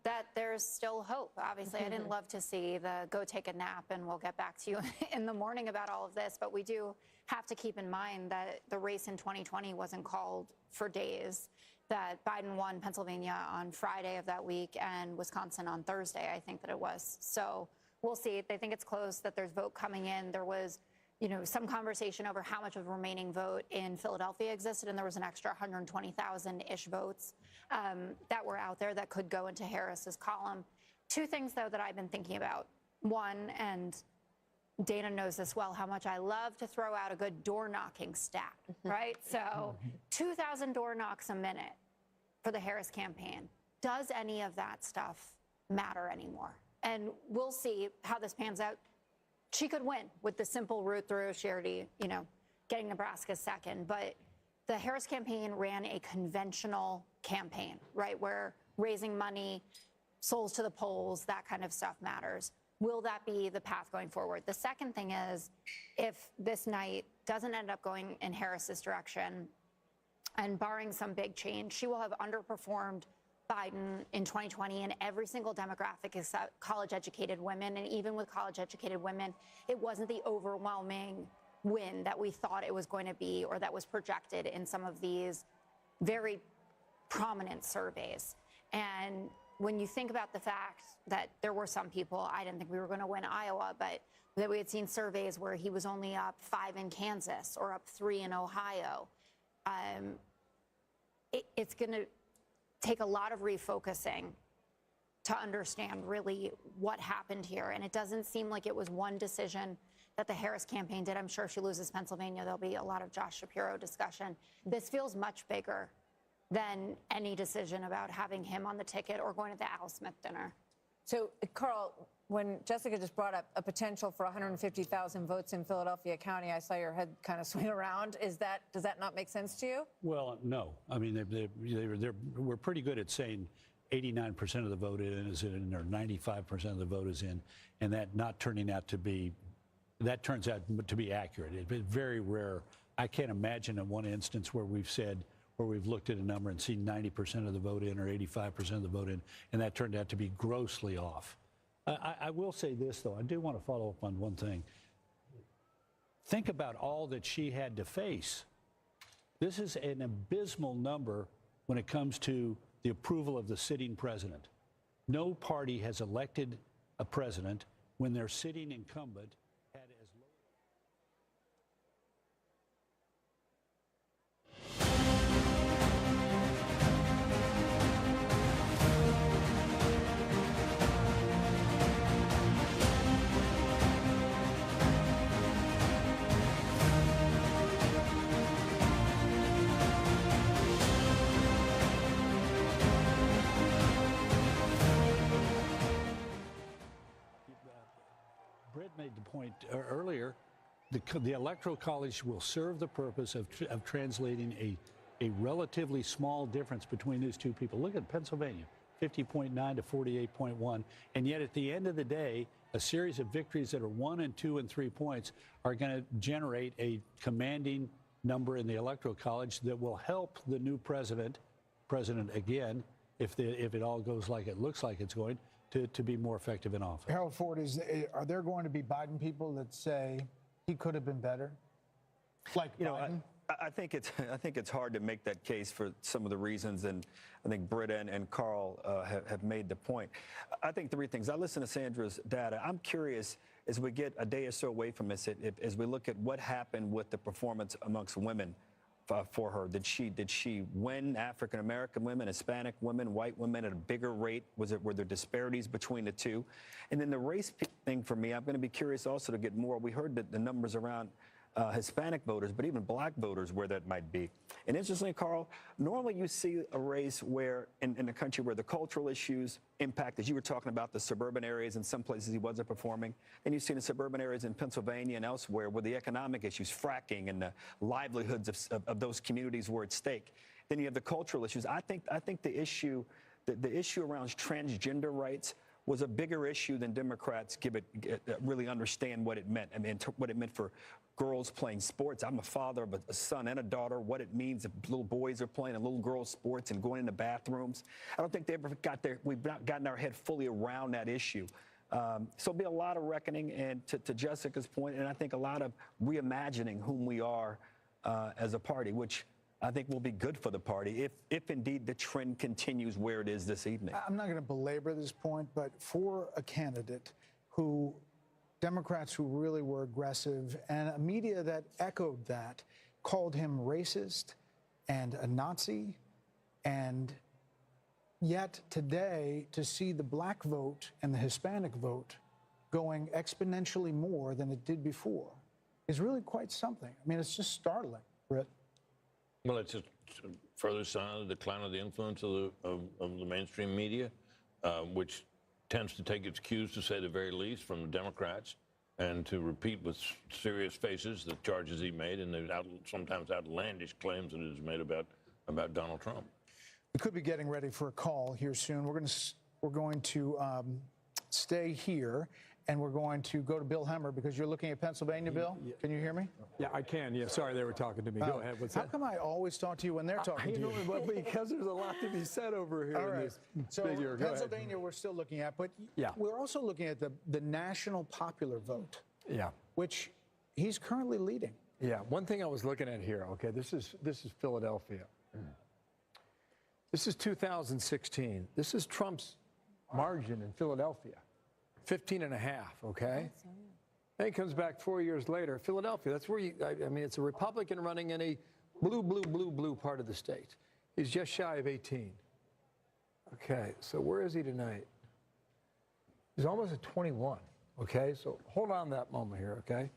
That there's still hope. Obviously, I didn't love to see the go take a nap and we'll get back to you in the morning about all of this, but we do have to keep in mind that the race in 2020 wasn't called for days, that Biden won Pennsylvania on Friday of that week and Wisconsin on Thursday, I think that it was. So we'll see. They think it's close, that there's vote coming in. There was, some conversation over how much of a remaining vote in Philadelphia existed, and there was an extra 120,000-ish votes that were out there that could go into Harris's column. Two things, though, that I've been thinking about. One, and Dana knows this well, how much I love to throw out a good door-knocking stat, right? So 2,000 door knocks a minute for the Harris campaign. Does any of that stuff matter anymore? And we'll see how this pans out. She could win with the simple route through. She already, getting Nebraska second. But the Harris campaign ran a conventional campaign, right, where raising money, souls to the polls, that kind of stuff matters. Will that be the path going forward? The second thing is, if this night doesn't end up going in Harris's direction, and barring some big change, she will have underperformed Biden in 2020 in every single demographic except college-educated women. And even with college-educated women, it wasn't the overwhelming win that we thought it was going to be, or that was projected in some of these very prominent surveys. And when you think about the fact that there were some people, I didn't think we were going to win Iowa, but that we had seen surveys where he was only up 5 in Kansas or up 3 in Ohio, it's going to take a lot of refocusing to understand really what happened here. And it doesn't seem like it was one decision that the Harris campaign did. I'm sure if she loses Pennsylvania, there'll be a lot of Josh Shapiro discussion. This feels much bigger than any decision about having him on the ticket or going to the Al Smith dinner. So, Carl, when Jessica just brought up a potential for 150,000 votes in Philadelphia County, I saw your head kind of swing around. Does that not make sense to you? Well, no. I mean, we're pretty good at saying 89% of the vote is in, or 95% of the vote is in, and that not turning out to be, that turns out to be accurate. It's very rare. I can't imagine in one instance where we've said, where we've looked at a number and seen 90% of the vote in or 85% of the vote in, and that turned out to be grossly off. I will say this, though. I do want to follow up on one thing. Think about all that she had to face. This is an abysmal number when it comes to the approval of the sitting president. No party has elected a president when their sitting incumbent had as low. Britt made the point earlier, the Electoral College will serve the purpose of translating a relatively small difference between these two people. Look at Pennsylvania, 50.9 to 48.1. And yet at the end of the day, a series of victories that are 1 and 2 and 3 points are going to generate a commanding number in the Electoral College that will help the new president again, if it all goes like it looks like it's going, to be more effective in office. Harold Ford, are there going to be Biden people that say he could have been better? Like Biden? I think it's hard to make that case for some of the reasons, and I think Britt and Carl have made the point. I think 3 things. I listened to Sandra's data. I'm curious as we get a day or so away from this, as we look at what happened with the performance amongst women for her, did she win African American women, Hispanic women, white women at a bigger rate? Were there disparities between the two? And then the race thing for me, I'm going to be curious also to get more. We heard that the numbers around Hispanic voters, but even black voters, where that might be. And interestingly, Carl, normally you see a race where in a country where the cultural issues impact, as you were talking about, the suburban areas, in some places he wasn't performing, and you've seen the suburban areas in Pennsylvania and elsewhere where the economic issues, fracking, and the livelihoods of those communities were at stake. Then you have the cultural issues. I think the issue around transgender rights was a bigger issue than Democrats really understand what it meant. I mean, what it meant for girls playing sports. I'm a father of a son and a daughter, what it means if little boys are playing in little girls' sports and going into bathrooms. I don't think we've not gotten our head fully around that issue. So there'll be a lot of reckoning, and to Jessica's point, and I think a lot of reimagining whom we are as a party, which I think will be good for the party if indeed the trend continues where it is this evening. I'm not going to belabor this point, but for a candidate who Democrats who really were aggressive and a media that echoed that, called him racist and a Nazi, and yet today to see the black vote and the Hispanic vote going exponentially more than it did before is really quite something. I mean, it's just startling, Britt. Well, it's a further sign of the decline of the influence of the mainstream media, which tends to take its cues, to say the very least, from the Democrats, and to repeat with serious faces the charges he made and the sometimes outlandish claims that he's made about Donald Trump. We could be getting ready for a call here soon. We're going to stay here, and we're going to go to Bill Hemmer because you're looking at Pennsylvania, Bill. Can you hear me? Yeah, I can. Yeah, sorry, they were talking to me. Go ahead. What's How that? come I always talk to you when they're talking to you? Well, because there's a lot to be said over here. All in right. this So figure. Go ahead. Pennsylvania, we're still looking at, but Yeah. we're also looking at the national popular vote, Yeah. which he's currently leading. Yeah. One thing I was looking at here. Okay, this is Philadelphia. This is 2016. This is Trump's margin in Philadelphia, 15.5. Okay. Then he comes back 4 years later. Philadelphia. That's where I mean, it's a Republican running in a blue part of the state. He's just shy of 18. Okay. So where is he tonight? He's almost at 21. Okay. So hold on that moment here. Okay.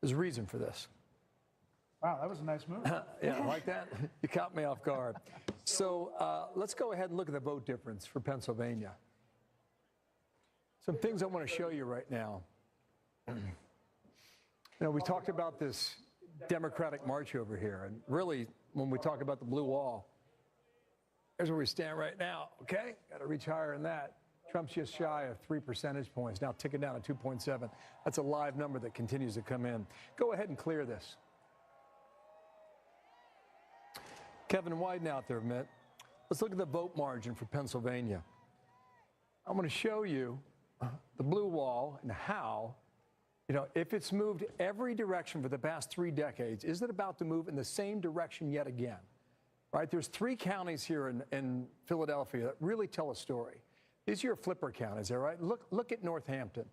There's a reason for this. Wow, that was a nice move. Yeah, like that? You caught me off guard. So let's go ahead and look at the vote difference for Pennsylvania. Some things I want to show you right now. You know, we talked about this Democratic march over here, and really, when we talk about the blue wall, here's where we stand right now, okay? Got to reach higher than that. Trump's just shy of 3 percentage points, now ticking down to 2.7. That's a live number that continues to come in. Go ahead and clear this. Kevin Wyden out there, Mitt. Let's look at the vote margin for Pennsylvania. I'm going to show you the blue wall and how, you know, if it's moved every direction for the past 3 decades, is it about to move in the same direction yet again? Right? There's 3 counties here in Philadelphia that really tell a story. These are your flipper counties, all right? Look at Northampton.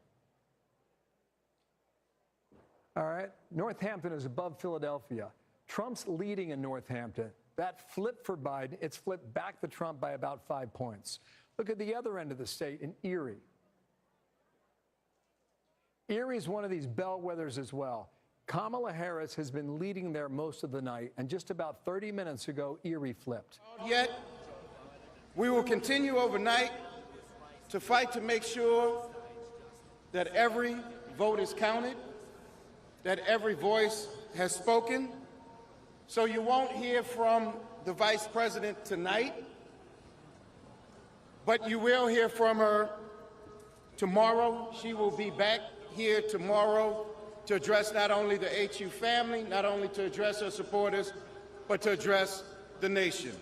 All right? Northampton is above Philadelphia. Trump's leading in Northampton. That flip for Biden, it's flipped back to Trump by about 5 points. Look at the other end of the state in Erie. Erie is one of these bellwethers as well. Kamala Harris has been leading there most of the night, and just about 30 minutes ago, Erie flipped. Yet, we will continue overnight to fight to make sure that every vote is counted, that every voice has spoken. So you won't hear from the Vice President tonight, but you will hear from her tomorrow. She will be back here tomorrow to address not only the HU family, not only to address her supporters, but to address the nation.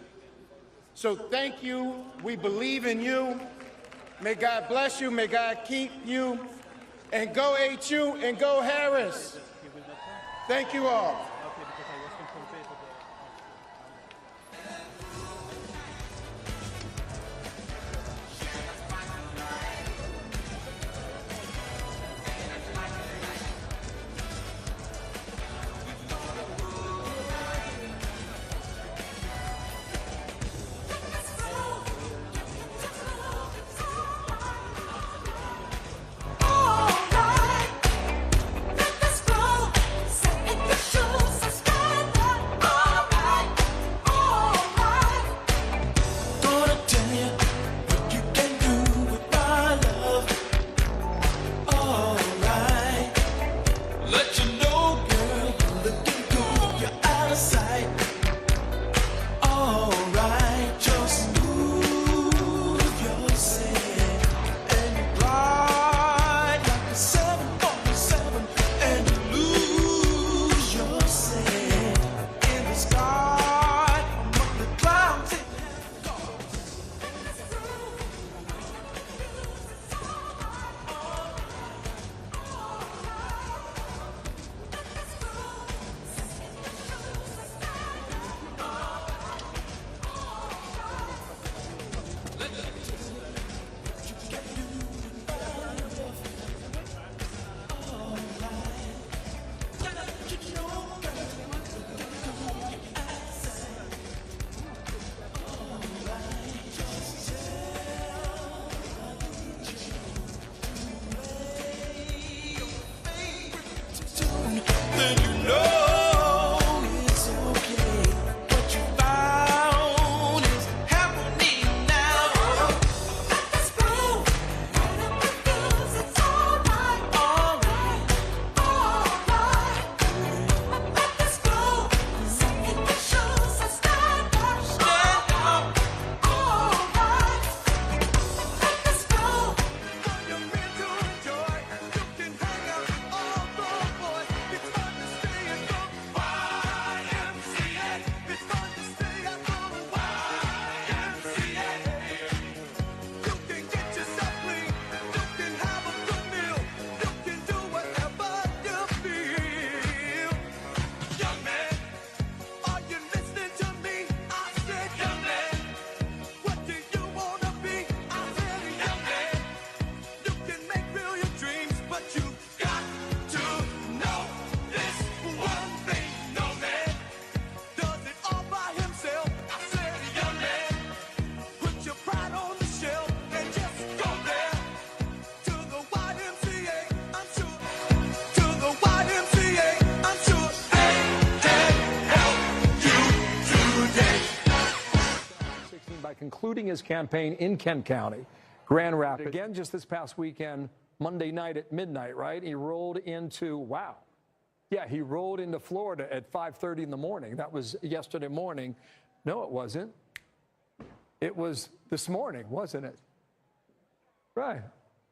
So thank you. We believe in you. May God bless you. May God keep you. And go HU and go Harris. Thank you all. including his campaign in Kent County, Grand Rapids. Again, just this past weekend, Monday night at midnight, right? He rolled into, wow. Yeah, he rolled into Florida at 5:30 in the morning. That was yesterday morning. No, it wasn't. It was this morning, wasn't it? Right,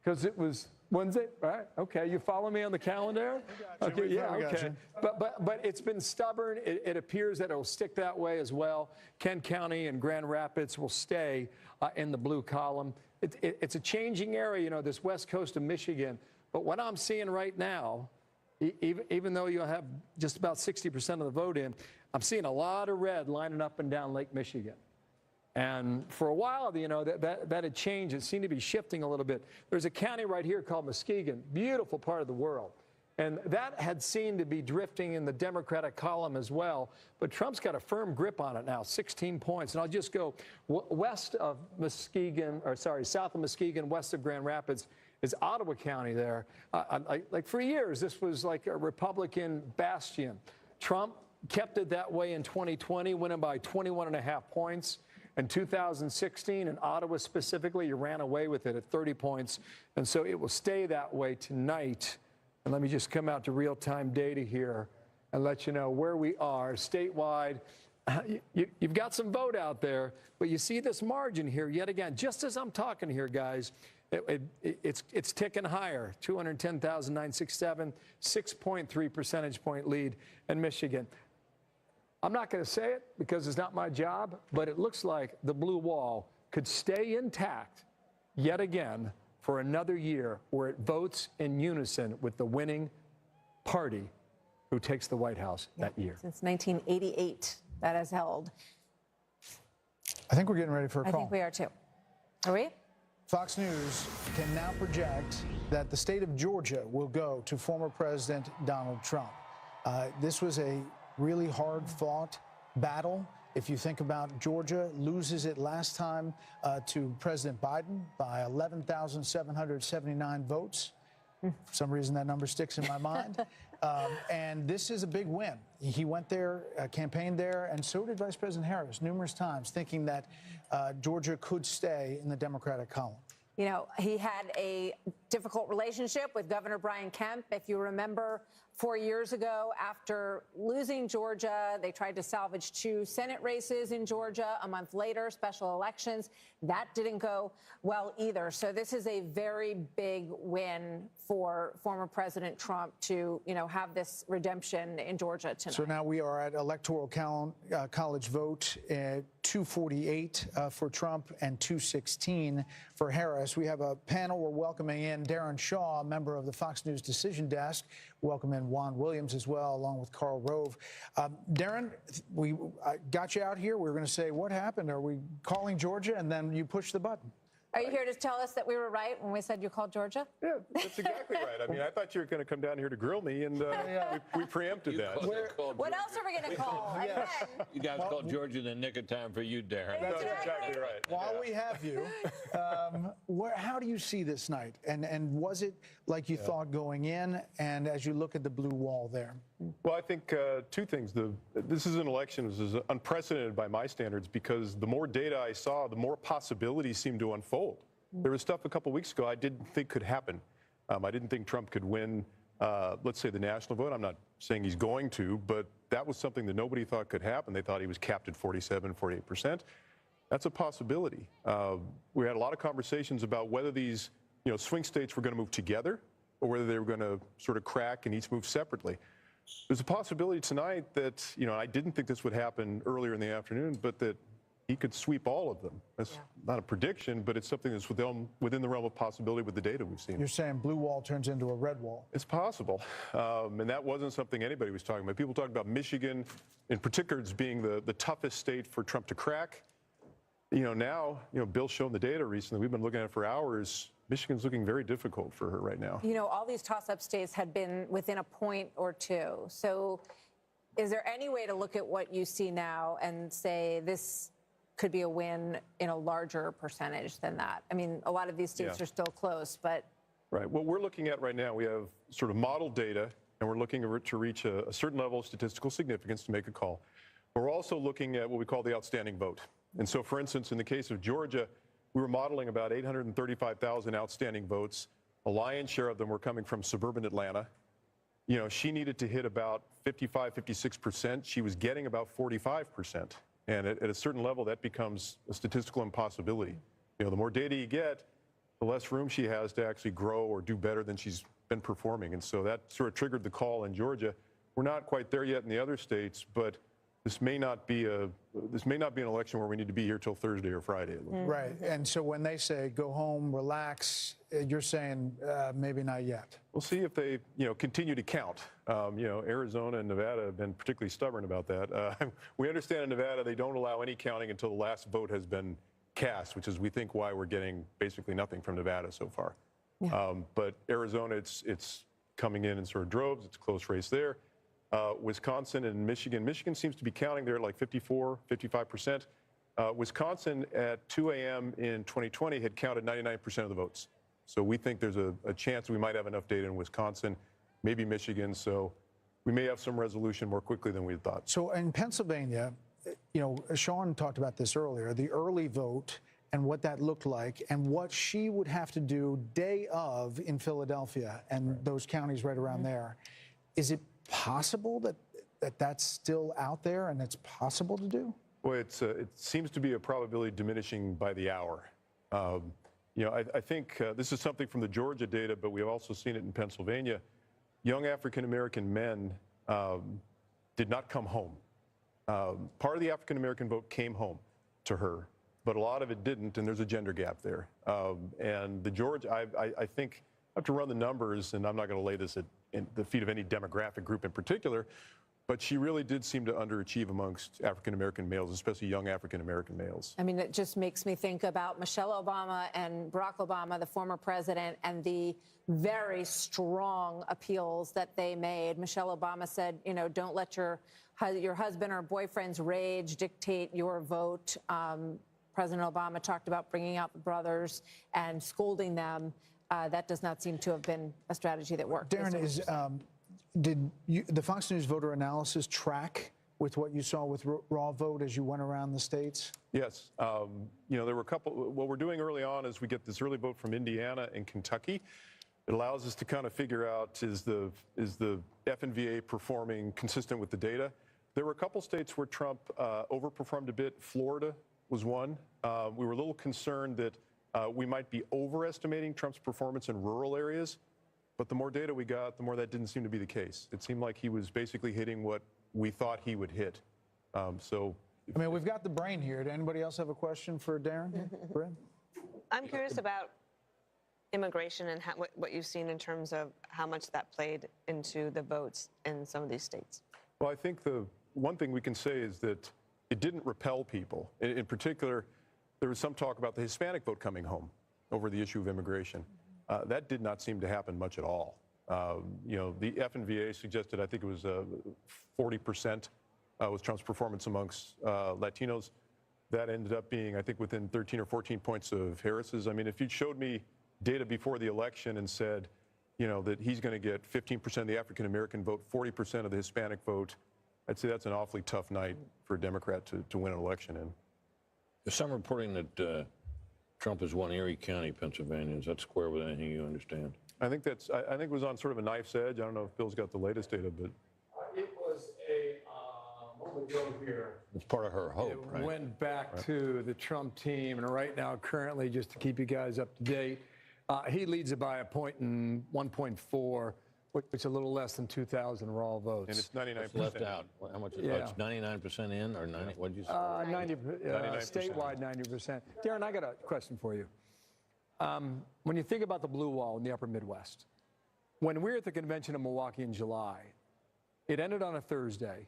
because it was Wednesday, right? Okay, you follow me on the calendar? Okay, yeah, okay. But it's been stubborn. It appears that it will stick that way as well. Kent County and Grand Rapids will stay in the blue column. It's a changing area, you know, this west coast of Michigan. But what I'm seeing right now, even though you'll have just about 60% of the vote in, I'm seeing a lot of red lining up and down Lake Michigan. And for a while, you know, that had changed. It seemed to be shifting a little bit. There's a county right here called Muskegon, beautiful part of the world. And that had seemed to be drifting in the Democratic column as well. But Trump's got a firm grip on it now, 16 points. And I'll just go west of Muskegon, or sorry, south of Muskegon, west of Grand Rapids, is Ottawa County there. Like for years, this was like a Republican bastion. Trump kept it that way in 2020, winning by 21.5 points. In 2016, in Ottawa specifically, you ran away with it at 30 points. And so it will stay that way tonight. And let me just come out to real-time data here and let you know where we are statewide. You've got some vote out there, but you see this margin here yet again. Just as I'm talking here, guys, it's ticking higher. 210,967, 6.3 percentage point lead in Michigan. I'm not going to say it because it's not my job, but it looks like the blue wall could stay intact yet again for another year where it votes in unison with the winning party who takes the White House that year. Since 1988, that has held. I think we're getting ready for a call. I think we are too. Are we? Fox News can now project that the state of Georgia will go to former President Donald Trump. This was a really hard-fought battle. If you think about Georgia loses it last time to President Biden by 11,779 votes. For some reason, that number sticks in my mind. And this is a big win. He went there, campaigned there, and so did Vice President Harris numerous times, thinking that Georgia could stay in the Democratic column. You know, he had a difficult relationship with Governor Brian Kemp. If you remember, 4 years ago, after losing Georgia, they tried to salvage 2 Senate races in Georgia. A month later, special elections. That didn't go well either. So this is a very big win for former President Trump to, you know, have this redemption in Georgia tonight. So now we are at Electoral College vote, 248 for Trump and 216 for Harris. We have a panel. We're welcoming in Darren Shaw, a member of the Fox News Decision Desk. Welcome in Juan Williams as well, along with Karl Rove. Darren, we got you out here. We were going to say, what happened? Are we calling Georgia? And then you push the button. Are you here to tell us that we were right when we said you called Georgia? Yeah, that's exactly right. I mean, I thought you were going to come down here to grill me, and we preempted that. What else are we going to call? You guys called Georgia in the nick of time for you, Darren. That's exactly right. While we have you, how do you see this night? And was it like you thought going in? And as you look at the blue wall there? Well, I think 2 things. This is an election. This is unprecedented by my standards because the more data I saw, the more possibilities seemed to unfold. There was stuff a couple weeks ago I didn't think could happen. I didn't think Trump could win, let's say, the national vote. I'm not saying he's going to, but that was something that nobody thought could happen. They thought he was capped at 47, 48%. That's a possibility. We had a lot of conversations about whether these swing states were going to move together or whether they were going to sort of crack and each move separately. There's a possibility tonight that, I didn't think this would happen earlier in the afternoon, but that he could sweep all of them. That's not a prediction, but it's something that's within the realm of possibility with the data we've seen. You're saying blue wall turns into a red wall. It's possible. And that wasn't something anybody was talking about. People talked about Michigan in particular as being the toughest state for Trump to crack. Now, Bill's shown the data recently. We've been looking at it for hours. Michigan's looking very difficult for her right now. All these toss-up states had been within a point or 2. So is there any way to look at what you see now and say this could be a win in a larger percentage than that? I mean, a lot of these states are still close, but... Right. What we're looking at right now, we have sort of model data, and we're looking to reach a certain level of statistical significance to make a call. We're also looking at what we call the outstanding vote. And so, for instance, in the case of Georgia, we were modeling about 835,000 outstanding votes. A lion's share of them were coming from suburban Atlanta. You know, she needed to hit about 55, 56%. She was getting about 45%. And at a certain level, that becomes a statistical impossibility. You know, the more data you get, the less room she has to actually grow or do better than she's been performing. And so that sort of triggered the call in Georgia. We're not quite there yet in the other states, but this may not be an election where we need to be here till Thursday or Friday. Right. And so when they say go home, relax, you're saying maybe not yet. We'll see if they, continue to count. Arizona and Nevada have been particularly stubborn about that. We understand in Nevada they don't allow any counting until the last vote has been cast, which is, we think, why we're getting basically nothing from Nevada so far. Yeah. But Arizona, it's coming in sort of droves. It's a close race there. Wisconsin and Michigan. Michigan seems to be counting there at like 54, 55%. Wisconsin at 2 a.m. in 2020 had counted 99% of the votes. So we think there's a chance we might have enough data in Wisconsin, maybe Michigan. So we may have some resolution more quickly than we had thought. So in Pennsylvania, Sean talked about this earlier, the early vote and what that looked like and what she would have to do day of in Philadelphia and those counties right around there. Is it possible that that's still out there and it's possible to do? Well, it seems to be a probability diminishing by the hour. I think this is something from the Georgia data, but we have also seen it in Pennsylvania. Young African-American men did not come home. Part of the African-American vote came home to her, but a lot of it didn't, and there's a gender gap there. And the Georgia, I think, I have to run the numbers, and I'm not going to lay this at the feet of any demographic group in particular, but she really did seem to underachieve amongst African-American males, especially young African-American males. I mean, it just makes me think about Michelle Obama and Barack Obama, the former president, and the very strong appeals that they made. Michelle Obama said, don't let your husband or boyfriend's rage dictate your vote. President Obama talked about bringing out the brothers and scolding them. That does not seem to have been a strategy that worked. Darren, did the Fox News voter analysis track with what you saw with raw vote as you went around the states? Yes. There were a couple. What we're doing early on is we get this early vote from Indiana and Kentucky. It allows us to kind of figure out, is the FNVA performing consistent with the data? There were a couple states where Trump overperformed a bit. Florida was one. We were a little concerned that we might be overestimating Trump's performance in rural areas, but the more data we got, the more that didn't seem to be the case. It seemed like he was basically hitting what we thought he would hit. I mean, we've got the brain here. Did anybody else have a question for Darren? I'm curious about immigration and what you've seen in terms of how much that played into the votes in some of these states. Well, I think the one thing we can say is that it didn't repel people. In particular, there was some talk about the Hispanic vote coming home over the issue of immigration. That did not seem to happen much at all. The FNVA suggested, I think it was 40% was Trump's performance amongst Latinos. That ended up being, I think, within 13 or 14 points of Harris's. I mean, if you showed me data before the election and said, that he's going to get 15% of the African-American vote, 40% of the Hispanic vote, I'd say that's an awfully tough night for a Democrat to win an election in. There's some reporting that Trump has won Erie County, Pennsylvania. Is that square with anything you understand? I think it was on sort of a knife's edge. I don't know if Bill's got the latest data, but it was a moment ago here. It's part of her hope, right? It went back to the Trump team, and right now, currently, just to keep you guys up to date, he leads it by a point in 1.4, which is a little less than 2,000 raw votes. And it's 99% left out. How much? Yeah. It's 99% in, or 90? What did you say? 90. Statewide, 90%. Darren, I got a question for you. When you think about the blue wall in the upper Midwest, when we were at the convention in Milwaukee in July, it ended on a Thursday.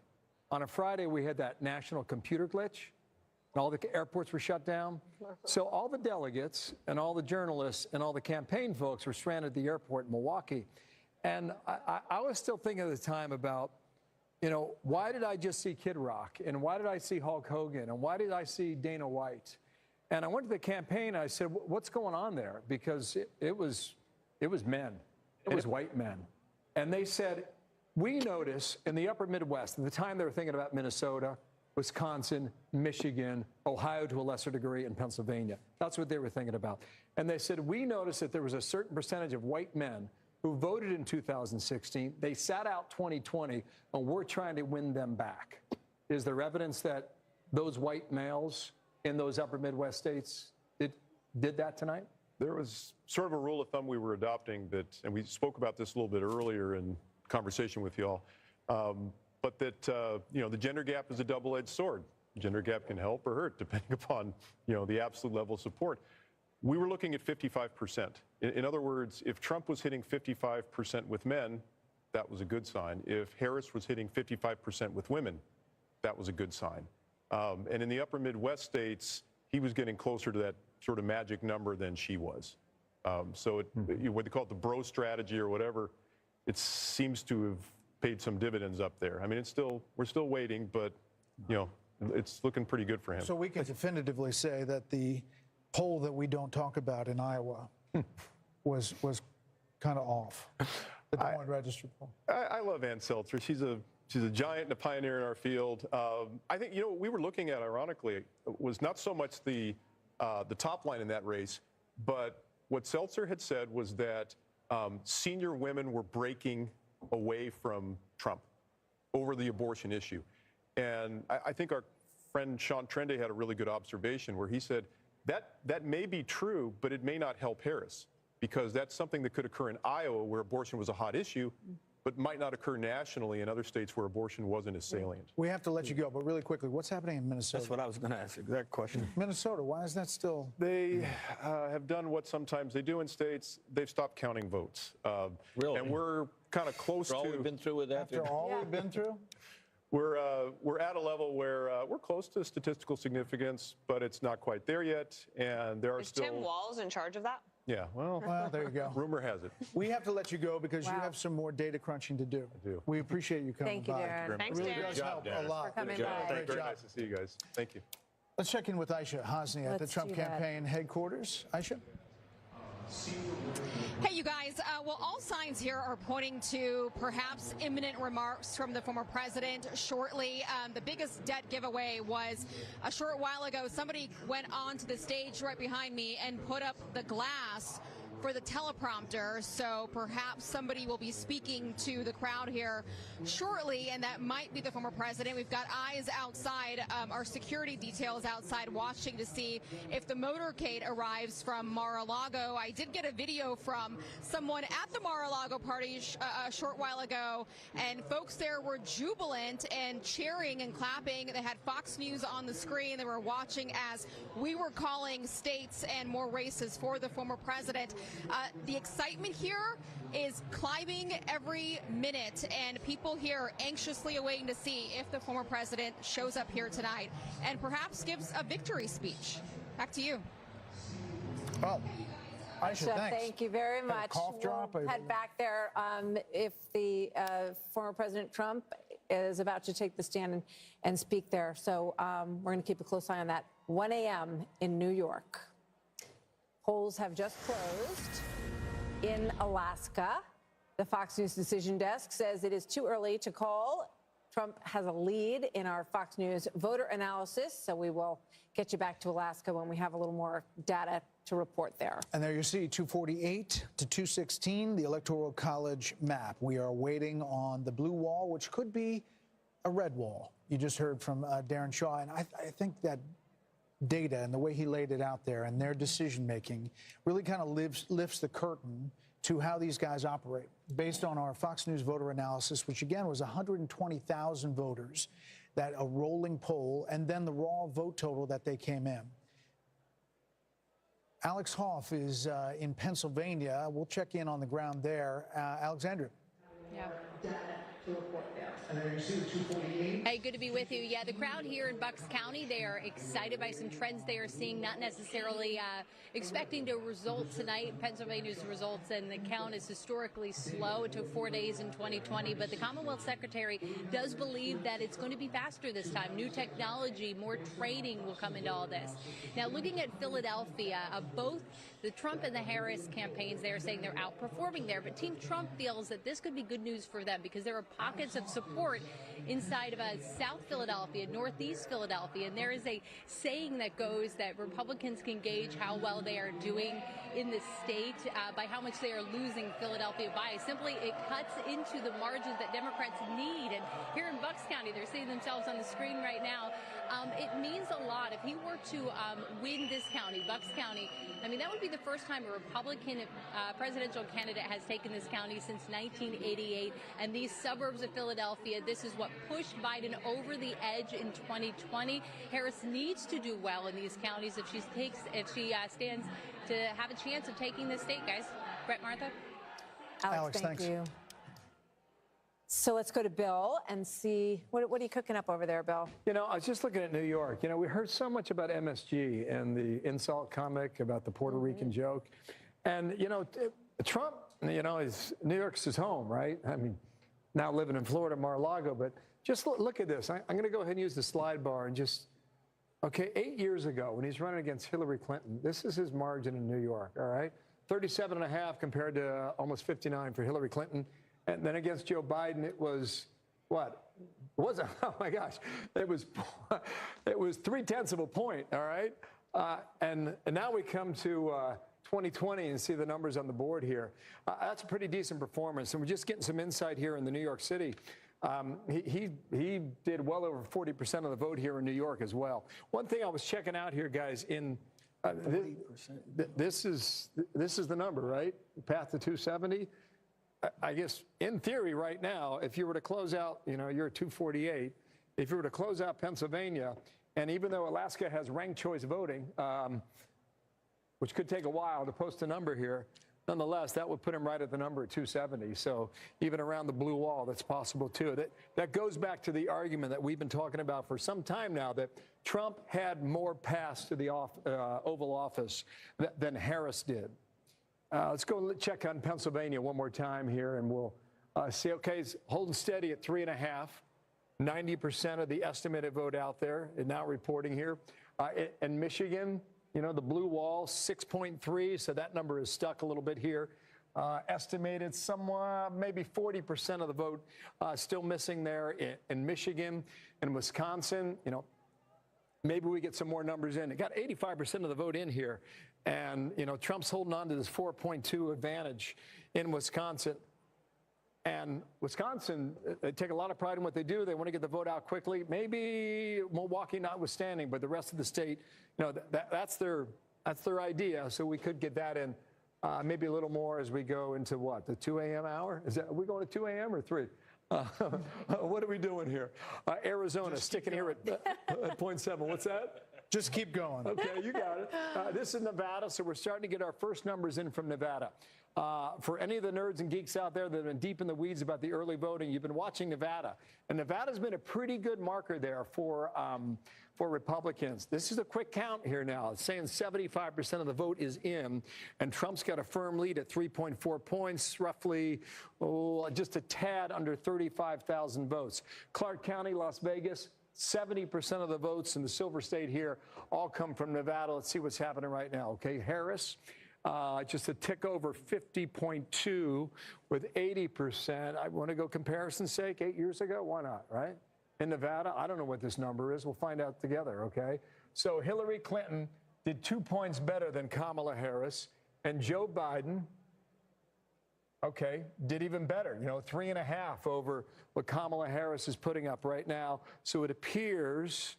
On a Friday, we had that national computer glitch, and all the airports were shut down. So all the delegates and all the journalists and all the campaign folks were stranded at the airport in Milwaukee. And I was still thinking at the time about, why did I just see Kid Rock? And why did I see Hulk Hogan? And why did I see Dana White? And I went to the campaign, and I said, what's going on there? Because it was men. It was white men. And they said, we notice in the upper Midwest, at the time they were thinking about Minnesota, Wisconsin, Michigan, Ohio to a lesser degree, and Pennsylvania. That's what they were thinking about. And they said, we noticed that there was a certain percentage of white men who voted in 2016. They sat out 2020, and we're trying to win them back. Is there evidence that those white males in those upper Midwest states did that tonight? There was sort of a rule of thumb we were adopting that, and we spoke about this a little bit earlier in conversation with y'all, but that, the gender gap is a double-edged sword. Gender gap can help or hurt depending upon, the absolute level of support. We were looking at 55%. In other words, if Trump was hitting 55% with men, that was a good sign. If Harris was hitting 55% with women, that was a good sign. And in the upper Midwest states, he was getting closer to that sort of magic number than she was. So what they call it the bro strategy or whatever, it seems to have paid some dividends up there. I mean, we're still waiting, but it's looking pretty good for him. So we can definitively say that the poll that we don't talk about in Iowa was kind of off. The Des Moines Register poll. I love Ann Seltzer. She's a giant and a pioneer in our field. I think what we were looking at, ironically, was not so much the top line in that race, but what Seltzer had said was that senior women were breaking away from Trump over the abortion issue. And I think our friend Sean Trende had a really good observation where he said that may be true, but it may not help Harris, because that's something that could occur in Iowa where abortion was a hot issue, but might not occur nationally in other states where abortion wasn't as salient. We have to let you go, but really quickly, what's happening in Minnesota? That's what I was going to ask, exact question. Minnesota, why is that still? They have done what sometimes they do in states. They've stopped counting votes. Really? And we're kind of close After all we've been through with that? After all we've been through? We're at a level where we're close to statistical significance, but it's not quite there yet, and there are Is still... Tim Walz in charge of that? Yeah, well, there you go. Rumor has it. We have to let you go because you have some more data crunching to do. I do. We appreciate you coming Thank you, by. Darren. Thanks, really Darren. does help a lot. For coming Good by. job. Great Very job. nice to see you guys. Thank you. Let's check in with Aisha Hosni at the Let's Trump do that. campaign headquarters. Aisha? Hey, you guys. Well, all signs here are pointing to perhaps imminent remarks from the former president shortly. The biggest debt giveaway was a short while ago. Somebody went onto the stage right behind me and put up the glass for the teleprompter, so perhaps somebody will be speaking to the crowd here shortly, and that might be the former president. We've got eyes outside, our security details outside watching to see if the motorcade arrives from Mar-a-Lago. I did get a video from someone at the Mar-a-Lago party a short while ago, and folks there were jubilant and cheering and clapping. They had Fox News on the screen. They were watching as we were calling states and more races for the former president. The excitement here is climbing every minute, and people here are anxiously awaiting to see if the former president shows up here tonight and perhaps gives a victory speech. Back to you. Well, Aisha, thanks. Thank you very Had a much. cough drop? We'll head back there if the former President Trump is about to take the stand and speak there. So we're going to keep a close eye on that. 1 a.m. in New York. Polls have just closed in Alaska. The Fox News decision desk says it is too early to call. Trump has a lead in our Fox News voter analysis, so we will get you back to Alaska when we have a little more data to report there. And there you see 248 to 216, the Electoral College map. We are waiting on the blue wall, which could be a red wall. You just heard from Darren Shaw, and I think that data and the way he laid it out there and their decision-making really kind of lifts the curtain to how these guys operate. Based on our Fox News voter analysis, which again was 120,000 voters, that a rolling poll, and then the raw vote total that they came in. Alex Hoff is in Pennsylvania. We'll check in on the ground there. Alexandria. Yeah. And there you see the 248. Hey, good to be with you. Yeah, the crowd here in Bucks County, they are excited by some trends they are seeing, not necessarily expecting to result tonight. Pennsylvania's results and the count is historically slow. It took 4 days in 2020, but the Commonwealth Secretary does believe that it's going to be faster this time. New technology, more training will come into all this. Now, looking at Philadelphia, both the Trump and the Harris campaigns, they are saying they're outperforming there, but Team Trump feels that this could be good news for them because their pockets of support inside of South Philadelphia, Northeast Philadelphia. And there is a saying that goes that Republicans can gauge how well they are doing in the state by how much they are losing Philadelphia by. Simply, it cuts into the margins that Democrats need. And here in Bucks County, they're seeing themselves on the screen right now. It means a lot. If he were to win this county, Bucks County, I mean, that would be the first time a Republican presidential candidate has taken this county since 1988. And these suburbs of Philadelphia, this is what pushed Biden over the edge in 2020. Harris needs to do well in these counties if she stands to have a chance of taking this state, guys. Brett, Martha? Alex, thank thanks. you. So let's go to Bill and see, what are you cooking up over there, Bill? You know, I was just looking at New York. You know, we heard so much about MSG and the insult comic about the Puerto Rican joke. And, you know, Trump, you know, New York's his home, right? I mean, now living in Florida, Mar-a-Lago, but just look at this. I'm going to go ahead and use the slide bar and just, okay, 8 years ago when he's running against Hillary Clinton, this is his margin in New York, all right? 37.5 compared to almost 59 for Hillary Clinton. And then against Joe Biden, it was what? It wasn't, oh my gosh, it was 0.3 of a point, all right? And now we come to 2020 and see the numbers on the board here. That's a pretty decent performance. And we're just getting some insight here in the New York City. He did well over 40% of the vote here in New York as well. One thing I was checking out here, guys, in this is the number, right? Path to 270. I guess in theory right now, if you were to close out, you know, you're at 248. If you were to close out Pennsylvania, and even though Alaska has ranked choice voting, which could take a while to post a number here, nonetheless, that would put him right at the number at 270. So even around the blue wall, that's possible too. That goes back to the argument that we've been talking about for some time now, that Trump had more paths to the Oval Office than Harris did. Let's go check on Pennsylvania one more time here, and we'll see. Okay, it's holding steady at 3.5. 90% of the estimated vote out there is now reporting here. In Michigan, you know, the blue wall, 6.3, so that number is stuck a little bit here. Estimated somewhat, maybe 40% of the vote still missing there in Michigan. And Wisconsin, you know, maybe we get some more numbers in. It got 85% of the vote in here. And, you know, Trump's holding on to this 4.2 advantage in Wisconsin. And Wisconsin, they take a lot of pride in what they do. They want to get the vote out quickly. Maybe Milwaukee notwithstanding, but the rest of the state, you know, that's their idea. So we could get that in maybe a little more as we go into what, the 2 a.m. hour? Are we going to 2 a.m. or 3? What are we doing here? Arizona sticking here at 0.7. What's that? Just keep going. Okay, you got it. This is Nevada, so we're starting to get our first numbers in from Nevada. For any of the nerds and geeks out there that have been deep in the weeds about the early voting, you've been watching Nevada. And Nevada's been a pretty good marker there for Republicans. This is a quick count here now. It's saying 75% of the vote is in, and Trump's got a firm lead at 3.4 points, roughly, just a tad under 35,000 votes. Clark County, Las Vegas, 70% of the votes in the Silver State here all come from Nevada. Let's see what's happening right now. Okay, Harris, just a tick over 50.2 with 80%. I want to go comparison's sake, 8 years ago, why not, right? In Nevada, I don't know what this number is. We'll find out together, okay? So Hillary Clinton did 2 points better than Kamala Harris, and Joe Biden, okay, did even better, you know, 3.5 over what Kamala Harris is putting up right now. So it appears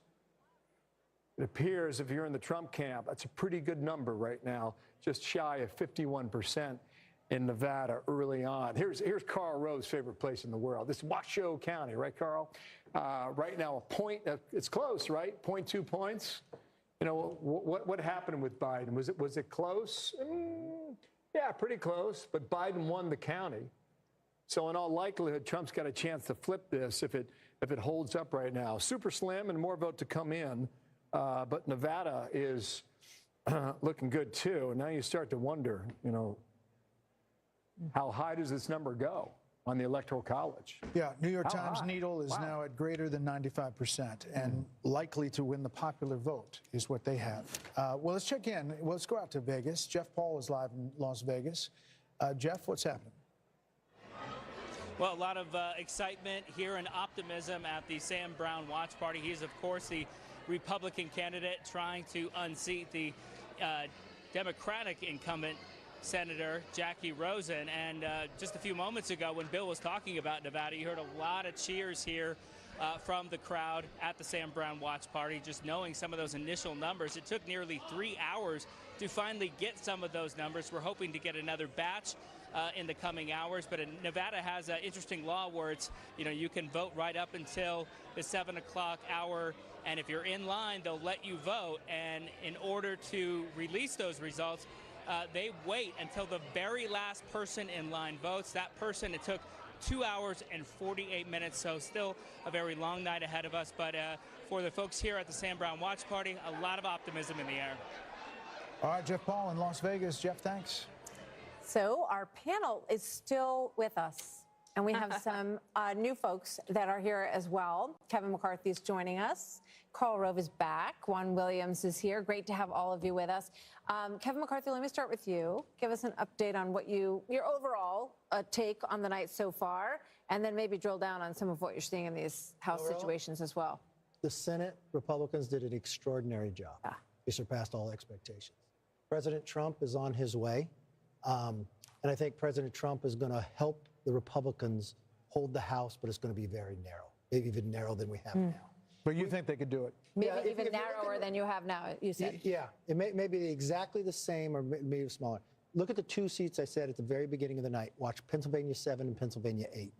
if you're in the Trump camp, that's a pretty good number right now, just shy of 51% in Nevada early on. Here's Karl Rove's favorite place in the world. This is Washoe County, right, Karl? Right now, a point, it's close, right? 0.2 points. You know, what happened with Biden? Was it close? Yeah, pretty close, but Biden won the county. So in all likelihood, Trump's got a chance to flip this if it holds up right now. Super slim and more vote to come in, but Nevada is looking good too. And now you start to wonder, you know, how high does this number go on the Electoral College? Yeah, New York Times Needle is now at greater than 95% and likely to win the popular vote is what they have. Well, let's check in. Well, let's go out to Vegas. Jeff Paul is live in Las Vegas. Jeff, what's happening? Well, a lot of excitement here and optimism at the Sam Brown watch party. He's, of course, the Republican candidate trying to unseat the Democratic incumbent Senator Jackie Rosen. And just a few moments ago, when Bill was talking about Nevada, you heard a lot of cheers here from the crowd at the Sam Brown watch party. Just knowing some of those initial numbers, it took nearly 3 hours to finally get some of those numbers. We're hoping to get another batch in the coming hours, but Nevada has an interesting law where it's, you can vote right up until the 7 o'clock hour, and if you're in line, they'll let you vote. And in order to release those results, they wait until the very last person in line votes. That person, it took 2 hours and 48 minutes, so still a very long night ahead of us. But for the folks here at the Sam Brown watch party, a lot of optimism in the air. All right, Jeff Paul in Las Vegas. Jeff, thanks. So our panel is still with us, and we have some new folks that are here as well. Kevin McCarthy is joining us. Karl Rove is back. Juan Williams is here. Great to have all of you with us. Kevin McCarthy, let me start with you. Give us an update on what your overall take on the night so far, and then maybe drill down on some of what you're seeing in these House situations as well. The Senate Republicans did an extraordinary job. They surpassed all expectations. President Trump is on his way. And I think President Trump is going to help the Republicans hold the House, but it's going to be very narrow, maybe even narrower than we have now. But you think they could do it? Maybe even narrower than you have now, you said. Yeah, it may be exactly the same or maybe smaller. Look at the 2 seats I said at the very beginning of the night. Watch Pennsylvania 7 and Pennsylvania 8.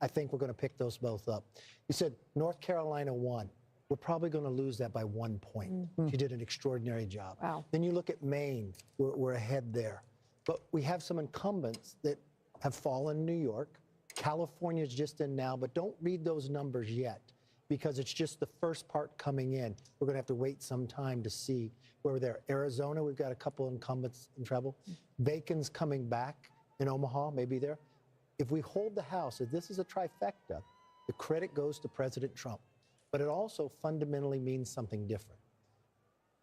I think we're going to pick those both up. You said North Carolina 1. We're probably going to lose that by 1 point. She did an extraordinary job. Wow. Then you look at Maine. We're ahead there. But we have some incumbents that have fallen in New York. California's just in now, but don't read those numbers yet because it's just the first part coming in. We're going to have to wait some time to see where we're there. Arizona, we've got a couple incumbents in trouble. Bacon's coming back in Omaha, maybe there. If we hold the House, if this is a trifecta, the credit goes to President Trump. But it also fundamentally means something different.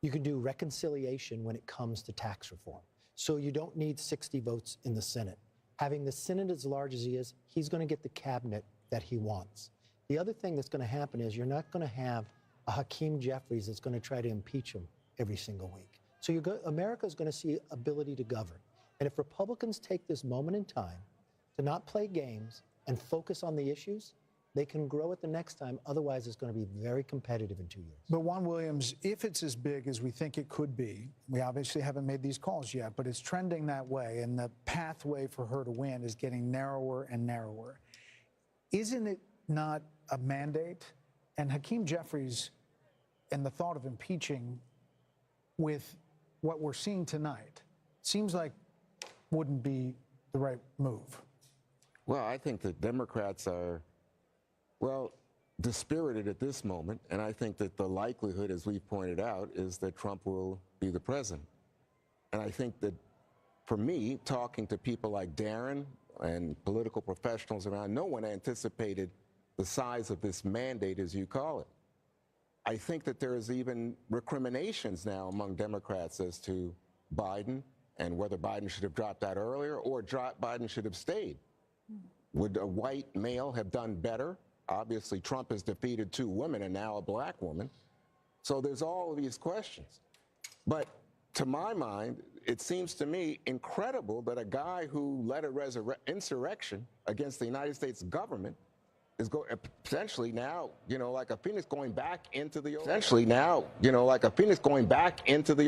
You can do reconciliation when it comes to tax reform. So you don't need 60 votes in the Senate. Having the Senate as large as he is, he's going to get the cabinet that he wants. The other thing that's going to happen is you're not going to have a Hakeem Jeffries that's going to try to impeach him every single week. So America's going to see ability to govern. And if Republicans take this moment in time to not play games and focus on the issues, they can grow it the next time. Otherwise, it's going to be very competitive in 2 years. But Juan Williams, if it's as big as we think it could be, we obviously haven't made these calls yet, but it's trending that way, and the pathway for her to win is getting narrower and narrower. Isn't it not a mandate? And Hakeem Jeffries and the thought of impeaching with what we're seeing tonight seems like wouldn't be the right move. Well, I think the Democrats are, dispirited at this moment, and I think that the likelihood, as we've pointed out, is that Trump will be the president. And I think that, for me, talking to people like Darren and political professionals around, no one anticipated the size of this mandate, as you call it. I think that there's even recriminations now among Democrats as to Biden and whether Biden should have dropped out earlier or Biden should have stayed. Would a white male have done better? Obviously, Trump has defeated 2 women and now a black woman. So there's all of these questions. But to my mind, it seems to me incredible that a guy who led an insurrection against the United States government is potentially now, like a phoenix going back into the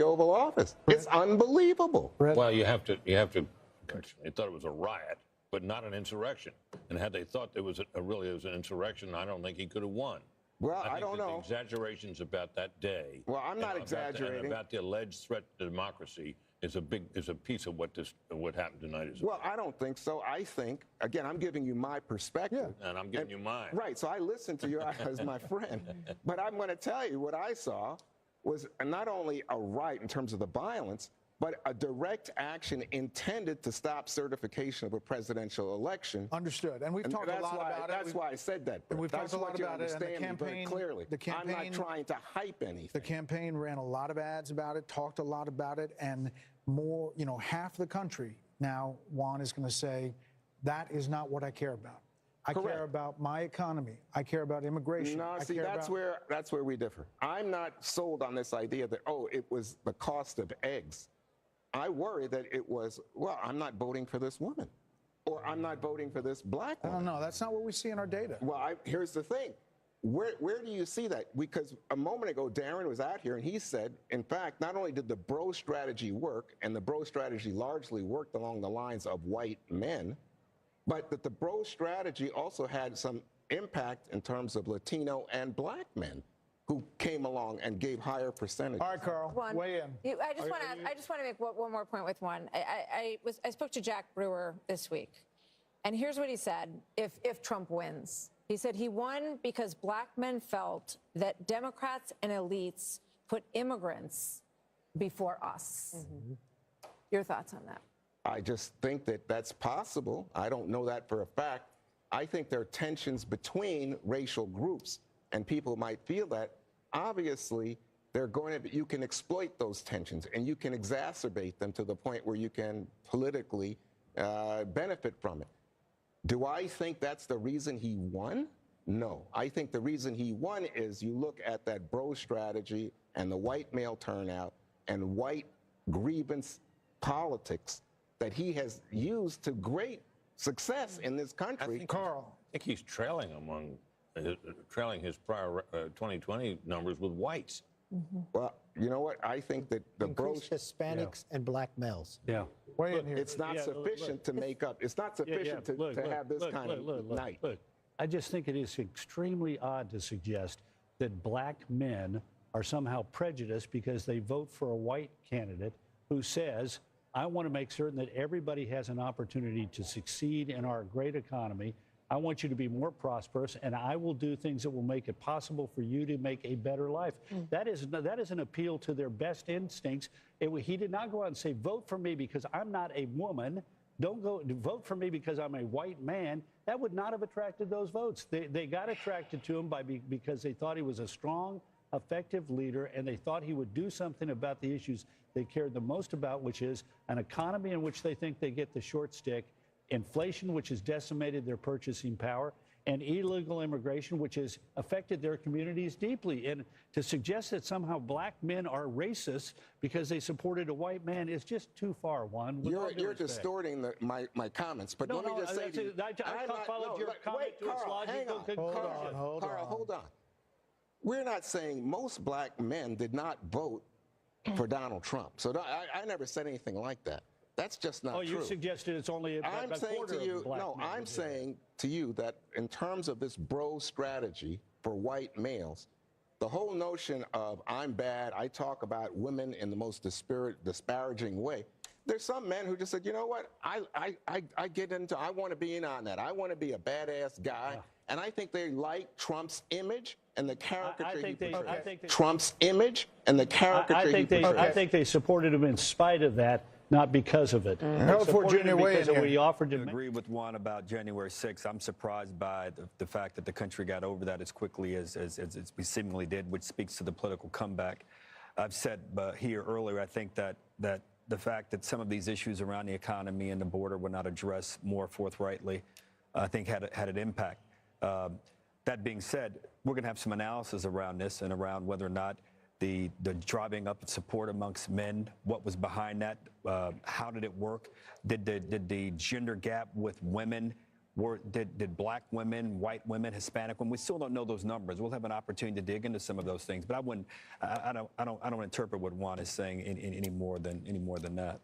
Oval Office. It's unbelievable. Well, you have to. They thought it was a riot, but not an insurrection. And had they thought it was really an insurrection, I don't think he could have won. Well, I don't know. The exaggerations about that day. Well, I'm not exaggerating. About the alleged threat to democracy is a piece of what happened tonight. Well, I don't think so. I think, again, I'm giving you my perspective. And I'm giving you mine. Right, so I listened to you as my friend. But I'm going to tell you what I saw was not only a riot in terms of the violence, but a direct action intended to stop certification of a presidential election. Understood. And we've talked a lot about it. That's why I said that. And we've talked a lot about it. And the campaign, clearly. I'm not trying to hype anything. The campaign ran a lot of ads about it, talked a lot about it, and more, half the country now, Juan is going to say, that is not what I care about. I care about my economy. I care about immigration. No, I see, care that's where we differ. I'm not sold on this idea that, oh, it was the cost of eggs. I worry that it was, well, I'm not voting for this woman, or I'm not voting for this black woman. I don't know. That's not what we see in our data. Well, here's the thing. Where do you see that? Because a moment ago, Darren was out here and he said, in fact, not only did the bro strategy work, and the bro strategy largely worked along the lines of white men, but that the bro strategy also had some impact in terms of Latino and black men who came along and gave higher percentages. All right, Carl, weigh in. I just want to make one more point with one. I spoke to Jack Brewer this week, and here's what he said if Trump wins. He said he won because black men felt that Democrats and elites put immigrants before us. Mm-hmm. Your thoughts on that? I just think that that's possible. I don't know that for a fact. I think there are tensions between racial groups, and people might feel that. Obviously, you can exploit those tensions, and you can exacerbate them to the point where you can politically benefit from it. Do I think that's the reason he won? No. I think the reason he won is you look at that bro strategy and the white male turnout and white grievance politics that he has used to great success in this country. Carl. I think he's trailing trailing his prior 2020 numbers with whites. Mm-hmm. Well, you know what? I think that the increased Hispanics and black males. Yeah. It's not sufficient to make up. It's not sufficient to have this kind of night. Look, I just think it is extremely odd to suggest that black men are somehow prejudiced because they vote for a white candidate who says, I want to make certain that everybody has an opportunity to succeed in our great economy. I want you to be more prosperous, and I will do things that will make it possible for you to make a better life. That is an appeal to their best instincts. He did not go out and say, vote for me because I'm not a woman. Don't go vote for me because I'm a white man. That would not have attracted those votes. They got attracted to him because they thought he was a strong, effective leader, and they thought he would do something about the issues they cared the most about, which is an economy in which they think they get the short stick, inflation, which has decimated their purchasing power, and illegal immigration, which has affected their communities deeply. And to suggest that somehow black men are racist because they supported a white man is just too far, Juan. You're distorting my comments, but let me just say to you, I followed your comment to its logical conclusion. Carl, hold on. We're not saying most black men did not vote for Donald Trump. So I never said anything like that. That's just not true. Oh, you suggested it's only a quarter of black men. I'm saying to you that in terms of this bro strategy for white males, the whole notion of I'm bad, I talk about women in the most disparaging way. There's some men who just said, you know what, I want to be in on that. I want to be a badass guy. And I think they like Trump's image and the caricature he portrays. Trump's image and the caricature he portrays. I think they supported him in spite of that, not because of it. Harold Ford Jr. Because we offered to agree with Juan about January 6th. I'm surprised by the fact that the country got over that as quickly as we seemingly did, which speaks to the political comeback. I've said here earlier, I think that the fact that some of these issues around the economy and the border were not addressed more forthrightly, I think had an impact. That being said, we're going to have some analysis around this and around whether or not the driving up support amongst men, what was behind that, how did it work, did the gender gap with women, did black women, white women, Hispanic women? We still don't know those numbers. We'll have an opportunity to dig into some of those things, but I don't interpret what Juan is saying any more than that.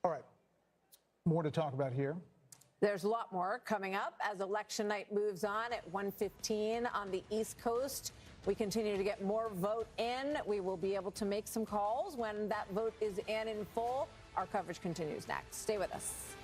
All right, more to talk about here. There's a lot more coming up as election night moves on at 1:15 on the East Coast. We continue to get more vote in. We will be able to make some calls when that vote is in full. Our coverage continues next. Stay with us.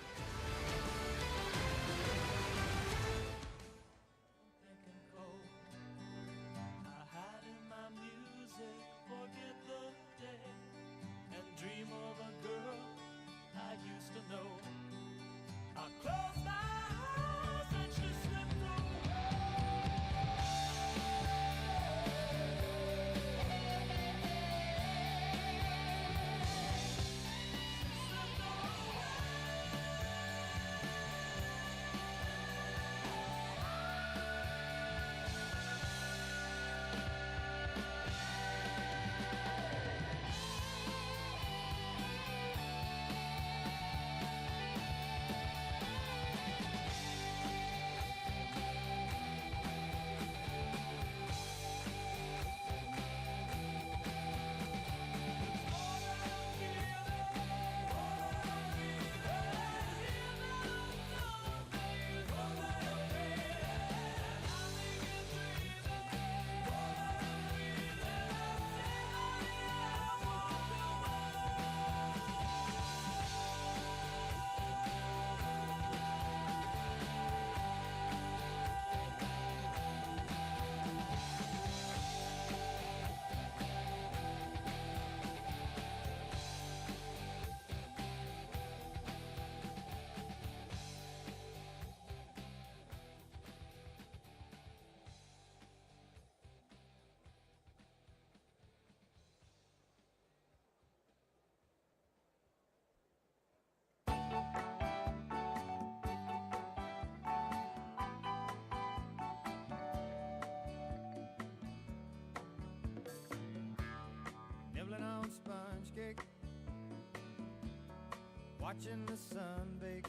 watching the sun bake.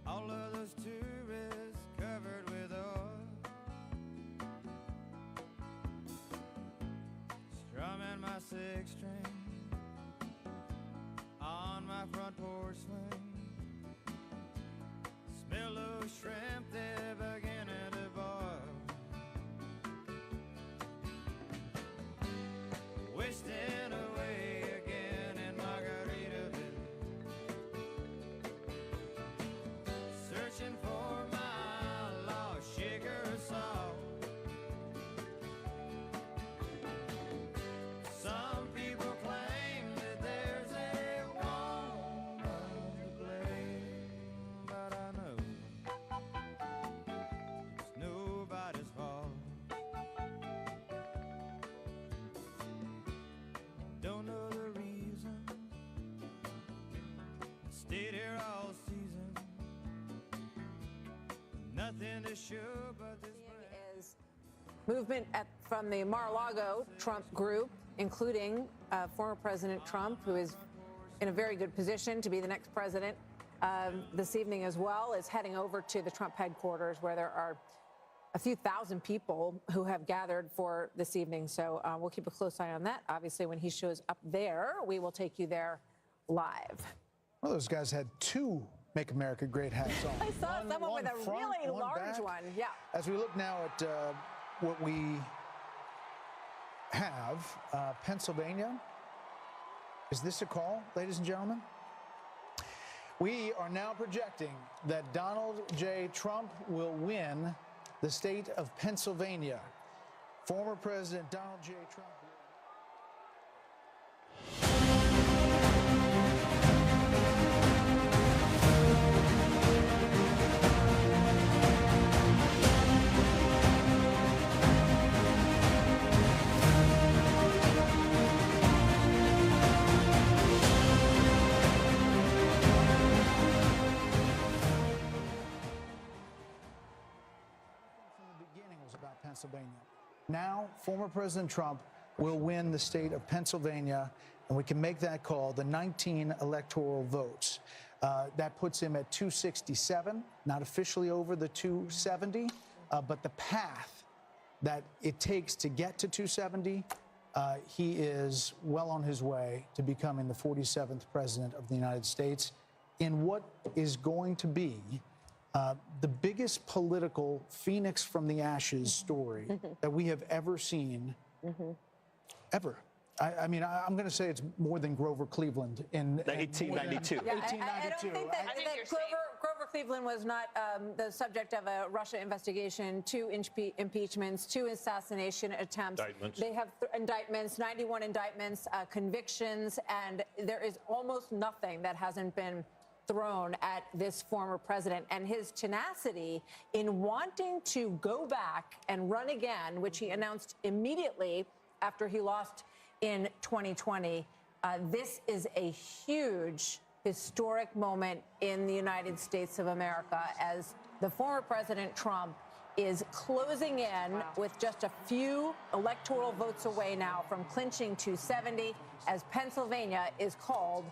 All of those tourists covered with oil, strumming my six string on my front porch swing. Smell those shrimp, they're beginning to boil. Wasting away again in Margaritaville, searching for my lost shaker of salt. Some people claim that there's a woman to blame, but I know it's nobody's fault. Don't know the reason, stayed here all season. Nothing to show but this is movement from the Mar-a-Lago Trump group, including former President Trump, who is in a very good position to be the next president this evening as well, is heading over to the Trump headquarters, where there are a few thousand people who have gathered for this evening. So we'll keep a close eye on that. Obviously, when he shows up there, we will take you there live. Well, those guys had two Make America Great hats on. I saw someone with a front, really large back. one. Yeah. As we look now at what we have, Pennsylvania. Is this a call, ladies and gentlemen? We are now projecting that Donald J. Trump will win the state of Pennsylvania. Former President Donald J. Trump. Pennsylvania. Now, former President Trump will win the state of Pennsylvania, and we can make that call, the 19 electoral votes. That puts him at 267, not officially over the 270, but the path that it takes to get to 270, he is well on his way to becoming the 47th president of the United States in what is going to be the biggest political phoenix from the ashes story that we have ever seen, ever. I mean, I'm going to say it's more than Grover Cleveland in 1892. Yeah, 1892. I don't think that Grover Cleveland was not the subject of a Russia investigation, 2 impeachments, 2 assassination attempts. Indictments. They have indictments, 91 indictments, convictions, and there is almost nothing that hasn't been thrown at this former president, and his tenacity in wanting to go back and run again, which he announced immediately after he lost in 2020. This is a huge historic moment in the United States of America, as the former President Trump is closing in with just a few electoral votes away now from clinching 270, as Pennsylvania is called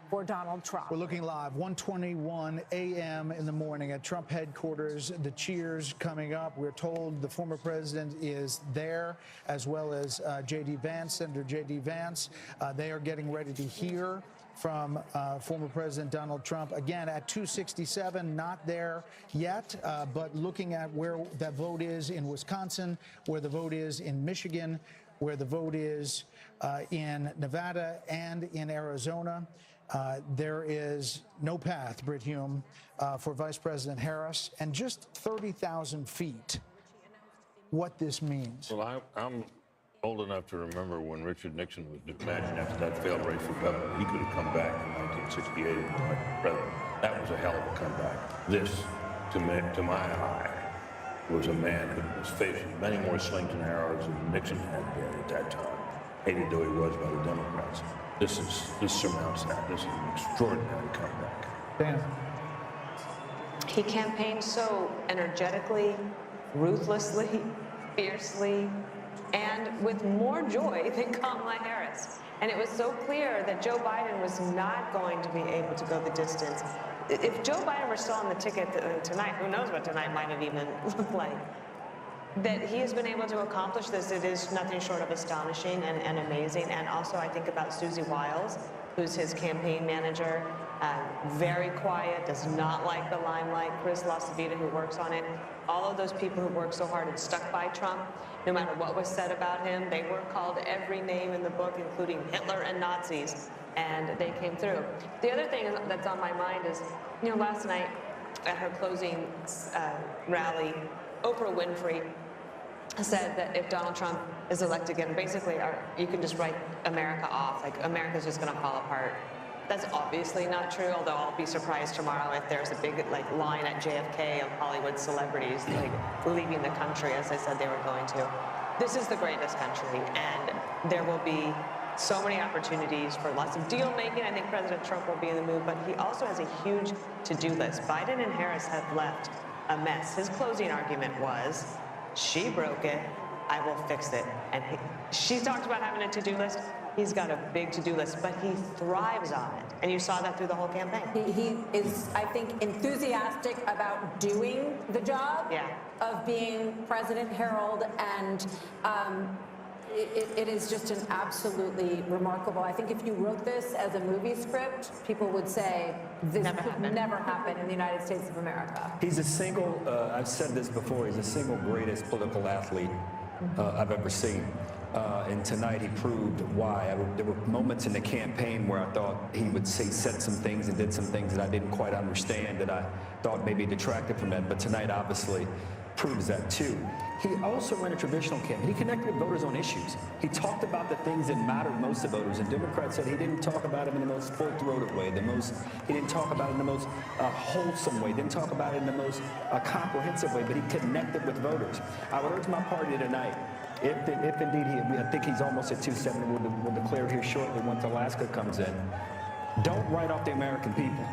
for Donald Trump. We're looking live, 1:21 a.m. in the morning at Trump headquarters. The cheers coming up. We're told the former president is there, as well as J.D. Vance, Senator J.D. Vance. They are getting ready to hear from former President Donald Trump. Again, at 267, not there yet, but looking at where that vote is in Wisconsin, where the vote is in Michigan, where the vote is in Nevada and in Arizona. There is no path, Brit Hume, for Vice President Harris, and just 30,000 feet, what this means. Well, I'm old enough to remember when Richard Nixon was imagined after that failed race for governor, he could have come back in 1968 and become president. That was a hell of a comeback. This, to my eye, was a man who was facing many more slings and arrows than Nixon had there at that time, hated though he was by the Democrats. This surmounts that. This is an extraordinary comeback. Dan. He campaigned so energetically, ruthlessly, fiercely, and with more joy than Kamala Harris. And it was so clear that Joe Biden was not going to be able to go the distance. If Joe Biden were still on the ticket tonight, who knows what tonight might have even looked like. That he has been able to accomplish this, it is nothing short of astonishing and amazing. And also I think about Susie Wiles, who's his campaign manager, very quiet, does not like the limelight. Chris LaCivita, who works on it. All of those people who worked so hard and stuck by Trump, no matter what was said about him, they were called every name in the book, including Hitler and Nazis, and they came through. The other thing that's on my mind is, last night at her closing rally, Oprah Winfrey said that if Donald Trump is elected again, basically you can just write America off, like America's just going to fall apart. That's obviously not true, although I'll be surprised tomorrow if there's a big line at JFK of Hollywood celebrities leaving the country, as I said they were going to. This is the greatest country, and there will be so many opportunities for lots of deal making. I think President Trump will be in the mood, but he also has a huge to-do list. Biden and Harris have left a mess. His closing argument was, she broke it, I will fix it. And she talked about having a to-do list. He's got a big to-do list, but he thrives on it. And you saw that through the whole campaign. He is, I think, enthusiastic about doing the job of being President Harold, and it is just an absolutely remarkable. I think if you wrote this as a movie script, people would say this could never happen in the United States of America. He's a single, I've said this before, he's the single greatest political athlete I've ever seen. And tonight he proved why. There were moments in the campaign where I thought he would said some things and did some things that I didn't quite understand, that I thought maybe detracted from that. But tonight obviously proves that too. He also ran a traditional campaign. He connected with voters on issues. He talked about the things that mattered most to voters. And Democrats said he didn't talk about it in the most full-throated way, he didn't talk about it in the most wholesome way, didn't talk about it in the most comprehensive way, but he connected with voters. I would urge my party tonight, if indeed I think he's almost at 270, we'll declare here shortly once Alaska comes in. Don't write off the American people.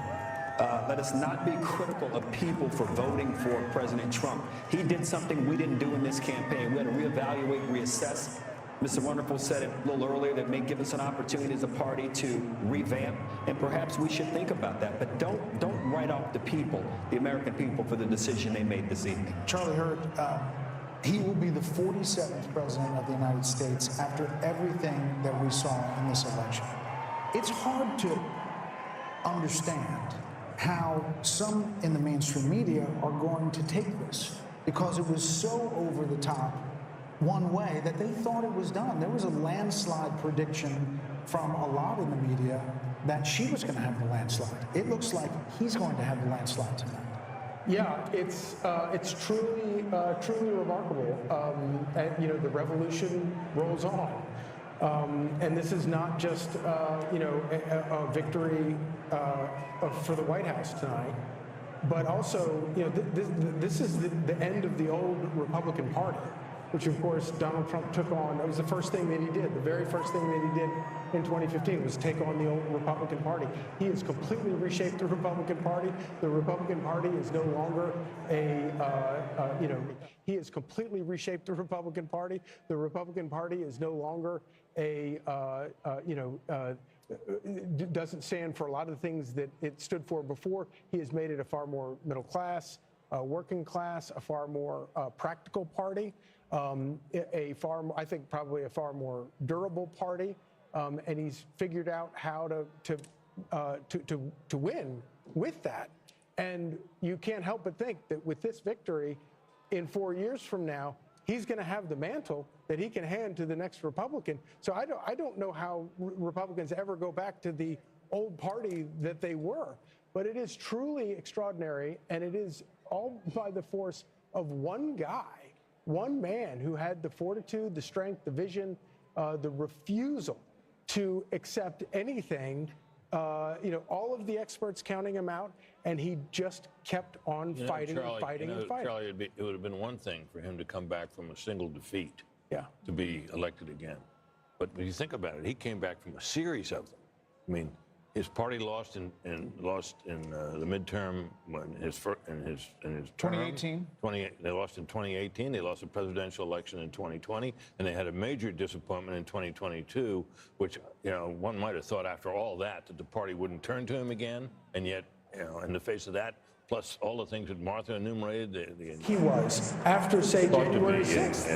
Let us not be critical of people for voting for President Trump. He did something we didn't do in this campaign. We had to reevaluate, reassess. Mr. Wonderful said it a little earlier, that may give us an opportunity as a party to revamp, and perhaps we should think about that. But don't write off the people, the American people, for the decision they made this evening. Charlie Hurd, he will be the 47th president of the United States after everything that we saw in this election. It's hard to understand how some in the mainstream media are going to take this, because it was so over the top one way that they thought it was done. There was a landslide prediction from a lot in the media that she was going to have the landslide. It looks like he's going to have the landslide tonight. Yeah, it's truly remarkable. And the revolution rolls on. And this is not just a victory for the White House tonight, but also this is the end of the old Republican Party, which of course Donald Trump took on. That was the first thing that he did. The very first thing that he did in 2015 was take on the old Republican Party. He has completely reshaped the Republican Party. The Republican Party is no longer he has completely reshaped the Republican Party. The Republican Party is no longer doesn't stand for a lot of the things that it stood for before. He has made it a far more middle class, working class, a far more practical party, I think probably a far more durable party, and he's figured out how to win with that. And you can't help but think that with this victory, in 4 years from now, he's going to have the mantle that he can hand to the next Republican. So I don't know how Republicans ever go back to the old party that they were. But it is truly extraordinary, and it is all by the force of one guy, one man who had the fortitude, the strength, the vision, the refusal to accept anything, all of the experts counting him out, and he just kept on fighting Charlie, and fighting and fighting. Charlie, it would have been one thing for him to come back from a single defeat to be elected again. But when you think about it, he came back from a series of them. I mean, his party lost in the midterm when in his term. 2018. They lost in 2018. They lost the presidential election in 2020, and they had a major disappointment in 2022. Which one might have thought after all that the party wouldn't turn to him again, and yet in the face of that, plus all the things that Martha enumerated, he was after, say, January 6th.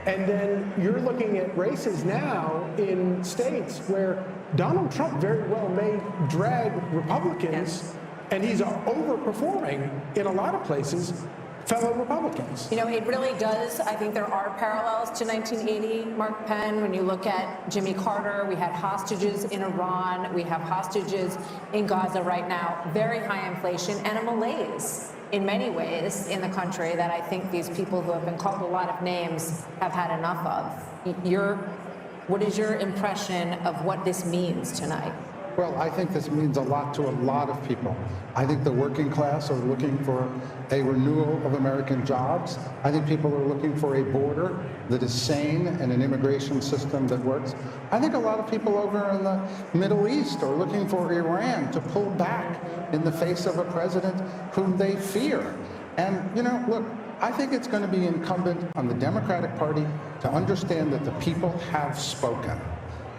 And then you're looking at races now in states where Donald Trump very well may drag Republicans, and he's overperforming in a lot of places fellow Republicans. It really does. I think there are parallels to 1980, Mark Penn. When you look at Jimmy Carter, we had hostages in Iran. We have hostages in Gaza right now. Very high inflation and a malaise in many ways in the country that I think these people who have been called a lot of names have had enough of. What is your impression of what this means tonight? Well, I think this means a lot to a lot of people. I think the working class are looking for a renewal of American jobs. I think people are looking for a border that is sane and an immigration system that works. I think a lot of people over in the Middle East are looking for Iran to pull back in the face of a president whom they fear. And, look, I think it's going to be incumbent on the Democratic Party to understand that the people have spoken,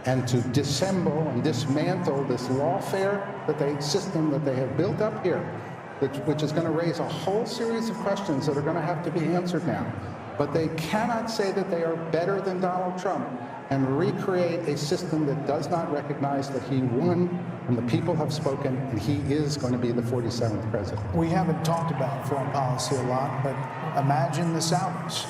and to dissemble and dismantle this lawfare system that they have built up here, which is going to raise a whole series of questions that are going to have to be answered now. But they cannot say that they are better than Donald Trump and recreate a system that does not recognize that he won and the people have spoken, and he is going to be the 47th president. We haven't talked about foreign policy a lot, but imagine the Saudis,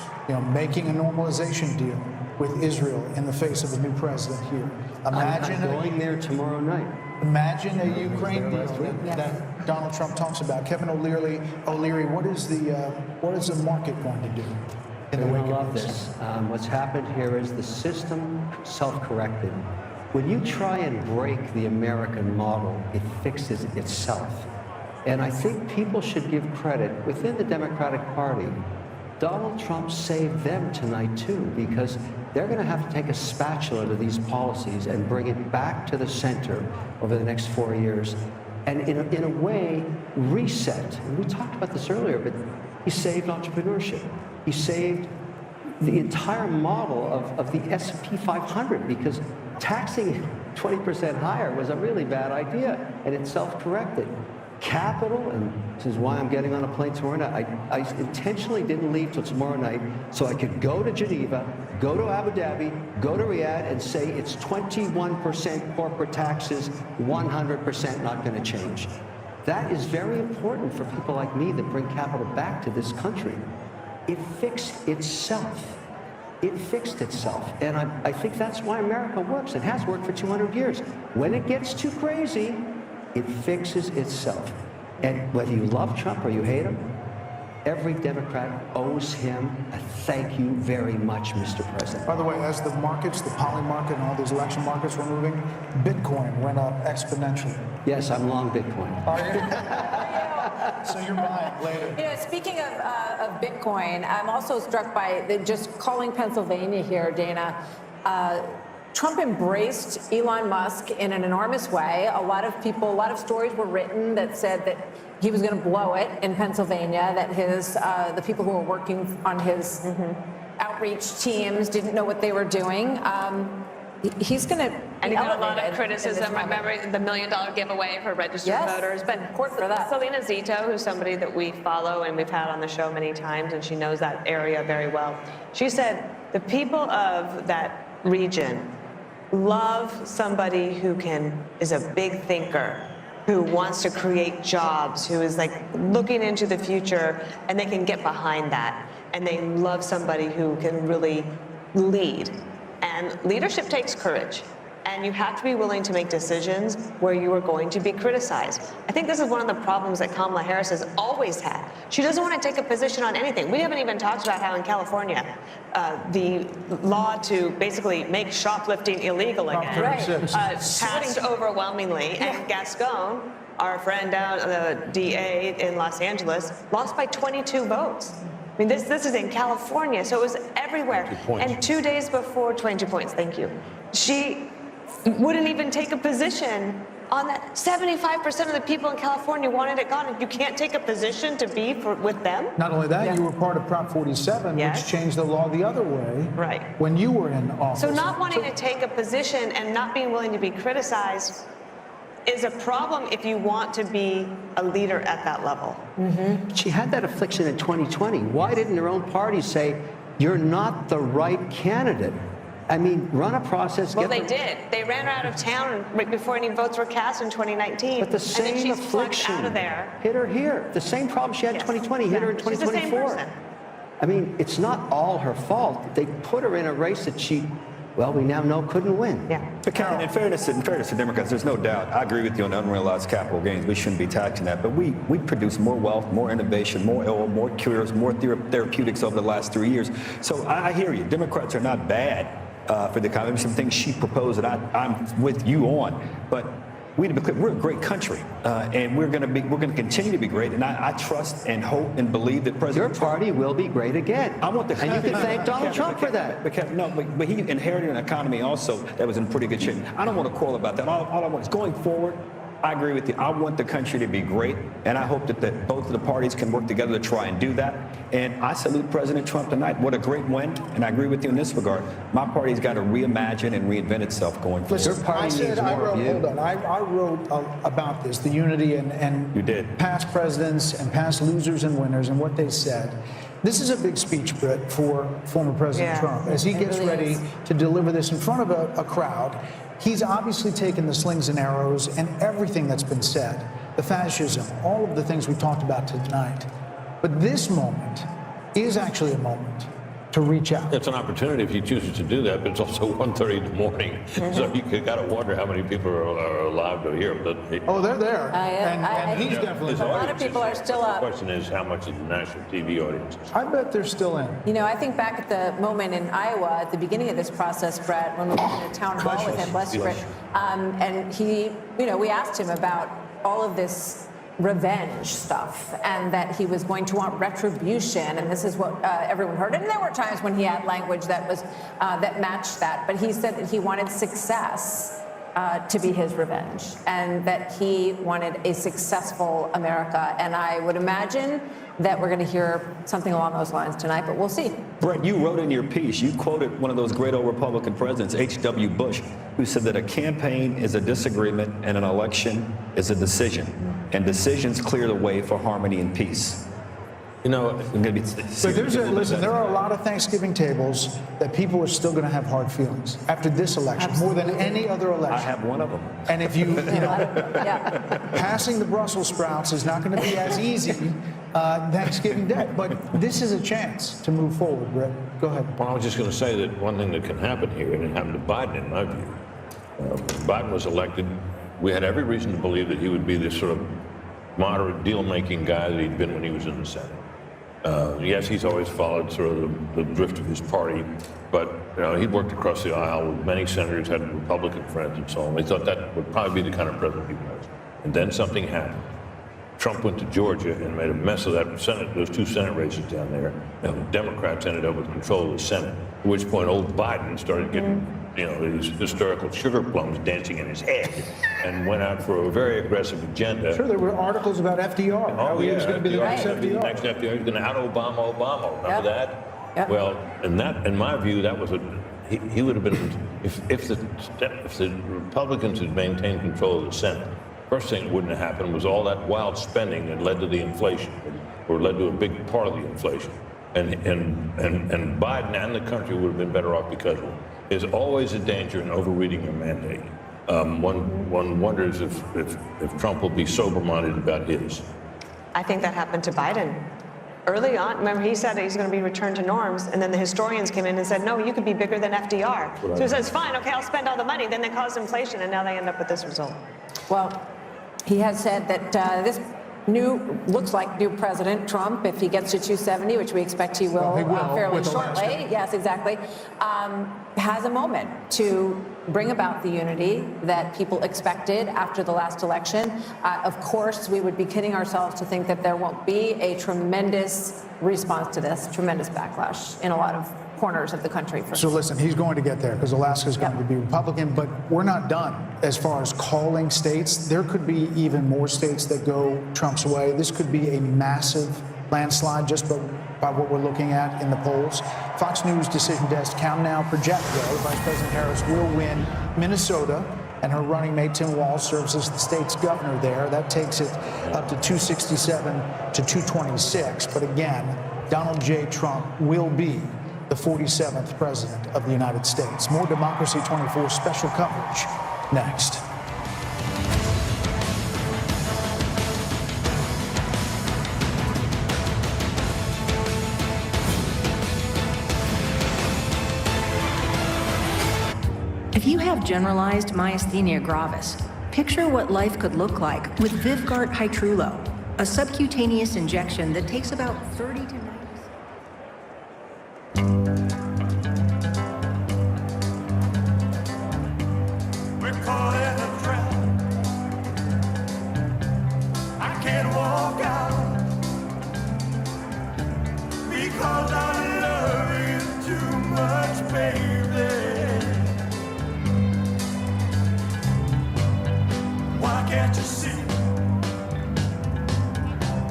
making a normalization deal with Israel in the face of a new president here. Imagine I'm going there tomorrow night. Imagine a Ukraine deal that Donald Trump talks about. Kevin O'Leary, what is the market going to do in the wake of this? What's happened here is the system self-corrected. When you try and break the American model, it fixes itself. And I think people should give credit within the Democratic Party. Donald Trump saved them tonight, too, because they're going to have to take a spatula to these policies and bring it back to the center over the next 4 years and, in a way, reset. And we talked about this earlier, but he saved entrepreneurship. He saved the entire model of the S&P 500 because taxing 20% higher was a really bad idea, and it self-corrected. Capital, and this is why I'm getting on a plane tomorrow night. I intentionally didn't leave till tomorrow night so I could go to Geneva, go to Abu Dhabi, go to Riyadh, and say it's 21% corporate taxes, 100% not going to change. That is very important for people like me that bring capital back to this country. It fixed itself. It fixed itself. And I think that's why America works. It has worked for 200 years. When it gets too crazy, it fixes itself. And whether you love Trump or you hate him, every Democrat owes him a thank you very much, Mr. President. By the way, as the markets, the poly market and all these election markets were moving, Bitcoin went up exponentially. Yes, I'm long Bitcoin. Are you? So you're buying later. Speaking of Bitcoin, I'm also struck by just calling Pennsylvania here, Dana. Trump embraced Elon Musk in an enormous way. A lot of stories were written that said that he was going to blow it in Pennsylvania, that the people who were working on his outreach teams didn't know what they were doing. He's going to And he got a lot of criticism. Remember the $1 million giveaway for registered voters. But Selena Zito, who's somebody that we follow and we've had on the show many times, and she knows that area very well. She said the people of that region love somebody who is a big thinker, who wants to create jobs, who is like looking into the future, and they can get behind that. And they love somebody who can really lead. And leadership takes courage. And you have to be willing to make decisions where you are going to be criticized. I think this is one of the problems that Kamala Harris has always had. She doesn't want to take a position on anything. We haven't even talked about how in California, the law to basically make shoplifting illegal again passed overwhelmingly. And Gascon, our friend down, the DA in Los Angeles, lost by 22 votes. I mean, this is in California, so it was everywhere. And 2 days before, 22 points, thank you. She wouldn't even take a position on that. 75% of the people in California wanted it gone. You can't take a position to be with them. Not only that, you were part of Prop 47, which changed the law the other way when you were in office. So not wanting to take a position and not being willing to be criticized is a problem if you want to be a leader at that level. She had that affliction in 2020. Why didn't her own party say, you're not the right candidate? I mean, run a process. Well, they did. They ran her out of town right before any votes were cast in 2019. But the same and then she's affliction out of there. hit her here. The same problem she had in 2020 hit her in 2024. I mean, it's not all her fault. They put her in a race that she, well, we now know couldn't win. But Karen, in fairness to Democrats, there's no doubt. I agree with you on unrealized capital gains. We shouldn't be taxing that. But we produce more wealth, more innovation, more oil, more cures, more therapeutics over the last 3 years. So I hear you. Democrats are not bad for the economy. Some things she proposed that I'm with you on. But we're a great country, and we're going to continue to be great. And I trust and hope and believe that President Your party will be great again. I want the and you can thank Donald Trump for that. But he inherited an economy also that was in pretty good shape. I don't want to quarrel about that. All I want is going forward. I agree with you. I want the country to be great, and I hope that both of the parties can work together to try and do that. And I salute President Trump tonight. What a great win, and I agree with you in this regard. My party's got to reimagine and reinvent itself going forward. Listen, I wrote about this, the unity and you did. Past presidents and past losers and winners and what they said. This is a big speech, Britt, for former President Trump. As he gets ready to deliver this in front of a crowd, he's obviously taken the slings and arrows and everything that's been said, the fascism, all of the things we talked about tonight. But this moment is actually a moment to reach out. It's an opportunity if he chooses to do that, but it's also 1:30 in the morning. So you got to wonder how many people are alive to hear. But they're there. And he's definitely. A lot of people are still up. The question is, how much is the national TV audience? I bet they're still in. You know, I think back at the moment in Iowa, at the beginning of this process, Brett, when we were in a town hall with him, bless you, Brett, and he, you know, we asked him about all of this revenge stuff and that he was going to want retribution, and this is what everyone heard. And there were times when he had language that was that matched that, but he said that he wanted success to be his revenge, and that he wanted a successful America. And I would imagine that we're going to hear something along those lines tonight, but we'll see. Brett, you wrote in your piece, you quoted one of those great old Republican presidents, H.W. Bush, who said that a campaign is a disagreement and an election is a decision. And decisions clear the way for harmony and peace. You know, so listen, there are a lot of Thanksgiving tables that people are still going to have hard feelings after this election, more than any other election. I have one of them. And if you know, passing the Brussels sprouts is not going to be as easy Thanksgiving Day. But this is a chance to move forward, Brett. Go ahead. Well, I was just going to say that one thing that can happen here, and it happened to Biden, in my view. Biden was elected. We had every reason to believe that he would be this sort of moderate deal-making guy that he'd been when he was in the Senate. Yes, he's always followed sort of the drift of his party, but he'd worked across the aisle with many senators, had Republican friends and so on. We thought that would probably be the kind of president he was. And then something happened. Trump went to Georgia and made a mess of that Senate, those two Senate races down there, and the Democrats ended up with control of the Senate, at which point old Biden started getting these historical sugar plums dancing in his head and went out for a very aggressive agenda. Sure, there were articles about FDR. Oh, he was going to be the next FDR. Next FDR. He was going to out-Obama. Remember that? Yep. Well, in my view, that was he would have been, if the Republicans had maintained control of the Senate, first thing that wouldn't have happened was all that wild spending that led to the inflation, or led to a big part of the inflation. And Biden and the country would have been better off because of it. There's always a danger in overreading your mandate. One wonders if Trump will be sober-minded about his. I think that happened to Biden. Early on, remember he said he's going to be returned to norms, and then the historians came in and said, no, you could be bigger than FDR. So he says, fine, okay, I'll spend all the money. Then they caused inflation, and now they end up with this result. Well, he has said that this looks like new President Trump, if he gets to 270, which we expect he will, fairly shortly, yes, exactly, has a moment to bring about the unity that people expected after the last election. Of course, we would be kidding ourselves to think that there won't be a tremendous response to this, tremendous backlash in a lot of corners of the country. So listen, he's going to get there because Alaska's going to be Republican, but we're not done as far as calling states. There could be even more states that go Trump's way. This could be a massive landslide just by what we're looking at in the polls. Fox News Decision Desk count now project, though, Vice President Harris will win Minnesota, and her running mate Tim Walz serves as the state's governor there. That takes it up to 267 to 226. But again, Donald J. Trump will be the 47th president of the United States. More Democracy 24 special coverage next. If you have generalized myasthenia gravis, picture what life could look like with Vyvgart Hytrulo, a subcutaneous injection that takes about 30 to 90 seconds. We're caught in a trap. I can't walk out because I love you too much, baby. Why can't you see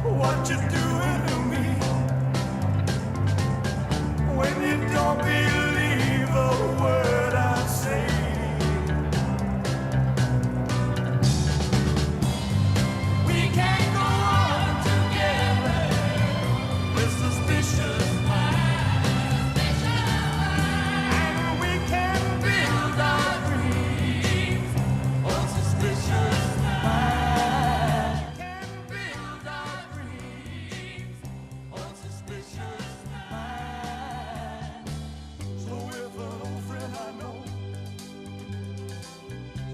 what you're doing to me? When you don't believe a word I say. We can't go on together with suspicious minds. And we can't build our dreams on suspicious minds. Can't build our dreams on suspicious minds. So if an old friend I know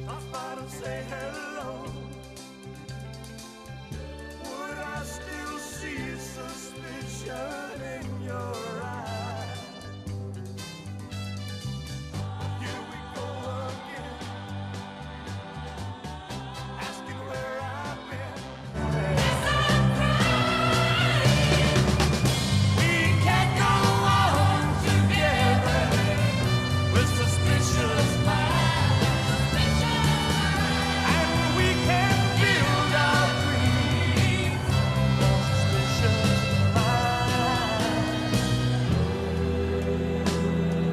stops by to say hello, would I still see suspicion in your eyes? Here we go again, asking where I've been. We can't go on together with suspicious minds. And we can't build our dreams on suspicious minds.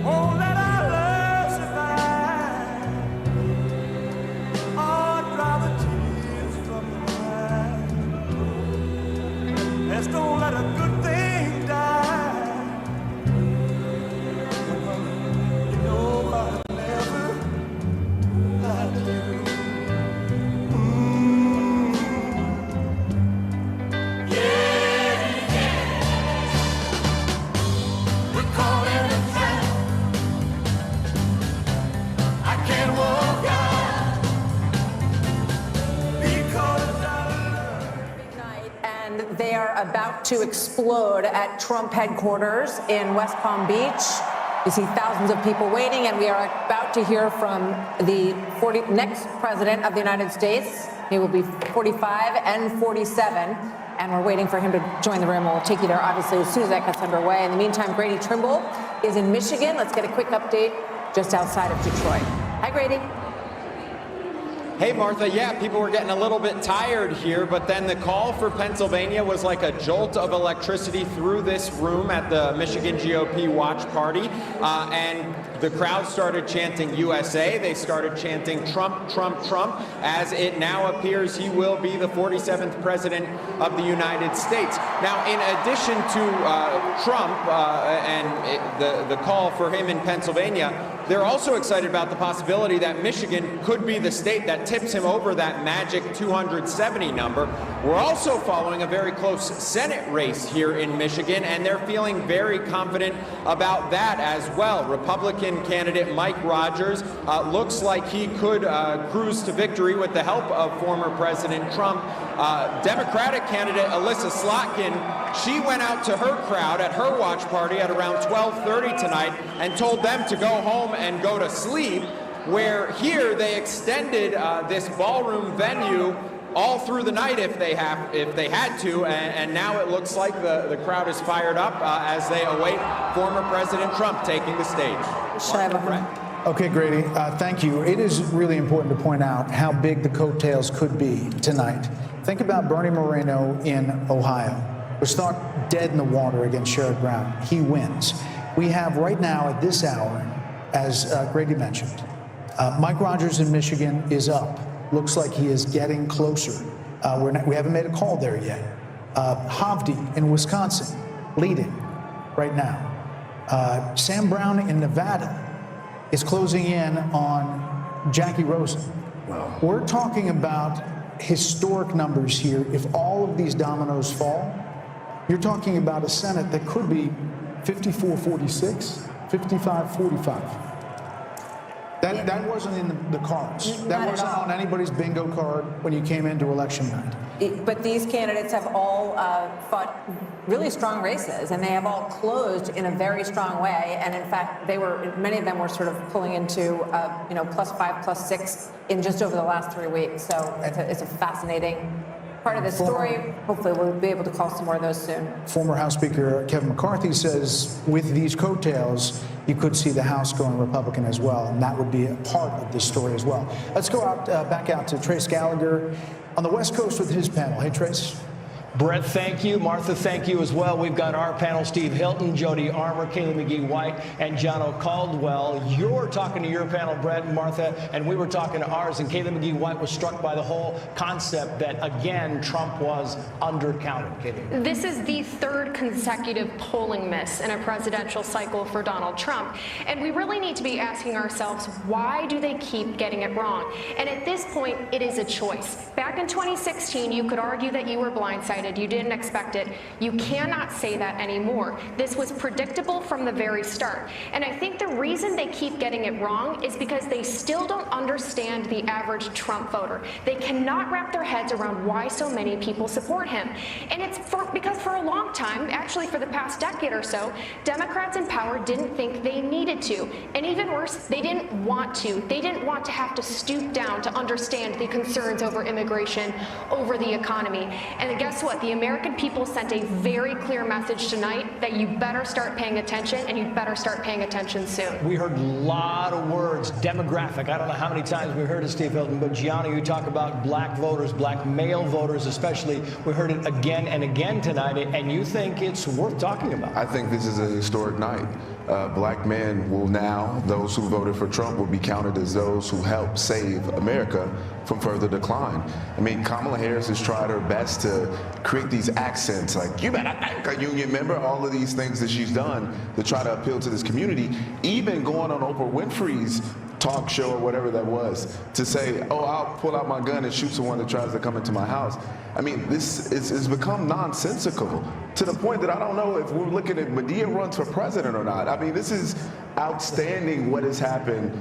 Oh, let our love survive. Oh, dry the tears from the eyes. Let's don't let a good thing die. You know I'll never lie to you. We're caught in a trap. I can't walk out because I And they are about to explode at Trump headquarters in West Palm Beach. You see thousands of people waiting, and we are about to hear from the next president of the United States. He will be 45 and 47, and we're waiting for him to join the room. We'll take you there, obviously, as soon as that gets underway. In the meantime, Grady Trimble is in Michigan. Let's get a quick update just outside of Detroit. Hi, Grady. Hey, Martha. Yeah, people were getting a little bit tired here, but then the call for Pennsylvania was like a jolt of electricity through this room at the Michigan GOP watch party, and the crowd started chanting USA. They started chanting Trump, Trump, Trump, as it now appears he will be the 47th president of the United States. Now, in addition to Trump and the call for him in Pennsylvania, they're also excited about the possibility that Michigan could be the state that tips him over that magic 270 number. We're also following a very close Senate race here in Michigan, and they're feeling very confident about that as well. Republican candidate Mike Rogers looks like he could cruise to victory with the help of former President Trump. Democratic candidate Alyssa Slotkin, she went out to her crowd at her watch party at around 12:30 tonight and told them to go home and go to sleep, where here they extended this ballroom venue all through the night if they had to, and now it looks like the crowd is fired up as they await former President Trump taking the stage. Okay, Grady, thank you. It is really important to point out how big the coattails could be tonight. Think about Bernie Moreno in Ohio. Was thought dead in the water against Sherrod Brown. He wins. We have right now at this hour, as Grady mentioned, Mike Rogers in Michigan is up. Looks like he is getting closer. We haven't made a call there yet. Havdi in Wisconsin, leading right now. Sam Brown in Nevada is closing in on Jackie Rosen. Wow. We're talking about historic numbers here. If all of these dominoes fall, you're talking about a Senate that could be 54-46, 55-45. That wasn't in the cards. That wasn't on anybody's bingo card when you came into election night. But these candidates have all fought really strong races, and they have all closed in a very strong way. And in fact, many of them were sort of pulling into +5, +6 in just over the last 3 weeks. So it's a fascinating part of the story. Hopefully we'll be able to call some more of those soon. Former House Speaker Kevin McCarthy says with these coattails, you could see the House going Republican as well, and that would be a part of this story as well. Let's go back out to Trace Gallagher on the West Coast with his panel. Hey, Trace. Brett, thank you. Martha, thank you as well. We've got our panel, Steve Hilton, Jody Armour, Kaylee McGee-White, and Jono Caldwell. You're talking to your panel, Brett and Martha, and we were talking to ours, and Kaylee McGee-White was struck by the whole concept that, again, Trump was undercounted. Kaylee. This is the third consecutive polling miss in a presidential cycle for Donald Trump, and we really need to be asking ourselves, why do they keep getting it wrong? And at this point, it is a choice. Back in 2016, you could argue that you were blindsided. You didn't expect it. You cannot say that anymore. This was predictable from the very start. And I think the reason they keep getting it wrong is because they still don't understand the average Trump voter. They cannot wrap their heads around why so many people support him. And it's because for a long time, actually for the past decade or so, Democrats in power didn't think they needed to. And even worse, they didn't want to. They didn't want to have to stoop down to understand the concerns over immigration, over the economy. And guess what? The American people sent a very clear message tonight that you better start paying attention, and you better start paying attention soon. We heard a lot of words, demographic. I don't know how many times we heard it, Steve Hilton, but Gianna, you talk about black voters, black male voters especially. We heard it again and again tonight, and you think it's worth talking about. I think this is a historic night. Black men will now, those who voted for Trump, will be counted as those who helped save America from further decline. I mean, Kamala Harris has tried her best to create these accents like, you better thank a union member, all of these things that she's done to try to appeal to this community, even going on Oprah Winfrey's talk show or whatever that was to say, oh, I'll pull out my gun and shoot someone that tries to come into my house. I mean, this has become nonsensical to the point that I don't know if we're looking at Medea runs for president or not. I mean, this is outstanding what has happened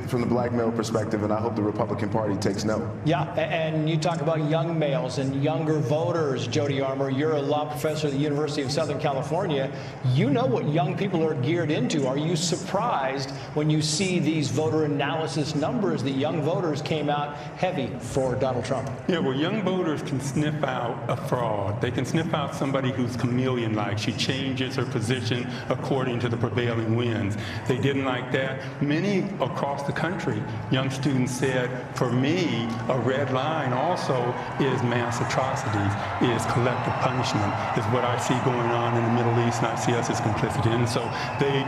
from the black male perspective, and I hope the Republican Party takes note. Yeah, and you talk about young males and younger voters, Jody Armour. You're a law professor at the University of Southern California. You know what young people are geared into. Are you surprised when you see these voter analysis numbers that young voters came out heavy for Donald Trump? Yeah, well, young voters can sniff out a fraud. They can sniff out somebody who's chameleon-like. She changes her position according to the prevailing winds. They didn't like that. Many across the country, young students said, for me, a red line also is mass atrocities, is collective punishment, is what I see going on in the Middle East, and I see us as complicit in. So they,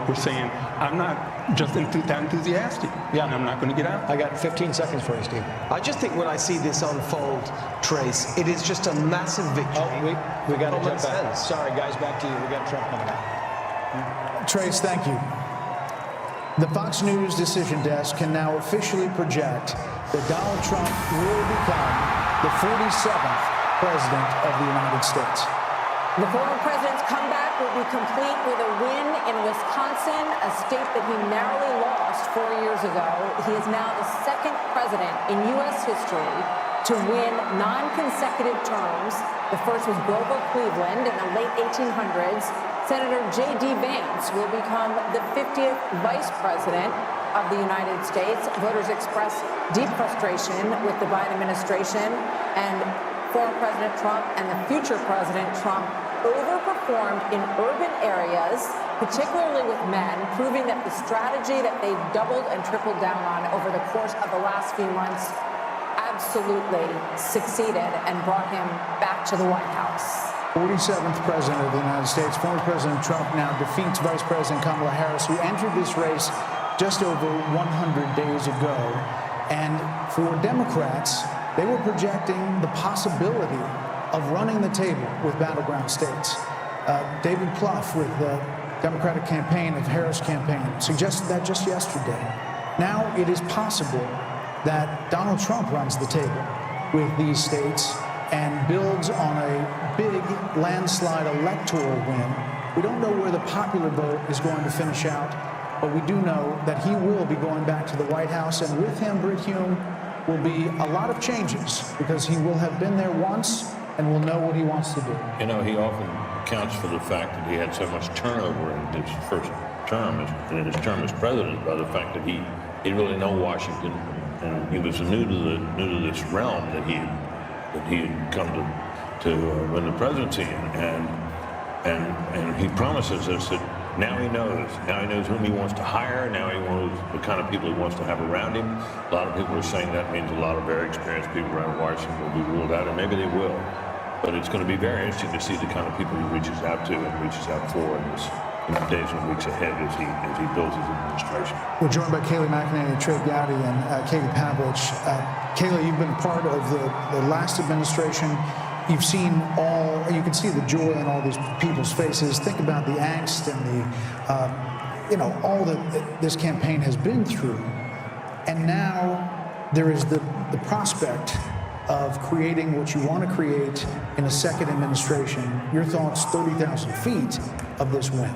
were saying, I'm not just that enthusiastic. Yeah, and I'm not going to get out. I got 15 seconds for you, Steve. I just think when I see this unfold, Trace, it is just a massive victory. Oh, we got to jump back. Sorry, guys, back to you. We got Trump coming out. Trace, thank you. The Fox News decision desk can now officially project that Donald Trump will become the 47th president of the United States. The former president's comeback will be complete with a win in Wisconsin, a state that he narrowly lost 4 years ago. He is now the second president in U.S. history to win non-consecutive terms. The first was Grover Cleveland in the late 1800s. Senator J.D. Vance will become the 50th vice president. of the United States. Voters expressed deep frustration with the Biden administration, and former President Trump and the future President Trump overperformed in urban areas, particularly with men, proving that the strategy that they've doubled and tripled down on over the course of the last few months absolutely succeeded and brought him back to the White House. 47th President of the United States, former President Trump now defeats Vice President Kamala Harris, who entered this race just over 100 days ago. And for Democrats, they were projecting the possibility of running the table with battleground states. David Plouffe with the Democratic campaign of Harris campaign suggested that just yesterday. Now it is possible that Donald Trump runs the table with these states and builds on a big landslide electoral win. We don't know where the popular vote is going to finish out, but we do know that he will be going back to the White House, and with him, Brit Hume, will be a lot of changes because he will have been there once and will know what he wants to do. You know, he often accounts for the fact that he had so much turnover in his first term, in his term as president, by the fact that he really know Washington, and he was new to this realm that he had come to win the presidency, and he promises us that now he knows whom he wants to hire, now he knows the kind of people he wants to have around him. A lot of people are saying that means a lot of very experienced people around Washington will be ruled out, and maybe they will. But it's going to be very interesting to see the kind of people he reaches out to and reaches out for in the days and weeks ahead as he builds his administration. We're joined by Kayleigh McEnany, Trey Gowdy, and Katie Pavlich. Kayleigh, you've been part of the last administration. You've seen you can see the joy in all these people's faces. Think about the angst and the, all that this campaign has been through. And now there is the prospect of creating what you want to create in a second administration. Your thoughts, 30,000 feet of this win.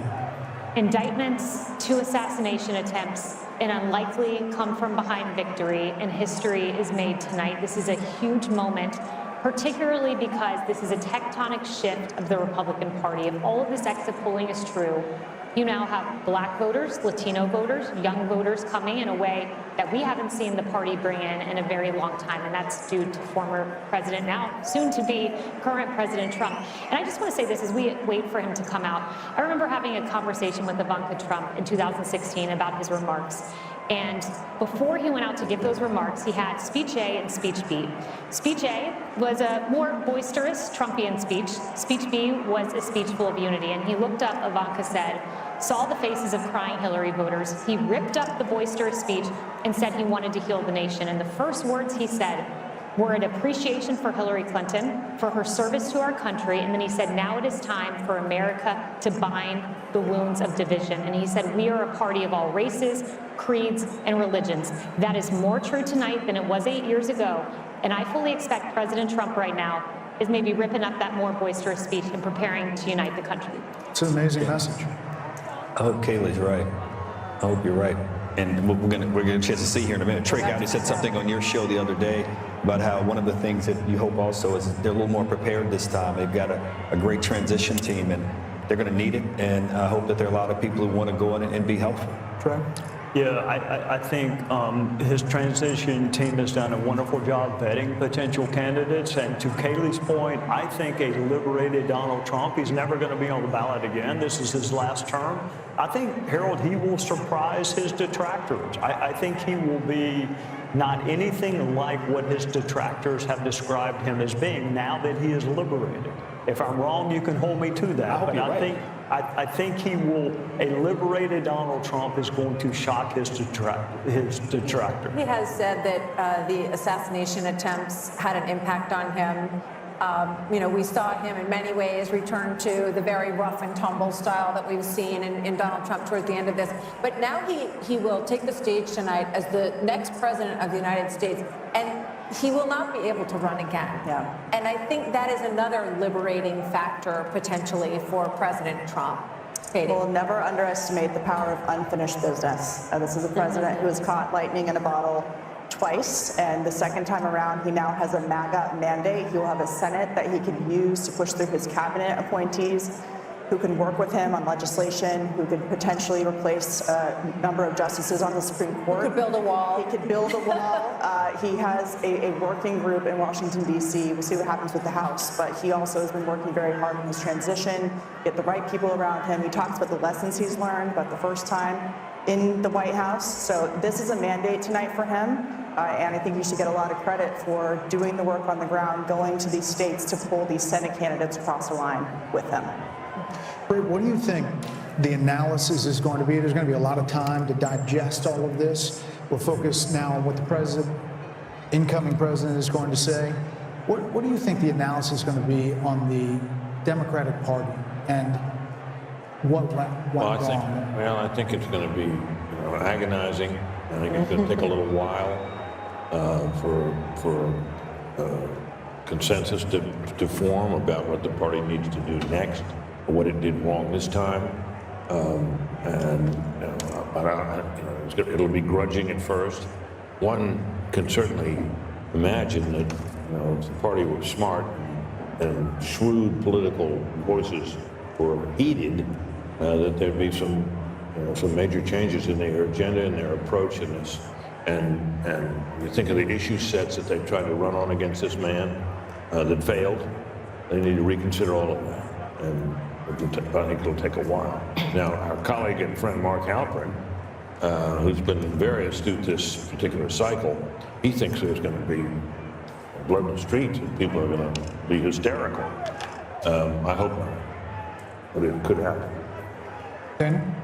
Indictments, 2 assassination attempts, an unlikely come-from-behind victory, and history is made tonight. This is a huge moment, particularly because this is a tectonic shift of the Republican Party. If all of this exit polling is true, you now have Black voters, Latino voters, young voters coming in a way that we haven't seen the party bring in a very long time, and that's due to former President, now soon-to-be current President Trump. And I just want to say this as we wait for him to come out. I remember having a conversation with Ivanka Trump in 2016 about his remarks. And before he went out to give those remarks, he had speech A and speech B. Speech A was a more boisterous Trumpian speech. Speech B was a speech full of unity. And he looked up, Ivanka said, saw the faces of crying Hillary voters. He ripped up the boisterous speech and said he wanted to heal the nation. And the first words he said were an appreciation for Hillary Clinton, for her service to our country. And then he said, now it is time for America to bind the wounds of division. And he said, we are a party of all races, creeds, and religions. That is more true tonight than it was 8 years ago. And I fully expect President Trump right now is maybe ripping up that more boisterous speech and preparing to unite the country. It's an amazing message. I hope Kayleigh's right. I hope you're right. And we're going to get a chance to see here in a minute. Trey Gowdy said something on your show the other day about how one of the things that you hope also is they're a little more prepared this time. They've got a great transition team, and they're going to need it. And I hope that there are a lot of people who want to go in and be helpful. Trey? Yeah, I think his transition team has done a wonderful job vetting potential candidates. And to Kayleigh's point, I think a liberated Donald Trump, he's never going to be on the ballot again. This is his last term. I think, Harold, he will surprise his detractors. I think he will be not anything like what his detractors have described him as being now that he is liberated. If I'm wrong, you can hold me to that. But I think he will, a liberated Donald Trump is going to shock his detractor. He has said that the assassination attempts had an impact on him. We saw him in many ways return to the very rough and tumble style that we've seen in Donald Trump towards the end of this. But now he will take the stage tonight as the next president of the United States, and he will not be able to run again. Yeah. And I think that is another liberating factor potentially for President Trump. Katie. We'll never underestimate the power of unfinished business. This is a president who has caught lightning in a bottle twice, and the second time around, he now has a MAGA mandate. He will have a Senate that he can use to push through his cabinet appointees. who can work with him on legislation, who could potentially replace a number of justices on the Supreme Court. He could build a wall. He could build a wall. He has a working group in Washington, D.C. We'll see what happens with the House, but he also has been working very hard on his transition, get the right people around him. He talks about the lessons he's learned about the first time in the White House. So this is a mandate tonight for him, and I think he should get a lot of credit for doing the work on the ground, going to these states to pull these Senate candidates across the line with him. What do you think the analysis is going to be? There's going to be a lot of time to digest all of this. We'll focus now on what the incoming president is going to say. What do you think the analysis is going to be on the Democratic Party and what went wrong? I think it's going to be agonizing. I think it's going to take a little while for consensus to form about what the party needs to do next, or what it did wrong this time. It'll be grudging at first. One can certainly imagine that if the party were smart and shrewd political voices were heeded, that there'd be some major changes in their agenda and their approach in this. And you think of the issue sets that they've tried to run on against this man that failed. They need to reconsider all of that. And I think it'll take a while. Now, our colleague and friend Mark Halperin, who's been very astute this particular cycle, he thinks there's going to be blood in the streets and people are going to be hysterical. I hope not, but it could happen. Dana?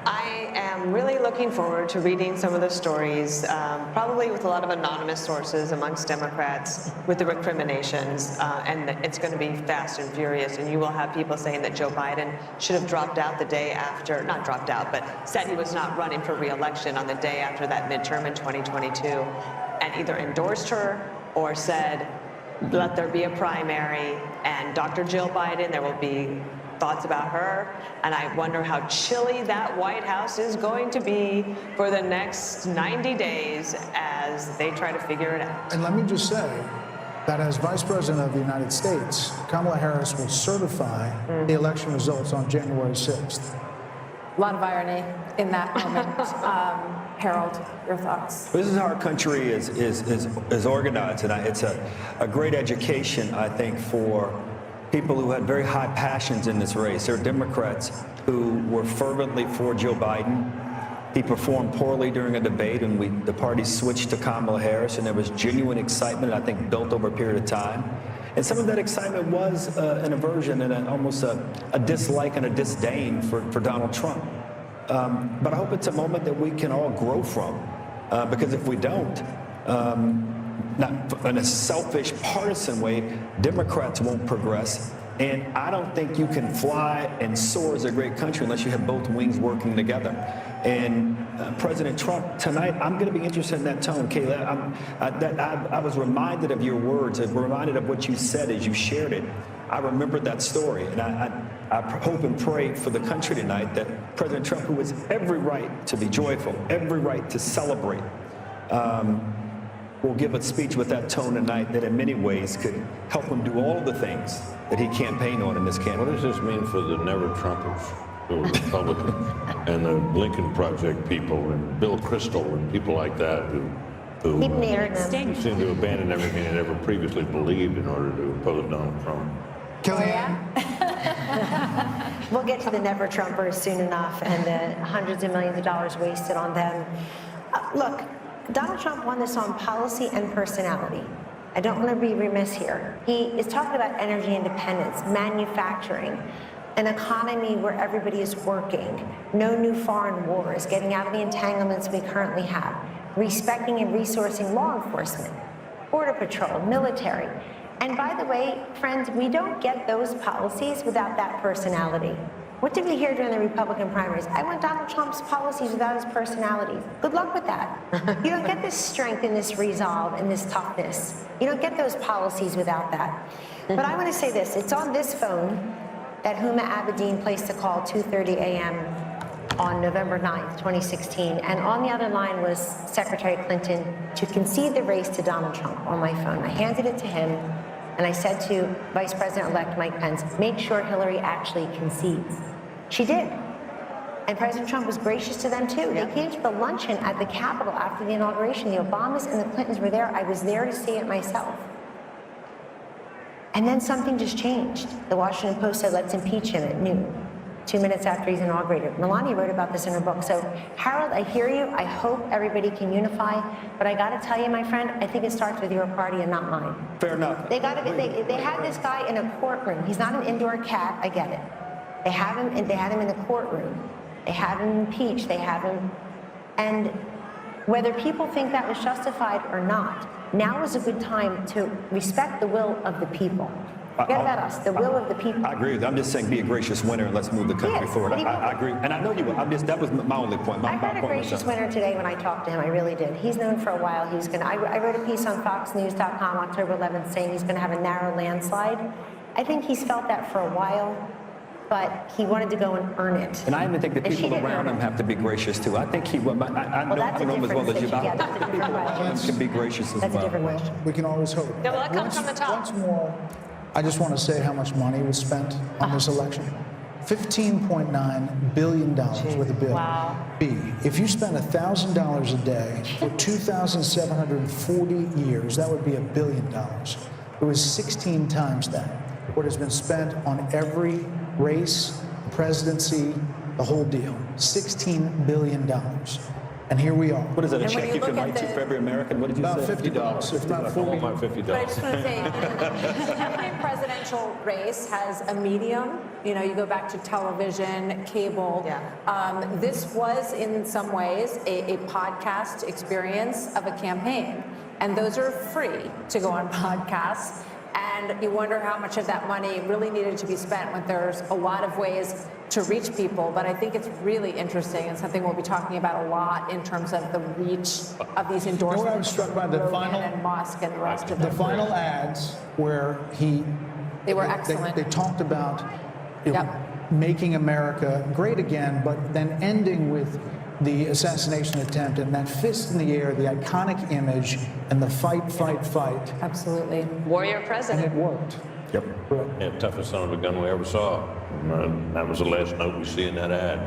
I am really looking forward to reading some of the stories, probably with a lot of anonymous sources amongst Democrats with the recriminations, and it's going to be fast and furious, and you will have people saying that Joe Biden should have dropped out the day after, not dropped out, but said he was not running for re-election on the day after that midterm in 2022, and either endorsed her or said, let there be a primary, and Dr. Jill Biden, there will be thoughts about her, and I wonder how chilly that White House is going to be for the next 90 days as they try to figure it out. And let me just say that as Vice President of the United States, Kamala Harris will certify the election results on January 6th. A lot of irony in that moment. Harold, your thoughts? This is how our country is organized, and it's a great education, I think, for people who had very high passions in this race. There are Democrats who were fervently for Joe Biden. He performed poorly during a debate, and the party switched to Kamala Harris, and there was genuine excitement, I think, built over a period of time. And some of that excitement was an aversion and almost a dislike and a disdain for Donald Trump. But I hope it's a moment that we can all grow from, because if we don't, not in a selfish, partisan way, Democrats won't progress. And I don't think you can fly and soar as a great country unless you have both wings working together. And President Trump, tonight, I'm going to be interested in that tone, Kayla. I was reminded of your words, I was reminded of what you said as you shared it. I remembered that story, and I hope and pray for the country tonight that President Trump, who has every right to be joyful, every right to celebrate, will give a speech with that tone tonight that in many ways could help him do all the things that he campaigned on in this campaign. What does this mean for the never-Trumpers who are Republicans and the Lincoln Project people and Bill Kristol and people like that who seem to abandon everything they never previously believed in order to oppose Donald Trump? Kellyanne? We'll get to the never-Trumpers soon enough and the hundreds of millions of dollars wasted on them. Look, Donald Trump won this on policy and personality. I don't want to be remiss here. He is talking about energy independence, manufacturing, an economy where everybody is working, no new foreign wars, getting out of the entanglements we currently have, respecting and resourcing law enforcement, border patrol, military. And by the way, friends, we don't get those policies without that personality. What did we hear during the Republican primaries? I want Donald Trump's policies without his personality. Good luck with that. You don't get this strength and this resolve and this toughness. You don't get those policies without that. But I want to say this. It's on this phone that Huma Abedin placed a call 2:30 a.m. on November 9th, 2016. And on the other line was Secretary Clinton to concede the race to Donald Trump on my phone. I handed it to him. And I said to Vice President-elect Mike Pence, make sure Hillary actually concedes. She did. And President Trump was gracious to them too. They came to the luncheon at the Capitol after the inauguration. The Obamas and the Clintons were there. I was there to see it myself. And then something just changed. The Washington Post said, let's impeach him at noon, 2 minutes after he's inaugurated. Melania wrote about this in her book. So, Harold, I hear you. I hope everybody can unify. But I got to tell you, my friend, I think it starts with your party and not mine. Fair enough. They had this guy in a courtroom. He's not an indoor cat. I get it. They had him in the courtroom. They have him impeached. They have him. And whether people think that was justified or not, now is a good time to respect the will of the people. Forget about us, the will of the people. I agree with you. I'm just saying be a gracious winner and let's move the country forward. I agree. And I know you will. That was my only point. I heard a gracious winner today when I talked to him. I really did. He's known for a while. I wrote a piece on FoxNews.com October 11th saying he's going to have a narrow landslide. I think he's felt that for a while, but he wanted to go and earn it. And I even think the people around him have to be gracious too. I think he will. I know him as well as you, but I think the people around him can be gracious as well. That's a different question. We can always hope. No, that comes from the top. Once more, I just want to say how much money was spent on this election. $15.9 billion with a bill. Wow. B, if you spend $1,000 a day for 2,740 years, that would be $1 billion. It was 16 times that. What has been spent on every race, presidency, the whole deal. $16 billion. And here we are. What is that, a check you can write to for every American? What did you say? About $50. It's about $40. But I just want to say, every presidential race has a medium. You know, you go back to television, cable. This was, in some ways, a podcast experience of a campaign. And those are free to go on podcasts. And you wonder how much of that money really needed to be spent when there's a lot of ways to reach people. But I think it's really interesting and something we'll be talking about a lot in terms of the reach of these endorsements. You know what I was struck by? The final and Musk and the rest of them. The final ads where they were excellent. They talked about making America great again, but then ending with the assassination attempt and that fist in the air, the iconic image, and the fight, fight, fight. Absolutely. Warrior president. And it worked. Yep. Yeah, toughest son of a gun we ever saw. That was the last note we see in that ad.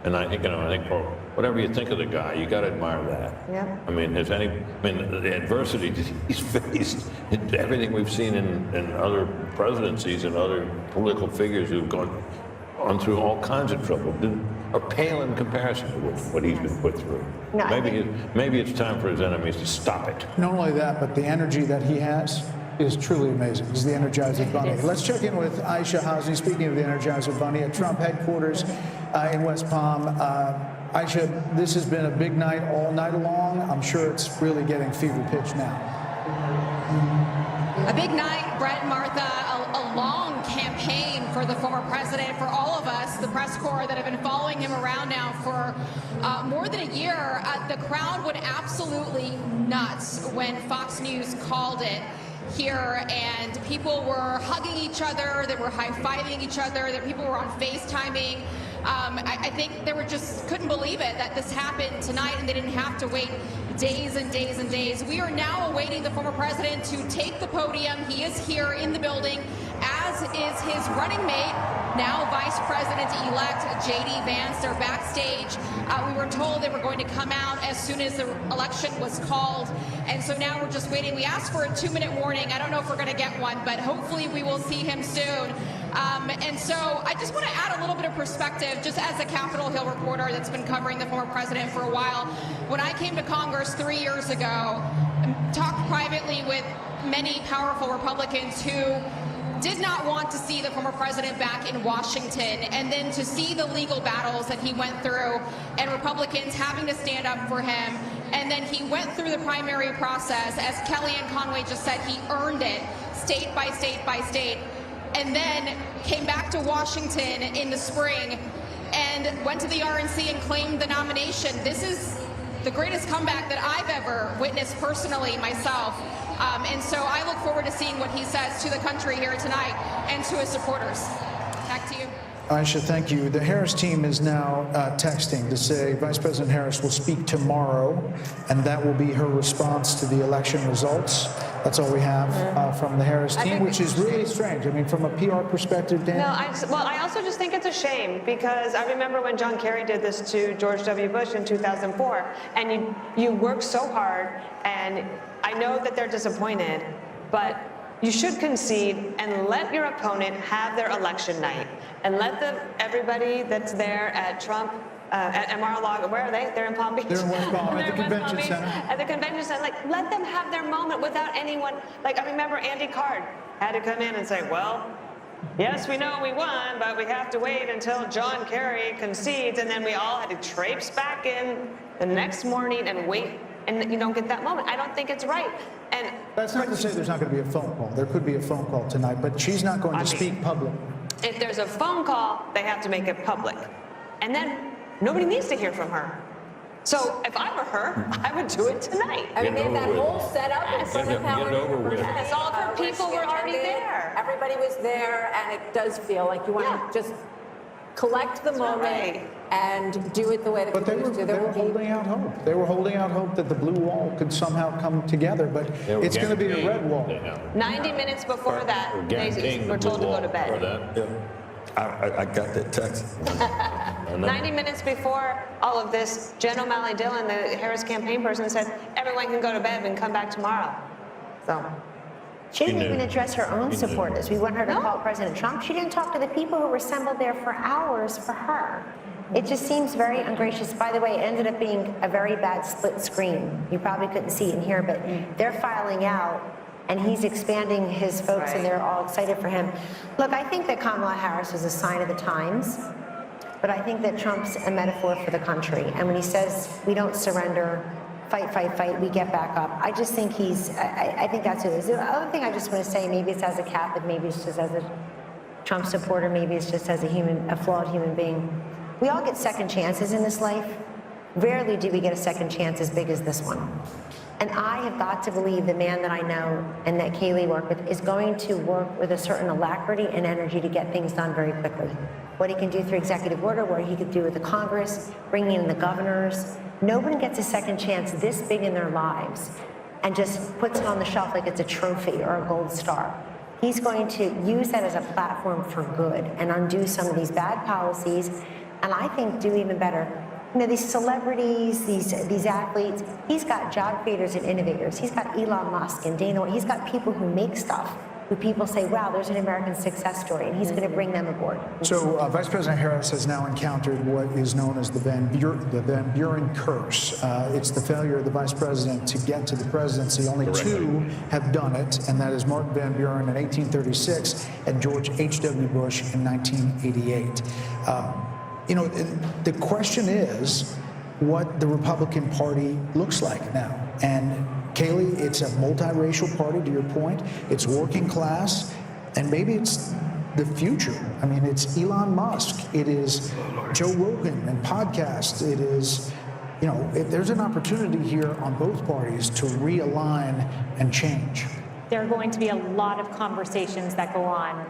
And I think, well, whatever you think of the guy, you got to admire that. Yeah. I mean, the adversity he's faced, everything we've seen in other presidencies and other political figures who've gone through all kinds of trouble are pale in comparison to what he's been put through. No, maybe it's time for his enemies to stop it. Not only that, but the energy that he has is truly amazing. He's the Energizer Bunny. Let's check in with Aisha Hasni, speaking of the Energizer Bunny, at Trump headquarters in West Palm. Aisha, this has been a big night all night long. I'm sure it's really getting fever pitch now. A big night, Brett and Martha, a long campaign for the former president, for all of us, the press corps that have been following him around now for more than a year. The crowd went absolutely nuts when Fox News called it here, and people were hugging each other, they were high-fiving each other, that people were on FaceTiming. I think they were just couldn't believe it that this happened tonight and they didn't have to wait days and days and days. We are now awaiting the former president to take the podium. He is here in the building, as is his running mate, now Vice President-elect J.D. Vance. They're backstage. We were told they were going to come out as soon as the election was called, and so now we're just waiting. We asked for a 2-minute warning. I don't know if we're going to get one, but hopefully we will see him soon. And so I just want to add a little bit of perspective, just as a Capitol Hill reporter that's been covering the former president for a while. When I came to Congress 3 years ago, talked privately with many powerful Republicans who did not want to see the former president back in Washington, and then to see the legal battles that he went through and Republicans having to stand up for him. And then he went through the primary process. As Kellyanne Conway just said, he earned it state by state by state, and then came back to Washington in the spring and went to the RNC and claimed the nomination. This is the greatest comeback that I've ever witnessed personally myself. And so I look forward to seeing what he says to the country here tonight and to his supporters. Back to you. Aisha, thank you. The Harris team is now texting to say Vice President Harris will speak tomorrow, and that will be her response to the election results. That's all we have from the Harris team, which is really strange. I mean, from a PR perspective, Dan? No, I also just think it's a shame because I remember when John Kerry did this to George W. Bush in 2004, and you work so hard, and I know that they're disappointed, but you should concede and let your opponent have their election night, and let everybody that's there at Trump, at Mar-a-Lago, where are they? They're in Palm Beach. They're in West Palm, at the convention center. At the convention center, like, let them have their moment without anyone. Like, I remember Andy Card had to come in and say, well, yes, we know we won, but we have to wait until John Kerry concedes, and then we all had to traipse back in the next morning and wait, and you don't get that moment. I don't think it's right. And that's not to say there's not going to be a phone call. There could be a phone call tonight, but she's not going to speak public. If there's a phone call, they have to make it public. And then nobody needs to hear from her. So if I were her, I would do it tonight. I mean, they had that whole setup in front of Howard. Yes, all of her people were already there. Everybody was there, and it does feel like you want to just collect the moment and do it the way that But they were holding out hope. They were holding out hope that the blue wall could somehow come together, but it's going to be a red wall. 90 minutes before that, they were told to go to bed. I got that text. 90 minutes before all of this, Jen O'Malley Dillon, the Harris campaign person, said everyone can go to bed and come back tomorrow. So she didn't even address her own supporters. We want her to call President Trump. She didn't talk to the people who were assembled there for hours for her. It just seems very ungracious. By the way, it ended up being a very bad split screen. You probably couldn't see it in here, but they're filing out, and he's expanding his folks, and they're all excited for him. Look, I think that Kamala Harris is a sign of the times, but I think that Trump's a metaphor for the country. And when he says, we don't surrender, fight, fight, fight, we get back up, I just think I think that's who it is. The other thing I just want to say, maybe it's as a Catholic, maybe it's just as a Trump supporter, maybe it's just as a flawed human being. We all get second chances in this life. Rarely do we get a second chance as big as this one. And I have got to believe the man that I know and that Kayleigh worked with is going to work with a certain alacrity and energy to get things done very quickly. What he can do through executive order, what he could do with the Congress, bringing in the governors. Nobody gets a second chance this big in their lives and just puts it on the shelf like it's a trophy or a gold star. He's going to use that as a platform for good and undo some of these bad policies, and I think do even better. You know, these celebrities, these athletes, he's got job creators and innovators. He's got Elon Musk and Dana White. He's got people who make stuff, who people say, wow, there's an American success story, and he's going to bring them aboard. So Vice President Harris has now encountered what is known as the Van Buren curse. It's the failure of the vice president to get to the presidency. Only two have done it, and that is Mark Van Buren in 1836 and George H.W. Bush in 1988. You know, the question is what the Republican Party looks like now. And Kayleigh, it's a multiracial party, to your point. It's working class, and maybe it's the future. I mean, it's Elon Musk. It is Joe Rogan and podcasts. It is, you know, there's an opportunity here on both parties to realign and change. There are going to be a lot of conversations that go on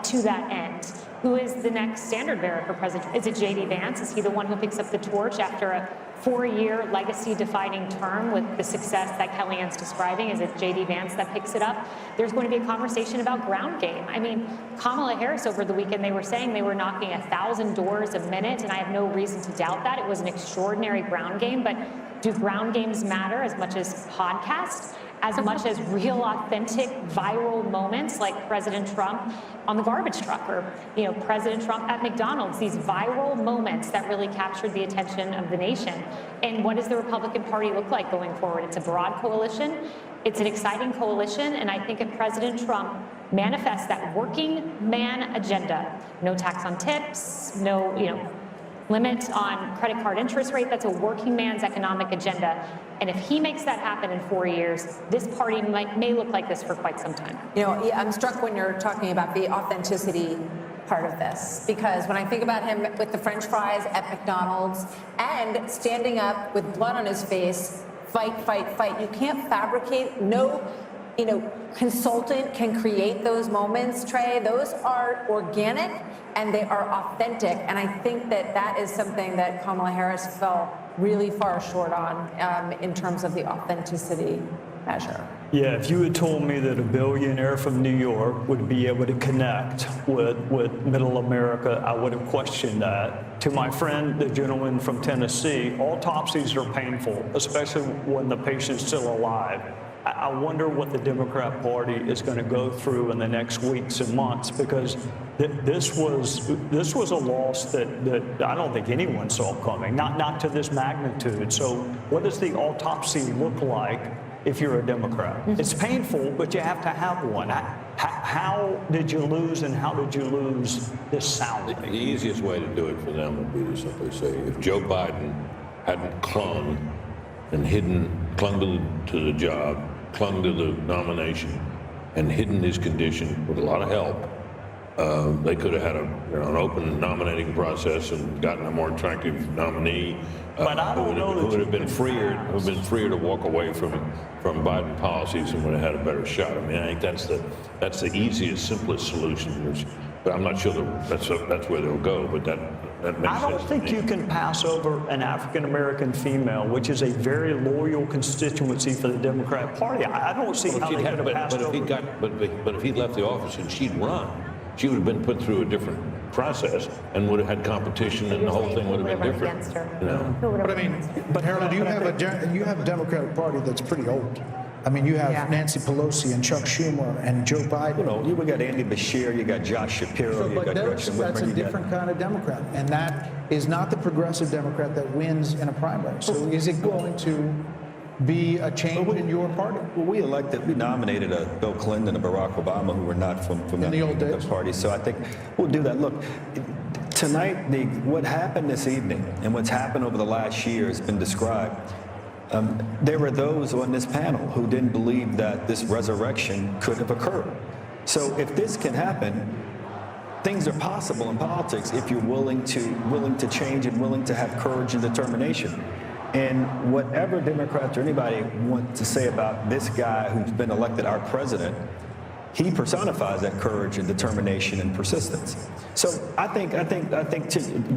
to that end. Who is the next standard bearer for president? Is it J.D. Vance? Is he the one who picks up the torch after a 4-year legacy-defining term with the success that Kellyanne's describing? Is it J.D. Vance that picks it up? There's going to be a conversation about ground game. I mean, Kamala Harris over the weekend, they were saying they were knocking 1,000 doors a minute, and I have no reason to doubt that. It was an extraordinary ground game, but do ground games matter as much as podcasts? As much as real, authentic, viral moments like President Trump on the garbage truck, or President Trump at McDonald's, these viral moments that really captured the attention of the nation. And what does the Republican Party look like going forward? It's a broad coalition. It's an exciting coalition, and I think if President Trump manifests that working man agenda, no tax on tips, no, limit on credit card interest rate, that's a working man's economic agenda. And if he makes that happen in 4 years, this party may look like this for quite some time. I'm struck when you're talking about the authenticity part of this, because when I think about him with the French fries at McDonald's and standing up with blood on his face, fight, fight, fight. You can't fabricate. No, consultant can create those moments, Trey. Those are organic and they are authentic. And I think that is something that Kamala Harris fell really far short on in terms of the authenticity measure. Yeah, if you had told me that a billionaire from New York would be able to connect with middle America, I would have questioned that. To my friend, the gentleman from Tennessee, autopsies are painful, especially when the patient's still alive. I wonder what the Democrat Party is going to go through in the next weeks and months, because this was a loss that I don't think anyone saw coming, not to this magnitude. So what does the autopsy look like if you're a Democrat? It's painful, but you have to have one. How did you lose, and how did you lose this soundly? The easiest way to do it for them would be to simply say, if Joe Biden hadn't clung to the job, clung to the nomination, and hidden his condition with a lot of help, they could have had an open nominating process and gotten a more attractive nominee who would have been freer to walk away from Biden policies and would have had a better shot. I mean, I think that's the easiest, simplest solution. But I'm not sure that's where they'll go. But that makes sense. I don't think you can pass over an African-American female, which is a very loyal constituency for the Democrat Party. I don't see how they could have passed over. But if he left the office and she'd run, she would have been put through a different process and would have had competition, and the whole thing would have been different. But I mean, Harold, you have a Democratic Party that's pretty old. I mean, you have Nancy Pelosi and Chuck Schumer and Joe Biden. You got Andy Beshear, you got Josh Shapiro, you got Gretchen Whitmer. That's a different kind of Democrat, and that is not the progressive Democrat that wins in a primary. So is it going to be a change in your party? Well, we nominated a Bill Clinton and a Barack Obama who were not from the old days party. So I think we'll do that. Look, tonight, what happened this evening and what's happened over the last year has been described. There were those on this panel who didn't believe that this resurrection could have occurred. So if this can happen, things are possible in politics if you're willing to change and willing to have courage and determination. And whatever Democrats or anybody want to say about this guy who's been elected our president, he personifies that courage and determination and persistence. So I think,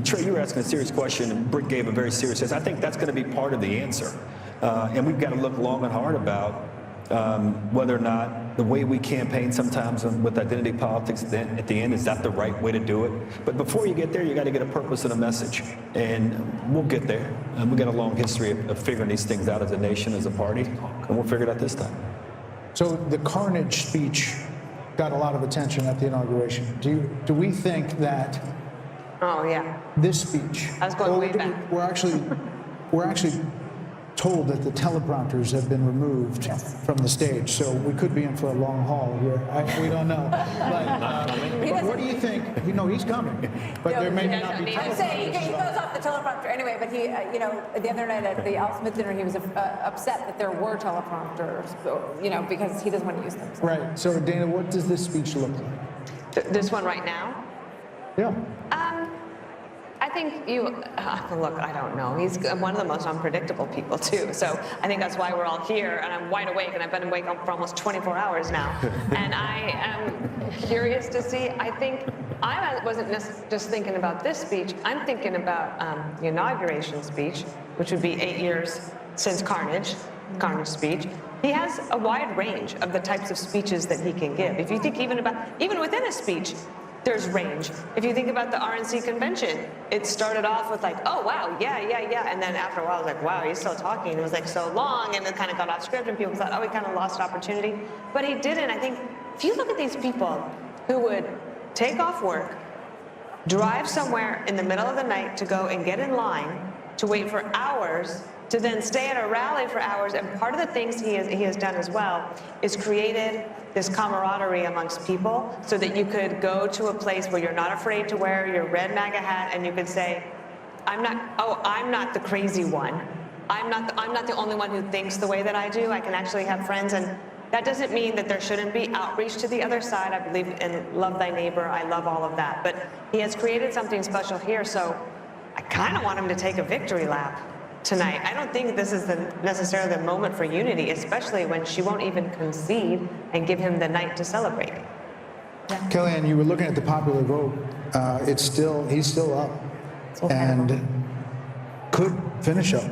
Trey, you were asking a serious question, and Britt gave a very serious answer. I think that's going to be part of the answer. And we've got to look long and hard about whether or not the way we campaign sometimes with identity politics, then at the end, is that the right way to do it? But before you get there, you got to get a purpose and a message. And we'll get there. We've got a long history of figuring these things out as a nation, as a party, and we'll figure it out this time. So the carnage speech got a lot of attention at the inauguration. Do we think that this speech, I was going way back. We're actually told that the teleprompters have been removed from the stage, so we could be in for a long haul here. We don't know. But what do you think? He's coming, but there may not be. I'm saying he goes off the teleprompter anyway. But he, the other night at the Al Smith dinner, he was upset that there were teleprompters, because he doesn't want to use them. So. Right. So Dana, what does this speech look like? This one right now? Yeah. I think look, I don't know. He's one of the most unpredictable people, too. So I think that's why we're all here, and I'm wide awake, and I've been awake for almost 24 hours now. And I am curious to see. I think I wasn't just thinking about this speech. I'm thinking about the inauguration speech, which would be 8 years since Carnage speech. He has a wide range of the types of speeches that he can give. If you think even within a speech, there's range. If you think about the RNC convention, it started off with like, oh, wow, yeah. And then after a while, it was like, wow, he's still talking. It was like so long, and it kind of got off script, and people thought, oh, he kind of lost opportunity. But he didn't. I think if you look at these people who would take off work, drive somewhere in the middle of the night to go and get in line to wait for hours, to then stay at a rally for hours. And part of the things he has done as well is created this camaraderie amongst people so that you could go to a place where you're not afraid to wear your red MAGA hat, and you could say, I'm not the crazy one. I'm not the only one who thinks the way that I do. I can actually have friends. And that doesn't mean that there shouldn't be outreach to the other side. I believe in love thy neighbor. I love all of that. But he has created something special here. So I kind of want him to take a victory lap tonight. I don't think this is necessarily the moment for unity, especially when she won't even concede and give him the night to celebrate. Yeah. Kellyanne, you were looking at the popular vote. He's still up, and could finish up.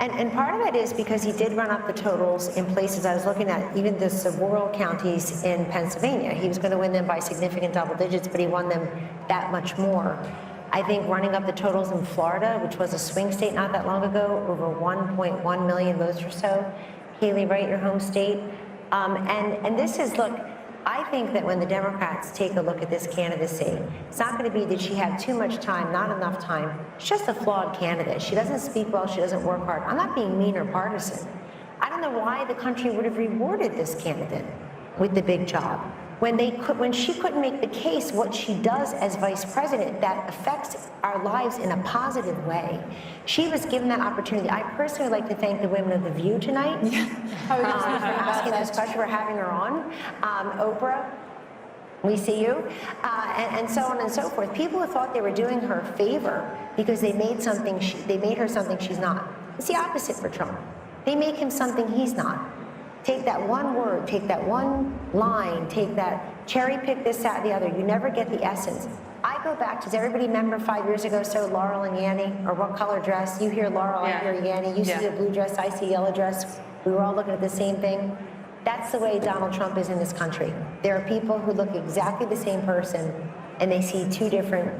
And part of it is because he did run up the totals in places. I was looking at even the rural counties in Pennsylvania. He was going to win them by significant double digits, but he won them that much more. I think running up the totals in Florida, which was a swing state not that long ago, over 1.1 million votes or so. Haley, right, your home state. And this is, look, I think that when the Democrats take a look at this candidacy, it's not going to be that she had too much time, not enough time. She's just a flawed candidate. She doesn't speak well. She doesn't work hard. I'm not being mean or partisan. I don't know why the country would have rewarded this candidate with the big job when she couldn't make the case what she does as vice president that affects our lives in a positive way. She was given that opportunity. I personally like to thank the women of The View tonight for asking this question, for having her on. Oprah, we see you, and so on and so forth. People who thought they were doing her a favor because they made her something she's not. It's the opposite for Trump. They make him something he's not. Take that one word, take that one line, take that cherry pick this, that, the other. You never get the essence. I go back, does everybody remember 5 years ago, so Laurel and Yanny, or what color dress? You hear Laurel, I hear Yanny. You see the blue dress, I see yellow dress. We were all looking at the same thing. That's the way Donald Trump is in this country. There are people who look exactly the same person, and they see two different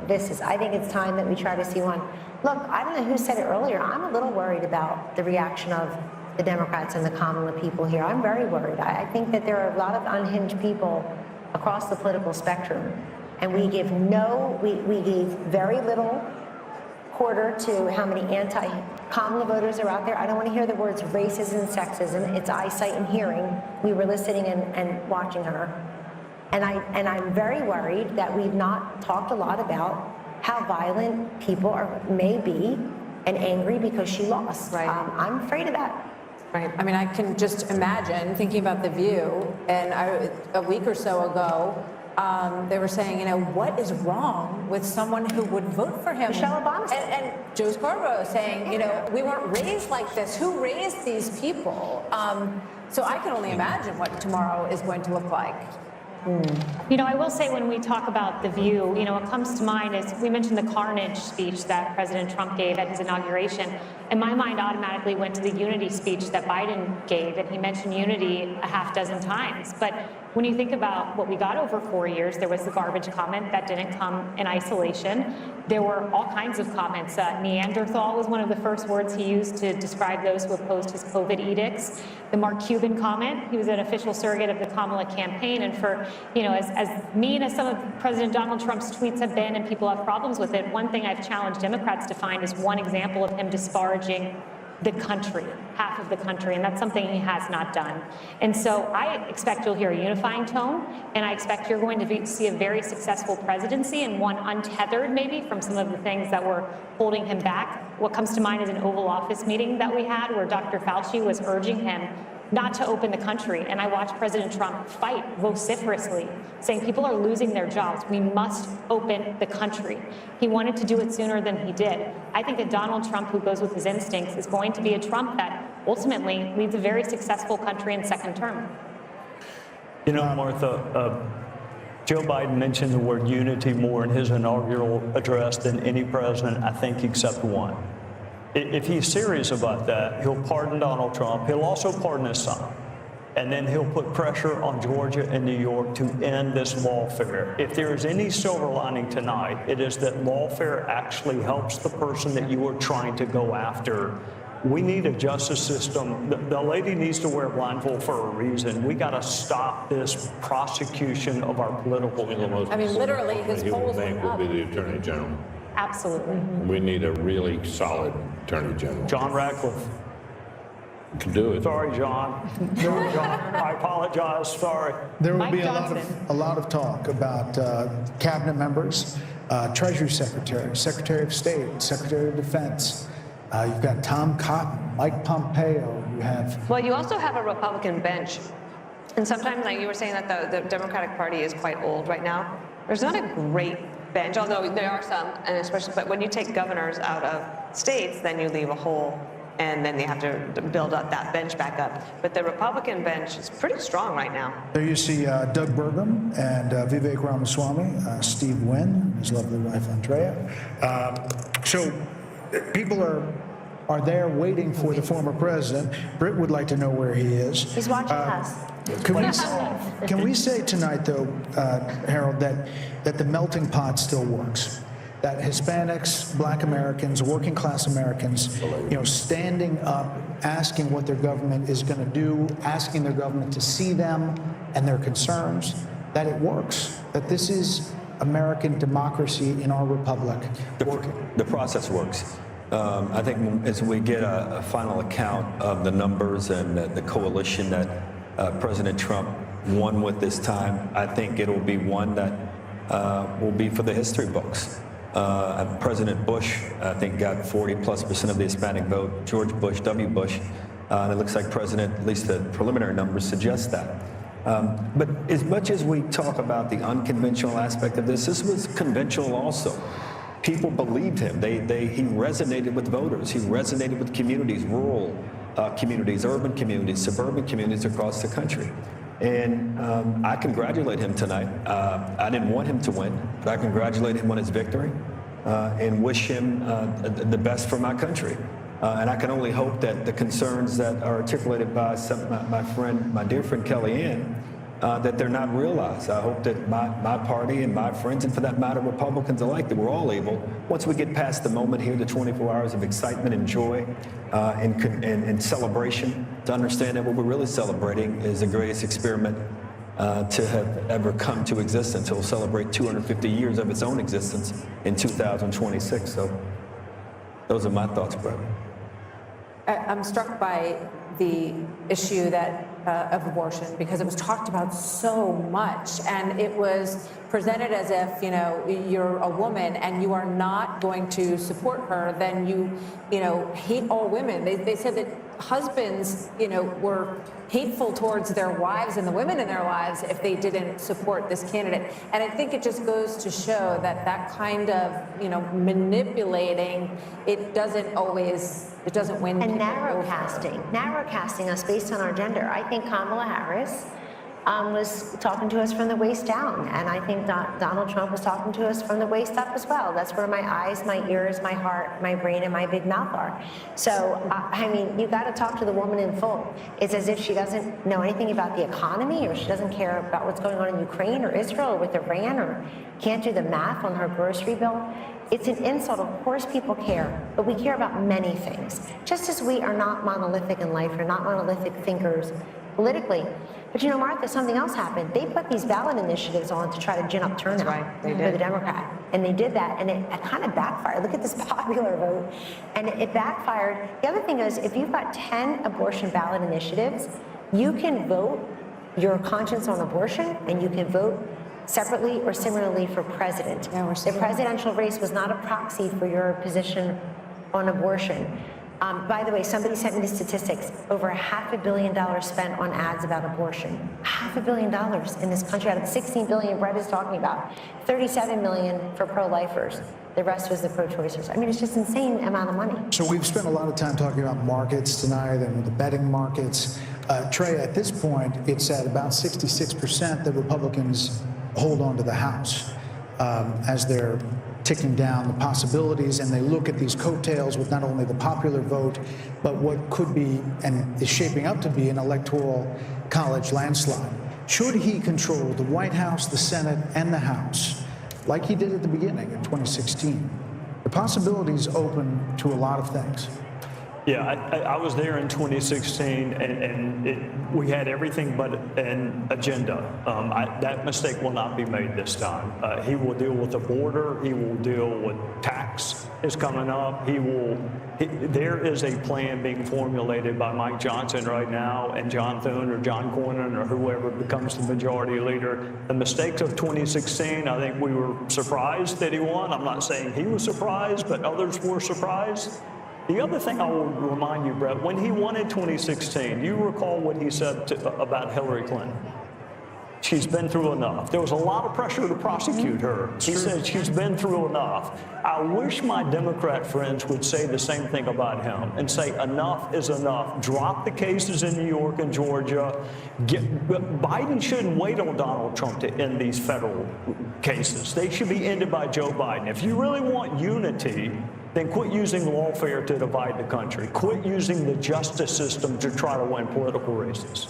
vistas. I think it's time that we try to see one. Look, I don't know who said it earlier. I'm a little worried about the reaction of the Democrats and the common people here. I'm very worried. I think that there are a lot of unhinged people across the political spectrum, and we gave very little quarter to how many anti-Kamala voters are out there. I don't want to hear the words racism and sexism. It's eyesight and hearing. We were listening and watching her. And I'm very worried that we've not talked a lot about how violent people may be and angry because she lost. Right. I'm afraid of that. Right. I mean, I can just imagine thinking about The View, and a week or so ago, they were saying, what is wrong with someone who would vote for him? Michelle Obama. And Joe Scarborough saying, we weren't raised like this. Who raised these people? So I can only imagine what tomorrow is going to look like. I will say when we talk about The View, what comes to mind is we mentioned the carnage speech that President Trump gave at his inauguration. And my mind automatically went to the unity speech that Biden gave, and he mentioned unity a half dozen times. But when you think about what we got over 4 years, there was the garbage comment that didn't come in isolation. There were all kinds of comments. Neanderthal was one of the first words he used to describe those who opposed his COVID edicts. The Mark Cuban comment, he was an official surrogate of the Kamala campaign. And for, as mean as some of President Donald Trump's tweets have been, and people have problems with it, one thing I've challenged Democrats to find is one example of him disparaging the country, half of the country, and that's something he has not done. And so I expect you'll hear a unifying tone, and I expect you're going to see a very successful presidency, and one untethered maybe from some of the things that were holding him back. What comes to mind is an Oval Office meeting that we had where Dr. Fauci was urging him not to open the country. And I watched President Trump fight vociferously, saying people are losing their jobs. We must open the country. He wanted to do it sooner than he did. I think that Donald Trump, who goes with his instincts, is going to be a Trump that ultimately leads a very successful country in second term. Martha, Joe Biden mentioned the word unity more in his inaugural address than any president, I think, except one. If he's serious about that, he'll pardon Donald Trump. He'll also pardon his son. And then he'll put pressure on Georgia and New York to end this lawfare. If there is any silver lining tonight, it is that lawfare actually helps the person that you are trying to go after. We need a justice system. The lady needs to wear a blindfold for a reason. We got to stop this prosecution of our political enemies. I mean, literally, his polls will be the Attorney General. Absolutely. We need a really solid Attorney General. John Ratcliffe. Can do it. Sorry, John. Sorry, John. I apologize. Sorry. There will be a lot of talk about cabinet members, Treasury Secretary, Secretary of State, Secretary of Defense. You've got Tom Cotton, Mike Pompeo. You have. Well, you also have a Republican bench. And sometimes, like you were saying, that the Democratic Party is quite old right now. There's not a great bench, although there are some, and especially, but when you take governors out of states, then you leave a hole, and then you have to build up that bench back up. But the Republican bench is pretty strong right now. There you see Doug Burgum and Vivek Ramaswamy, Steve Wynn, his lovely wife Andrea. So people are are there waiting for the former president. Britt would like to know where he is. He's watching us. Can we say tonight, though, Harold, that the melting pot still works? That Hispanics, Black Americans, working class Americans, standing up, asking what their government is going to do, asking their government to see them and their concerns, that it works, that this is American democracy in our republic. The process works. I think as we get a final account of the numbers and the coalition that President Trump won with this time, I think it'll be one that will be for the history books. President Bush, I think, got 40+% of the Hispanic vote. George Bush, W. Bush, and it looks like President, at least the preliminary numbers suggest that. But as much as we talk about the unconventional aspect of this was conventional also. People believed him. He resonated with voters. He resonated with communities, rural communities, urban communities, suburban communities across the country. And I congratulate him tonight. I didn't want him to win, but I congratulate him on his victory and wish him the best for my country. And I can only hope that the concerns that are articulated by my dear friend Kellyanne, that they're not realized. I hope that my party and my friends, and for that matter, Republicans alike, that we're all able, once we get past the moment here, the 24 hours of excitement and joy and celebration, to understand that what we're really celebrating is the greatest experiment to have ever come to existence. It will celebrate 250 years of its own existence in 2026. So those are my thoughts, Brett. I'm struck by the issue of abortion, because it was talked about so much, and it was presented as if, you're a woman and you are not going to support her, then you hate all women. They said that husbands, were hateful towards their wives and the women in their lives if they didn't support this candidate. And I think it just goes to show that kind of, manipulating, it doesn't win. And narrow casting us based on our gender. I think Kamala Harris was talking to us from the waist down, and I think Donald Trump was talking to us from the waist up as well. That's where my eyes, my ears, my heart, my brain, and my big mouth are. So, you got to talk to the woman in full. It's as if she doesn't know anything about the economy, or she doesn't care about what's going on in Ukraine or Israel or with Iran, or can't do the math on her grocery bill. It's an insult. Of course people care, but we care about many things. Just as we are not monolithic in life, we're not monolithic thinkers politically. But Martha, something else happened. They put these ballot initiatives on to try to gin up turnout for the Democrat. And they did that, and it kind of backfired. Look at this popular vote. And it backfired. The other thing is, if you've got 10 abortion ballot initiatives, you can vote your conscience on abortion, and you can vote separately or similarly for president. The presidential race was not a proxy for your position on abortion. By the way, somebody sent me the statistics. Over $500 million spent on ads about abortion. $500 million in this country out of the $16 billion Brett is talking about. $37 million for pro-lifers. The rest was the pro-choicers. It's just insane amount of money. So we've spent a lot of time talking about markets tonight and the betting markets. Trey, at this point, it's at about 66% that Republicans hold on to the House as they're ticking down the possibilities, and they look at these coattails with not only the popular vote, but what could be and is shaping up to be an electoral college landslide. Should he control the White House, the Senate, and the House, like he did at the beginning in 2016, the possibilities open to a lot of things. Yeah, I was there in 2016, and we had everything but an agenda. That mistake will not be made this time. He will deal with the border. He will deal with tax is coming up. There is a plan being formulated by Mike Johnson right now, and John Thune or John Cornyn or whoever becomes the majority leader. The mistakes of 2016, I think we were surprised that he won. I'm not saying he was surprised, but others were surprised. The other thing I will remind you, Brett, when he won in 2016, you recall what he said about Hillary Clinton. She's been through enough. There was a lot of pressure to prosecute her. He said she's been through enough. I wish my Democrat friends would say the same thing about him and say enough is enough. Drop the cases in New York and Georgia. Biden shouldn't wait on Donald Trump to end these federal cases. They should be ended by Joe Biden. If you really want unity, then quit using lawfare to divide the country. Quit using the justice system to try to win political races.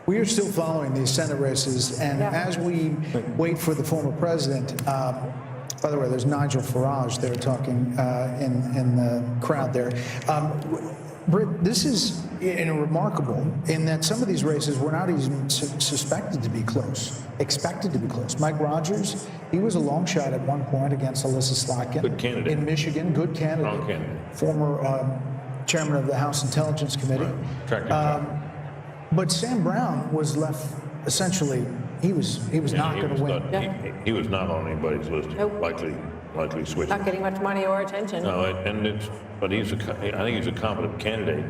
We are still following these Senate races, and as we wait for the former president, by the way, there's Nigel Farage there talking in the crowd there. Britt, this is remarkable in that some of these races were not even suspected to be close, expected to be close. Mike Rogers, he was a long shot at one point against Alyssa Slotkin. Good candidate. In Michigan, good candidate. Strong candidate. Former chairman of the House Intelligence Committee. Right. But Sam Brown was left essentially, he was not going to win. He was not on anybody's list. Likely switching. Not getting much money or attention. No, but I think he's a competent candidate.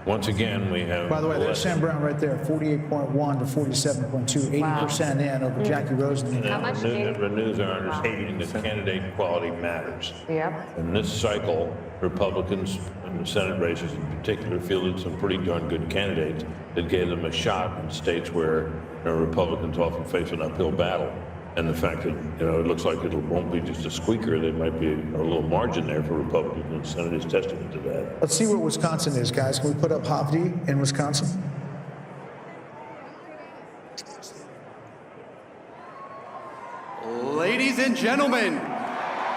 Once again, we have. By the way, there's Sam Brown right there, 48.1 to 47.2, 80% in over Jackie Rosen. How much renews our understanding that candidate quality matters. Yep. In this cycle, Republicans in the Senate races in particular fielded some pretty darn good candidates that gave them a shot in states where Republicans often face an uphill battle. And the fact that it looks like it won't be just a squeaker, there might be a little margin there for Republicans in the Senate is testament to that. Let's see what Wisconsin is, guys. Can we put up Hovde in Wisconsin? Ladies and gentlemen,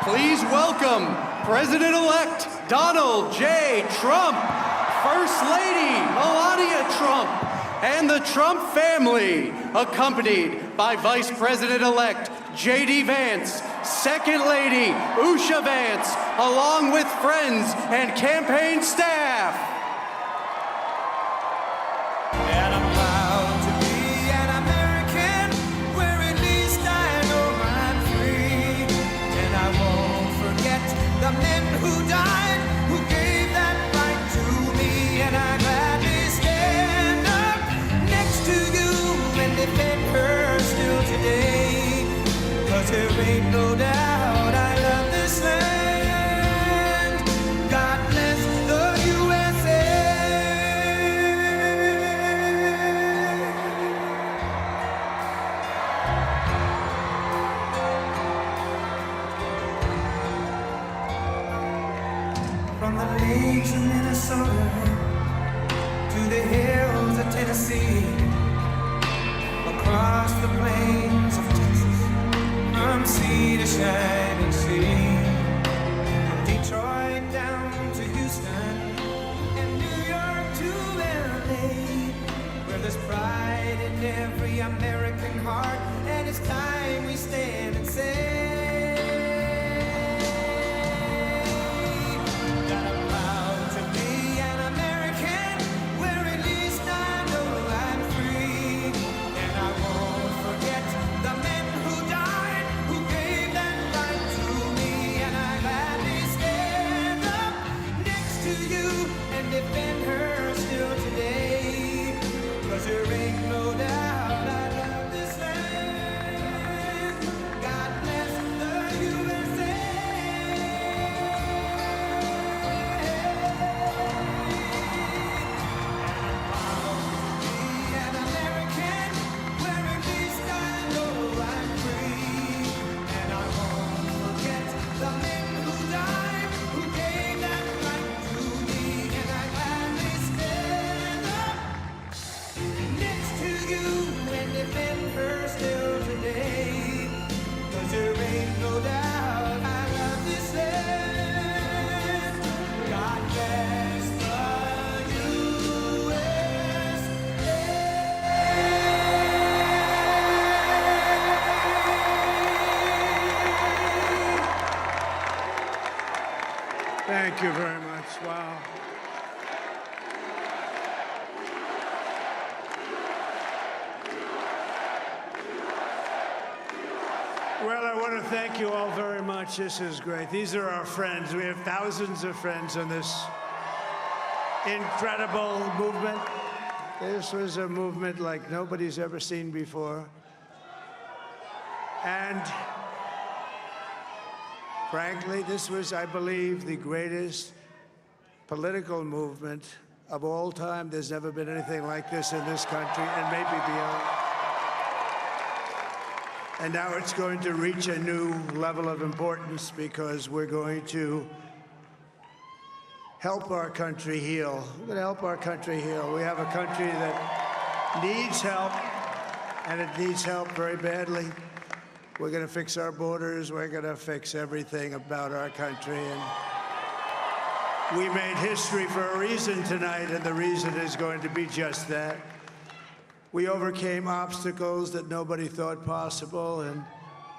please welcome President-elect Donald J. Trump, First Lady Melania Trump, and the Trump family, accompanied by Vice President-elect J.D. Vance, Second Lady Usha Vance, along with friends and campaign staff. And I'm proud to be an American, where at least I know I'm free. And I won't forget the men who died, who gave that right to me. And I gladly stand up next to you and defend her still today. 'Cause there ain't no doubt I love this land. God bless the USA. From the lakes of Minnesota to the hills of Tennessee, across the plains of Texas, from sea to shining sea, from Detroit down to Houston, and New York to LA, where there's pride in every American heart, and it's time we stand and say, that I'm proud to be an American, where at least I know I'm free, and I won't forget the men who died, who gave that right to me, and I gladly stand up next to you and defend her still today, 'cause there ain't no doubt I love this land. God bless the USA. An American, where at least I know I'm free, and I won't forget the men who died, who gave that right to me, and I gladly stand up next to you and defend her still today, 'cause there ain't no doubt I love this land. God bless the Thank you very much. Wow. Well, I want to thank you all very much. This is great. These are our friends. We have thousands of friends in this incredible movement. This was a movement like nobody's ever seen before. And frankly, this was, I believe, the greatest political movement of all time. There's never been anything like this in this country, and maybe beyond. And now it's going to reach a new level of importance because we're going to help our country heal. We're going to help our country heal. We have a country that needs help, and it needs help very badly. We're going to fix our borders. We're going to fix everything about our country. And we made history for a reason tonight, and the reason is going to be just that. We overcame obstacles that nobody thought possible, and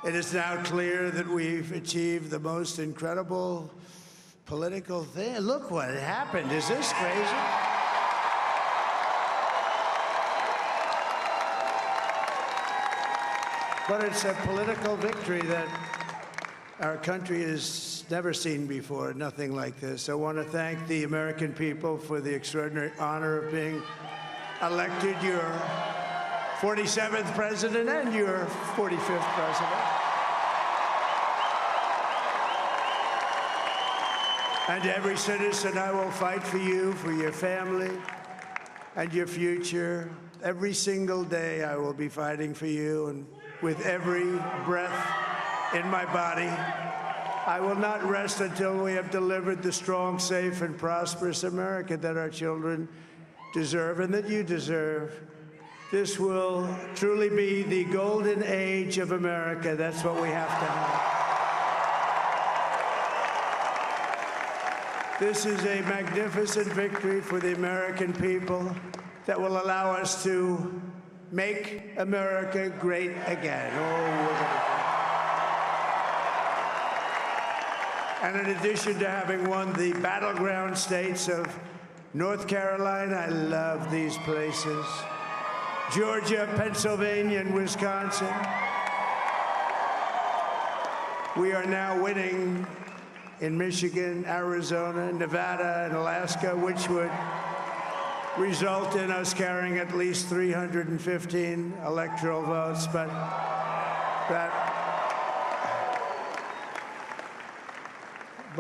it is now clear that we've achieved the most incredible political thing. Look what happened. Is this crazy? But it's a political victory that our country has never seen before, nothing like this. I want to thank the American people for the extraordinary honor of being elected your 47th president and your 45th president. And every citizen, I will fight for you, for your family, and your future. Every single day, I will be fighting for you, and with every breath in my body, I will not rest until we have delivered the strong, safe, and prosperous America that our children deserve and that you deserve. This will truly be the golden age of America. That's what we have to have. This is a magnificent victory for the American people that will allow us to make America great again. And in addition to having won the battleground states of North Carolina, I love these places, Georgia, Pennsylvania, and Wisconsin, we are now winning in Michigan, Arizona, Nevada, and Alaska, which would result in us carrying at least 315 electoral votes, but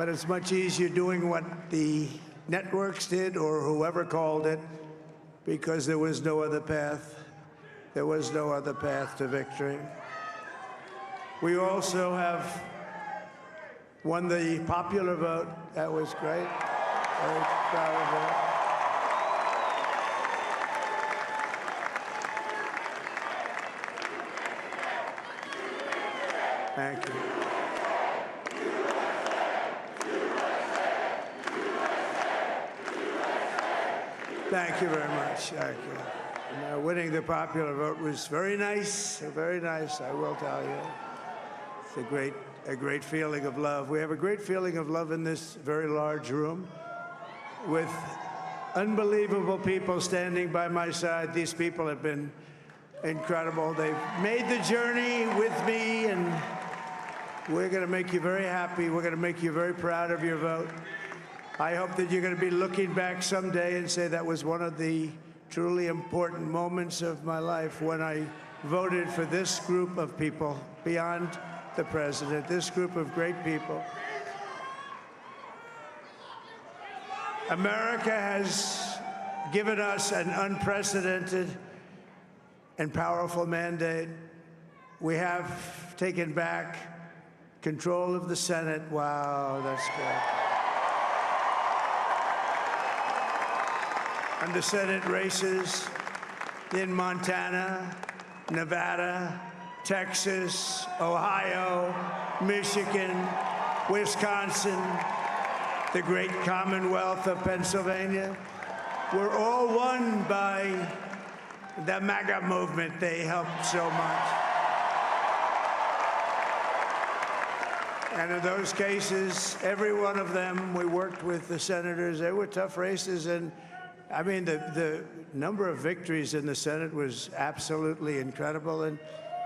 it's much easier doing what the networks did or whoever called it, because there was no other path. There was no other path to victory. We also have won the popular vote. That was great. Very proud of that. Thank you. Thank you very much. Thank you. Winning the popular vote was very nice, I will tell you. It's a great feeling of love. We have a great feeling of love in this very large room with unbelievable people standing by my side. These people have been incredible. They've made the journey with me, and we're going to make you very happy. We're going to make you very proud of your vote. I hope that you're going to be looking back someday and say that was one of the truly important moments of my life when I voted for this group of people beyond the president, this group of great people. America has given us an unprecedented and powerful mandate. We have taken back control of the Senate. Wow, that's good. And the Senate races in Montana, Nevada, Texas, Ohio, Michigan, Wisconsin, the great Commonwealth of Pennsylvania, were all won by the MAGA movement. They helped so much. And in those cases, every one of them, we worked with the senators. They were tough races, and I mean, the number of victories in the Senate was absolutely incredible. And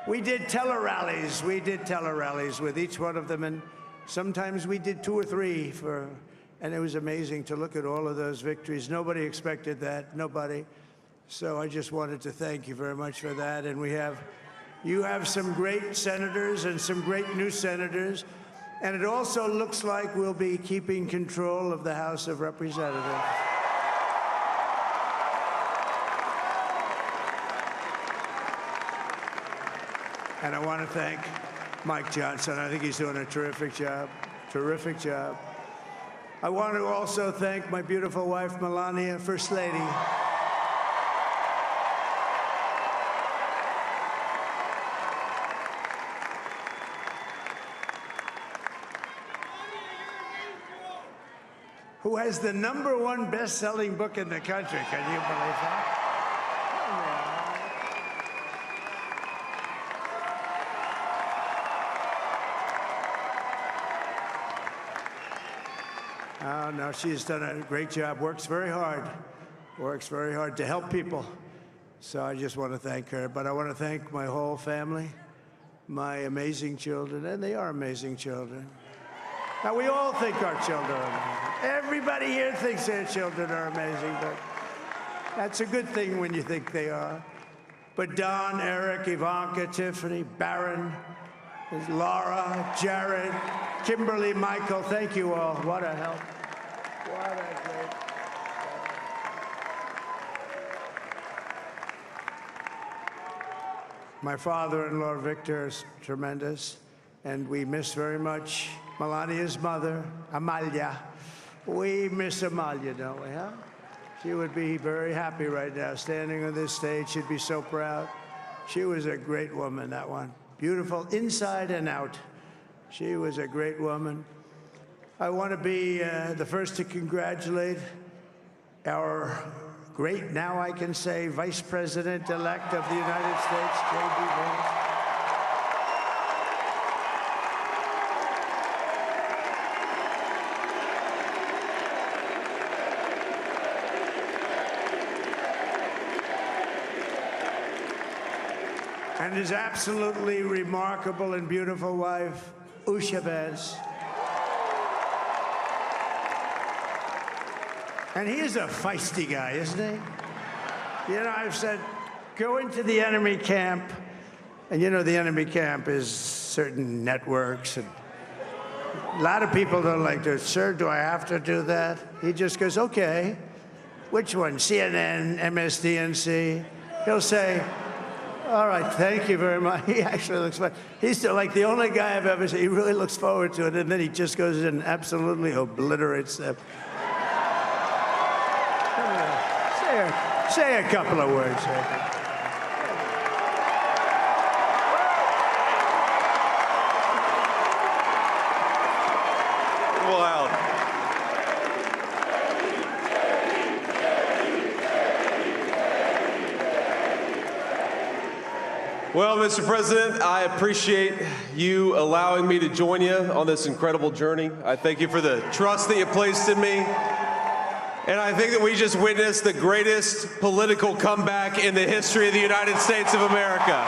we did tele-rallies. We did tele-rallies with each one of them, and sometimes we did 2 or 3 and it was amazing to look at all of those victories. Nobody expected that, nobody. So I just wanted to thank you very much for that. And you have some great senators and some great new senators. And it also looks like we'll be keeping control of the House of Representatives. And I want to thank Mike Johnson. I think he's doing a terrific job. I want to also thank my beautiful wife, Melania, First Lady. Who has the #1 best-selling book in the country. Can you believe that? Oh, no, she's done a great job, works very hard to help people. So I just want to thank her. But I want to thank my whole family, my amazing children, and they are amazing children. Now, we all think our children are amazing. Everybody here thinks their children are amazing, but that's a good thing when you think they are. But Don, Eric, Ivanka, Tiffany, Barron, Laura, Jared, Kimberly, Michael, thank you all. What a help. What a great. My father-in-law, Victor, is tremendous, and we miss very much Melania's mother, Amalia. We miss Amalia, don't we, huh? She would be very happy right now, standing on this stage. She'd be so proud. She was a great woman, that one. Beautiful inside and out. She was a great woman. I want to be the first to congratulate our great, now I can say, Vice President-elect of the United States, J.D. Vance. And his absolutely remarkable and beautiful wife, Usha Vance. And he is a feisty guy, isn't he? You know, I've said, go into the enemy camp, and you know the enemy camp is certain networks, and a lot of people don't like to, sir, do I have to do that? He just goes, okay, which one, CNN, MSDNC? He'll say, all right, thank you very much. He actually looks fun. He's still like the only guy I've ever seen. He really looks forward to it, and then he just goes in and absolutely obliterates them. Say a couple of words. Wow. Well, Mr. President, I appreciate you allowing me to join you on this incredible journey. I thank you for the trust that you placed in me. And I think that we just witnessed the greatest political comeback in the history of the United States of America.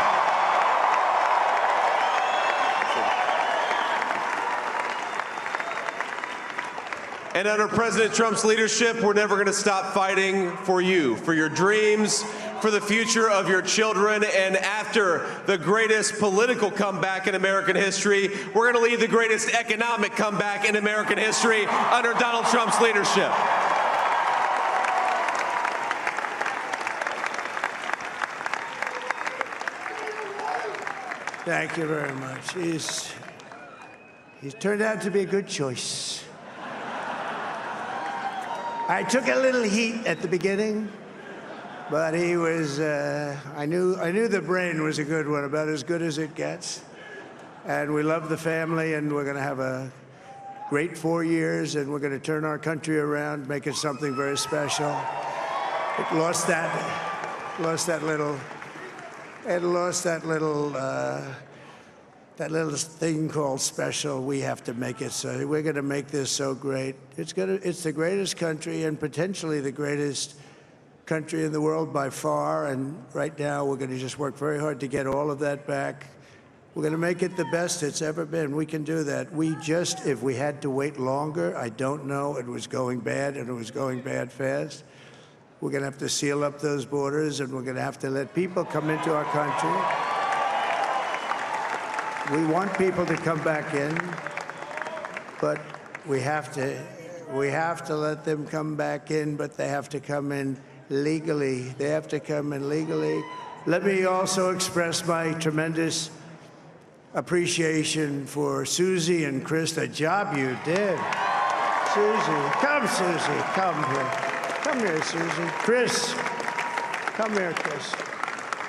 And under President Trump's leadership, we're never going to stop fighting for you, for your dreams, for the future of your children. And after the greatest political comeback in American history, we're going to lead the greatest economic comeback in American history under Donald Trump's leadership. Thank you very much. He's turned out to be a good choice. I took a little heat at the beginning, but he was, I knew the brain was a good one, about as good as it gets. And we love the family, and we're going to have a great 4 years, and we're going to turn our country around, make it something very special. It lost that little thing called special. We have to make it so. We're going to make this so great. It's the greatest country and potentially the greatest country in the world by far. And right now, we're going to just work very hard to get all of that back. We're going to make it the best it's ever been. We can do that. If we had to wait longer, I don't know. It was going bad, and it was going bad fast. We're going to have to seal up those borders, and we're going to have to let people come into our country. We want people to come back in, but we have to let them come back in, but they have to come in legally. They have to come in legally. Let me also express my tremendous appreciation for Susie and Chris, the job you did. Susie, come, Susie, come here. Come here, Susie. Chris, come here, Chris.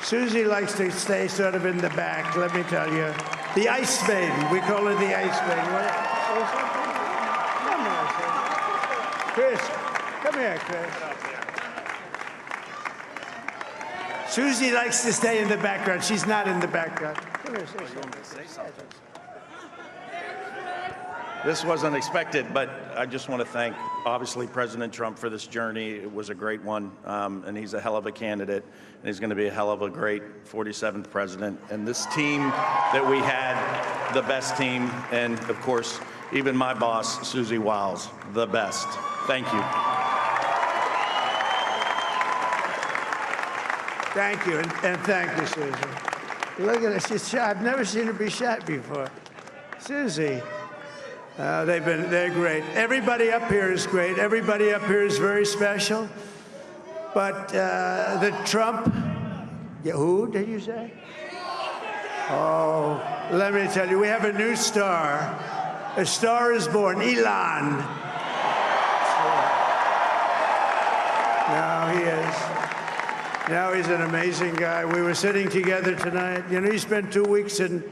Susie likes to stay sort of in the back, let me tell you. The Ice Maiden, we call her the Ice Maiden. Come here, Chris. Come here, Chris. Susie likes to stay in the background. She's not in the background. Come here, say something. This wasn't expected, but I just want to thank, obviously, President Trump for this journey. It was a great one, and he's a hell of a candidate, and he's going to be a hell of a great 47th president. And this team that we had, the best team, and, of course, even my boss, Susie Wiles, the best. Thank you. Thank you, and thank you, Susie. Look at her, she's shy. I've never seen her be shy before. Susie. They're great. Everybody up here is great. Everybody up here is very special. But the Trump, who did you say? Oh, let me tell you, we have a new star. A star is born, Elon. Now he is. Now he's an amazing guy. We were sitting together tonight. You know, he spent 2 weeks in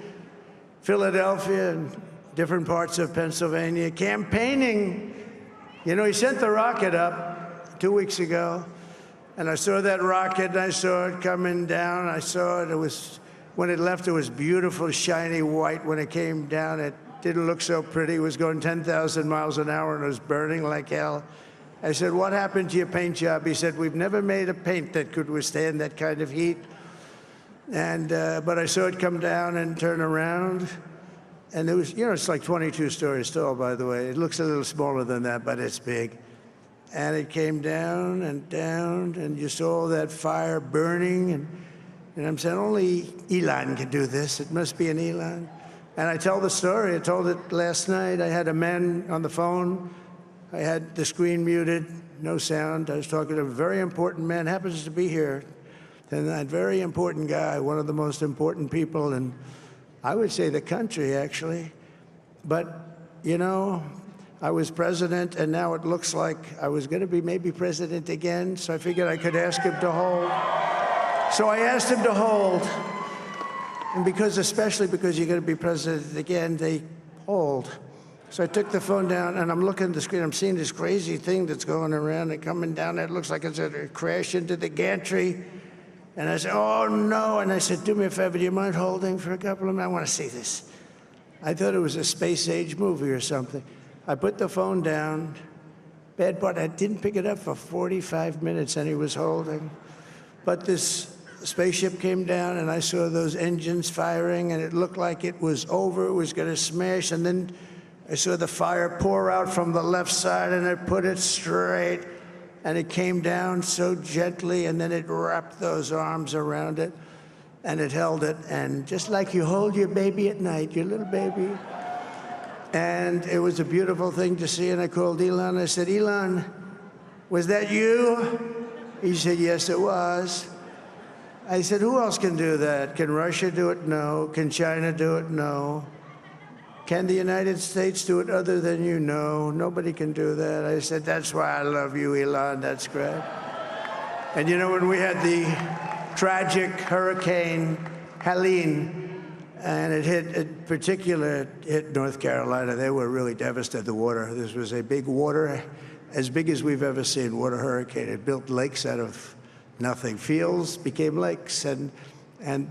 Philadelphia and different parts of Pennsylvania, campaigning. You know, he sent the rocket up 2 weeks ago, and I saw that rocket, and I saw it coming down. I saw it. It was, when it left, it was beautiful, shiny white. When it came down, it didn't look so pretty. It was going 10,000 miles an hour, and it was burning like hell. I said, what happened to your paint job? He said, we've never made a paint that could withstand that kind of heat. And, but I saw it come down and turn around. And it was, you know, it's like 22 stories tall, by the way. It looks a little smaller than that, but it's big. And it came down, and you saw that fire burning. And I'm saying, only Elon can do this. It must be an Elon. And I tell the story. I told it last night. I had a man on the phone. I had the screen muted, no sound. I was talking to a very important man, happens to be here. And that very important guy, one of the most important people in, I would say, the country, actually. But, you know, I was president, and now it looks like I was going to be maybe president again, so I figured I could ask him to hold. So I asked him to hold. And because, especially because you're going to be president again, they hold. So I took the phone down, and I'm looking at the screen. I'm seeing this crazy thing that's going around and coming down. It looks like it's going to crash into the gantry. And I said, oh, no. And I said, do me a favor, do you mind holding for a couple of minutes? I want to see this. I thought it was a space-age movie or something. I put the phone down. Bad part, I didn't pick it up for 45 minutes, and he was holding. But this spaceship came down, and I saw those engines firing, and it looked like it was over. It was going to smash. And then I saw the fire pour out from the left side, and it put it straight. And it came down so gently, and then it wrapped those arms around it, and it held it. And just like you hold your baby at night, your little baby. And it was a beautiful thing to see. And I called Elon. I said, Elon, was that you? He said, yes, it was. I said, who else can do that? Can Russia do it? No. Can China do it? No. Can the United States do it other than you? No, nobody can do that. I said, that's why I love you, Elon. That's great. And you know, when we had the tragic Hurricane Helene, and it hit North Carolina, they were really devastated, the water. This was a big water, as big as we've ever seen, water hurricane. It built lakes out of nothing. Fields became lakes, and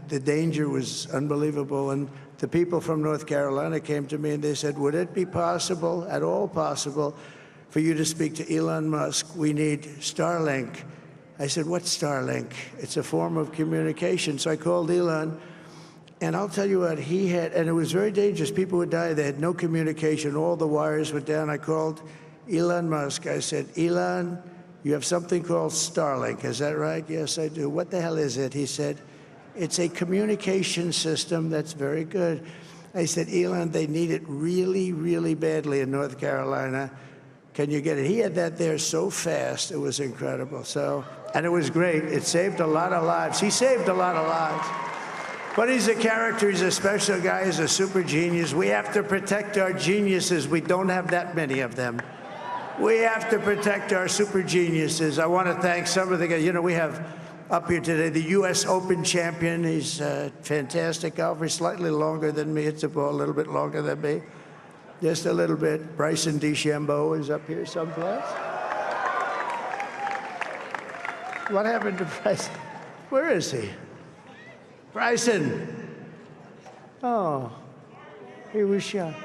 the danger was unbelievable. And the people from North Carolina came to me and they said, would it be possible, at all possible, for you to speak to Elon Musk? We need Starlink. I said, what's Starlink? It's a form of communication. So I called Elon, and I'll tell you what, he had, and it was very dangerous. People would die. They had no communication. All the wires were down. I called Elon Musk. I said, Elon, you have something called Starlink. Is that right? Yes, I do. What the hell is it? He said, it's a communication system that's very good. I said, Elon, they need it really, really badly in North Carolina. Can you get it? He had that there so fast. It was incredible. So, and it was great. It saved a lot of lives. He saved a lot of lives. But he's a character. He's a special guy. He's a super genius. We have to protect our geniuses. We don't have that many of them. We have to protect our super geniuses. I want to thank some of the guys. You know, we have up here today the U.S. Open champion. He's a fantastic golfer. He's slightly longer than me. Hits the ball a little bit longer than me. Just a little bit. Bryson DeChambeau is up here someplace. What happened to Bryson? Where is he? Bryson. Oh, he was shot.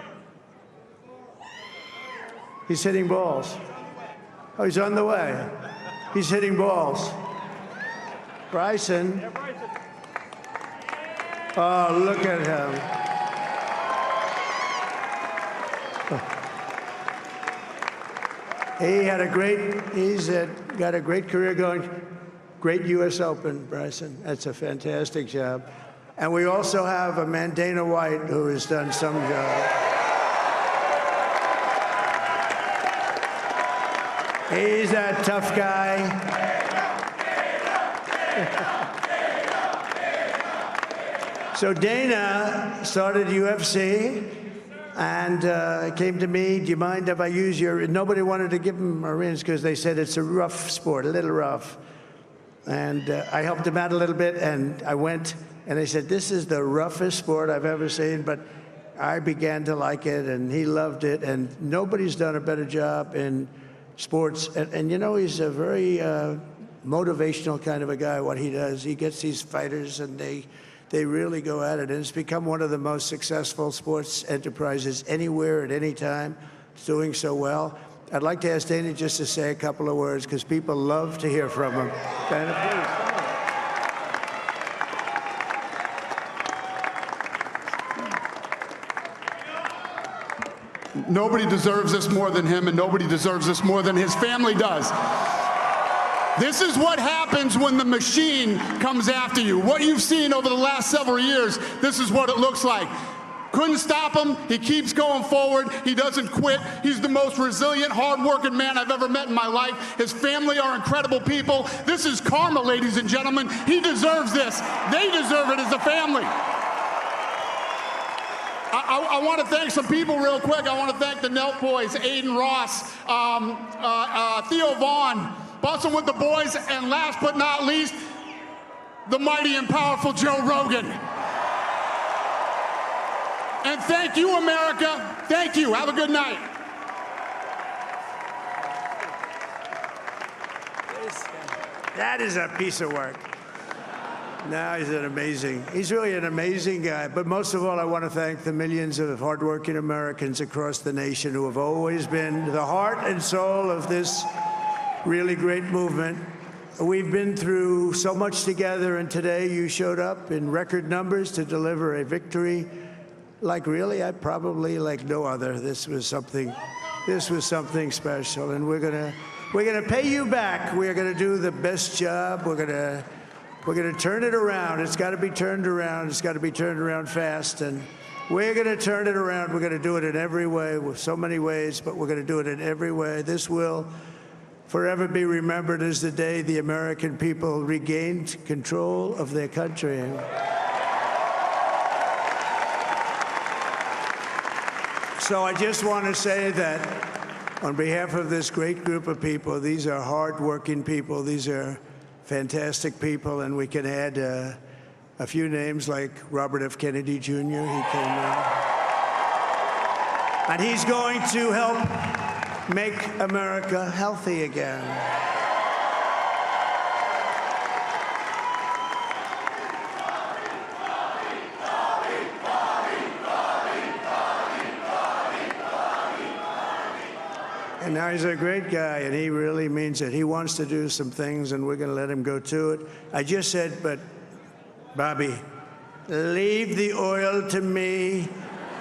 He's hitting balls. Oh, he's on the way. He's hitting balls. Bryson. Oh, look at him. He's got a great career going. Great U.S. Open, Bryson. That's a fantastic job. And we also have a man, Dana White, who has done some job. He's a tough guy. So Dana started UFC and came to me, do you mind if I use your, nobody wanted to give him Marines because they said it's a rough sport, a little rough. And I helped him out a little bit, and I went, and they said, this is the roughest sport I've ever seen, but I began to like it, and he loved it, and nobody's done a better job in sports. And you know, he's a very motivational kind of a guy, what he does. He gets these fighters, and they really go at it, and it's become one of the most successful sports enterprises anywhere at any time. It's doing so well. I'd like to ask Dana just to say a couple of words, because people love to hear from him. Dana, please. Nobody deserves this more than him, and nobody deserves this more than his family does. This is what happens when the machine comes after you. What you've seen over the last several years, this is what it looks like. Couldn't stop him. He keeps going forward. He doesn't quit. He's the most resilient, hard-working man I've ever met in my life. His family are incredible people. This is karma, ladies and gentlemen. He deserves this. They deserve it as a family. I want to thank some people real quick. I want to thank the Nelk boys, Aiden Ross, Theo Vaughn, Bustin' with the Boys, and last but not least, the mighty and powerful Joe Rogan. And thank you, America. Thank you. Have a good night. That is a piece of work. No, he's really an amazing guy. But most of all, I want to thank the millions of hardworking Americans across the nation who have always been the heart and soul of this really great movement. We've been through so much together, and today you showed up in record numbers to deliver a victory like probably like no other. This was something special, and we're gonna pay you back. We're gonna do the best job. We're gonna turn it around. It's got to be turned around. It's got to be turned around fast, and we're gonna turn it around. We're gonna do it in every way, with so many ways, but we're gonna do it in every way. This will forever be remembered as the day the American people regained control of their country. So I just want to say that on behalf of this great group of people, these are hard-working people. These are fantastic people, and we can add a few names like Robert F. Kennedy Jr. He came in. And he's going to help make America healthy again. And now he's a great guy, and he really means it. He wants to do some things, and we're going to let him go to it. I just said, but Bobby, leave the oil to me.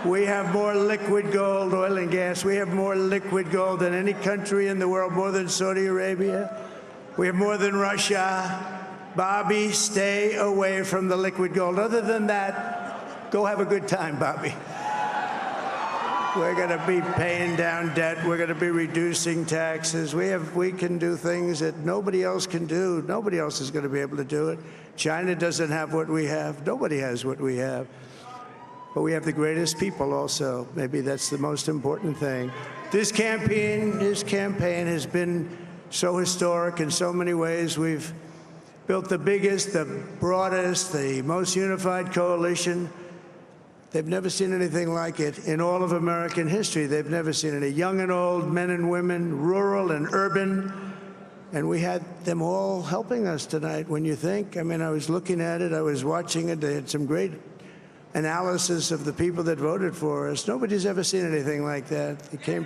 We have more liquid gold, oil and gas. We have more liquid gold than any country in the world, more than Saudi Arabia. We have more than Russia. Bobby, stay away from the liquid gold. Other than that, go have a good time, Bobby. We're going to be paying down debt. We're going to be reducing taxes. We can do things that nobody else can do. Nobody else is going to be able to do it. China doesn't have what we have. Nobody has what we have. but we have the greatest people also. Maybe that's the most important thing. This campaign has been so historic in so many ways. We've built the biggest, the broadest, the most unified coalition. They've never seen anything like it in all of American history. They've never seen it. Young and old, men and women, rural and urban. And we had them all helping us tonight. When you think, I mean, I was looking at it, I was watching it. They had some great analysis of the people that voted for us. Nobody's ever seen anything like that. They came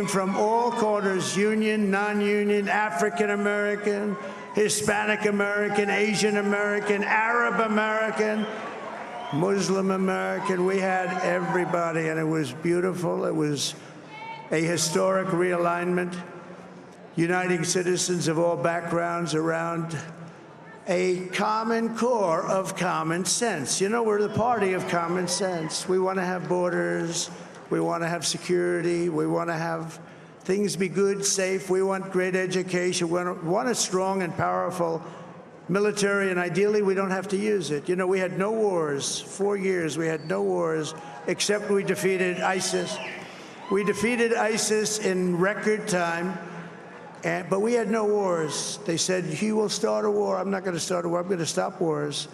from all corners, union, non-union, African American, Hispanic American, Asian American, Arab American, Muslim American. We had everybody, and it was beautiful. It was a historic realignment, uniting citizens of all backgrounds around a common core of common sense. You know, we're the party of common sense. We want to have borders. We want to have security. We want to have things be good, safe. We want great education. We want a strong and powerful military, and ideally, we don't have to use it. You know, we had no wars. 4 years, we had no wars, except we defeated ISIS. We defeated ISIS in record time. But we had no wars. They said, he will start a war. I'm not going to start a war. I'm going to stop wars.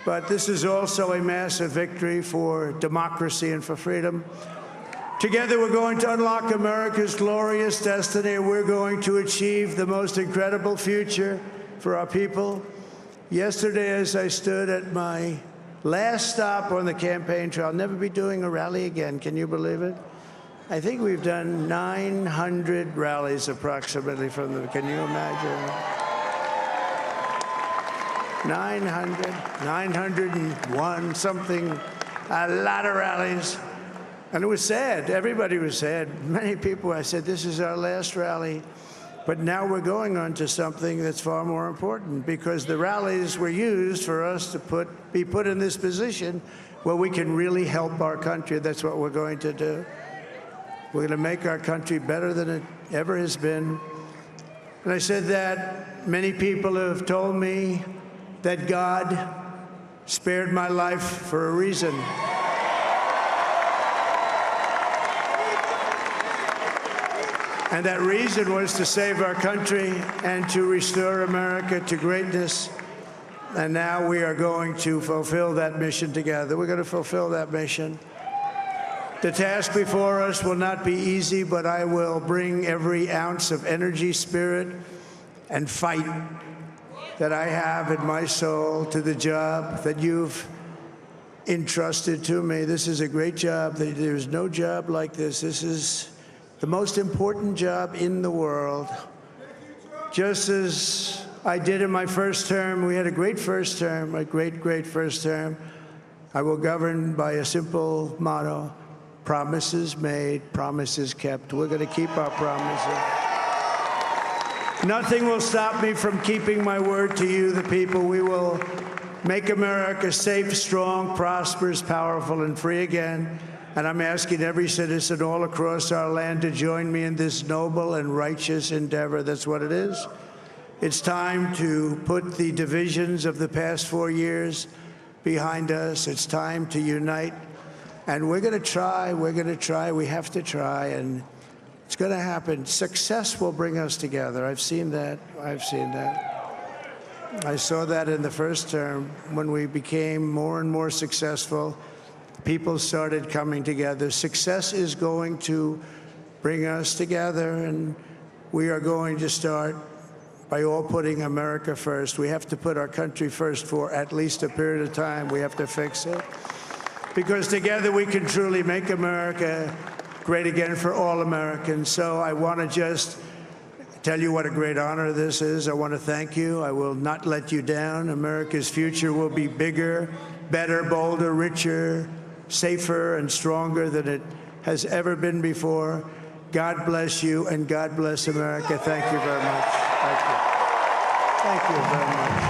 But this is also a massive victory for democracy and for freedom. Together, we're going to unlock America's glorious destiny. We're going to achieve the most incredible future for our people. Yesterday, as I stood at my last stop on the campaign trail, I'll never be doing a rally again. Can you believe it? I think we've done 900 rallies approximately from them. Can you imagine? 901, something, a lot of rallies. And it was sad. Everybody was sad. Many people, I said, this is our last rally. But now we're going on to something that's far more important, because the rallies were used for us to be put in this position where we can really help our country. That's what we're going to do. We're going to make our country better than it ever has been. And I said that many people have told me that God spared my life for a reason. And that reason was to save our country and to restore America to greatness. And now we are going to fulfill that mission together. We're going to fulfill that mission. The task before us will not be easy, but I will bring every ounce of energy, spirit, and fight that I have in my soul to the job that you've entrusted to me. This is a great job. There's no job like this. This is the most important job in the world. Just as I did in my first term, we had a great first term, a great, great first term. I will govern by a simple motto: promises made, promises kept. We're going to keep our promises. Nothing will stop me from keeping my word to you, the people. We will make America safe, strong, prosperous, powerful, and free again. And I'm asking every citizen all across our land to join me in this noble and righteous endeavor. That's what it is. It's time to put the divisions of the past 4 years behind us. It's time to unite. And we're going to try, we have to try, and it's going to happen. Success will bring us together. I've seen that. I saw that in the first term. When we became more and more successful, people started coming together. Success is going to bring us together, and we are going to start by all putting America first. We have to put our country first for at least a period of time. We have to fix it. Because together we can truly make America great again for all Americans. So I want to just tell you what a great honor this is. I want to thank you. I will not let you down. America's future will be bigger, better, bolder, richer, safer, and stronger than it has ever been before. God bless you, and God bless America. Thank you very much. Thank you. Thank you very much.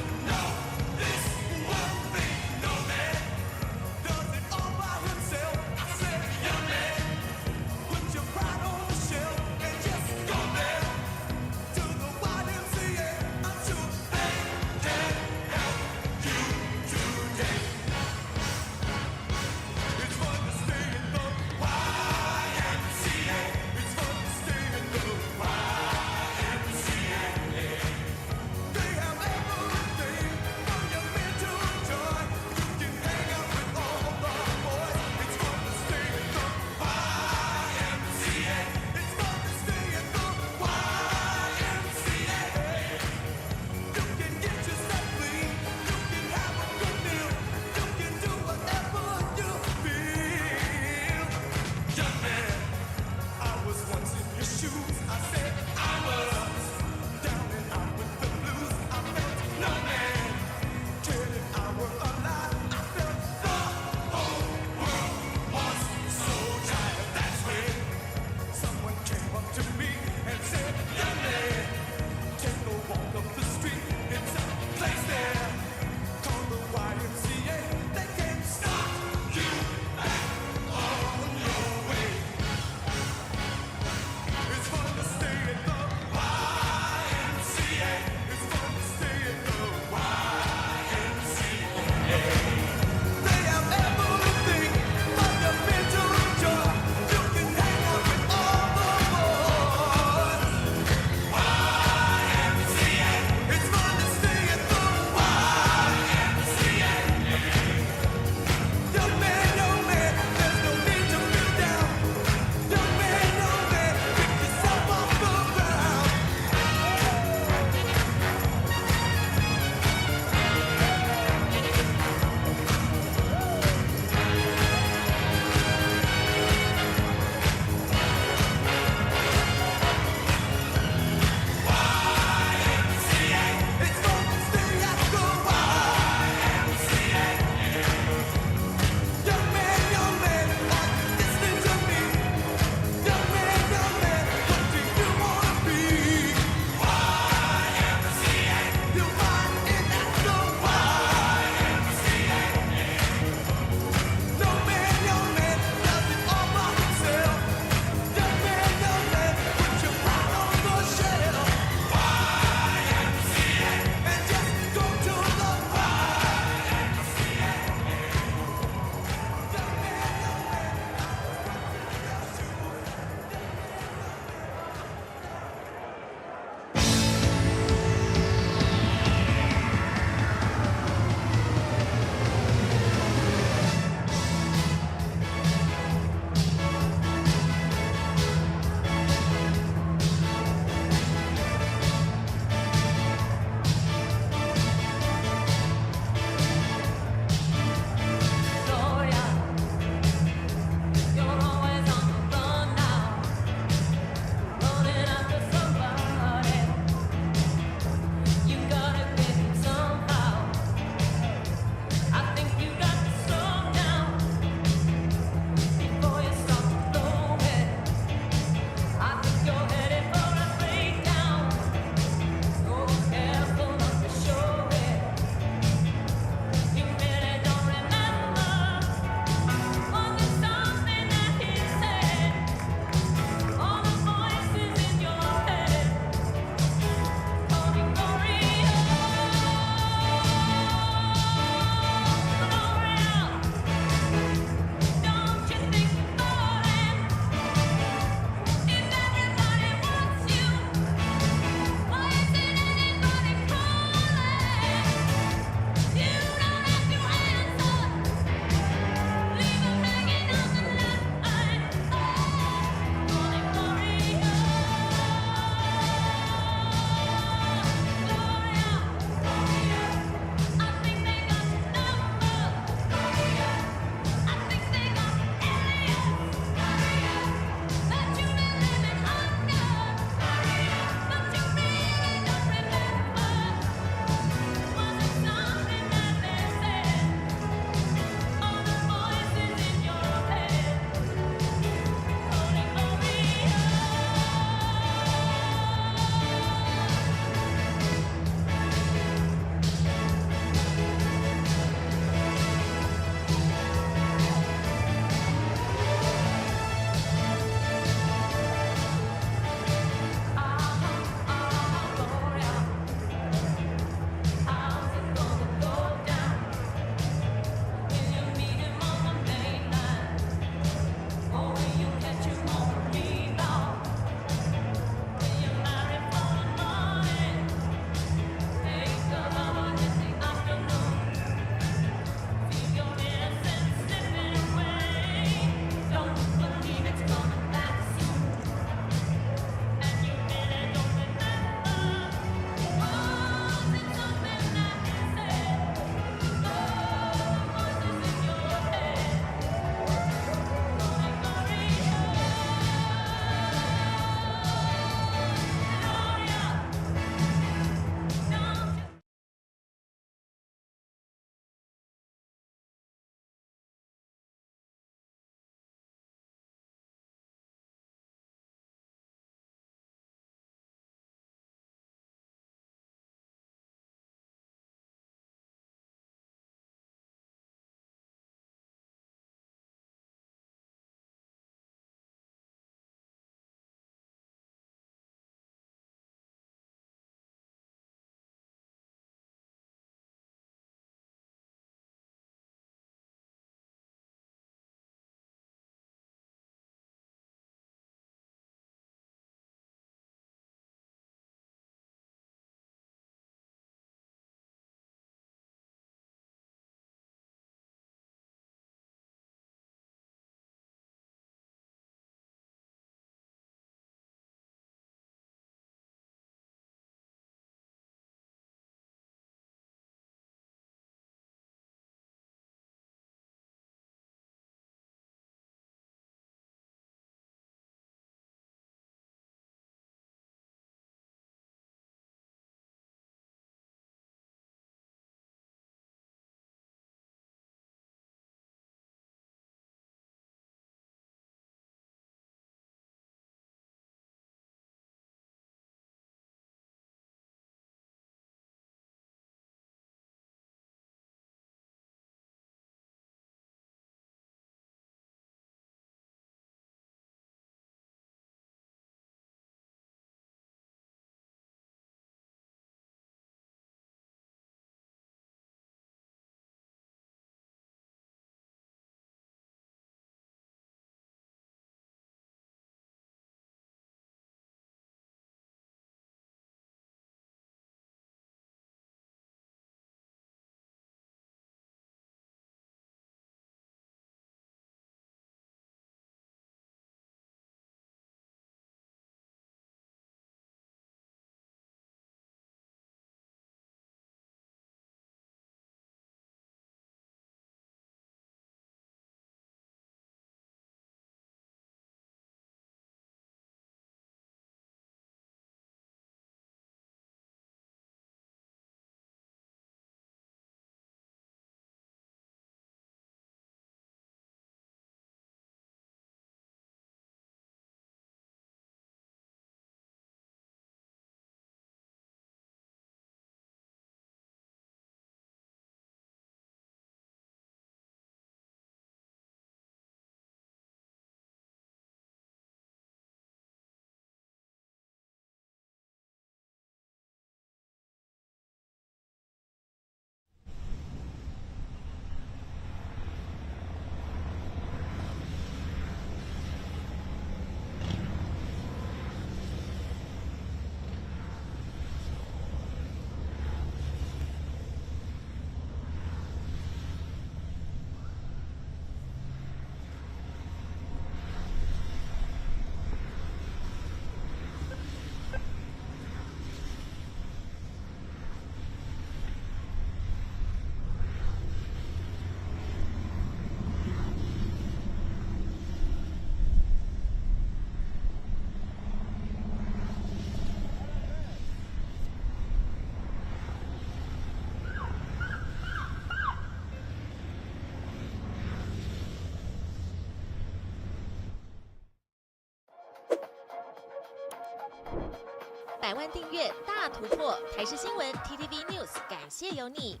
100万订阅大突破，台视新闻 TTVNews 感谢有你。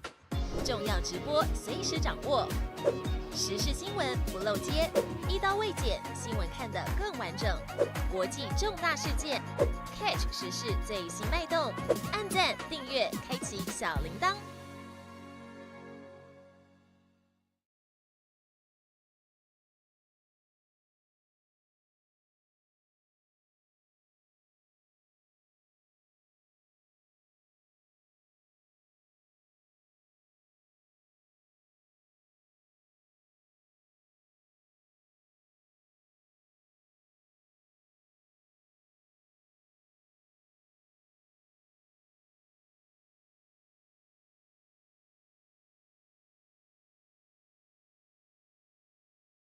重要直播随时掌握，时事新闻不漏接，一刀未剪，新闻看得更完整。国际重大事件 ，catch 时事最新脉动，按赞订阅，开启小铃铛。